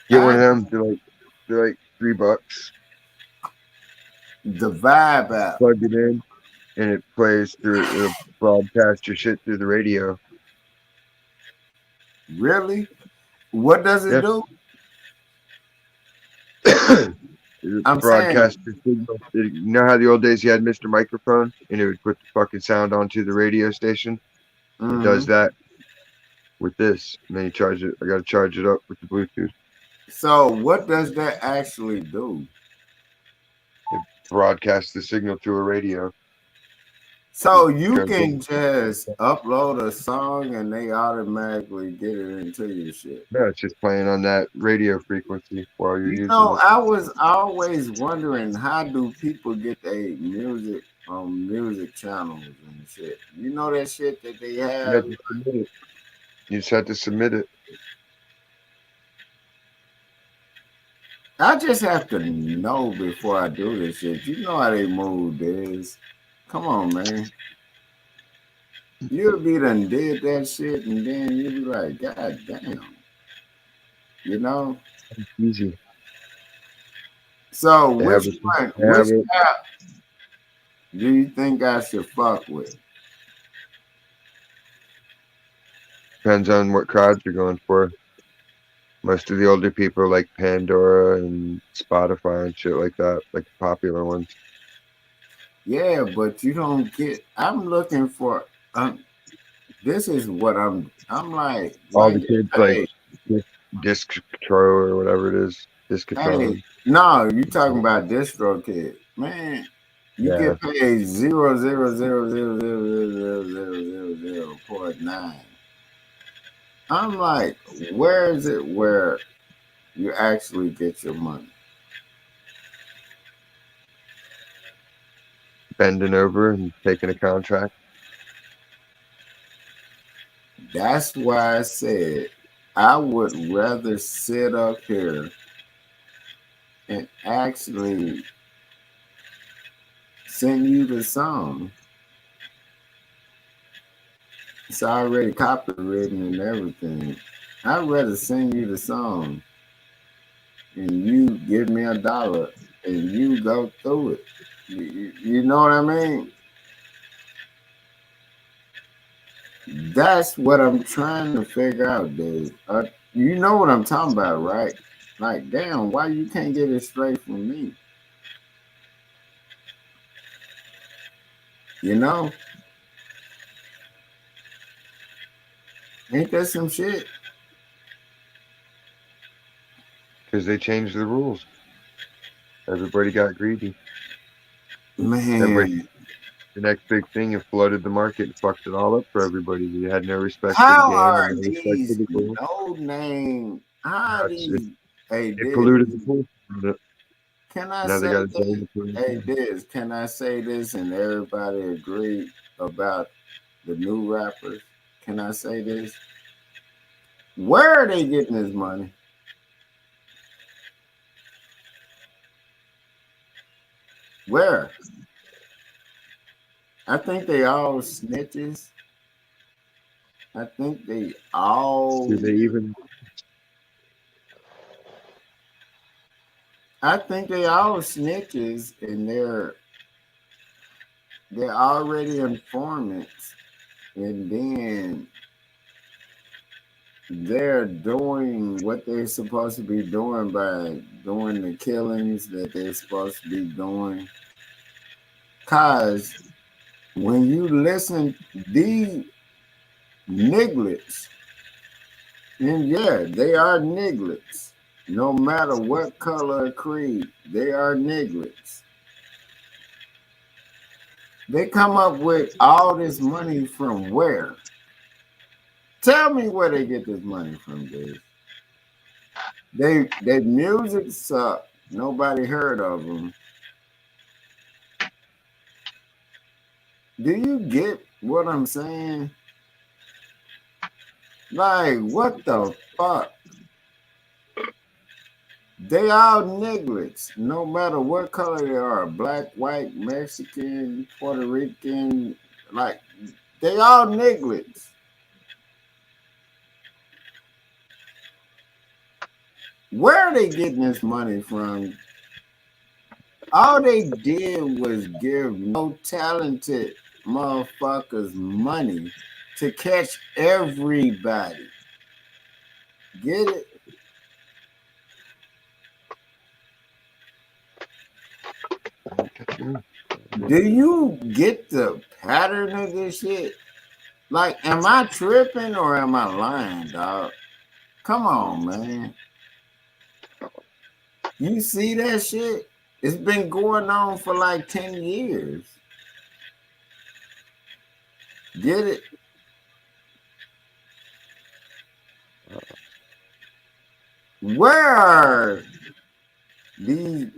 Get one I of them. They're like $3. the Vibe app. Plug it in, and it plays through. It'll broadcast your shit through the radio. Really? What does it Yeah. do? It I'm saying, broadcasts your signal. You know how the old days you had Mr. Microphone, and it would put the fucking sound onto the radio station. It does mhm. that with this, and then you charge it. I gotta charge it up with the Bluetooth. So what does that actually do? broadcast the signal to a radio. So you Goes can in- just upload a song and they automatically get it into your shit. No, it's just playing on that radio frequency while you're You using know, it. I was always wondering how do people get their music on music channels and shit. You know that shit that they You have have. to submit it. You just have to submit it. I just have to know before I do this shit. You know how they move this. Come on, man. You'll be done did that shit and then you'll be like, God damn. You know? Easy. So They have which it. one? They have Which it. app do you think I should fuck with? Depends on what crowd you're going for. Most of the older people like Pandora and Spotify and shit like that, like the popular ones. Yeah, but you don't get. I'm looking for. This is what I'm like. Do All I the get kids like paid? Disc Control or whatever it is. Hey, Discatron. no, you talking about distro kid, man? You Yeah. get paid 0.9. I'm like, where is it where you actually get your money? Bending over and taking a contract. That's why I said I would rather sit up here and actually send you the song. It's already copywritten and everything. I'd rather send you the song and you give me $1 and you go through it. You know what I mean? That's what I'm trying to figure out, dude. You know what I'm talking about, right? Like, damn, why you can't get it straight from me? You know? Ain't that some shit? Because they changed the rules. Everybody got greedy. Everybody, Man, the next big thing, and flooded the market and fucked it all up for everybody. You had no respect for the how game or are no respect for these the rules. no name? How are It, these? Hey, it Diz, polluted the pool. can I Now they say got to this? drain the pool. Hey, Diz, can I say this and everybody agree about the new rappers? Can I say this? Where are they getting this money? Where? I think they all snitches. I think they all. Do they even? I think they all snitches, and they're already informants, and then they're doing what they're supposed to be doing by doing the killings that they're supposed to be doing. Cause when you listen, these nigglets, and yeah, they are nigglets. No matter what color or creed, they are nigglets. They come up with all this money from where? Tell me where they get this money from, dude. They music suck. Nobody heard of them. Do you get what I'm saying? Like, what the fuck? They all nigglets, no matter what color they are, black, white, Mexican, Puerto Rican, like they all nigglets. Where are they getting this money from? All they did was give no talented motherfuckers money to catch everybody. Get it? Do you get the pattern of this shit? Like, am I tripping or am I lying, dog? Come on, man. You see that shit? It's been going on for like 10 years. Get it? Where are these?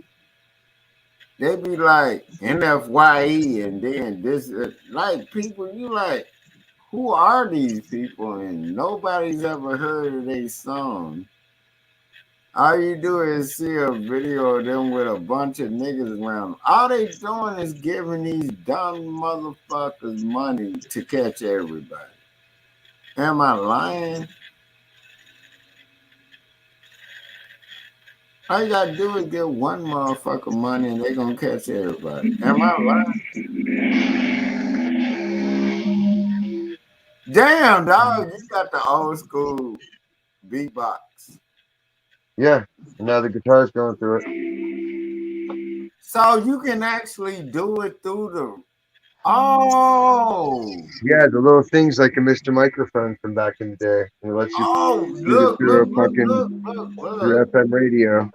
They be like NFYE and then this, like people, you like, who are these people? And nobody's ever heard of their song. All you do is see a video of them with a bunch of niggas around. All they doing is giving these dumb motherfuckers money to catch everybody. Am I lying? All you gotta do is give one motherfucker money and they gonna catch everybody. Am I lying? Damn, dog, you got the old school beatbox. Yeah, and now the guitar's going through it. So you can actually do it through the. Oh, Yeah, the little things like a Mr. Microphone from back in the day. It lets you oh, shoot it look, through look, a look, fucking look, look, through look. FM radio.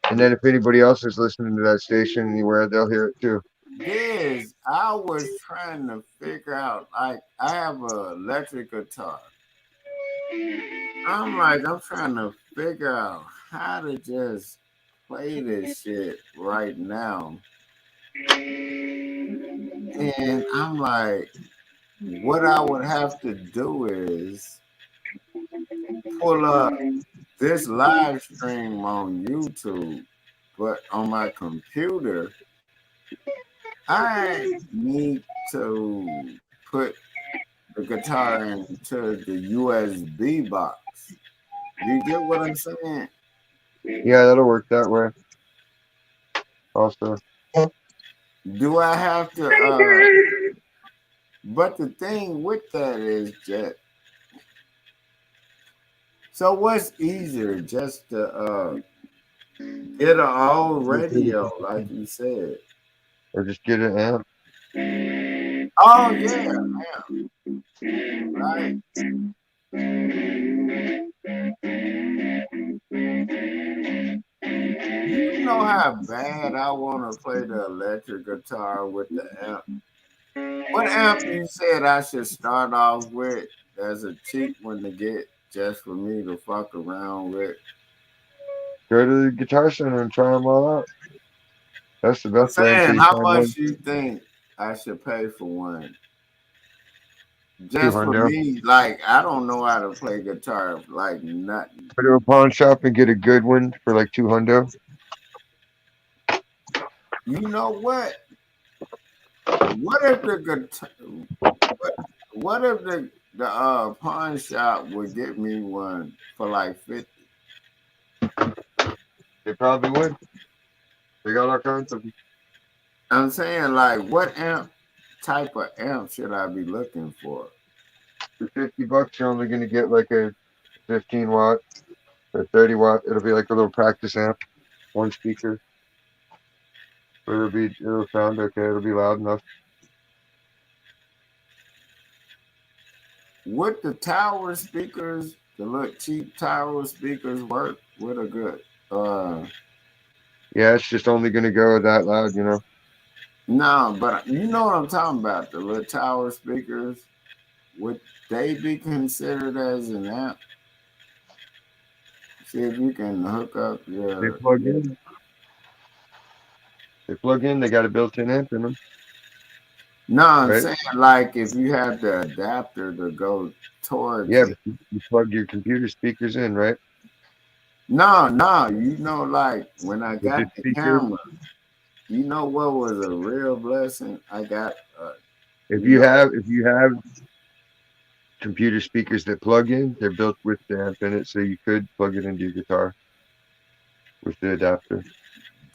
And then if anybody else is listening to that station anywhere, they'll hear it too. This, I was trying to figure out, like, I have a electric guitar. I'm trying to figure out how to just play this shit right now. And I'm like, what I would have to do is pull up this live stream on YouTube, but on my computer, I need to put the guitar into the USB box. You get what I'm saying? Yeah, that'll work that way. Also, Do I have to but the thing with that is just, so what's easier, just to get an old radio like you said? or just get an amp. Oh yeah, right. You know how bad I want to play the electric guitar with the amp. What amp you said I should start off with? That's a cheap one to get just for me to fuck around with. Go to the Guitar Center and try them all out. That's the I'm best way until saying, you how find one. much you think I should pay for one? Two Just for hundo. me, like I don't know how to play guitar, like nothing. Go to a pawn shop and get a good one for like 2 hundo. You know what? What if the guitar? What if the pawn shop would get me one for like 50? They probably would. They got all kinds of them. I'm saying, like, what amp type of amp should I be looking for? For $50, you're only gonna get like a 15 watt or 30 watt. It'll be like a little practice amp, one speaker. But it'll sound okay. It'll be loud enough. Would the tower speakers, the little cheap tower speakers, work with a good? Yeah, it's just only gonna go that loud, you know. No, but you know what I'm talking about. The little tower speakers, would they be considered as an amp? See if you can hook up They your. plug in. They plug in. They got a built-in amp in them, No, I'm right? saying like if you had the adapter to go towards Yeah, it. but you plug your computer speakers in, right? No, no, you know, like when I With the got the speakers. camera, you know what was a real blessing? I got, If you you know, have if you have computer speakers that plug in, they're built with the amp in it, so you could plug it into your guitar with the adapter.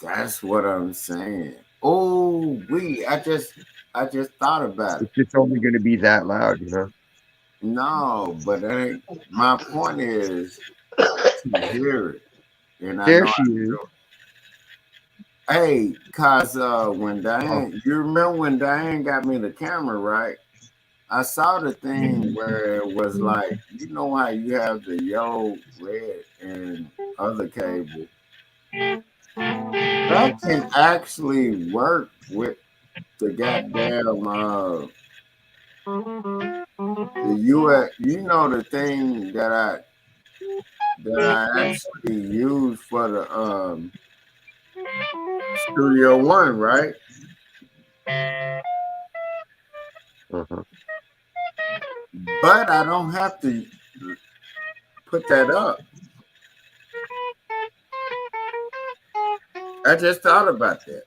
that's what I'm saying. Oh, I just thought about it. It's just only going to be that loud, you know. No, but my point is to hear it, and I There know she how to is. do it. Hey, cause when Oh, Diane, you remember when Diane got me the camera, right? I saw the thing where it was like, you know how you have the yellow, red, and other cable. That can actually work with the goddamn the US. You know the thing that I actually use for the Studio One, right? Uh-huh. But I don't have to put that up. I just thought about that.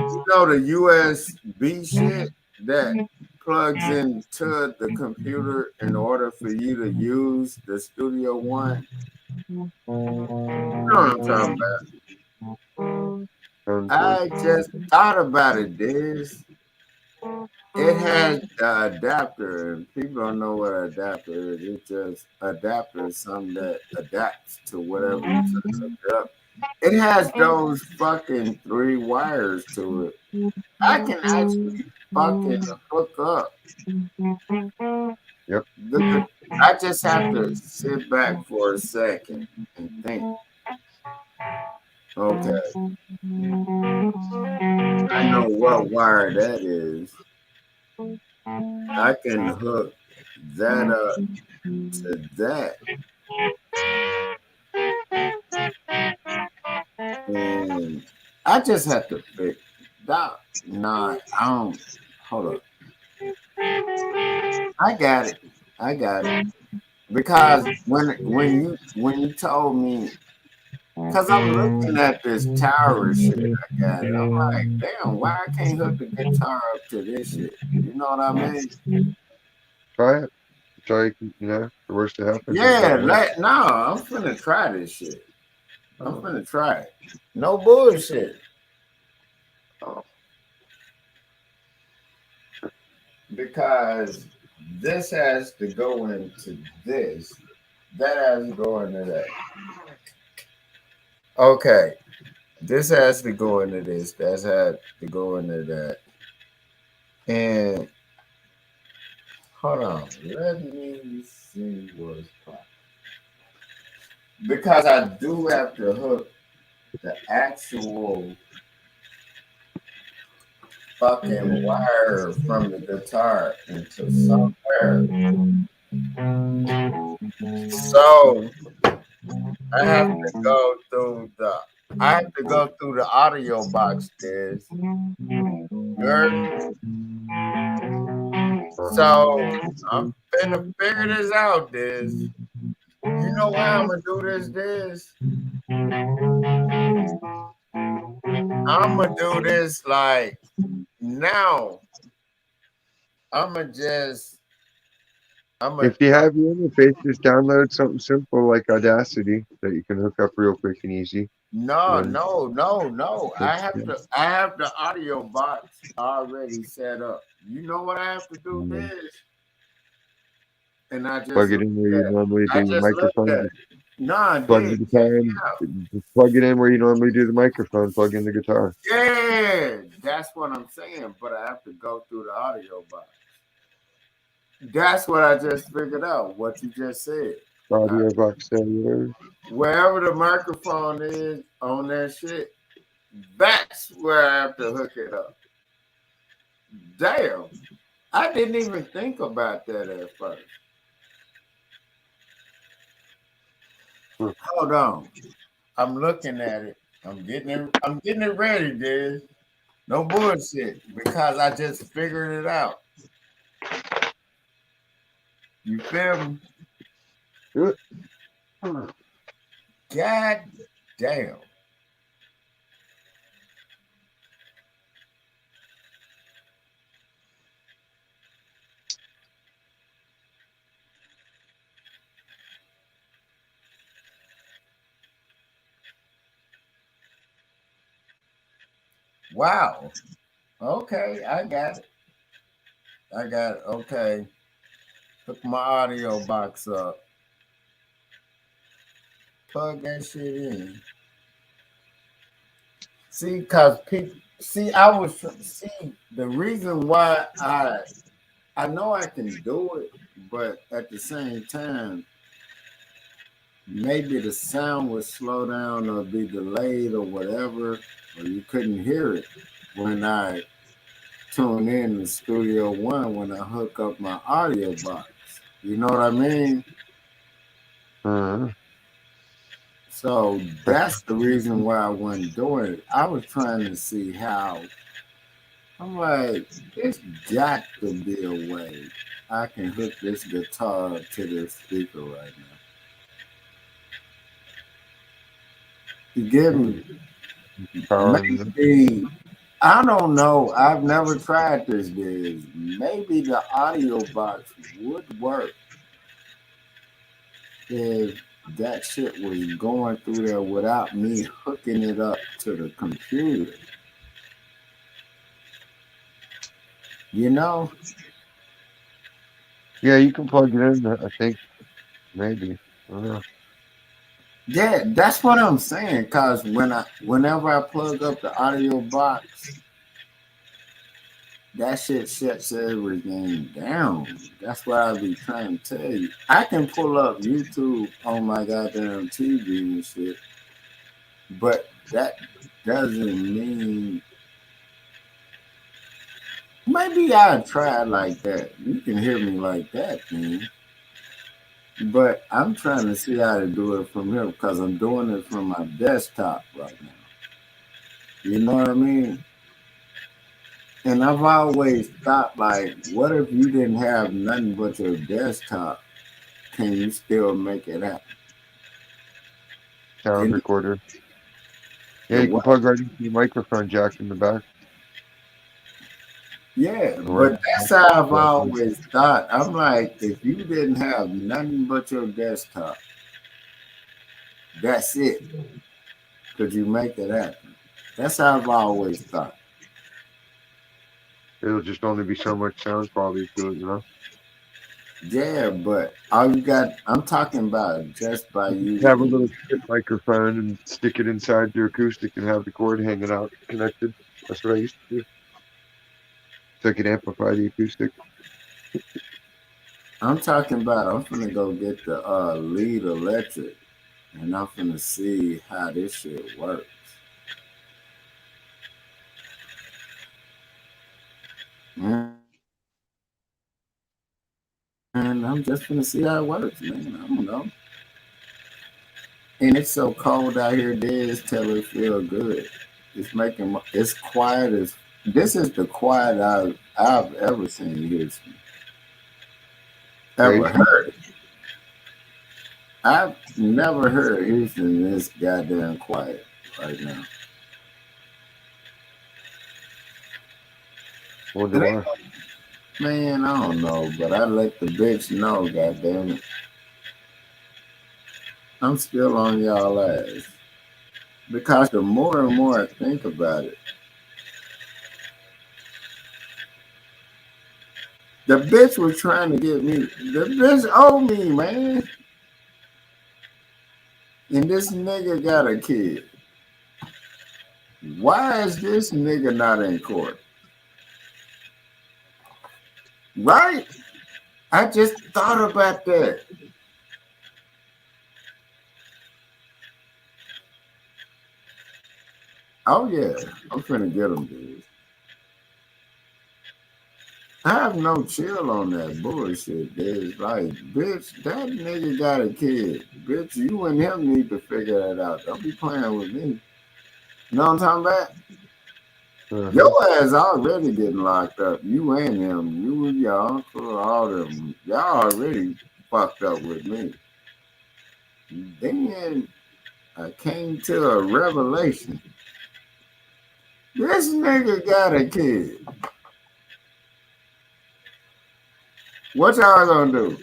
You know the USB shit that plugs into the computer in order for you to use the Studio One. You know what I'm talking about. I just thought about it, Diz. It has the adapter, and people don't know what an adapter is. It's just adapter is something that adapts to whatever you try to hook it up. It has those fucking 3 wires to it. I can actually fucking hook up. Yep. I just have to sit back for a second and think. Okay, I know what wire that is. I can hook that up to that. And I just have to fix that. Nah, I don't. Hold up. I got it. I got it. Because when you told me, because I'm looking at this tower shit I got, I'm like, damn, why I can't hook the guitar up to this shit? You know what I mean? Try it. Try it. You know, the worst that happens is Yeah, don't work. no, I'm finna try this shit. I'm finna try it. No bullshit. Because this has to go into this. That has to go into that. Okay. This has to go into this. That's had to go into that. And hold on. Let me see what's popping. Because I do have to hook the actual fucking wire from the guitar into somewhere. So I have to go through the audio box this. You heard me? Uh-huh. So I'm finna figure this out, this. You know how I'm gonna do this? I'm gonna do this like now. I'm gonna just I'm gonna If you have your interface, just download something simple like Audacity that you can hook up real quick and easy. no, And no, no, no. I that's, have to. I have the audio box already set up. You know what I have to do you know, this, and I just plug it looked in where you at. normally do I your just looked microphone. at. Just Nah, plug dude, the check guitar in. me out. Just plug it in where you normally do the microphone. Plug in the guitar. Yeah, that's what I'm saying. But I have to go through the audio box. That's what I just figured out. What you just said. I, Audio box cellular. wherever the microphone is on that shit, that's where I have to hook it up. Damn, I didn't even think about that at first. Hold on, I'm looking at it. I'm getting it. I'm getting it ready, dude. No bullshit, because I just figured it out. You feel me? Do it. God damn. Wow. Okay, I got it. I got it. Okay. Hook my audio box up. Plug that shit in. See, cause people see, see the reason why I know I can do it, but at the same time, maybe the sound would slow down or be delayed or whatever, or you couldn't hear it when I tune in to Studio One when I hook up my audio box. You know what I mean? Uh, So that's the reason why I wasn't doing it. I was trying to see how. I'm like, it's got to be a way I can hook this guitar up to this speaker right now. You get you me? can power it up. Maybe I don't know. I've never tried this. Biz. Maybe the audio box would work if that shit was going through there without me hooking it up to the computer. You know? Yeah, you can plug it in. I think maybe. I don't know. Yeah, that's what I'm saying. Cause whenever I plug up the audio box, that shit shuts everything down. That's what I be trying to tell you. I can pull up YouTube on my goddamn TV and shit, but that doesn't mean maybe I try like that. You can hear me like that, man. But I'm trying to see how to do it from here because I'm doing it from my desktop right now. You know what I mean? And I've always thought, like, what if you didn't have nothing but your desktop? Can you still make it happen? Sound And recorder. Yeah, the you can what? plug right into the microphone jack in the back. Yeah, Or right. but that's how I've always thought. I'm like, if you didn't have nothing but your desktop, that's it. Could you make it happen? That's how I've always thought. It'll just only be so much sound quality to it, you know. Yeah, but all you got, I'm talking about just by Have a using, little strip microphone and stick it inside your acoustic and have the cord hanging out connected. That's what I used to do. So I could amplify the acoustic. I'm talking about, I'm finna go get the lead electric and I'm finna see how this shit works. And I'm just finna see how it works, man. I don't know. And it's so cold out here, Dez, till it feel good. It's making it's quiet as this is the quiet I've ever seen in Houston. Ever Crazy. heard. I've never heard Houston this goddamn quiet right now. Wonder It why. ain't, man, I don't know, but I let the bitch know, goddamn it. I'm still on y'all ass. Because the more and more I think about it, the bitch was trying to get me. The bitch owed me, man. And this nigga got a kid. Why is this nigga not in court? Right? I just thought about that. Oh yeah, I'm finna get him, dude. I have no chill on that bullshit, dude. Like, bitch, that nigga got a kid. Bitch, you and him need to figure that out. Don't be playing with me. You know what I'm talking about? Your Uh-huh. ass already getting locked up. You and him. You and your uncle, all them. Y'all already fucked up with me. Then I came to a revelation. This nigga got a kid. What y'all gonna do?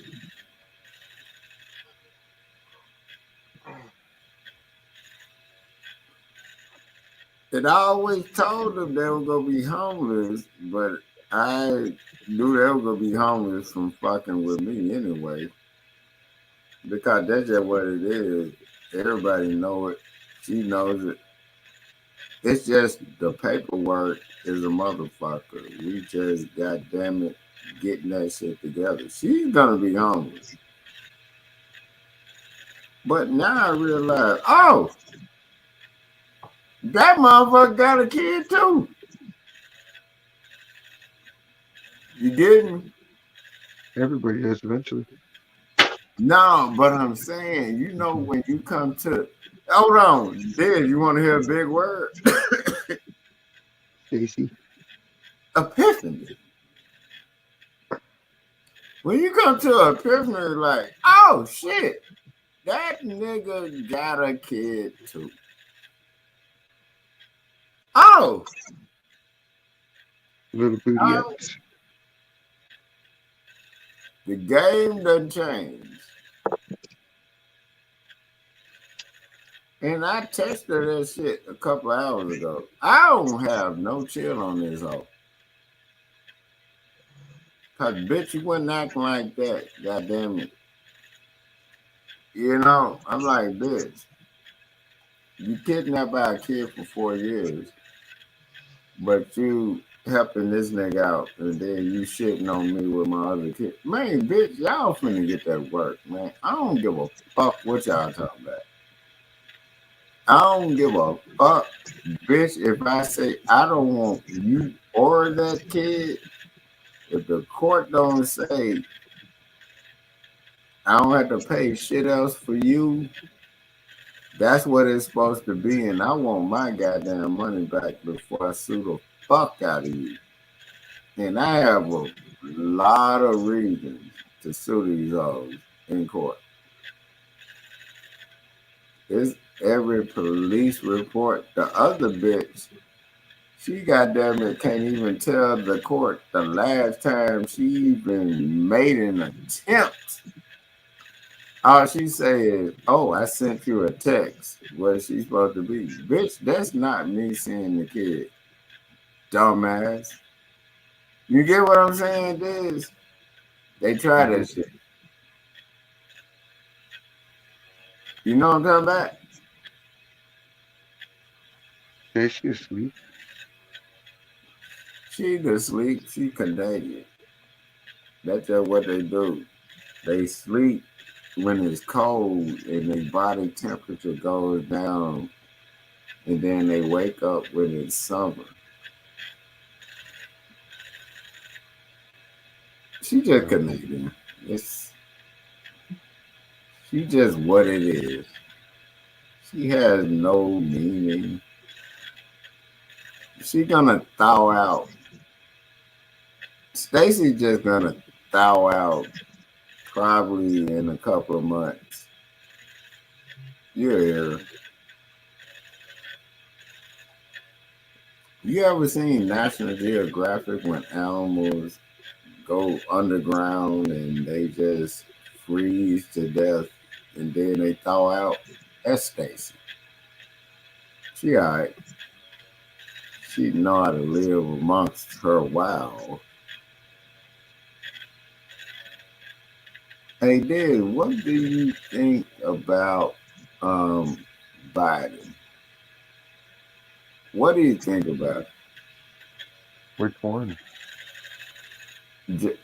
And I always told them they were gonna be homeless, but I knew they were gonna be homeless from fucking with me anyway. Because that's just what it is. Everybody know it. She knows it. It's just the paperwork is a motherfucker. We just goddamn it getting that shit together. She's gonna be homeless. But now I realize, oh, that motherfucker got a kid too. You didn't? Everybody does eventually. No, but I'm saying, you know, when you come to, hold on, Did you want to hear a big word? Stacy. Epiphany. When you come to epiphany, like, oh shit, that nigga got a kid too. Oh, Little booty oh, X. the game done changed. And I texted her that shit a couple hours ago. I don't have no chill on this hoe. Cause bitch, you wasn't acting like that. God damn it. You know, I'm like, bitch, you kidnapped by a kid for 4 years, but you helping this nigga out, and then you shitting on me with my other kid. Man, bitch, y'all finna get that work, man. I don't give a fuck what y'all talking about. I don't give a fuck, bitch, if I say I don't want you or that kid, if the court don't say I don't have to pay shit else for you, that's what it's supposed to be, and I want my goddamn money back before I sue the fuck out of you. And I have a lot of reasons to sue these hoes in court. It's every police report. The other bitch, she goddamn it can't even tell the court the last time she even made an attempt. All she say is, "Oh, I sent you a text." What she's supposed to be, bitch? That's not me seeing the kid, dumbass. You get what I'm saying? This they try that shit. You know what I'm talking about? Stacy asleep. She could sleep. She Canadian. That's just what they do. They sleep when it's cold and their body temperature goes down, and then they wake up when it's summer. She just Canadian. It's she just what it is. She has no meaning. She gonna thaw out. Stacy just gonna thaw out probably in a couple of months. You're here. You ever seen National Geographic when animals go underground and they just freeze to death and then they thaw out? That's Stacy. She alright. She know how to live amongst her wild. Hey, Dad, what do you think about Biden? What do you think about Which one?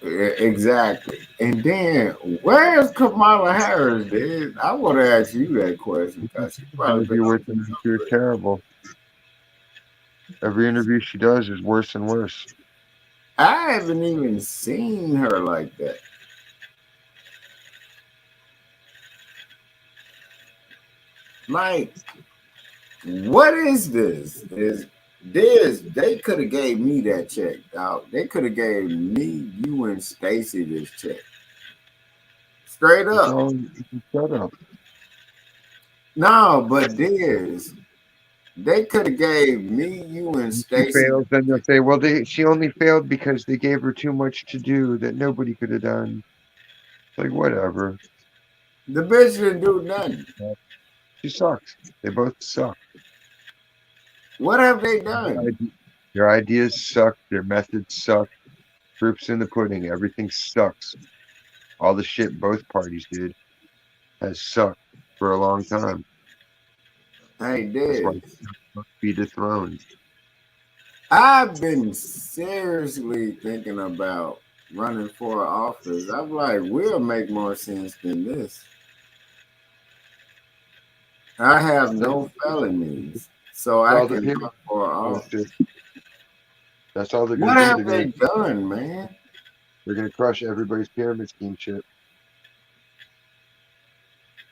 exactly? And then, where's Kamala Harris, dude? I want to ask you that question because she probably been Interview on with her, she was terrible. Every interview she does is worse and worse. I haven't even seen her like that. Like, what is this? Is this? They could have gave me that check, dog. They could have gave me, you, and Stacy this check. Straight What's up. wrong with the setup? No, but this, they could have gave me, you, and When she Stacy. fails, then they'll say, well, she only failed because they gave her too much to do that nobody could have done. It's like, whatever. The bitch didn't do nothing. She sucks. They both suck. What have they Their done? their ideas suck. Their methods suck. Proof's in the pudding. Everything sucks. All the shit both parties did has sucked for a long time. Hey, That's why this. they must be dethroned. I've been seriously thinking about running for office. I'm like, we'll make more sense than this. I have no felonies, so That's I all the can pyramid run for schemes office. do. That's all they're What gonna do. have they done, man? They're gonna crush everybody's pyramid scheme shit.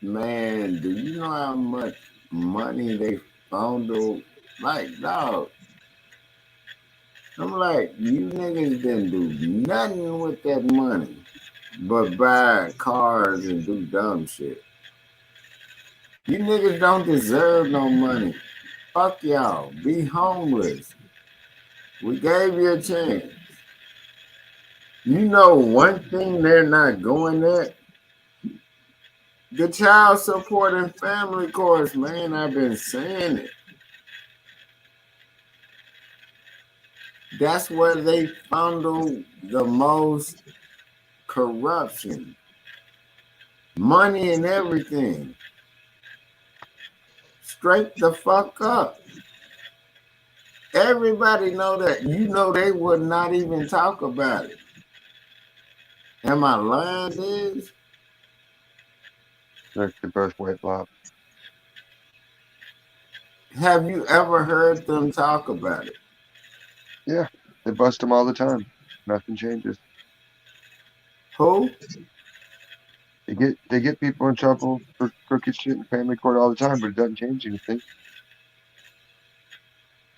Man, do you know how much money they fondled? Like, dog, I'm like, you niggas didn't do nothing with that money but buy cars and do dumb shit. You niggas don't deserve no money. Fuck y'all. Be homeless. We gave you a chance. You know one thing they're not going at? The child support and family course, man. I've been saying it. That's where they fondle the most corruption, money and everything. Straight the fuck up. Everybody know that. You know they would not even talk about it. Am I lying, Diz? They're both white blob. Have you ever heard them talk about it? Yeah, they bust them all the time. Nothing changes. Who? They get people in trouble for crooked shit in family court all the time, but it doesn't change anything.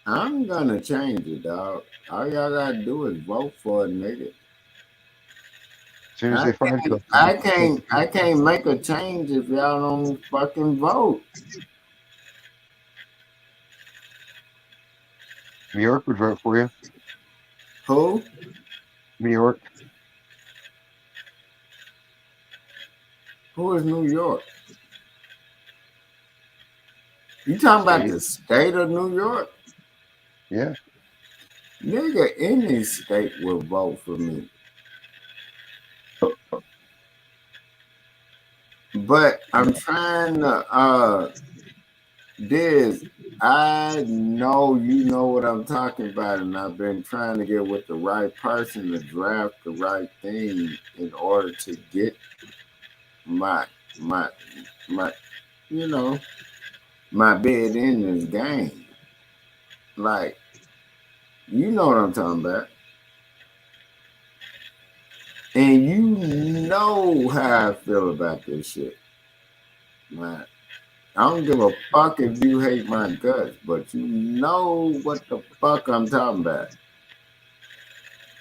I'm gonna change it, dog. All y'all gotta do is vote for it, nigga. As soon as I they find can't, something, I can't make a change if y'all don't fucking vote. New York would vote for you. Who? New York Who is New York? You talking about State. the state of New York? Yeah, Nigga, any state will vote for me. But I'm trying to Diz, I know you know what I'm talking about, and I've been trying to get with the right person to draft the right thing in order to get my my my you know my bid in this game. Like, you know what I'm talking about. And you know how I feel about this shit. Man. I don't give a fuck if you hate my guts, but you know what the fuck I'm talking about.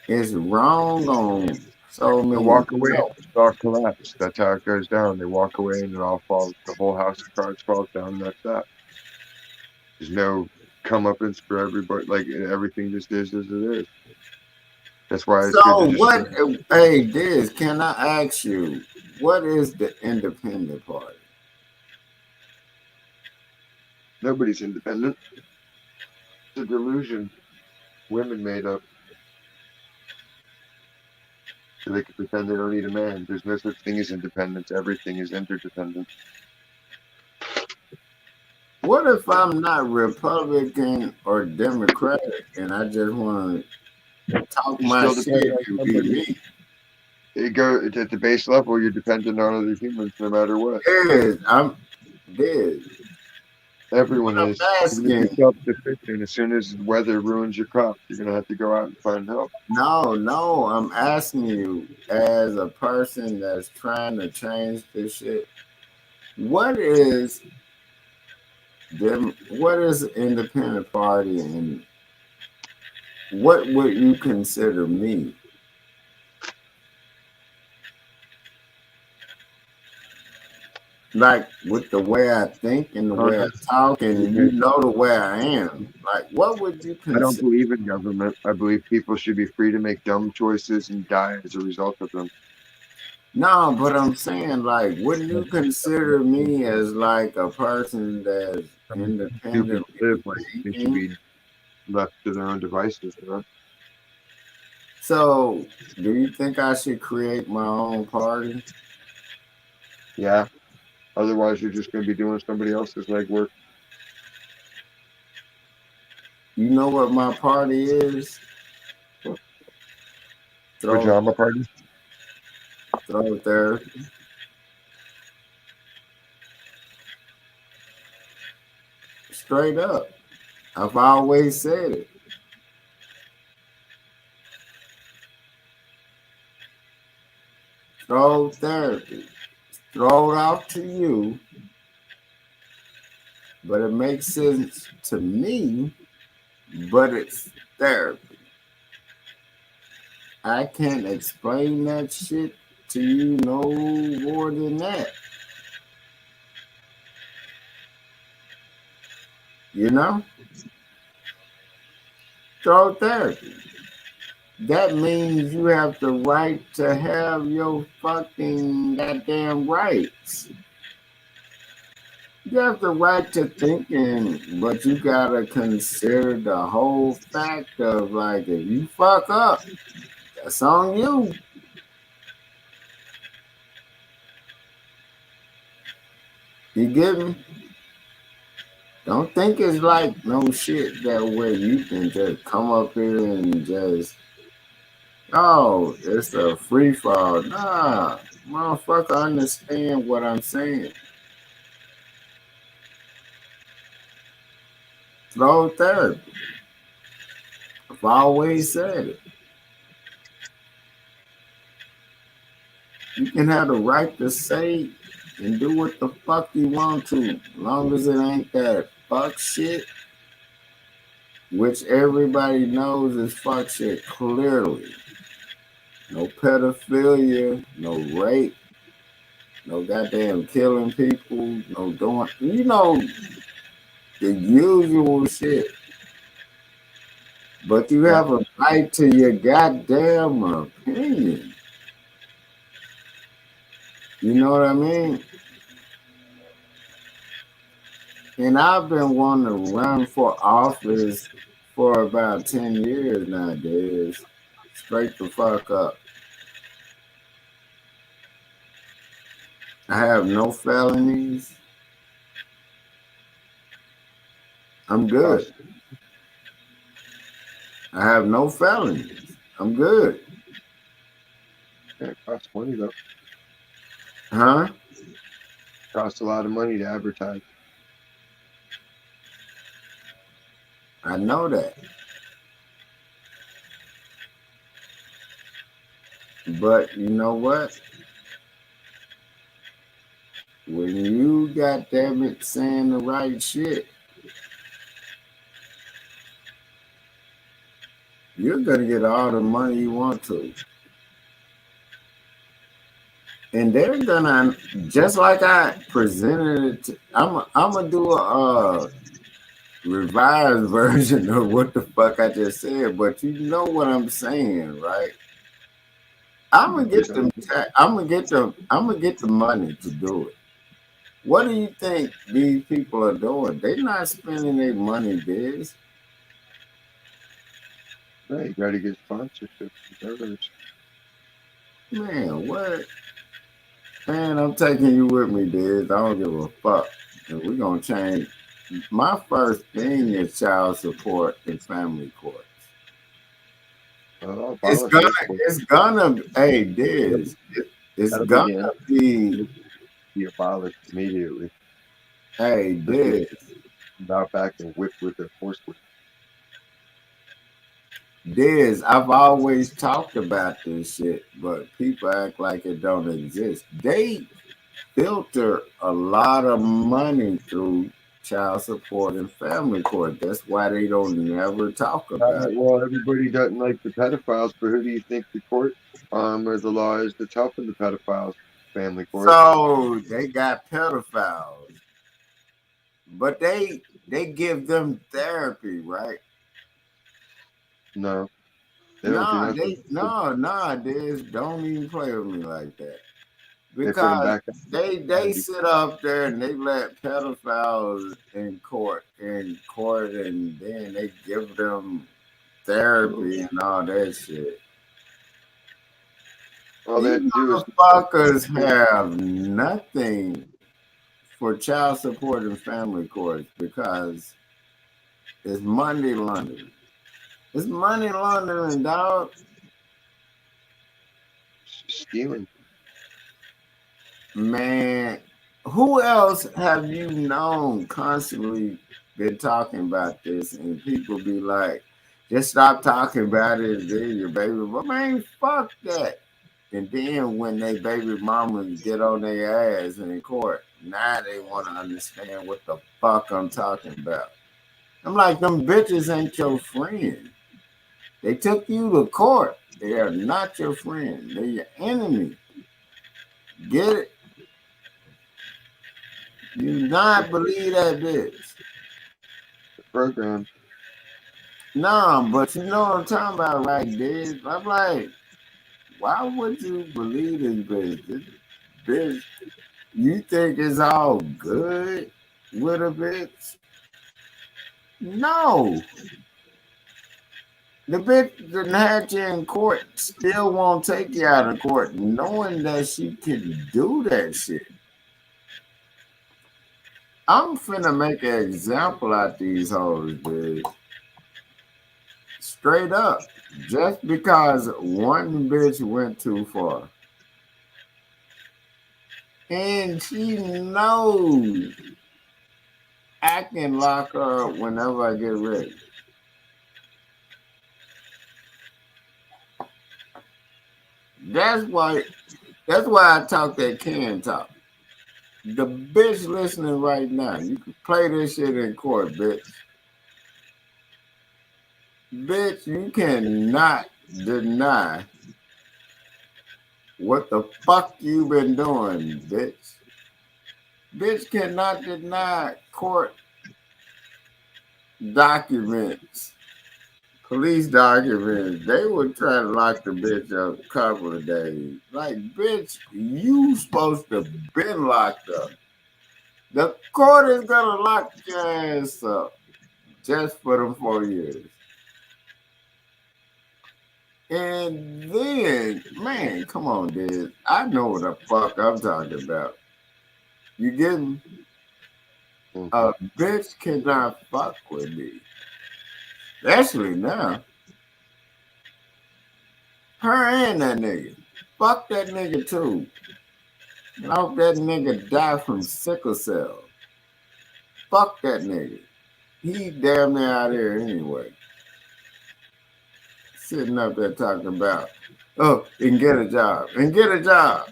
It's wrong on so they many walk away and levels. it all collapse. That's how it goes down. They walk away and it all falls. The whole house of cards falls down, and that's that. There's no comeuppance for everybody. Like everything just is as it is. That's why it's good So to just what? Hey, Diz, can I ask you what is the independent party? nobody's independent. It's a delusion women made up so they can pretend they don't need a man. There's no such thing as independence. Everything is interdependent. What if I'm not Republican or Democratic and I just want to talk You my still depend shit on and be somebody. me? It go at the base level. You're dependent on other humans, no matter what. Diz, I'm Diz. Everyone I'm is. Even if asking. you're self-sufficient, as soon as the weather ruins your crops, you're gonna have to go out and find help. No, I'm asking you as a person that's trying to change this shit. What is what is independent party and what would you consider me? Like with the way I think and the way I Congress. talk, and you know the way I am. Like, what would you I don't consider? believe in government. I believe people should be free to make dumb choices and die as a result of them. No, but I'm saying, like, wouldn't you consider me as like a person that's Stupid independently to live like they should thinking? be left to their own devices. You know? So, do you think I should create my own party? Yeah. Otherwise, you're just gonna be doing somebody else's legwork. You know what my party is? Throw, Pajama party. throw therapy. Straight up. I've always said it. Throw therapy. Throw it off to you, but it makes sense to me, but it's therapy. I can't explain that shit to you no more than that. You know? Throw therapy. That means you have the right to have your fucking goddamn rights. You have the right to thinking, but you gotta consider the whole fact of like if you fuck up, that's on you. You get me? Don't think it's like no shit that way you can just come up here and just oh, it's a free fall. Nah, motherfucker, understand what I'm saying. Slow therapy. I've always said it. You can have the right to say and do what the fuck you want to, as long as it ain't that fuck shit, which everybody knows is fuck shit clearly. No pedophilia, no rape, no goddamn killing people, no doing, the usual shit. But you have a right to your goddamn opinion. You know what I mean? And I've been wanting to run for office for about 10 years nowadays. Straight the fuck up. I have no felonies. I'm good. I have no felonies. I'm good. It costs money though. Huh? Costs a lot of money to advertise. I know that. But you know what? When you got damn it saying the right shit, you're gonna get all the money you want to. And they're gonna just like I presented it to, I'm gonna do a revised version of what the fuck I just said, but you know what I'm saying, right? I'm gonna get them. I'm gonna get the money to do it. What do you think these people are doing? They're not spending their money, biz. Right, you gotta get sponsorships and others. Man, what? Man, I'm taking you with me, biz. I don't give a fuck. And we're gonna change. My first thing is child support and family courts. It's Abolish gonna, it. it's gonna, hey, Diz, it's That'll gonna begin. be, Be abolished immediately. hey, Diz, Not back and whipped with a horse whip. Diz, I've always talked about this shit, but people act like it don't exist. They filter a lot of money through child support and family court. That's why they don't never talk about it. Well, everybody doesn't like the pedophiles, but who do you think the court or the law is that's helping the pedophiles? Family court. So they got pedophiles, but they give them therapy, right? No, they don't do No, nothing. no, Diz, don't even play with me like that. They put them Because back. they sit up there and they let pedophiles in court, and then they give them therapy and all that shit. All they have These to do is motherfuckers have nothing for child support and family courts because it's money laundering. It's money laundering, dog. stealing. Man, who else have you known constantly been talking about this, and people be like, just stop talking about it, and then your baby, but man, fuck that. And then when they baby mamas get on their ass in court, now they want to understand what the fuck I'm talking about. I'm like, them bitches ain't your friend. They took you to court. They are not your friend. They're your enemy. Get it? You not believe that bitch. The program. No, but you know what I'm talking about, right, dude? I'm like, why would you believe this bitch? This bitch, you think it's all good with a bitch? No. The bitch that had you in court still won't take you out of court knowing that she can do that shit. I'm finna make an example out these hoes, dude. Straight up. Just because one bitch went too far. And she knows I can lock her up whenever I get ready. That's why I talk that can talk. The bitch listening right now, you can play this shit in court, bitch. Bitch, you cannot deny what the fuck you been doing, bitch. Bitch cannot deny court documents, police documents. They would try to lock the bitch up a couple of days. Like, bitch, you supposed to been locked up. The court is gonna lock your ass up just for them 4 years. And then, man, come on, dude. I know what the fuck I'm talking about. You getting? Mm-hmm. A bitch cannot fuck with me. Especially now. Her and that nigga. Fuck that nigga too. And I hope that nigga die from sickle cell. Fuck that nigga. He damn near out here anyway. Sitting up there talking about, oh, and get a job. And get a job.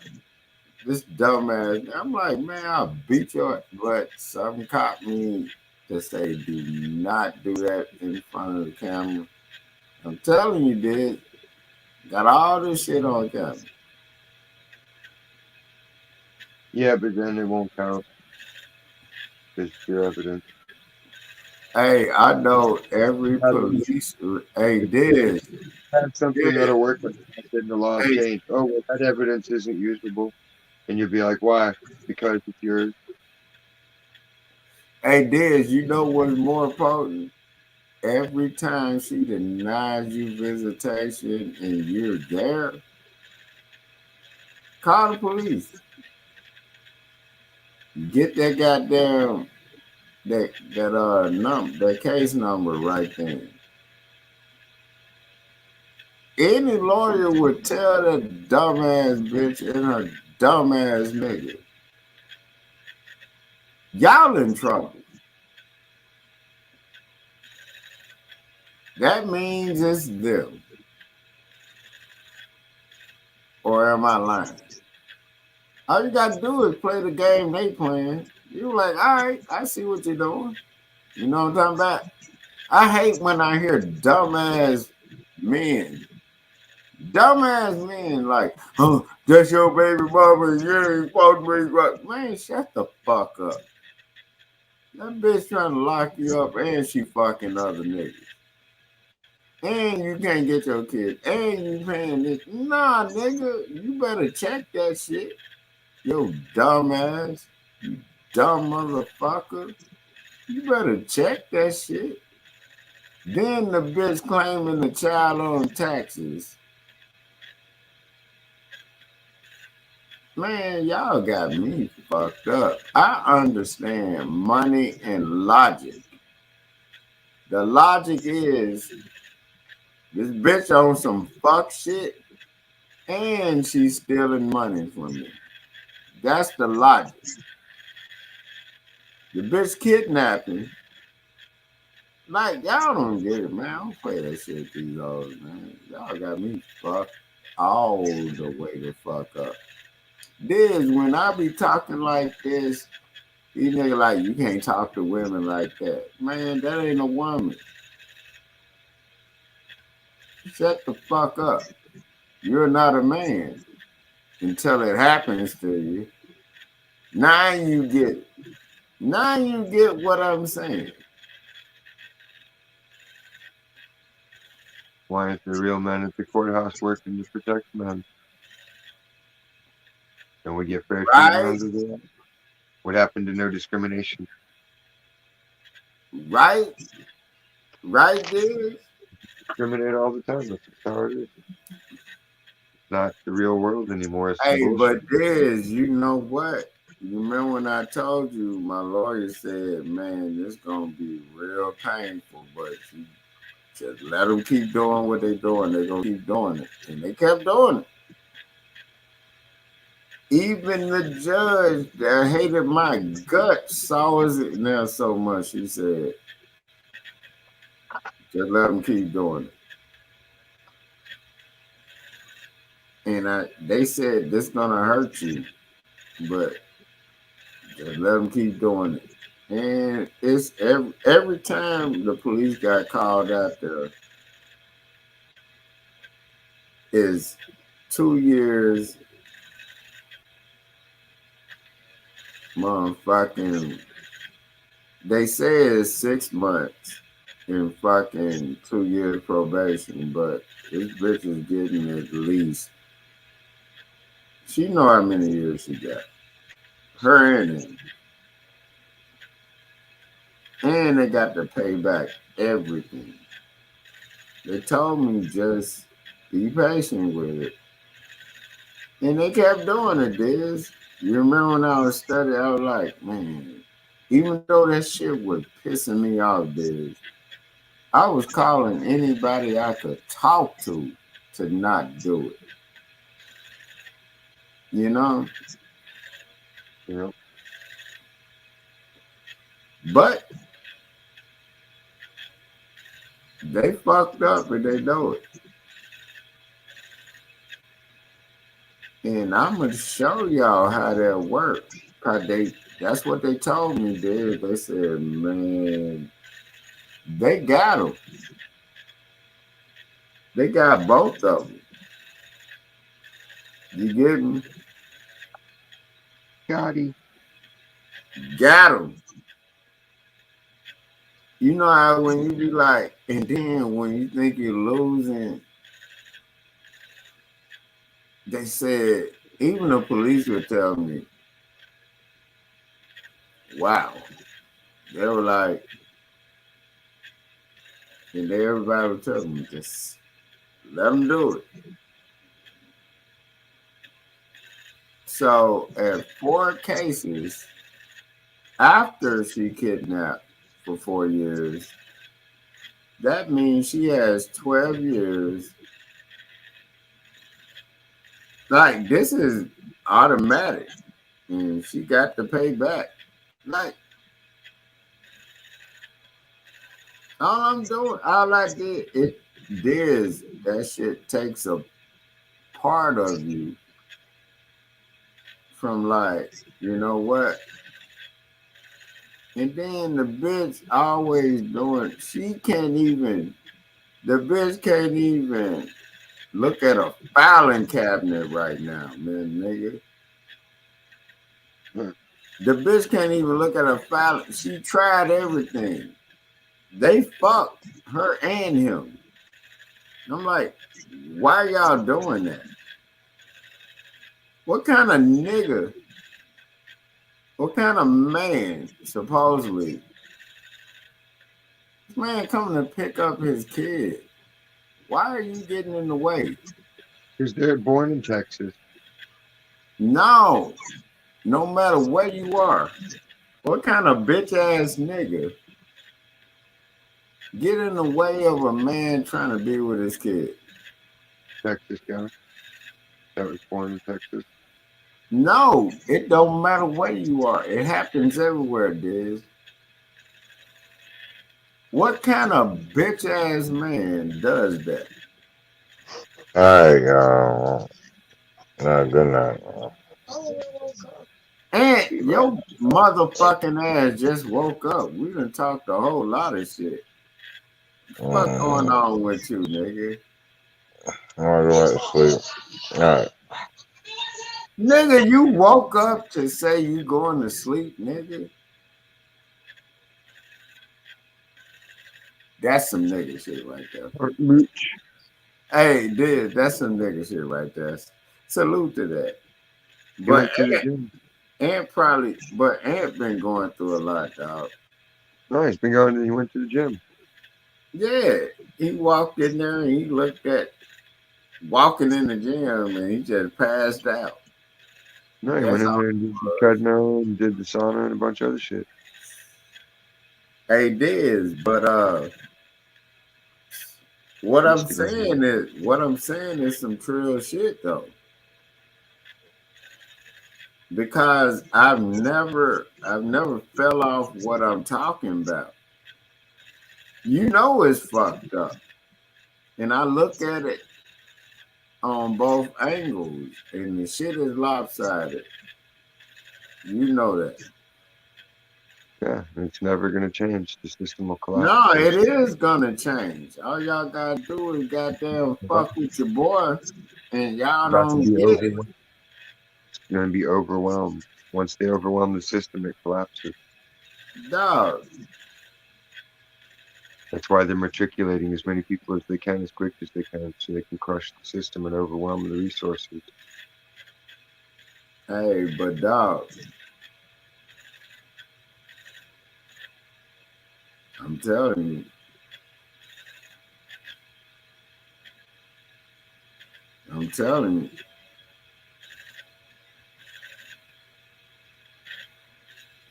This dumbass. I'm like, man, I'll beat your butt. Some cop me to say, do not do that in front of the camera. I'm telling you, dude. Got all this shit on camera. Yeah, but then it won't count because your evidence. Hey, I know every police. Hey, this, Have something this. that'll work, but then the law Hey, changed. Oh, well, that evidence isn't usable. And you'll be like, why? Because it's yours. hey, this. You know what's more important? Every time she denies you visitation and you're there, call the police. Get that goddamn that case number right there. Any lawyer would tell that dumbass bitch and her dumbass nigga, y'all in trouble. That means it's them. Or am I lying? All you gotta do is play the game they playing. You like, all right, I see what you're doing. You know what I'm talking about? I hate when I hear men, dumbass men like, oh, that's your baby mama, and you ain't supposed to be right. Man, shut the fuck up. That bitch trying to lock you up and she fucking other niggas. And you can't get your kids. And you paying this. Nah, nigga, you better check that shit. Yo, dumbass. You dumb motherfucker. You better check that shit. Then the bitch claiming the child on taxes. Man, y'all got me fucked up. I understand money and logic. The logic is this bitch on some fuck shit and she's stealing money from me. That's the logic. The bitch kidnapping Like y'all don't get it, man. I don't play that shit these hoes, man. Y'all got me fucked all the way the fuck up. This when I be talking like this, these niggas like you can't talk to women like that. Man, that ain't a woman. Shut the fuck up. You're not a man until it happens to you. Now you get it. Now you get what I'm saying. Why is the real men at the courthouse working to protect men? And we get fair treatment Right? under that? What happened to no discrimination? Right? Right, dude? Discriminate all the time. That's just how it is. It's not the real world anymore. It's some Hey, but bullshit. this, you know what? You remember when I told you my lawyer said, man, this gonna be real painful, but you just let them keep doing what they're doing. They're gonna keep doing it. And they kept doing it. Even the judge that hated my guts saw us now so much. He said, just let them keep doing it. And they said this gonna hurt you, but just let them keep doing it. And it's every time the police got called out there is 2 years, motherfucking. They say it's 6 months and fucking 2 years probation, but this bitch is getting at least. She know how many years she got. Her and him. And they got to pay back everything. They told me just be patient with it. And they kept doing it, Diz. You remember when I was studying, I was like, man, even though that shit was pissing me off, Diz, I was calling anybody I could talk to not do it. You know? You know? But they fucked up and they know it. And I'm gonna show y'all how that works. Cause that's what they told me, dude. They said, man, they got them. They got both of them. You get me? Gotti. Got them. You know how when you be like, and then when you think you're losing, they said, even the police would tell me, wow. They were like, and everybody would tell me, just let them do it. So at 4 cases, after she kidnapped for 4 years, that means she has 12 years. Like, this is automatic. And she got to pay back. Like, all I did, that shit takes a part of you from like, you know what? And then the bitch always doing, the bitch can't even look at a filing cabinet right now, man, nigga. The bitch can't even look at a file. She tried everything. They fucked her and him. I'm like, why y'all doing that? What kind of nigga, what kind of man, supposedly, this man coming to pick up his kid? Why are you getting in the way? Because they're born in Texas. No, no matter where you are. What kind of bitch ass nigga get in the way of a man trying to be with his kid? Texas guy that was born in Texas. No, it don't matter where you are. It happens everywhere, Diz. What kind of bitch ass man does that? All right, good night. And your motherfucking ass just woke up. We done talked a whole lot of shit. What's going Mm, on with you, nigga? I'm gonna go back to sleep. All right. Nigga, you woke up to say you going to sleep, nigga? That's some nigga shit right there. Or Mooch. Hey, dude, that's some nigga shit right there. Salute to that. He But went to the gym. Ant been going through a lot, dog. No, he's been going. He went to the gym. Yeah, he walked in there and he looked at walking in the gym and he just passed out. No, he went That's in all there and it did the was. treadmill and did the sauna and a bunch of other shit. Hey, Diz, but He's been what I'm saying is some trill shit though. Because I've never fell off what I'm talking about. You know it's fucked up. And I look at it on both angles and the shit is lopsided. You know that. yeah, it's never gonna change. The system will collapse No, it eventually. is gonna change. All y'all gotta do is goddamn fuck with your boy and It's y'all about to don't be get it. overwhelmed. It's gonna be overwhelmed. Once they overwhelm the system, it collapses. Dog. That's why they're matriculating as many people as they can, as quick as they can, so they can crush the system and overwhelm the resources. Hey, but dog, I'm telling you. I'm telling you.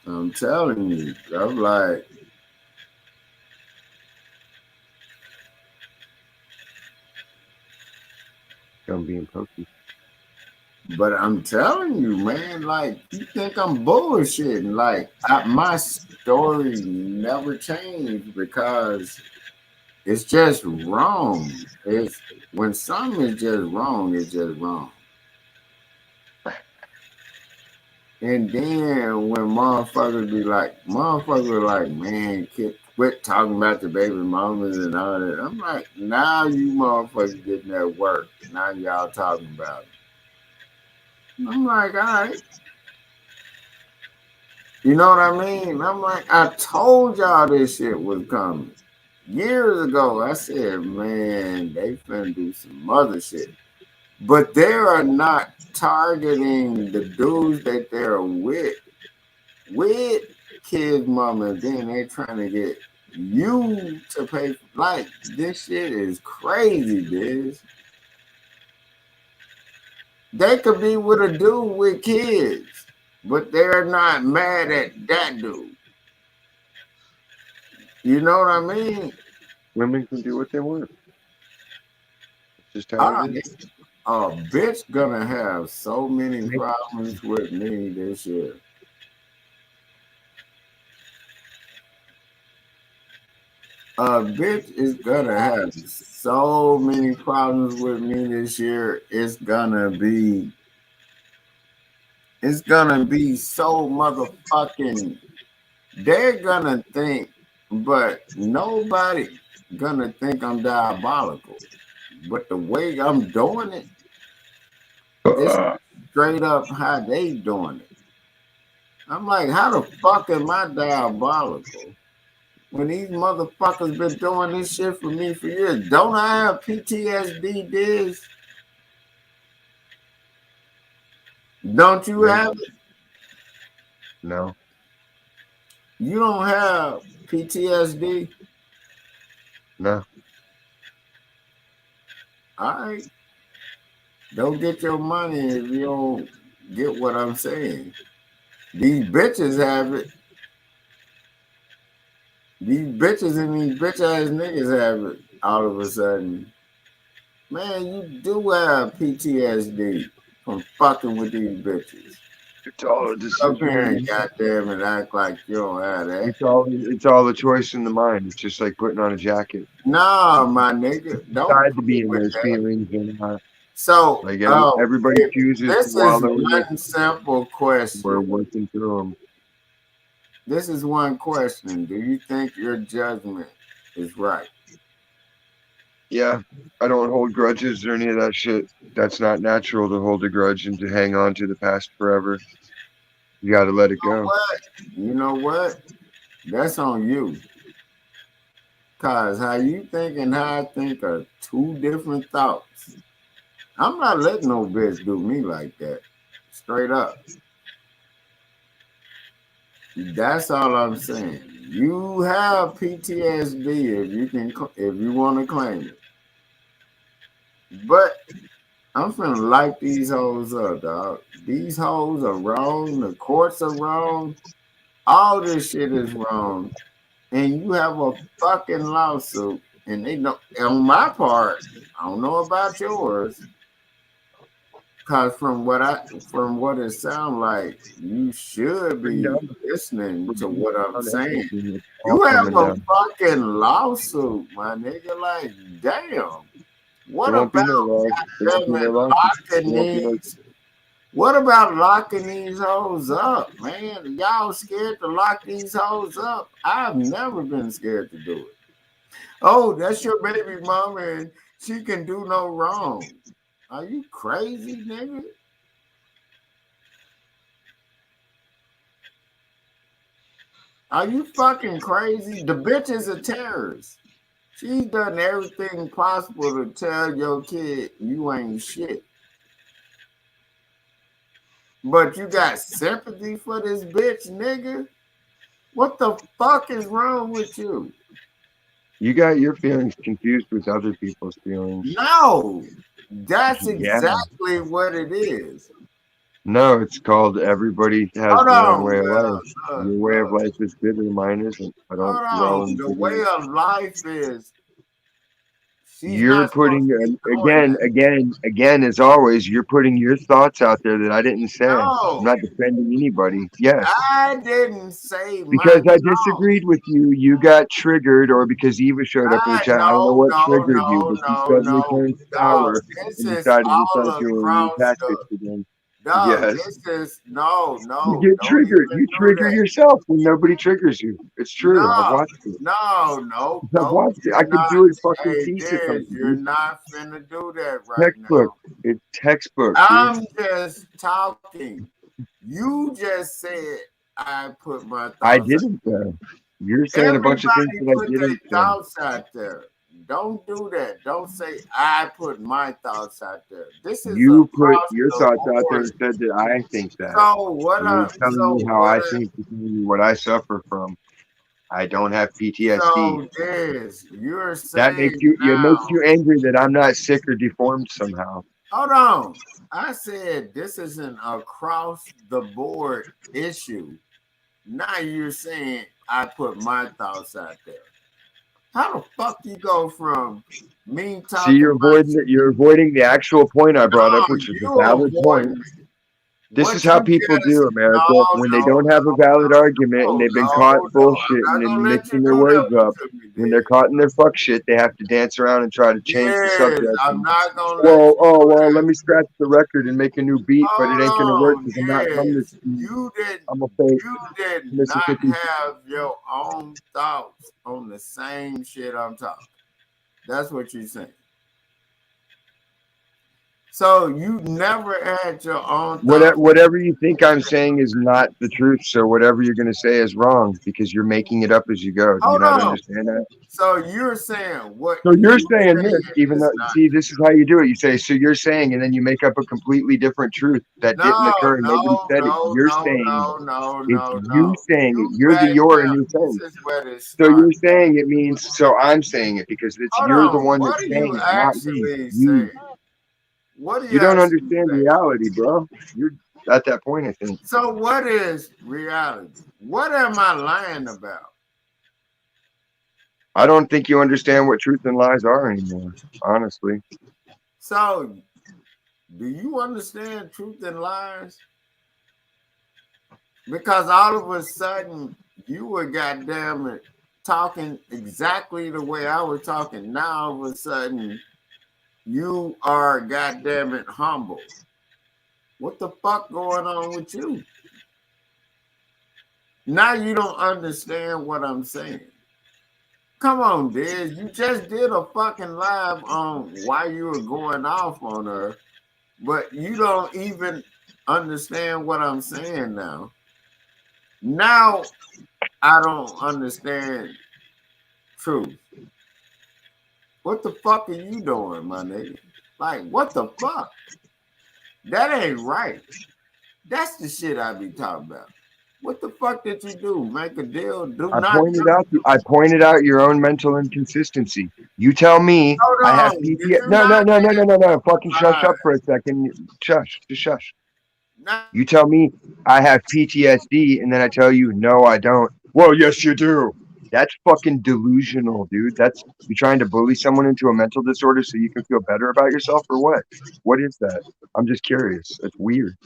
I'm telling you. I'm like, Gonna be impotent. but I'm telling you, man, like, you think I'm bullshitting. Like, my story never changed because it's just wrong. It's when something is just wrong, it's just wrong. And then when motherfuckers like, man, quit talking about the baby mamas and all that. I'm like, now you motherfuckers getting that work. Now y'all talking about it. I'm like, all right. You know what I mean? I'm like, I told y'all this shit was coming. Years ago, I said, man, they finna do some other shit. But they are not targeting the dudes that they're with kids' mama. Then they trying to get you to pay. Like, this shit is crazy, this. They could be with a dude with kids, but they're not mad at that dude. You know what I mean? Women can do what they want. It's just how All it right. is. A bitch gonna have so many Make problems with me this year. A bitch is gonna have so many problems with me this year. It's gonna be so motherfucking. They're gonna think, but nobody gonna think I'm diabolical. But the way I'm doing it, it's straight up how they doing it. I'm like, how the fuck am I diabolical? When these motherfuckers been doing this shit for me for years, don't I have PTSD, Diz? Don't you maybe have it? no, You don't have PTSD? no. All right. Don't get your money if you don't get what I'm saying. These bitches have it. These bitches and these bitch ass niggas have it all of a sudden. Man, you do have PTSD from fucking with these bitches. It's all a Up decision. here and goddamn it, act like you don't have that. It's all a choice in the mind. It's just like putting on a jacket. Nah, my nigga, don't Decide to be play in with those that. feelings and So, like everybody chooses to this is wallow in it. one simple We're question. working through them. This is one question. Do you think your judgment is right? Yeah, I don't hold grudges or any of that shit. That's not natural to hold a grudge and to hang on to the past forever. You got to let it go. You know what? That's on you. Cause how you think and how I think are two different thoughts. I'm not letting no bitch do me like that. Straight up. That's all I'm saying. You have PTSD if you want to claim it. But I'm finna light these hoes up, dog. These hoes are wrong. The courts are wrong. All this shit is wrong. And you have a fucking lawsuit. And they don't, on my part, I don't know about yours. Cause from what it sounds like, you should be listening to what I'm saying. It's all You have coming a down. fucking lawsuit, my nigga. Like, damn. What There won't be about no laws. There won't be no laws. There locking won't be no. these? What about locking these hoes up, man? Y'all scared to lock these hoes up? I've never been scared to do it. Oh, that's your baby mama and she can do no wrong. Are you crazy, nigga? Are you fucking crazy? The bitch is a terrorist. She's done everything possible to tell your kid you ain't shit. But you got sympathy for this bitch, nigga? What the fuck is wrong with you? You got your feelings confused with other people's feelings. No, that's Yeah. exactly what it is. No, it's called everybody has Hold their own on, way of well, life. Your way of life is good and mine isn't. I don't hold dwell on. in The way bitterness. of life is she's You're not supposed putting to be doing again, as always, you're putting your thoughts out there that I didn't say. that. I'm No, not defending anybody. Yes. I didn't say my Because I thought. disagreed with you, you got triggered, or because Eva showed up in the I chat. I don't know no, what no, triggered you, no, but you no, suddenly no. turned Dog, sour this and is decided to all start doing new across the tactics again. dog. Yes. This is no, You no, get don't triggered. even You do trigger that. yourself when nobody triggers you. It's true. I've No, watched it. no, I've don't. watched it. I You're could not. do it fucking Hey, decently, Diz, you're dude. not finna do that right Textbook. now. It's textbook, dude. I'm just talking. You just said I put my I thoughts out. didn't though. You're saying a bunch of things Everybody that I put their didn't say. thoughts out there. Don't do that. Don't say I put my thoughts out there. This is You put across your the thoughts out there board. and said that I think that. So what You're up? telling me how I think, to tell you what I suffer from. I don't have PTSD. So this you're That saying makes you it makes now. you angry that I'm not sick or deformed somehow. Hold on. I said this is an across the board issue. Now you're saying I put my thoughts out there. How the fuck you go from me See, talking about you're avoiding the actual point I brought up, no, which is a you valid point. avoiding This is what how you people just do, America. no, When they no, don't have a valid argument and they've been caught bullshitting I'm not and gonna let you mixing their do that words up, to me, when they're dude. caught in their fuck shit, they have to dance around and try to change the Yes, subject. I'm not gonna let Well, you oh do well, that. let me scratch the record and make a new beat, but it ain't gonna work Hold on, because I'm not from this yes. beat. I'm a fake You did not Mississippi. have your own thoughts on the same shit I'm talking. That's what you're saying. So you never had your own thoughts. Whatever you think I'm saying is not the truth. So whatever you're gonna say is wrong because you're making it up as you go. Do you Hold not on. understand that? So you're saying what So you're you saying saying this, even is though, not see, this is how you do it. You say, so you're saying, and then you make up a completely different truth that didn't no, occur. Nobody no, said it. no, You're no, saying no, no, it's no, you no. saying it. You You're the back your and down. you're This saying. is where it So you're starts. saying it means, so I'm saying it because it's Hold you're the on. one What that's are saying you it, not me. actually saying? You. What are You you don't actually understand saying? reality, bro. You're at that point, I think. So what is reality? What am I lying about? I don't think you understand what truth and lies are anymore, honestly. So do you understand truth and lies? Because all of a sudden you were goddamn it talking exactly the way I was talking. Now all of a sudden you are goddamn it humble. What the fuck going on with you? Now you don't understand what I'm saying. Come on, Diz. You just did a fucking live on why you were going off on her, but you don't even understand what I'm saying now. Now I don't understand truth. What the fuck are you doing, my nigga? Like, what the fuck? That ain't right. That's the shit I be talking about. What the fuck did you do? Make a deal? Do not I pointed out your own mental inconsistency. You tell me hold I have on. Did PTSD. you No, not no, no, no, no, no, no. Fucking shush uh, up for a second. Shush. Just shush. not You tell me I have PTSD, and then I tell you no, I don't. Well, yes, you do. That's fucking delusional, dude. That's you trying to bully someone into a mental disorder so you can feel better about yourself, or what? What is that? I'm just curious. That's weird.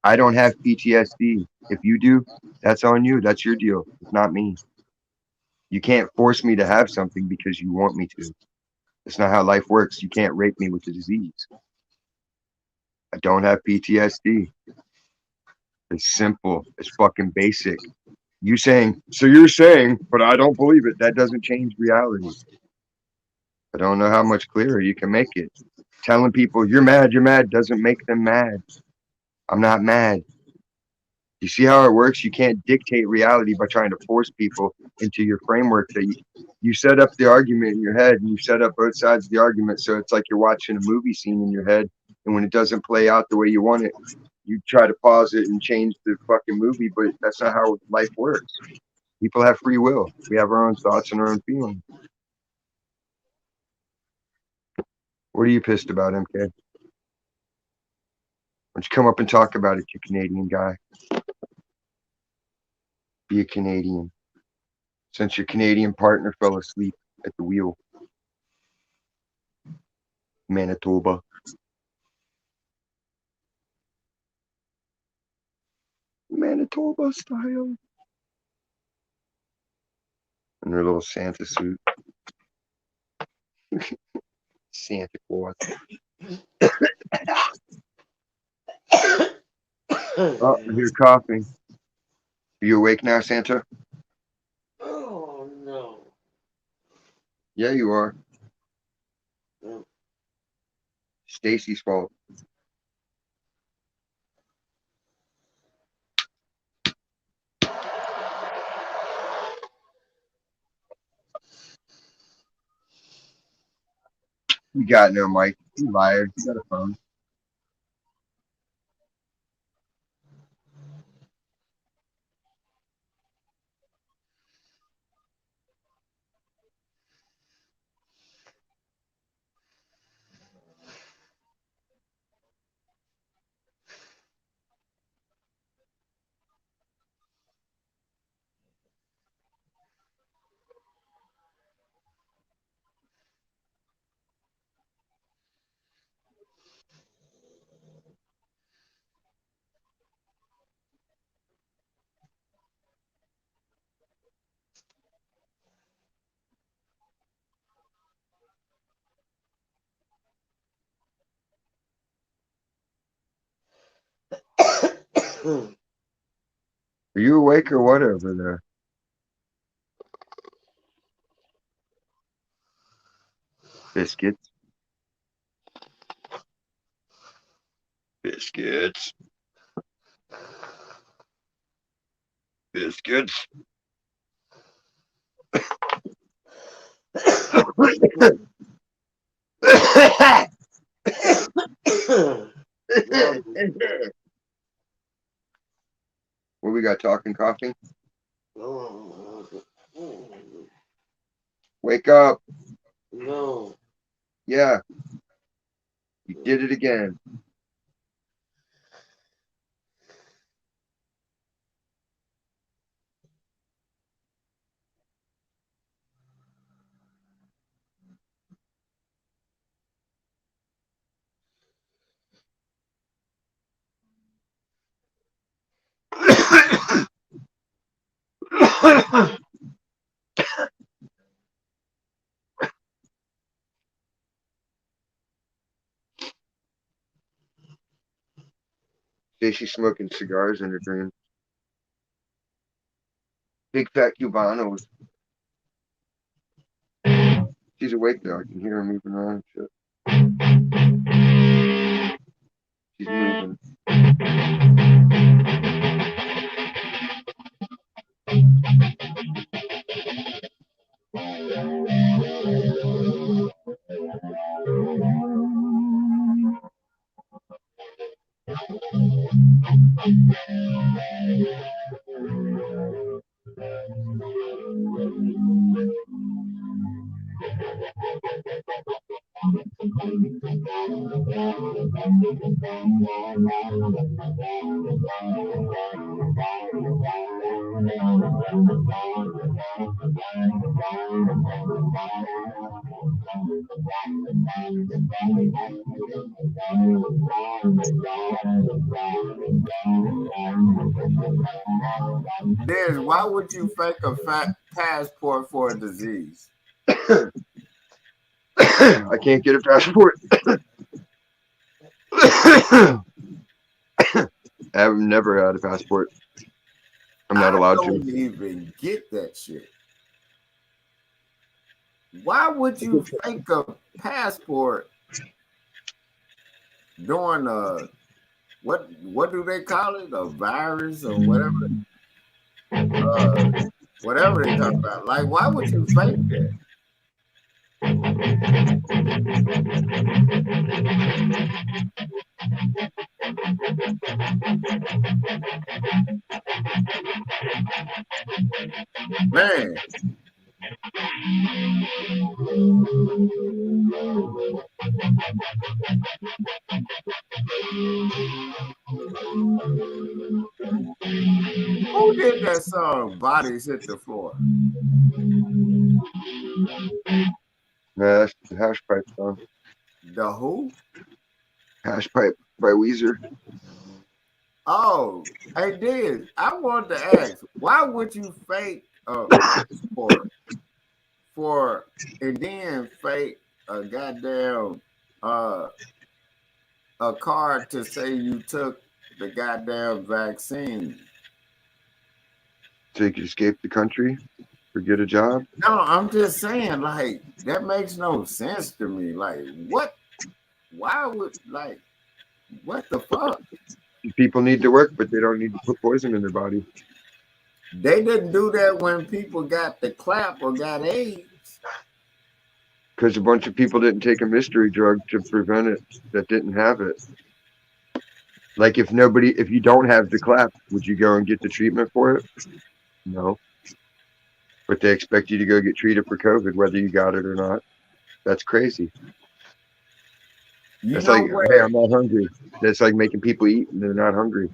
I don't have PTSD. If you do, that's on you. That's your deal. It's not me. You can't force me to have something because you want me to. That's not how life works. You can't rape me with the disease. I don't have PTSD. It's simple. It's fucking basic. You saying, so you're saying, but I don't believe it. That doesn't change reality. I don't know how much clearer you can make it. Telling people you're mad doesn't make them mad. I'm not mad. You see how it works? You can't dictate reality by trying to force people into your framework that you set up the argument in your head and you set up both sides of the argument. So it's like you're watching a movie scene in your head. And when it doesn't play out the way you want it, you try to pause it and change the fucking movie. But that's not how life works. People have free will. We have our own thoughts and our own feelings. What are you pissed about, MK? Why don't you come up and talk about it, you Canadian guy? Be a Canadian. Since your Canadian partner fell asleep at the wheel. Manitoba. Manitoba style. In their little Santa suit. Santa Claus. Oh, I hear coughing. Are you awake now, Santa? Oh no. Yeah, you are. No. Stacy's fault. You got no mic. You liar. You got a phone. Are you awake or what over there? Biscuits. Biscuits. Biscuits. What we got? Talking coffee? No. Wake up. No. Yeah, you did it again. Say she's smoking cigars in her dream. Big fat Cubanos. She's awake though. I can hear her moving around and shit. She's moving. Diz, why would you fake a passport for a disease? I can't get a passport. I've never had a passport. I'm not allowed I don't to. even get that shit. Why would you fake a passport during what do they call it? A virus or whatever? Whatever they talk about. Like, why would you fake that? Man. Who did that song, Bodies Hit the Floor? Yeah, that's the Hash Pipe song. The who? Hash Pipe by Weezer. Oh, hey, Diz, I wanted to ask, why would you fake a passport and then fake a goddamn a card to say you took the goddamn vaccine? So you could escape the country or get a job? No, I'm just saying, like, that makes no sense to me. Like, what? Why would, like, what the fuck? People need to work, but they don't need to put poison in their body. They didn't do that when people got the clap or got AIDS. Because a bunch of people didn't take a mystery drug to prevent it that didn't have it. Like if you don't have the clap, would you go and get the treatment for it? No. But they expect you to go get treated for COVID, whether you got it or not. That's crazy. That's like, hey, I'm not hungry. That's like making people eat and they're not hungry.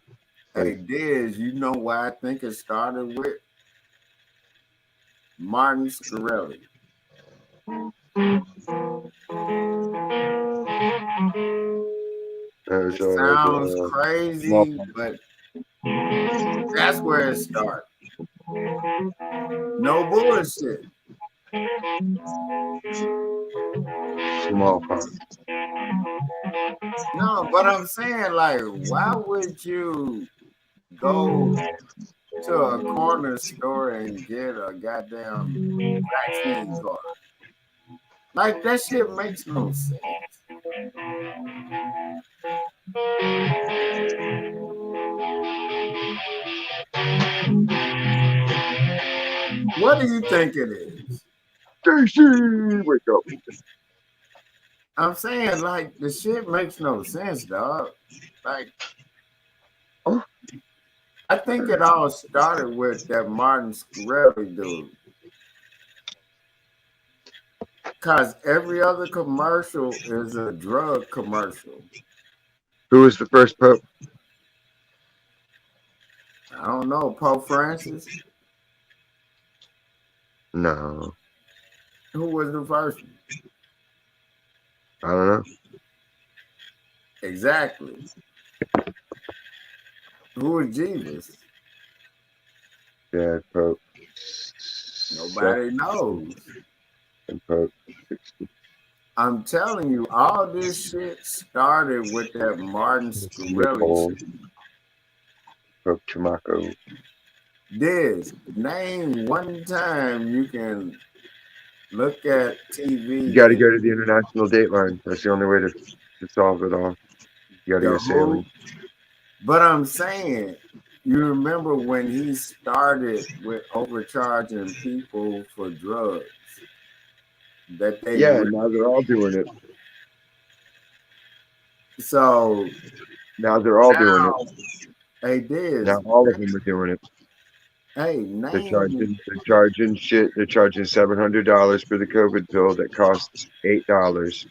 Hey, Diz, you know why I think it started with? Martin Scarelli. It sounds crazy, but that's where it started. No bullshit. Smallpox. No, but I'm saying, like, why would you go to a corner store and get a goddamn vaccine card? Like, that shit makes no sense. What do you think it is? Stacy, wake up. I'm saying, like, the shit makes no sense, dog. Like, I think it all started with that Martin Scarelli dude. Because every other commercial is a drug commercial. Who was the first pope? I don't know, Pope Francis? No. Who was the first one? I don't know. Exactly. Who was Jesus? Yeah, Pope Nobody knows. and Pope 60. I'm telling you, all this shit started with that Martin Scarelli Nicole, shit. Pope Chamaco. This name one time you can look at TV. You got to go to the international date line. That's the only way to solve it all. You got to The go sailing. But I'm saying, you remember when he started with overcharging people for drugs? That they Yeah, now they're all doing it. So now they're all doing it. Hey, Diz. Now all of them are doing it. Hey, They're charging shit. They're charging $700 for the COVID pill that costs $8,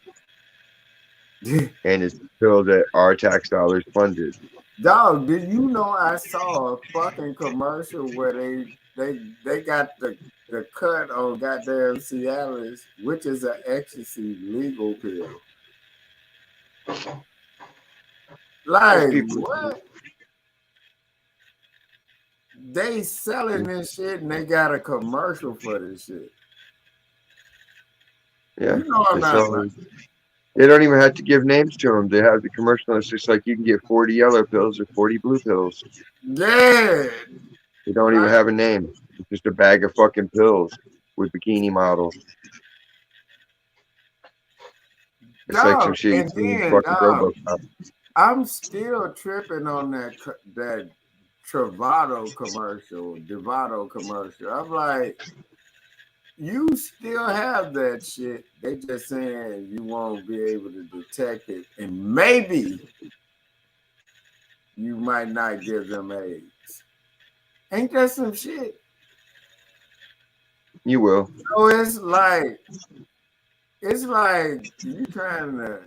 and it's a pill that our tax dollars funded. Dog, did you know I saw a fucking commercial where they got the cut on goddamn Cialis, which is an ecstasy legal pill. Like what? They selling this shit and they got a commercial for this shit. Yeah, you know I'm not. They don't even have to give names to them. They have the commercial. It's just like you can get 40 yellow pills or 40 blue pills. Yeah. They don't even have a name. It's just a bag of fucking pills with bikini models. It's like some shit you see in fucking RoboCop. I'm still tripping on that Travato commercial. I'm like, you still have that shit. They just saying you won't be able to detect it, and maybe you might not give them AIDS. Ain't that some shit? You will. So it's like you trying to.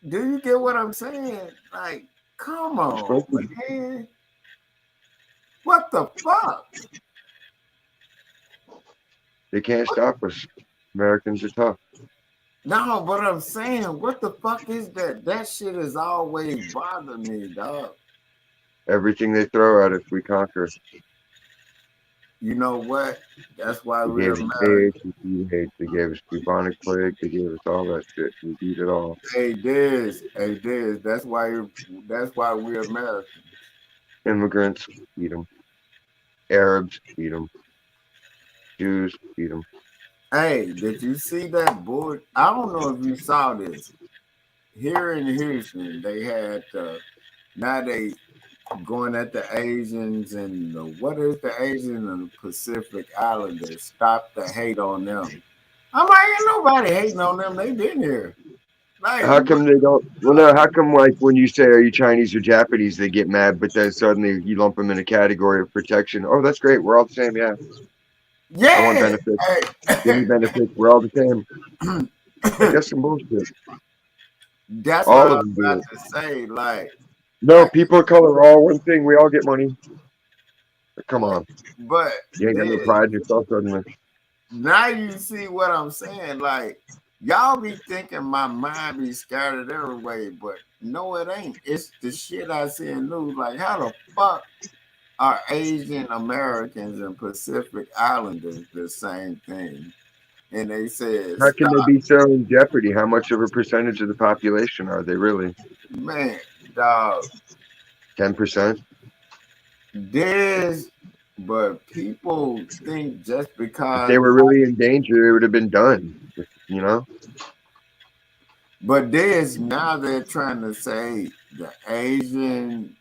Do you get what I'm saying? Like, come on, man. What the fuck? They can't stop us. Americans are tough. No, but I'm saying, what the fuck is that? That shit has always bothered me, dog. Everything they throw at us, we conquer. You know what? That's why they gave us AIDS, they gave us bubonic plague, they gave us all that shit. We beat it all. Hey, Diz. That's why we're Americans. Immigrants, beat them. Arabs, beat them. Jews, beat them. Hey, did you see that board? I don't know if you saw this. Here in Houston, they had now they going at the Asians and what is the Asian and Pacific Islanders? Stop the hate on them. I'm like, ain't nobody hating on them. They've been here. Like, how come they don't? Well, no. How come like when you say are you Chinese or Japanese, they get mad, but then suddenly you lump them in a category of protection? Oh, that's great. We're all the same. Yeah. Yeah. I want benefits. Give me benefits. We're all the same. That's some bullshit. That's all what of I them was about to say. Like, no, people of color are all one thing. We all get money. Come on. But you ain't got no pride in yourself suddenly. Now you see what I'm saying. Like, y'all be thinking my mind be scattered every way, but no, it ain't. It's the shit I see in news. Like, how the fuck are Asian Americans and Pacific Islanders the same thing? And they said, how can they be so in jeopardy? How much of a percentage of the population are they really? Man, dog. 10%? But people think just because if they were really in danger, it would have been done, you know? But now they're trying to say the Asian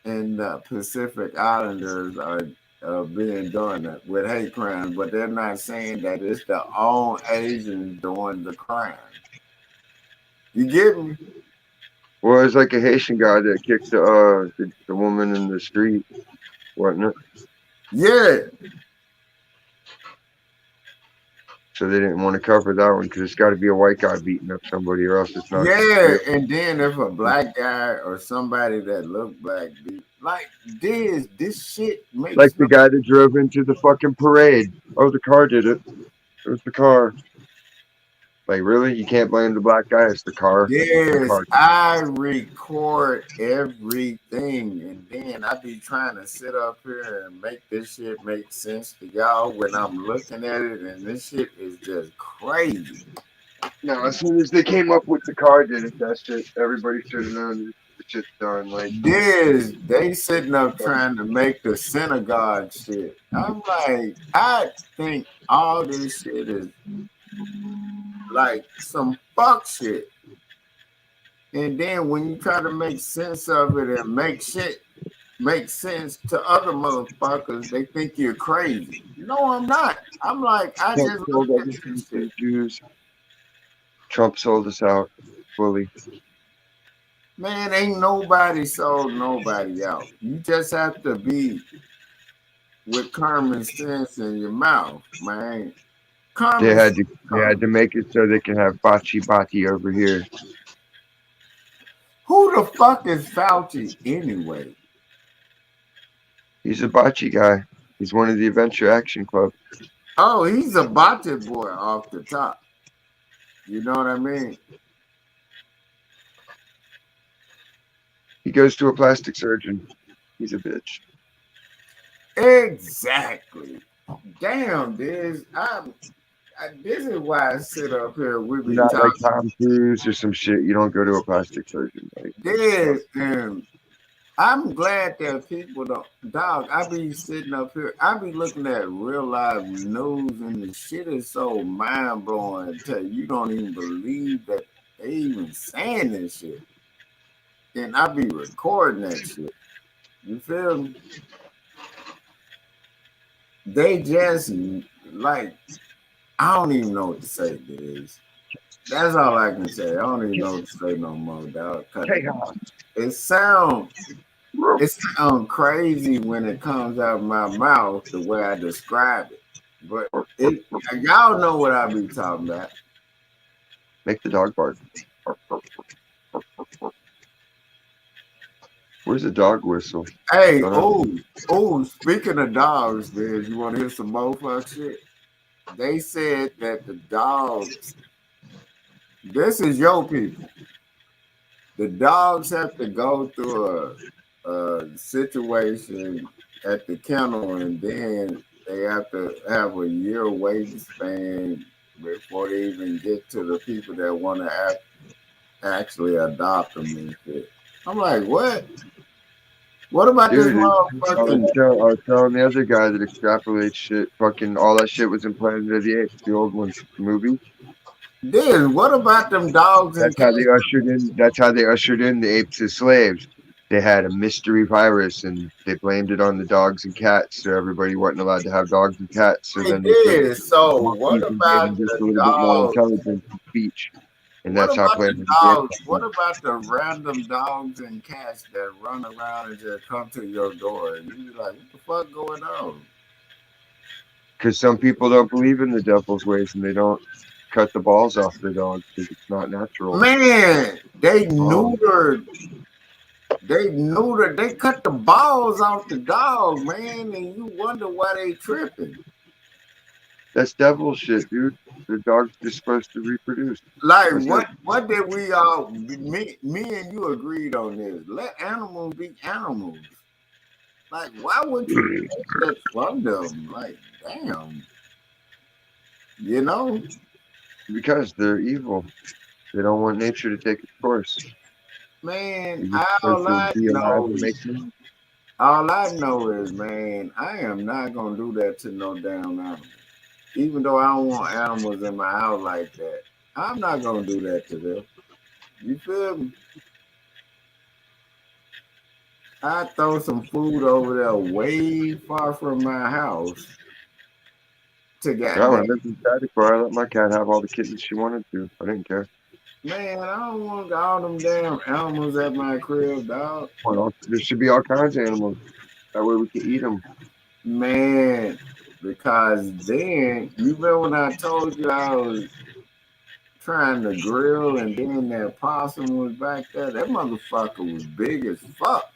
and the Pacific Islanders are being done with hate crimes, but they're not saying that it's the own Asians doing the crime. You get me? Well, it's like a Haitian guy that kicked the woman in the street, wasn't it? Yeah. So they didn't want to cover that one because it's got to be a white guy beating up somebody, or else it's not. Yeah, and then if a black guy or somebody that looked black beat, like this shit makes like the guy that drove into the fucking parade. Oh, the car did it. It was the car. Like, really? You can't blame the black guy. It's the car. It's the Yes, car. I record everything, and then I be trying to sit up here and make this shit make sense to y'all when I'm looking at it, and this shit is just crazy. No, as soon as they came up with the car, did it? That shit. Everybody should have known the shit's done. Like, This they sitting up trying to make the synagogue shit. I'm like, I think all this shit is like some fuck shit. And then when you try to make sense of it and make sense to other motherfuckers, they think you're crazy. No, I'm not. I'm like, I Trump just sold looked at everything this to shit. the Jews. Trump sold us out fully. Man, ain't nobody sold nobody out. You just have to be with common sense in your mouth, man. They Common had sense. to they had to make it so they can have Bachi Bati over here. Who the fuck is Fauci anyway? He's a Bachi guy. He's one of the Adventure Action Club. Oh, he's a body boy off the top. You know what I mean? He goes to a plastic surgeon. He's a bitch. Exactly. Damn, this is why I sit up here. We You're be not like talking Tom Cruise or some shit. You don't go to a plastic surgeon. Like, this, and I'm glad that people don't. Dog, I be sitting up here. I be looking at real live news, and the shit is so mind blowing until you don't even believe that they even saying this shit. And I be recording that shit. You feel me? They just like I don't even know what to say, Diz. That's all I can say. I don't even know what to say no more, dog. 'Cause chaos. it sound crazy when it comes out of my mouth the way I describe it. But it y'all know what I be talking about. Make the dog bark. Where's the dog whistle? Hey, I don't speaking of dogs, Diz, you want to hear some more fuck shit? They said that the dogs, this is your people. The dogs have to go through a situation at the kennel, and then they have to have a year waiting span before they even get to the people that want to actually adopt them and shit. I'm like, what? What about this Dude, motherfucking I was telling the other guy that extrapolates shit. Fucking all that shit was in Planet of the Apes, the old ones, the movie. this? What about them dogs and That's how cats? they ushered in. That's how they ushered in the apes as slaves. They had a mystery virus, and they blamed it on the dogs and cats. So everybody wasn't allowed to have dogs and cats. So They then they took did. So what monkeys and gave about them just the a little bit more dogs? intelligence and speech. And What that's how about the Planet of the Apes dogs? What happened. about the random dogs and cats that run around and just come to your door and you be like, what the fuck going on? Because some people don't believe in the devil's ways, and they don't cut the balls off their dogs because it's not natural. Man, they Oh, they cut the balls off the dog, man, and you wonder why they tripping. that's devil shit, dude. The dog's just supposed to reproduce. Like That's it. what did we all me and you agreed on this? Let animals be animals. Like, why would you take that from them? Like, damn, you know? Because they're evil. They don't want nature to take its course. Man, You're just supposed to be alive and make money. all I know is, man, I am not gonna do that to no damn animal. Even though I don't want animals in my house like that, I'm not gonna do that to them. You feel me? I throw some food over there way far from my house to Yeah, when I goddamn. lived in Saticore, I let my cat have all the kittens she wanted to. I didn't care. Man, I don't want all them damn animals at my crib, dog. Well, there should be all kinds of animals. That way we can eat them. Man, because then you remember when I told you I was trying to grill and then that possum was back there. That motherfucker was big as fuck.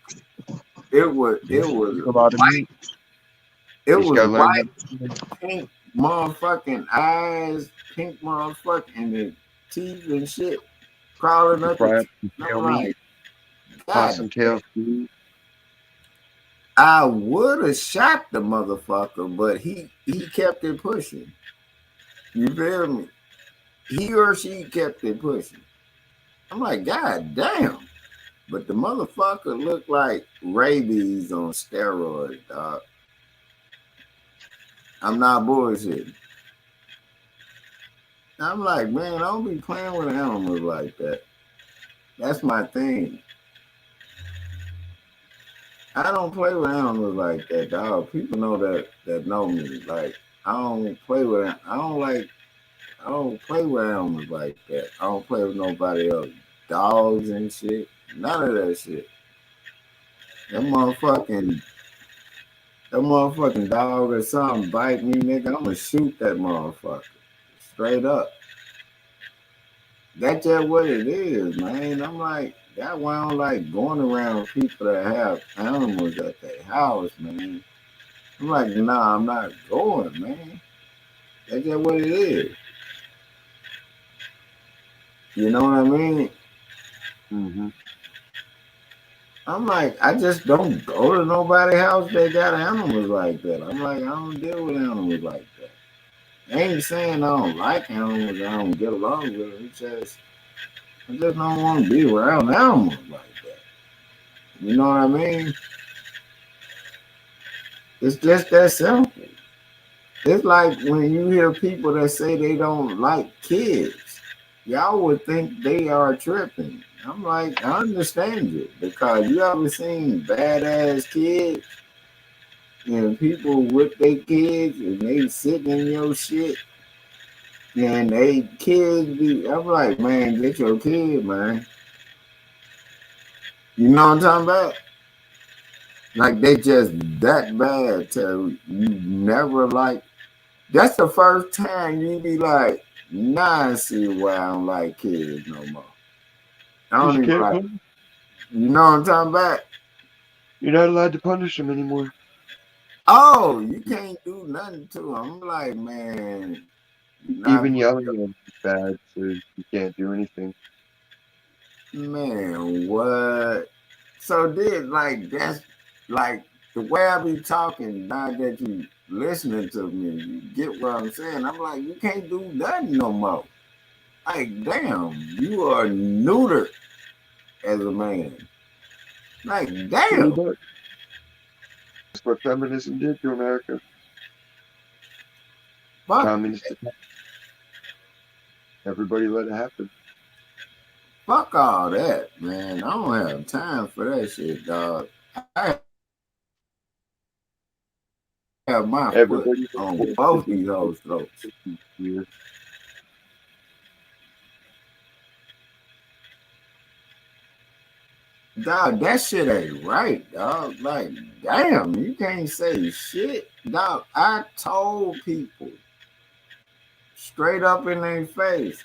It was it was Eat a lot of meat. it You just was gotta learn white, how to. pink motherfucking eyes, pink motherfucking and teeth and shit crawling up the Fry up teeth. some I'm tail like, meat, God, possum tail stew. I would have shot the motherfucker, but he kept it pushing. You feel me? He or she kept it pushing. I'm like, God damn. But the motherfucker looked like rabies on steroids, dog. I'm not bullshitting. I'm like, man, I don't be playing with animals like that. That's my thing. I don't play with animals like that, dog. People know that know me. Like, I don't play with. I don't like. I don't play with animals like that. I don't play with nobody else. Dogs and shit. None of that shit. That motherfucking dog or something bite me, nigga. I'ma shoot that motherfucker. Straight up. That's just what it is, man. I'm like, that's why I don't like going around with people that have animals at their house, man. I'm like, nah, I'm not going, man. That's just what it is. You know what I mean? Mm-hmm. I'm like, I just don't go to nobody's house that got animals like that. I'm like, I don't deal with animals like that. I ain't saying I don't like animals, I don't get along with them. I just don't want to be around animals like that. You know what I mean? It's just that simple. It's like when you hear people that say they don't like kids, y'all would think they are tripping. I'm like, I understand you because you ever seen badass kids and people with their kids and they sitting in your shit and they kids be, I'm like, man, get your kid, man. You know what I'm talking about? Like they just that bad to you never like. That's the first time you be like, nah, I see why I don't like kids no more. I Because don't you even can't like. punish. You know what I'm talking about? You're not allowed to punish them anymore. Oh, you can't do nothing to them. I'm like, man, not Even yelling at them is bad, so you can't do anything. man. What? So did like that's like the way I be talking. Now that you listening to me, you get what I'm saying. I'm like, you can't do nothing no more. Like, damn, you are neutered as a man. Like, Pretty damn, much. That's what feminism did to America. fuck, Communist attack. Everybody let it happen. fuck all that, man. I don't have time for that shit, dog. I have my foot on both these hoes' throats. Everybody was forced to do it. Yeah. Dog, that shit ain't right, dog. Like, damn, you can't say shit. Dog, I told people straight up in their face,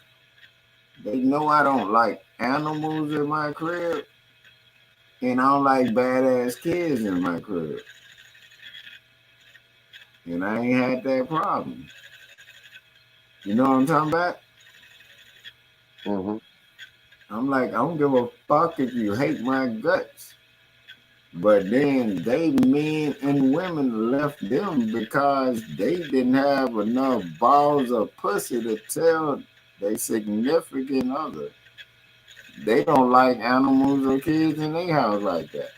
they know I don't like animals in my crib, and I don't like badass kids in my crib. And I ain't had that problem. You know what I'm talking about? Mm-hmm. I'm like, I don't give a fuck if you hate my guts. But then they men and women left them because they didn't have enough balls of pussy to tell their significant other they don't like animals or kids in their house like that.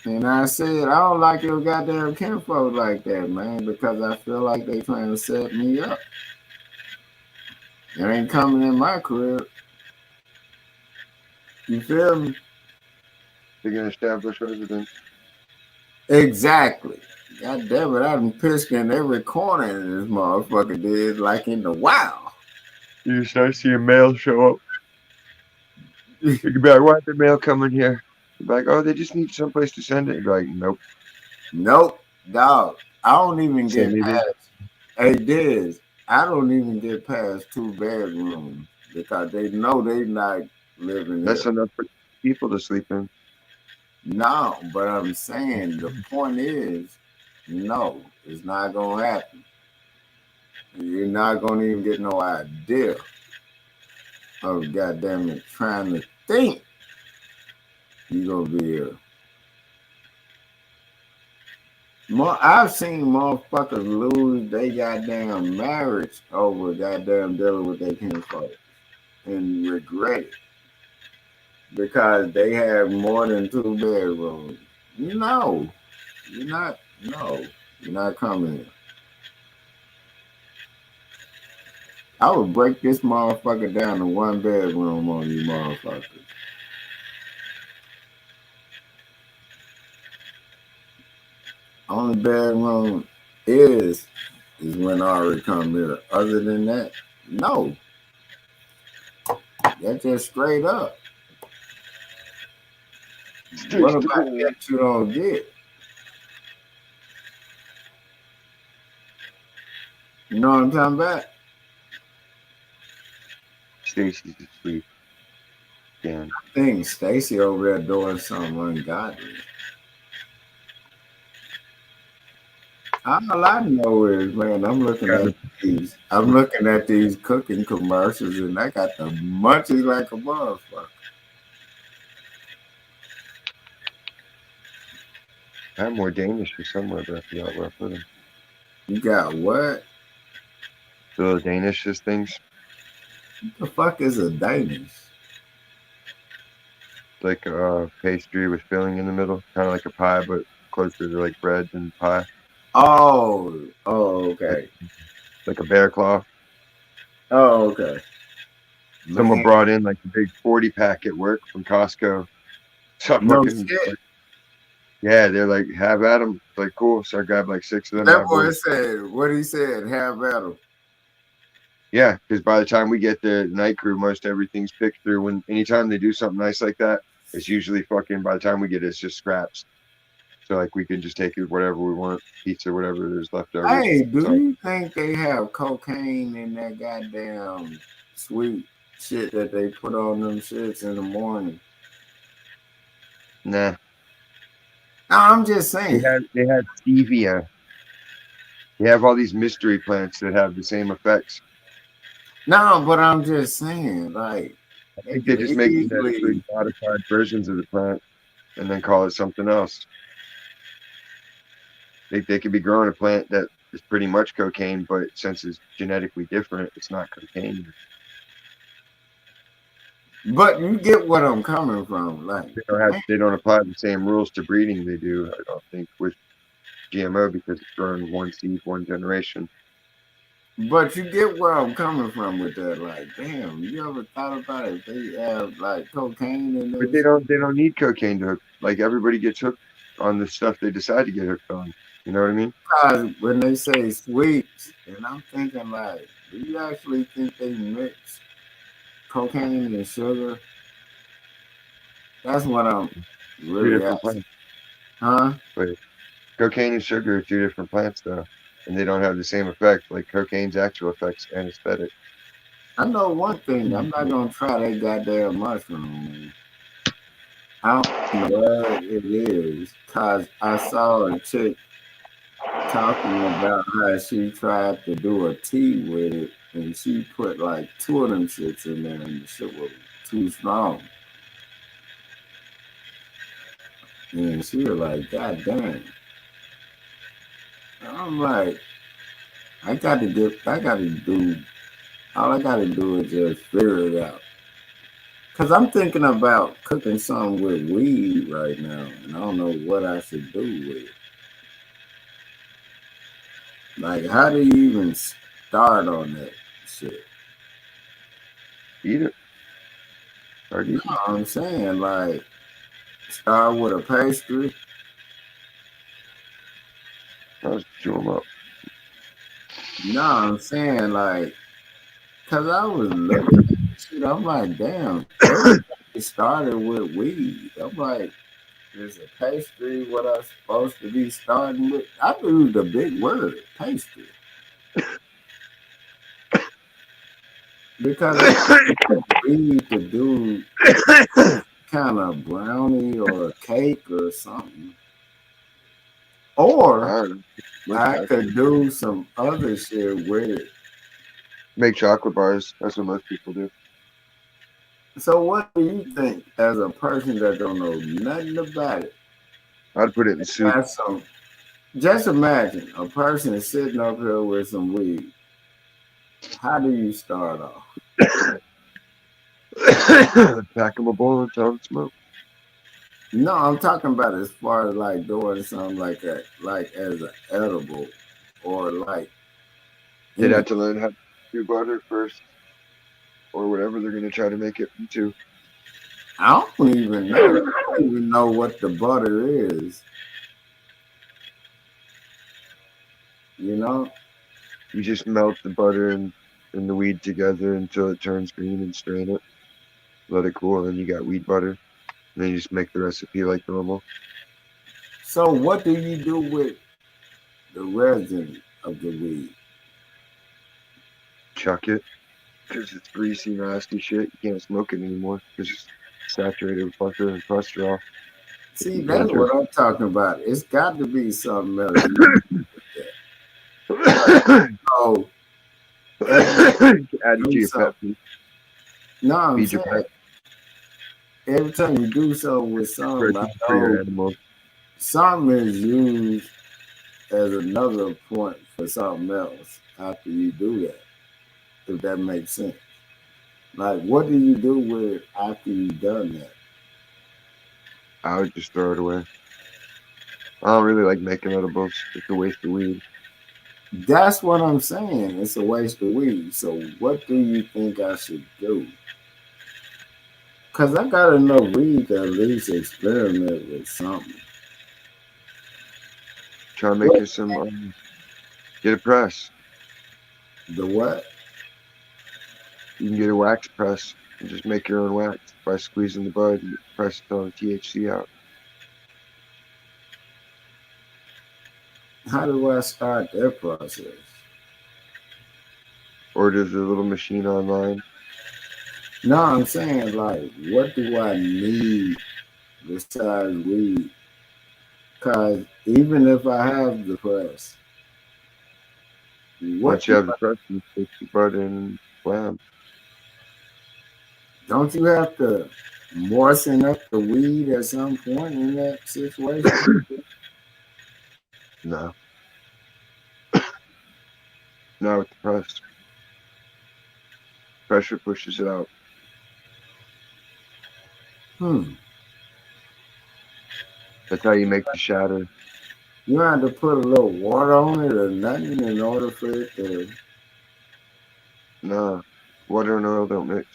And I said, I don't like your goddamn kinfolk like that, man, because I feel like they trying to set me up. It ain't coming in my crib. You feel me? They're going to establish residence. Exactly. God damn it, I done pissed in every corner in this motherfucker did, like in the wild. You start seeing mail show up. You can be like, why is the mail coming here? You're like, oh, they just need someplace to send it. You're like, nope. Nope, dog. I don't even Send get me this. past. Hey, Diz, I don't even get past two bedrooms because they know they not living That's here. enough for people to sleep in. No, but I'm saying the point is, no, it's not gonna happen. You're not gonna even get no idea of goddamn it trying to think you gonna be here. I've seen motherfuckers lose they goddamn marriage over goddamn dealing with their kinfolk and regret it because they have more than 2 bedrooms. No, you're not. No, you're not coming here. I would break this motherfucker down to 1 bedroom on you motherfuckers. Only bedroom is when Ari come here. Other than that, no. That's just straight up. What about that you don't get? You know what I'm talking about? Stacy's asleep. Again. I think Stacy over there doing something ungodly. All I know is, man, I'm looking at these cooking commercials, and I got the munchies like a motherfucker. I have more Danish for somewhere, but I forgot where I put them. You got what? The Danishes things. What the fuck is a Danish? Like a pastry with filling in the middle, kind of like a pie, but closer to like bread than pie. Oh, okay. Like a bear claw. Oh, okay. Someone brought in like a big 40 pack at work from Costco. So I No fucking, shit. yeah, they're like, have at them. Like, cool. So I grabbed like 6 of them. That boy said, what he said, have at them. Yeah, because by the time we get there, the night crew, most everything's picked through. Anytime they do something nice like that, it's usually fucking, by the time we get it, it's just scraps. So like we can just take it whatever we want, pizza, whatever there's left over. Hey, do you think they have cocaine in that goddamn sweet shit that they put on them shits in the morning? Nah. No, I'm just saying. They have stevia. They have all these mystery plants that have the same effects. No, but I'm just saying, like, I think they just make genetically modified versions of the plant and then call it something else. They could be growing a plant that is pretty much cocaine, but since it's genetically different, it's not cocaine. But you get what I'm coming from, like they don't apply the same rules to breeding they do, I don't think, with GMO because it's grown one seed, one generation. But you get where I'm coming from with that, like, damn, you ever thought about it? They have like cocaine in there. But they don't need cocaine to hook. Like everybody gets hooked on the stuff they decide to get hooked on. You know what I mean? Because when they say sweets, and I'm thinking like, do you actually think they mix cocaine and sugar? That's what I'm really asking. Huh? But cocaine and sugar are 2 different plants though, and they don't have the same effect. Like cocaine's actual effects anesthetic. I know one thing. I'm not gonna try that goddamn mushroom, man. I don't know what it is, cause I saw a chick talking about how she tried to do a tea with it, and she put like 2 of them shits in there, and the shit was too strong. And she was like, God damn. I'm like, all I gotta do is just figure it out. Cause I'm thinking about cooking something with weed right now, and I don't know what I should do with it. Like, how do you even start on that shit? Eat it. You know what I'm saying? Like, start with a pastry. I'll chew them up. No, I'm saying like, cause I was looking at shit. I'm like, damn, everybody started with weed. I'm like, is a pastry what I'm supposed to be starting with? I do the big word, pastry. Because I need to do kind of brownie or a cake or something. Or I could do some other shit with it. Make chocolate bars. That's what most people do. So what do you think as a person that don't know nothing about it? I'd put it in soup. Have some, just imagine a person sitting up here with some weed. How do you start off? Pack them a bowl and tell them to smoke. No, I'm talking about as far as like doing something like that, like as an edible or like They'd any. have to learn how to do butter first, or whatever they're gonna try to make it into. I don't even know. I don't even know what the butter is. You know? You just melt the butter and the weed together until it turns green and strain it. Let it cool, and then you got weed butter. And then you just make the recipe like normal. So what do you do with the resin of the weed? Chuck it, because it's greasy, nasty shit. You can't smoke it anymore because it's saturated with butter and cholesterol. See, It's that's dangerous. what I'm talking about. It's got to be something else. Oh, Add it to do your pet something. food. No, I'm Feed your saying pet. every time you do something with something, I Protein for your know animals. something is used as another point for something else after you do that, if that makes sense. Like, what do you do with it after you've done that? I would just throw it away. I don't really like making edibles. It's a waste of weed. That's what I'm saying. It's a waste of weed. So, what do you think I should do? Because I got enough weed to at least experiment with something. Try What? making some. Get a press. The what? You can get a wax press and just make your own wax by squeezing the bud and press all the THC out. How do I start that process? Or there's a little machine online. No, I'm saying, like, what do I need besides weed? Because even if I have the press, what Once you do have the press, you take the bud in and blam. don't you have to moisten up the weed at some point in that situation? No, not with the press. Pressure pushes it out. Hmm. That's how you make the shatter. You have to put a little water on it or nothing in order for it to. Nah, water and oil don't mix.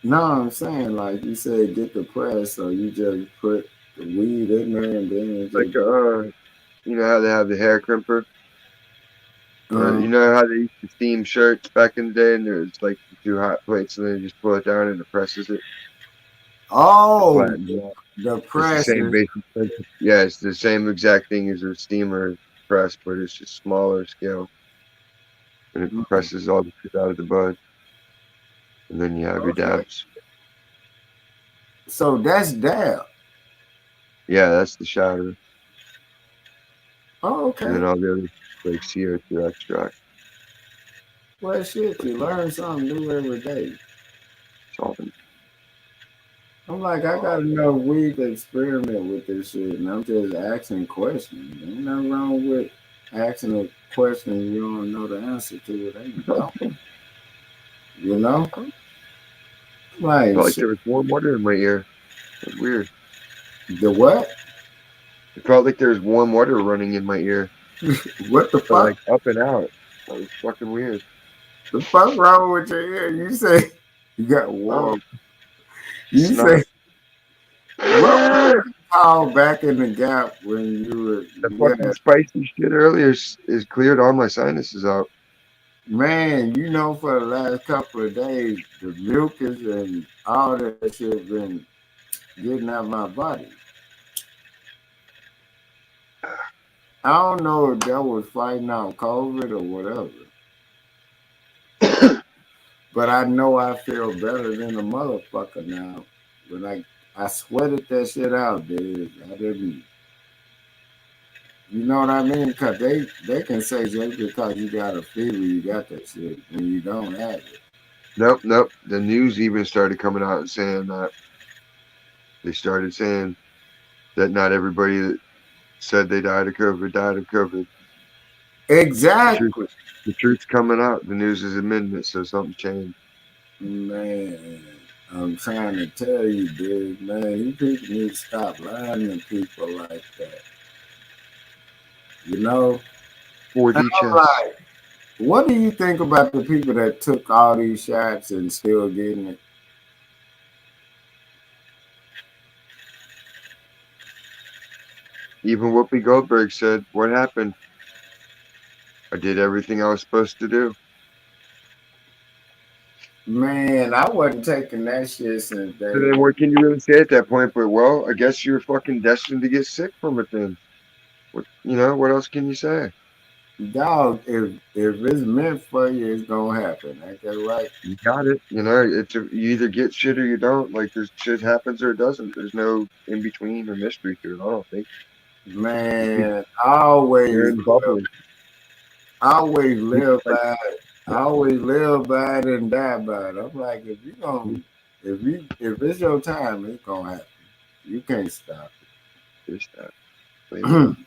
No, I'm saying, like you said, get the press, so you just put the weed in there and then it Like, just. you know how they have the hair crimper? Uh, You know how they used to steam shirts back in the day, and there's like the two hot plates, and then you just pull it down and it presses it. It oh, flattens it out. the It's the press same is. basic principle. Yeah, it's the same exact thing as a steamer press, but it's just smaller scale, and it Mm, presses all the shit out of the bud, and then you have your okay. dabs. So that's dab. Yeah, that's the shatter, Oh, and then okay. all the other like CO2 extract, Well, shit, you learn something new every day. solvent. I'm like, I got enough weed to experiment with this shit, and I'm just asking questions. Ain't nothing wrong with asking a question you don't know the answer to. It ain't dumb, you know? Like, Felt like shit, there was warm water in my ear. It was weird. the what? It felt like there was warm water running in my ear, What the but fuck? like up and out. That was fucking weird. The fuck wrong with your ear? You say you got Oh, warm. You snot. say what was called back in the gap when The you fucking had spicy shit earlier is cleared all my sinuses out. man, for the last couple of days, the mucus and all that shit been getting out my body. I don't know if that was fighting out COVID or whatever, but I know I feel better than a motherfucker now. But I sweated that shit out, dude. I didn't. You know what I mean? Because they can say just because you got a fever, you got that shit when you don't have it. Nope, nope. The news even started coming out and saying that they started saying that not everybody that said they died of COVID died of COVID. The truth, Exactly. the truth's coming out. The news is admitting it, so something changed. Man, I'm trying to tell you, dude, man, you people need to stop lying to people like that. You know? And 4D I'm chess. like, what do you think about the people that took all these shots and still getting it? Even Whoopi Goldberg said, "What happened? I did everything I was supposed to do." Man, I wasn't taking that shit since So day then, what can you really say at that point? But well, I guess you're fucking destined to get sick from it. Then, what else can you say? dog. If it's meant for you, it's gonna happen. Ain't that right? You got it. You either get shit or you don't. Like, there's shit happens or it doesn't. There's no in between or mystery to it. I don't think. Just be Man, there and bubbly. always People live like, by it. I always live by it and die by it. I'm like, if it's your time, it's gonna happen. You can't stop this, that, later it. on.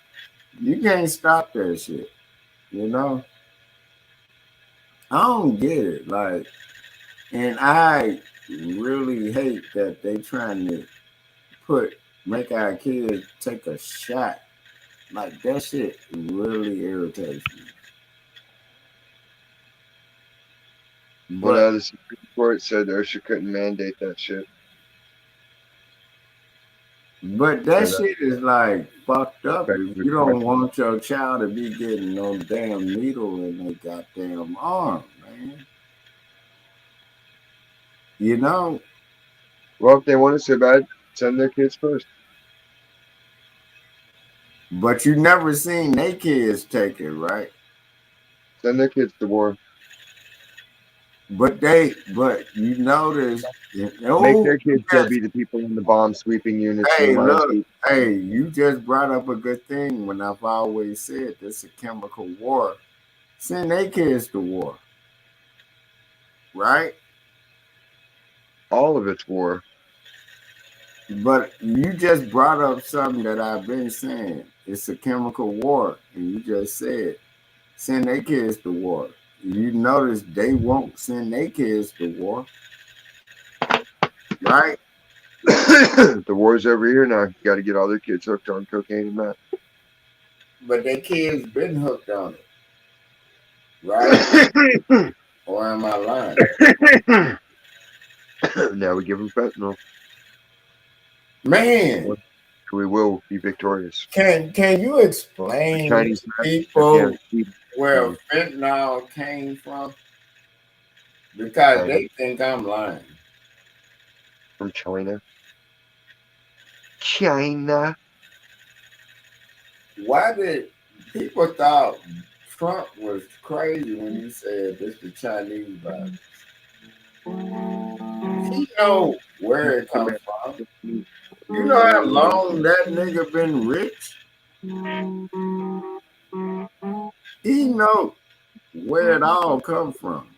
You can't stop that shit. You know, I don't get it. Like, and I really hate that they trying to put make our kids take a shot. Like that shit really irritates me. Well, But now the Supreme Court said OSHA couldn't mandate that shit. that So that shit is like fucked up begs if the you don't question. want your child to be getting no damn needle in their goddamn arm, man. You know, Well, if they want it so bad, send their kids first. but you never seen they kids take it, right? Send their kids to war. But you notice, Make oh, their kids go be the people in the bomb sweeping units and the hey, mine look, sweeping. hey, you just brought up a good thing when I've always said this is a chemical war. Send their kids to war, right? All of it's war. But you just brought up something that I've been saying. It's a chemical war. And you just said, send their kids to war. You notice they won't send their kids to war, right? The war's over here now. You got to get all their kids hooked on cocaine and meth. But their kids been hooked on it, right? Or am I lying? Now we give them fentanyl. Man, We will be victorious. can you The explain Chinese to have people guaranteed where fentanyl came from? Because China. they think I'm lying. From China. China. Why did people thought Trump was crazy when he said this the Chinese virus? He know where it comes from. You know how long that nigga been rich? He know where it all come from.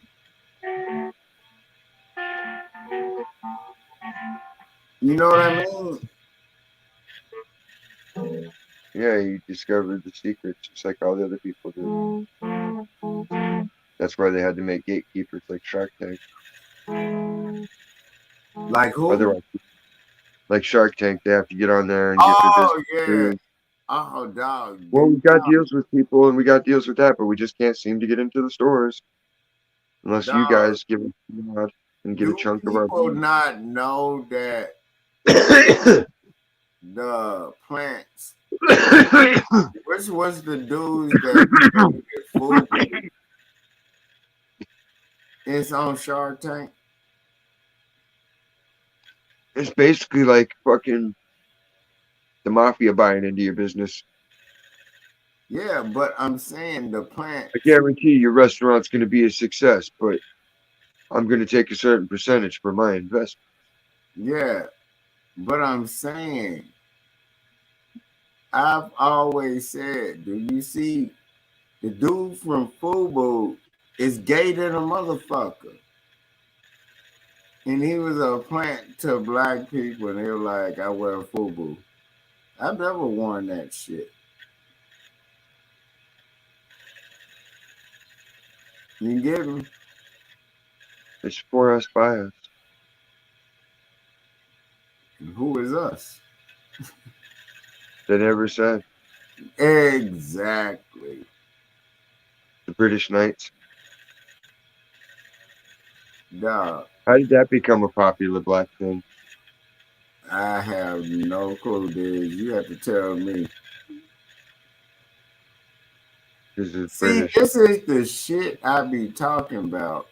You know what I mean? Yeah, he discovered the secrets just like all the other people did. That's why they had to make gatekeepers like Shark Tank. Like who? Otherwise, like Shark Tank, they have to get on there and get their business Oh yeah. cleared. Oh dog. Well, we got deals with people and we got deals with that, but we just can't seem to get into the stores unless you Dog. guys give us a nod and get a Do chunk of our. people not know that the plants, which was the dudes that created food, it's on Shark Tank? It's basically like fucking the mafia buying into your business. Yeah, but I'm saying the I plants. guarantee your restaurant's going to be a success, but I'm going to take a certain percentage for my investment. Yeah, but I'm saying I've always said, do you see the dude from Fubu is gay than a motherfucker? And he was a plant to black people, and they were like, I wear Fubu. I've never worn that shit. You get me? It's for us by us. And who is us? They never said. Exactly. The British Knights. Dog, How did that become a popular black thing? I have no clue, dude. You have to tell me. Because it's See, British. this is the shit I be talking about.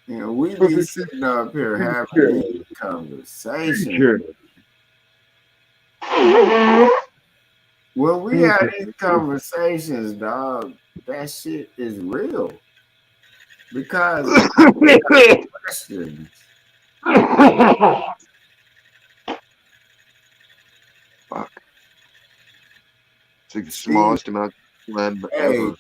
You know, we be sitting up here having these conversations. When we have these conversations, dog, that shit is real. Because I got questions. Fuck. It's like the See, smallest amount of phlegm hey, ever.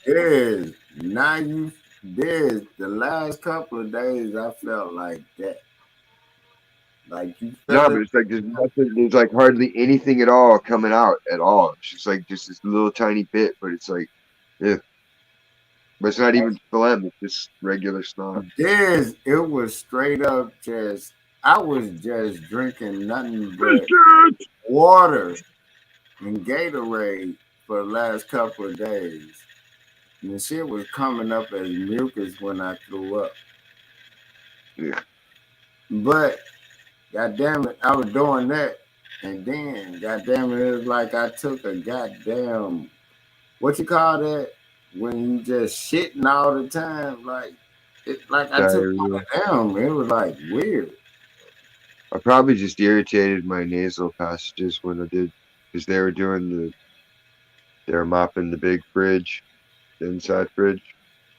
the last couple of days I felt like that. Like you No, felt but it. it's like there's nothing, there's like hardly anything at all coming out at all. It's just like just this little tiny bit, but it's like, yeah. But it's not even phlegm, it's just regular snot. It was straight up just, I was just drinking nothing but water and Gatorade for the last couple of days. And the shit was coming up as mucus when I threw up. Yeah. But goddamn it, I was doing that. And then, goddamn it, it was like I took a goddamn, what you call that? When you just shitting all the time. Like I took Diarrhea. damn, it was like weird. I probably just irritated my nasal passages when I did, because they were mopping the big fridge, the inside fridge.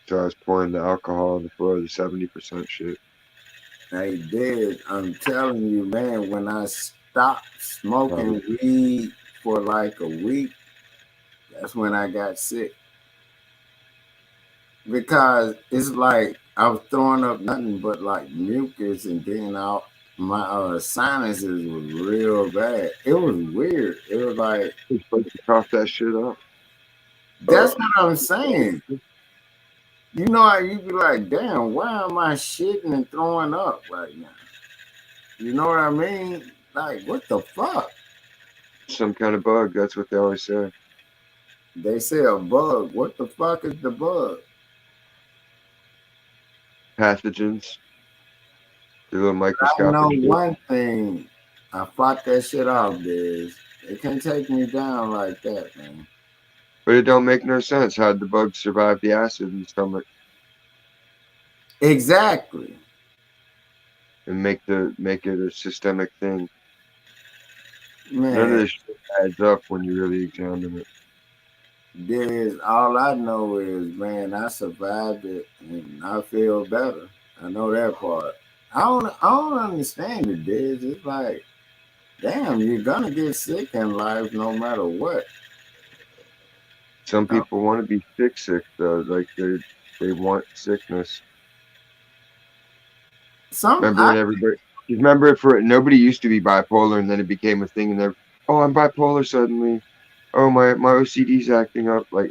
So I was pouring the alcohol on the floor, the 70% shit. I did. I'm telling you, man, when I stopped smoking weed for like a week, that's when I got sick. Because it's like I was throwing up nothing but like mucus, and then my sinuses was real bad. It was weird. It was like, You're supposed to cough that shit up. that's what I'm saying. You know how you be like, damn, why am I shitting and throwing up right now? You know what I mean? Like, what the fuck? Some kind of bug, that's what they always say. They say a bug. What the fuck is the bug? Pathogens, the little I know microscopic shit. one thing. I fought that shit off, Biz. They can't take me down like that, man. But it don't make no sense. How'd the bug survive the acid in the stomach Exactly. and make it a systemic thing? None of Man, this shit adds up when you really examine it. Biz, all I know is, man, I survived it and I feel better. I know that part. I don't understand it, Biz. It's like, damn, you're gonna get sick in life no matter what. Some people want to be sick though. Like they want sickness. Some Remember I when everybody? You remember it for nobody used to be bipolar, and then it became a thing, and they're, oh, I'm bipolar suddenly. Oh, my OCD's acting up. Like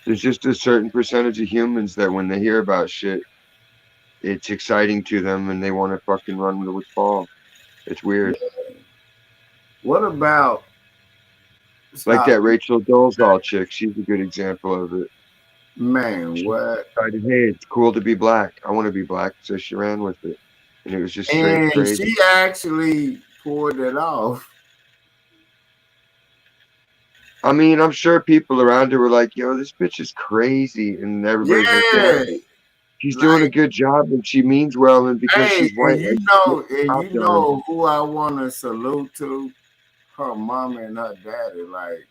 there's just a certain percentage of humans that when they hear about shit, it's exciting to them, and they want to fucking run with the ball. It's weird. what about Like stop that Rachel Dolezal chick. She's a good example of it. man, She what? decided, hey, it's cool to be black. I want to be black, so she ran with it, and it was just straight And crazy. she actually pulled it off. I mean, I'm sure people around her were like, yo, this bitch is crazy. And everybody's like, yeah, Yeah. she's doing a Like, good job and she means well. And because hey, she's white, like, and top you down. know who I wanna salute to? Her mama and her daddy. Like,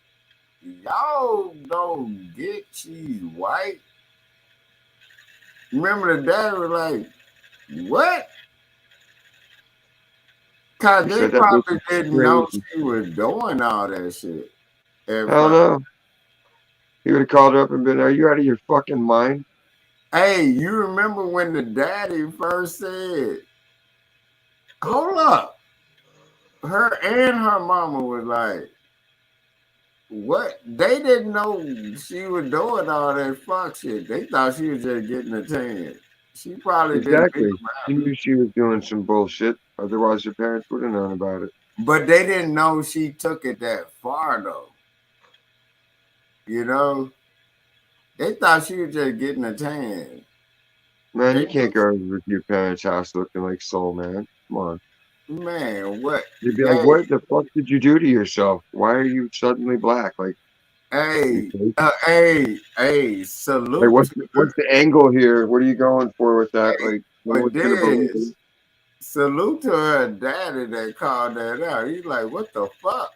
y'all don't get she's white. Remember the dad was like, what? Cause He they said that bitch probably is didn't know crazy. she was doing all that shit. At Hell first. no. He would have called her up and been, "Are you out of your fucking mind?" Hey, you remember when the daddy first said, hold up. Her and her mama was like, what? They didn't know she was doing all that fuck shit. They thought she was just getting a tan. She probably didn't think Exactly. She about it. knew she was doing some bullshit. Otherwise, her parents would have known about it. But they didn't know she took it that far, though. You know? They thought she was just getting a tan. Man, They you can't go over to your parents' house looking like Soul Man. Come on. man, what? They'd be like, Hey, "What the fuck did you do to yourself? Why are you suddenly black? Like, you hey, crazy? hey, Like, salute to what's the angle here? What are you going for with that? hey, Like, no but one's gonna believe this. you." Salute to her daddy that called that out. He's like, what the fuck?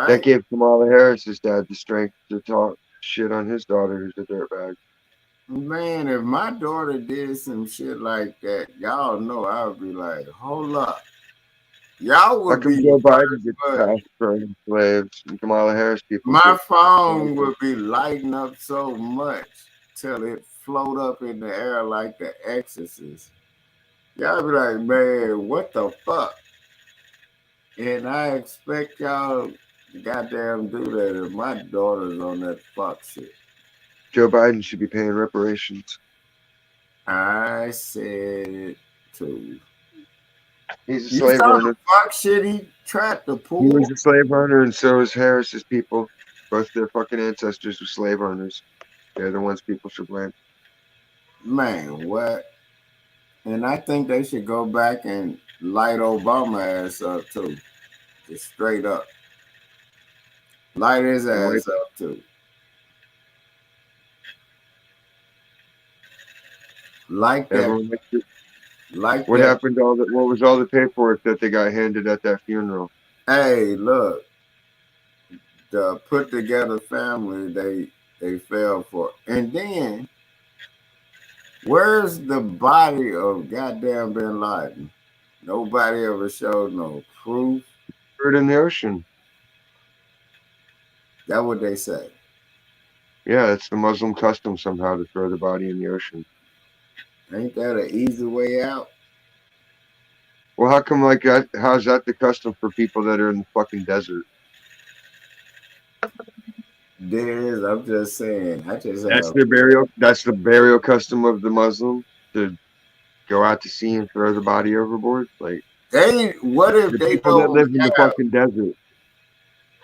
That Right? gave Kamala Harris's dad the strength to talk shit on his daughter, who's a dirtbag. Man, if my daughter did some shit like that, y'all know I would be like, hold up. Y'all How would come be Joe the Biden first gets one. passed for slaves and Kamala Harris people My get phone canceled? would be lighting up so much till it float up in the air like the exorcist. Y'all be like, man, what the fuck? And I expect y'all to goddamn do that if my daughter's on that fuck shit. Joe Biden should be paying reparations. I said it too. He's a You slave saw the owner. fuck shit he tried to He pull? was a slave owner, and so is Harris's people. Both their fucking ancestors were slave owners. They're the ones people should blame. Man, what? And I think they should go back and light Obama ass up too. Just straight up. Light his And ass up too. Like that. everyone, Like what that. happened to all that? What was all the paperwork that they got handed at that funeral? Hey, look. The put together family they fell for. And then where's the body of goddamn Bin Laden? Nobody ever showed no proof. Threw it in the ocean. That's what they say. Yeah, it's the Muslim custom somehow to throw the body in the ocean. Ain't that an easy way out? Well, how come like that? How's that the custom for people that are in the fucking desert? There is. I'm just saying. I just That's have. their burial. That's the burial custom of the Muslim to go out to sea and throw the body overboard. Like They. What if the they people that don't live in the have? fucking desert.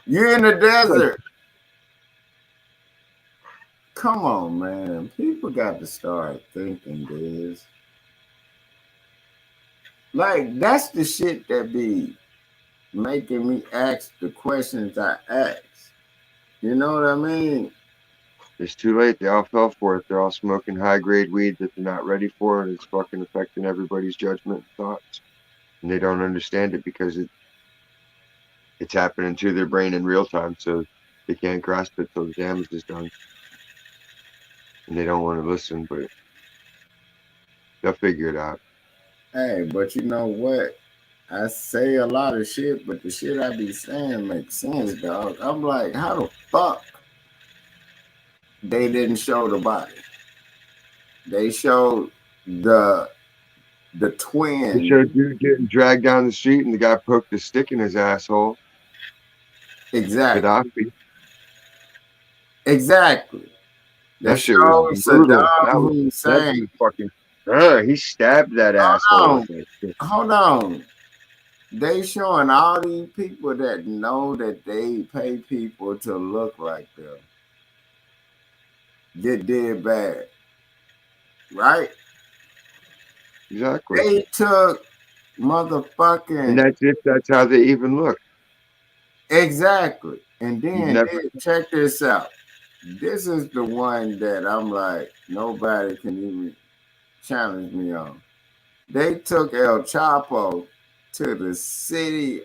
You're in the Like, desert. Come on, man. People got to start thinking this. Like that's the shit that be making me ask the questions I ask. You know what I mean? it's too late. They all fell for it. They're all smoking high grade weed that they're not ready for, and it's fucking affecting everybody's judgment and thoughts. And they don't understand it because it's happening to their brain in real time, so they can't grasp it till the damage is done. And they don't want to listen, but they'll figure it out. Hey, but you know what? I say a lot of shit, but the shit I be saying makes sense, dog. I'm like, how the fuck they didn't show the body? They showed the the They twin. showed dude getting dragged down the street, and the guy poked a stick in his asshole. Exactly. Gaddafi. They That shit was showed brutal. Saddam That Hussein. dude fucking. He stabbed that asshole with Hold that stick. on, hold on. They showing all these people that know that they pay people to look like them that did bad, right? Exactly. They took And motherfucking that's if that's how they even look. exactly. And You've then never. check this out. This is the one that I'm like, nobody can even challenge me on. They took El Chapo to the city,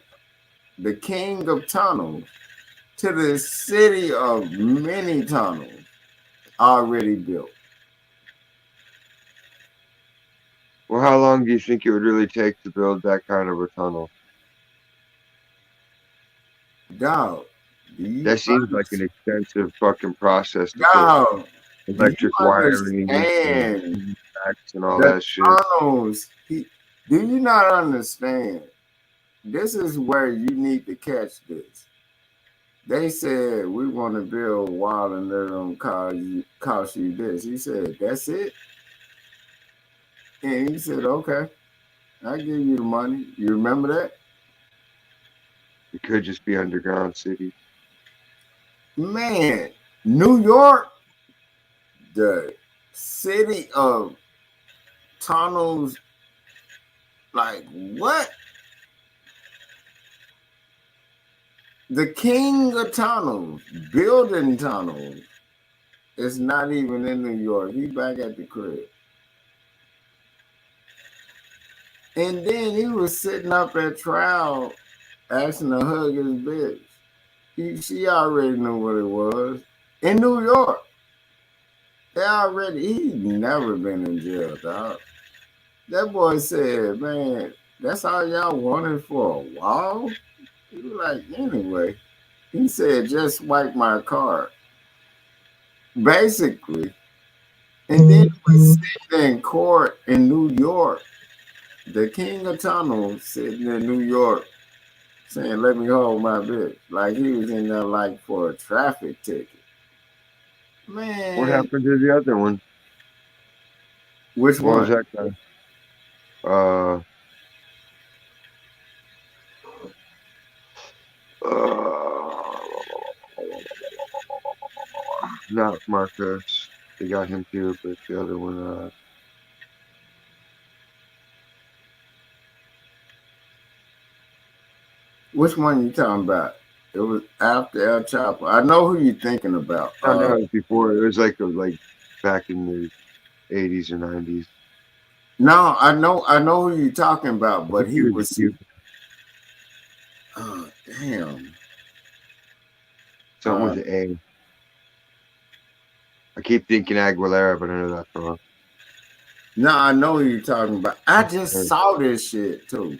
the king of tunnels, to the city of many tunnels already built. Well, how long do you think it would really take to build that kind of a tunnel? Dog, do you That seems like an understand? extensive fucking process to put Dog, do you electric wiring and understand tracks and all the that shit. tunnels? Do you not understand? This is where you need to catch this. They said we want to build a wall and let them cost you this. He said, that's it. And he said, okay, I give you the money. You remember that? It could just be underground cities. Man, New York, the city of tunnels, like what? The king of tunnels, building tunnels, is not even in New York. He back at the crib. And then he was sitting up at trial asking to hug his bitch. She already knew what it was. In New York, he never been in jail, dog. That boy said, man, that's all y'all wanted for a wall? He was like, anyway. He said, just swipe my card. Basically. And then he was sitting in court in New York. The king of tunnels sitting in New York saying, let me hold my bitch. Like he was in there like for a traffic ticket. What Man, happened to the other one? which What was one? that guy? Uh, uh, not Marcos. They got him too, but the other one, Which one you talking about? It was after El Chapo. I know who you're thinking about. no, no, it was before. It was like back in the 80s or 90s. No, I know who you're talking about, I but think he he was a was Cuban. damn. Something with an A. I keep thinking Aguilera, but I know that's wrong. No, I know who you're talking about. I just Or- saw this shit too.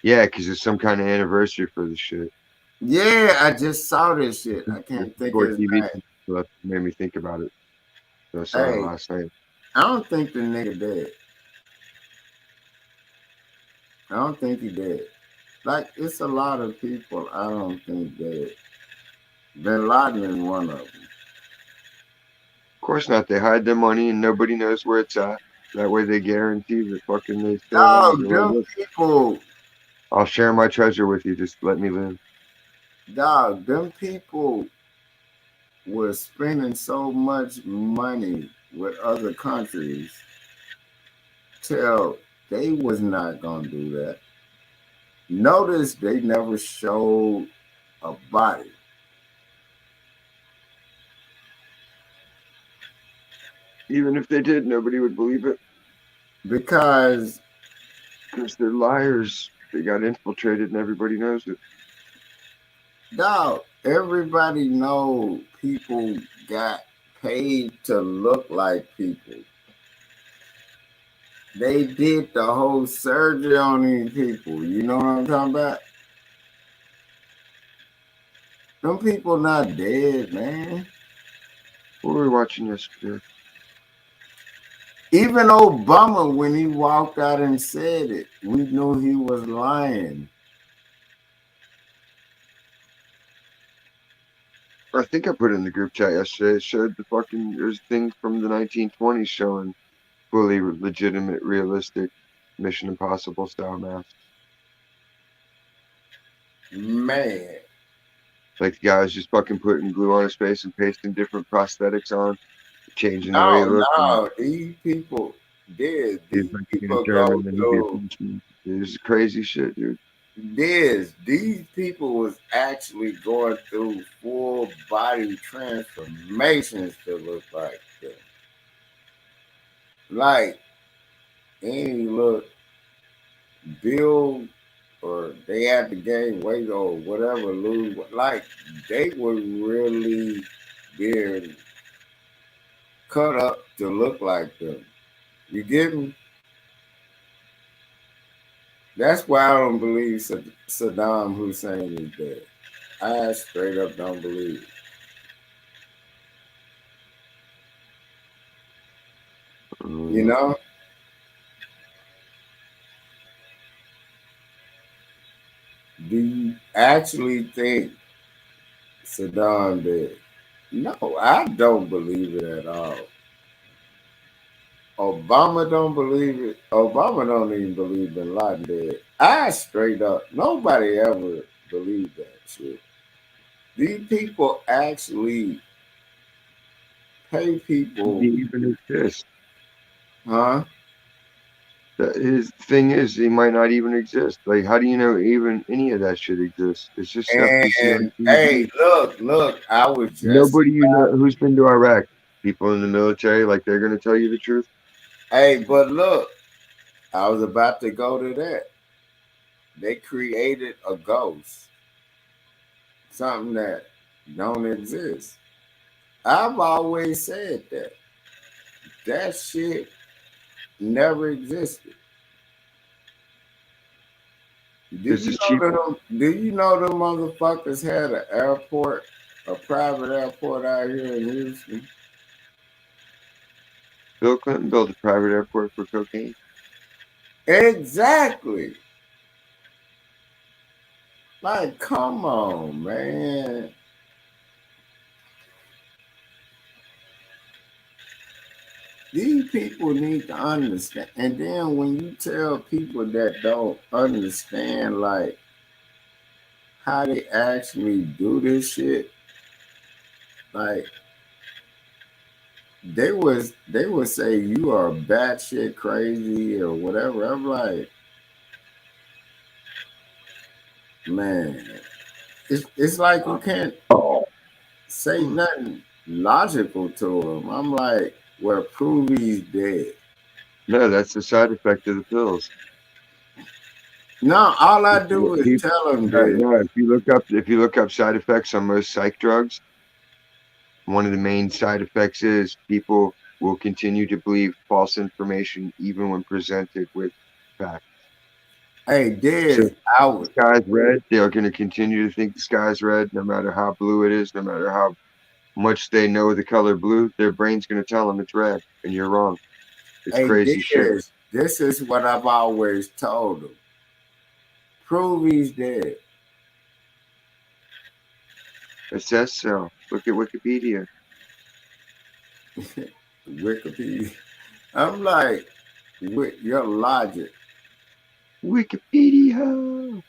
Yeah, because there's some kind of anniversary for the shit. Yeah, I just saw this shit. I It's can't think of Sport his TV, name. so that made me think about it. So I saw it Hey, last night. I don't think the nigga dead. I don't think he dead. Like it's a lot of people I don't think dead. Bin Laden is one of them. Of course not. They hide their money and nobody knows where it's at. That way they guarantee that fucking they stay alive. Dog, They're like, them look, people, I'll share my treasure with you. Just let me live. them people were spending so much money with other countries till they was not gonna do that. Notice they never showed a body Even if they did, nobody would believe it because because they're liars. They got infiltrated and everybody knows it. dog, everybody know people got paid to look like people. They did the whole surgery on these people. You know what I'm talking about? Them people not dead, man. What were we watching yesterday? Even Obama, when he walked out and said it, we knew he was lying. I think I put it in the group chat yesterday. It showed there's things from the 1920s showing fully legitimate, realistic Mission Impossible style masks. Man. Like the guy was just fucking putting glue on his face and pasting different prosthetics on, changing the way he No, looked. And no, these people did. he's These Mexican, people go German, then he'd be a through Frenchman. It's crazy shit, dude. this. These people was actually going through full body transformations to look like them. Like any look, build, or they had to gain weight or whatever, lose. Like they were really being cut up to look like them. You get me? That's why I don't believe Saddam Hussein is dead. I straight up don't believe it. You Mm, know? Do you actually think Saddam dead? No, I don't believe it at all. Obama don't believe it. Obama don't even believe Bin Laden dead. I straight up, nobody ever believed that shit. These people actually pay he people, even exists. huh? His thing is, he might not even exist. Like, how do you know even any of that shit exists? It's just stuff you see on And hey, TV. look, I was just, Nobody you know who's been to Iraq, people in the military, like they're gonna tell you the truth. hey, but look, I was about to go to that. They created a ghost, something that don't exist. I've always said that that shit never existed. Do Because you it's know cheaper. them? Do you know them motherfuckers had an airport, a private airport out here in Houston? Bill Clinton built a private airport for cocaine. Exactly. Like, come on, man. These people need to understand. And then when you tell people that don't understand, like how they actually do this shit, like they would say you are batshit crazy or whatever. I'm like, man, it's like you can't say nothing logical to them. I'm like, well, prove he's dead. No, that's the side effect of the pills. No, all I People, do is people, tell them no, this. no, if you look up side effects on most psych drugs, one of the main side effects is people will continue to believe false information even when presented with facts. Hey, So Dez, if I the was. sky's red, they are going to continue to think the sky's red, no matter how blue it is, no matter how much they know the color blue. Their brain's going to tell them it's red, and you're wrong. It's Hey, crazy shit. this is what I've always told them. Prove he's dead. It says so. Look at Wikipedia. Wikipedia. I'm like, with your logic, Wikipedia.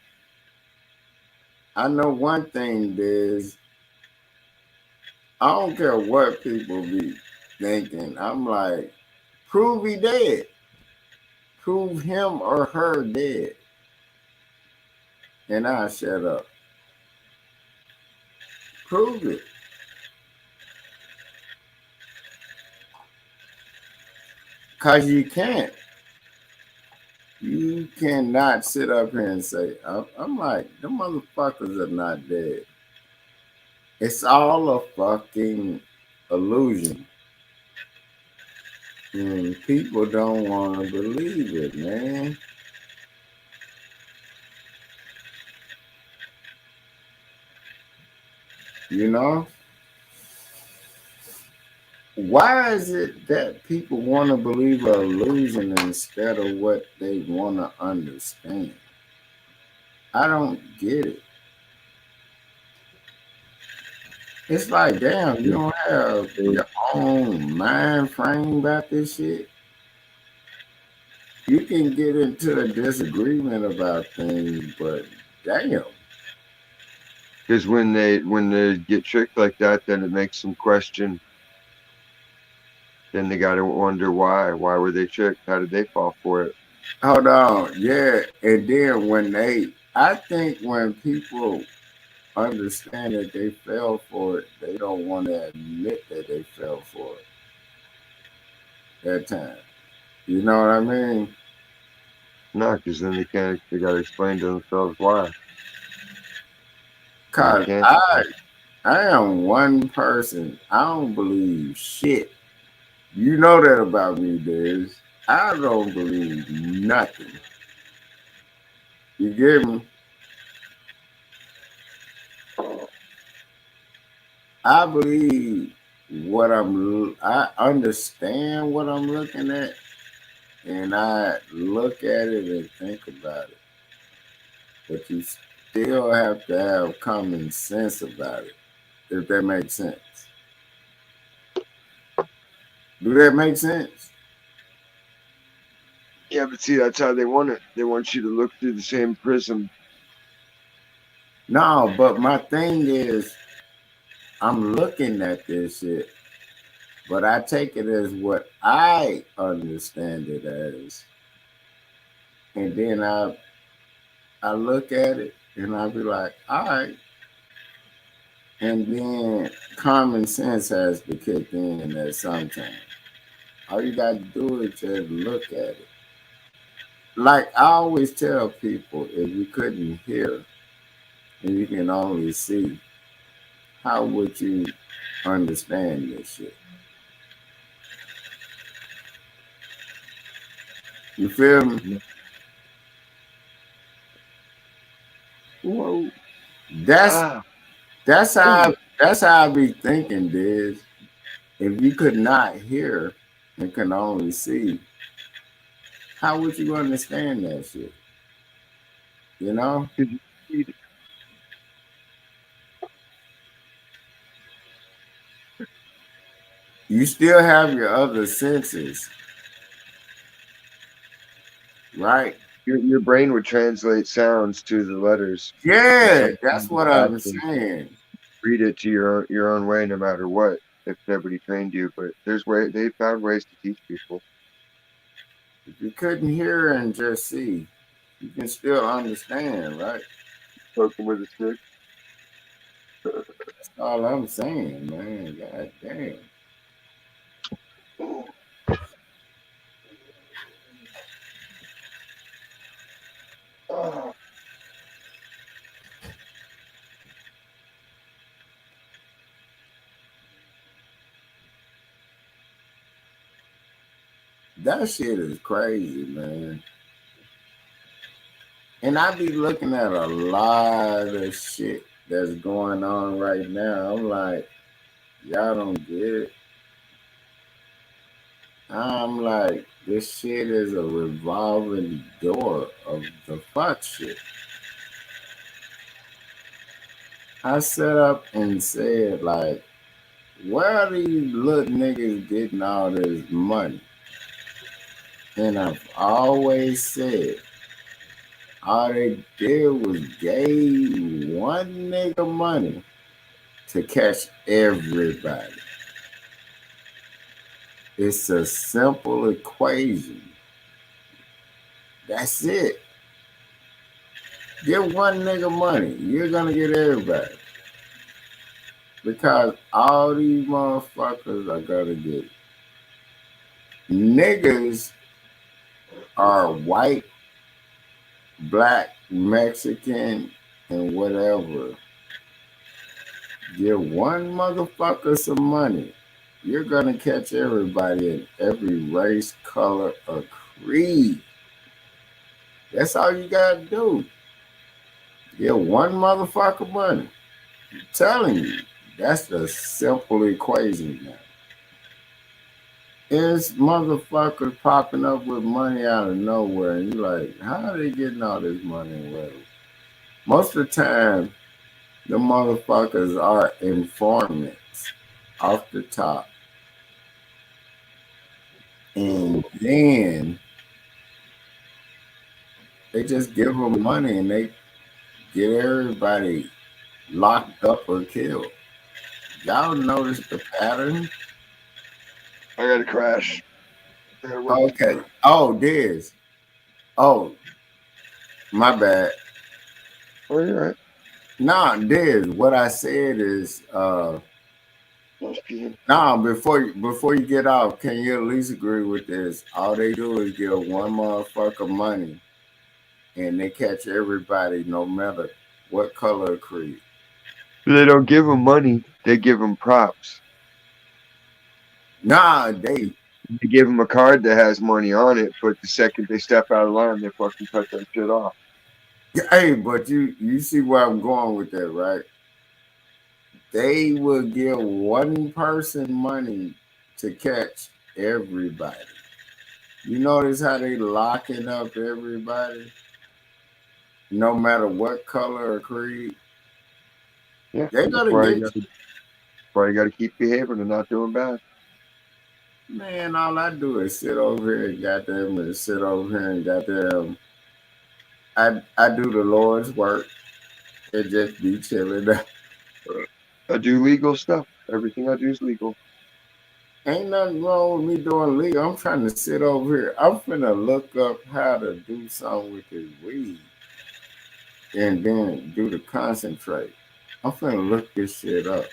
I know one thing is, I don't care what people be thinking. I'm like, prove he dead. Prove him or her dead. And I shut up. Prove it. Because you can't. You cannot sit up here and say, I'm like, the motherfuckers are not dead. It's all a fucking illusion. And people don't want to believe it, man. You know? Why is it that people want to believe an illusion instead of what they want to understand? I don't get it. It's like, damn, you Yeah. don't have your own mind frame about this shit. You can get into a disagreement about things, but damn. Because when they get tricked like that, then it makes them question. Then they got to wonder why. Why were they tricked? How did they fall for it? Hold on. Yeah. And then I think when people understand that they fell for it, they don't want to admit that they fell for it that time. You know what I mean? No, because then they can't. They got to explain to themselves why, and they Cause can't. I am one person. I don't believe shit. You know that about me, Diz. I don't believe nothing. You get me? I believe I understand what I'm looking at, and I look at it and think about it. But you still have to have common sense about it, if that makes sense. Do that make sense? Yeah, but see, that's how they want it. They want you to look through the same prism. No, but my thing is, I'm looking at this shit, but I take it as what I understand it as, and then I look at it and I be like, all right, and then common sense has to kick in at some time. All you got to do is just look at it. Like I always tell people, if you couldn't hear and you can only see, how would you understand this shit? You feel me? Whoa. That's Ah. that's how Ooh. that's how I be thinking, Diz. If you could not hear and can only see, how would you understand that shit? You know? Could you read it? You still have your other senses, right? Your brain would translate sounds to the letters, and Yeah, sometimes that's you what have I'm to saying. read it to your own way, no matter what. If nobody trained you, but they found ways to teach people. If you couldn't hear and just see, you can still understand, right? Poke them with a stick. That's all I'm saying, man. God damn. Oh, That shit is crazy, man. And I be looking at a lot of shit that's going on right now. I'm like, y'all don't get it. I'm like, this shit is a revolving door of the fuck shit. I set up and said, like, where are these little niggas getting all this money? And I've always said, all they did was gave one nigga money to catch everybody. It's a simple equation. That's it. Give one nigga money, you're gonna get everybody. Because all these motherfuckers are gonna get it. Niggas are white, black, Mexican, and whatever. Give one motherfucker some money. You're gonna catch everybody in every race, color, or creed. That's all you gotta do. Give one motherfucker money. I'm telling you, that's the simple equation now. It's motherfuckers popping up with money out of nowhere, and you're like, how are they getting all this money and whatever? Most of the time, the motherfuckers are informants off the top. And then they just give them money and they get everybody locked up or killed. Y'all notice the pattern? I got to crash. I got to work Okay. tomorrow. Oh, Diz. Oh, my bad. Oh, you're right. Nah, Diz, what I said is That's peeing. nah, before you get off, can you at least agree with this? All they do is give one motherfucker money and they catch everybody no matter what color or creed. They don't give them money. They give them props. Nah, they They give them a card that has money on it, but the second they step out of line, they fucking cut that shit off. Hey, but you see where I'm going with that, right? They will give one person money to catch everybody. You notice how they locking up everybody, no matter what color or creed. Yeah, They that's gonna why get you got to keep behaving and not doing bad. you. Man, all I do is sit over here and goddamn and sit over here and goddamn. I do the Lord's work and just be chilling. I do legal stuff. Everything I do is legal. Ain't nothing wrong with me doing legal. I'm trying to sit over here. I'm finna look up how to do something with this weed and then do the concentrate. I'm finna look this shit up.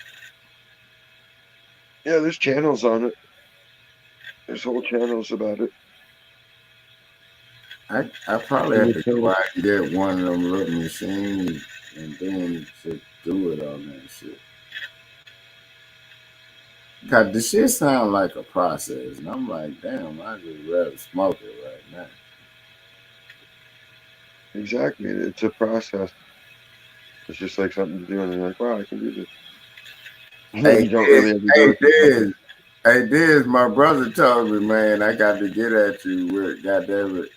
Yeah, there's channels on it. There's whole channels about it. I probably have to go out and get one of them little machines and then just do it on that shit. Cause the shit sound like a process, and I'm like, damn, I just rather smoke it right now. Exactly. It's a process. It's just like something to do, and you're like, wow, I can do this. And then Hey, you don't really ever do it for something. My brother told me, man, I got to get at you with goddamn it.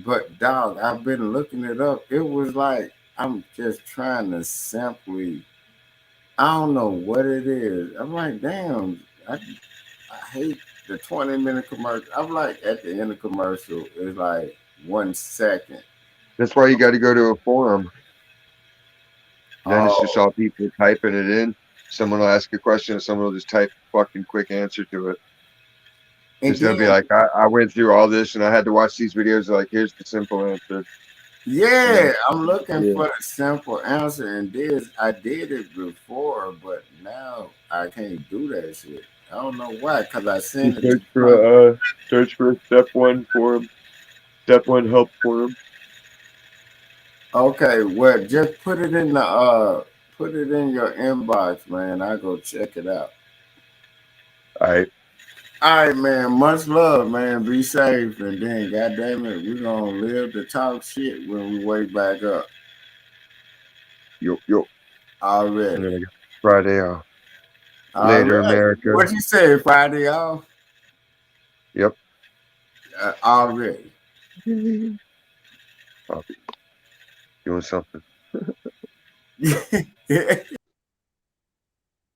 But dog, I've been looking it up. It was like I'm just trying to simply, I don't know what it is. I'm like, damn, I hate the 20-minute commercial. I'm like, at the end of commercial, it's like 1 second. That's why you got to go to a forum. Then it's just Oh, all people typing it in. Someone will ask a question, and someone will just type a fucking quick answer to it. and Because they'll be then like, I went through all this, and I had to watch these videos. Like, here's the simple answer. And yeah, then, I'm looking yeah, for the simple answer. And this, I did it before, but now I can't do that shit. I don't know why, because I sent just it to my. search for a step one forum, step one help forum. Okay, well, just put it in your inbox, man. I go check it out. All right, All right, man. Much love, man. Be safe, and then, goddamn it, we gonna live to talk shit when we wake back up. yo, and Already, then I got Friday off. Later, already. America. What you say, Friday off? Yep. Already. I'll be doing something.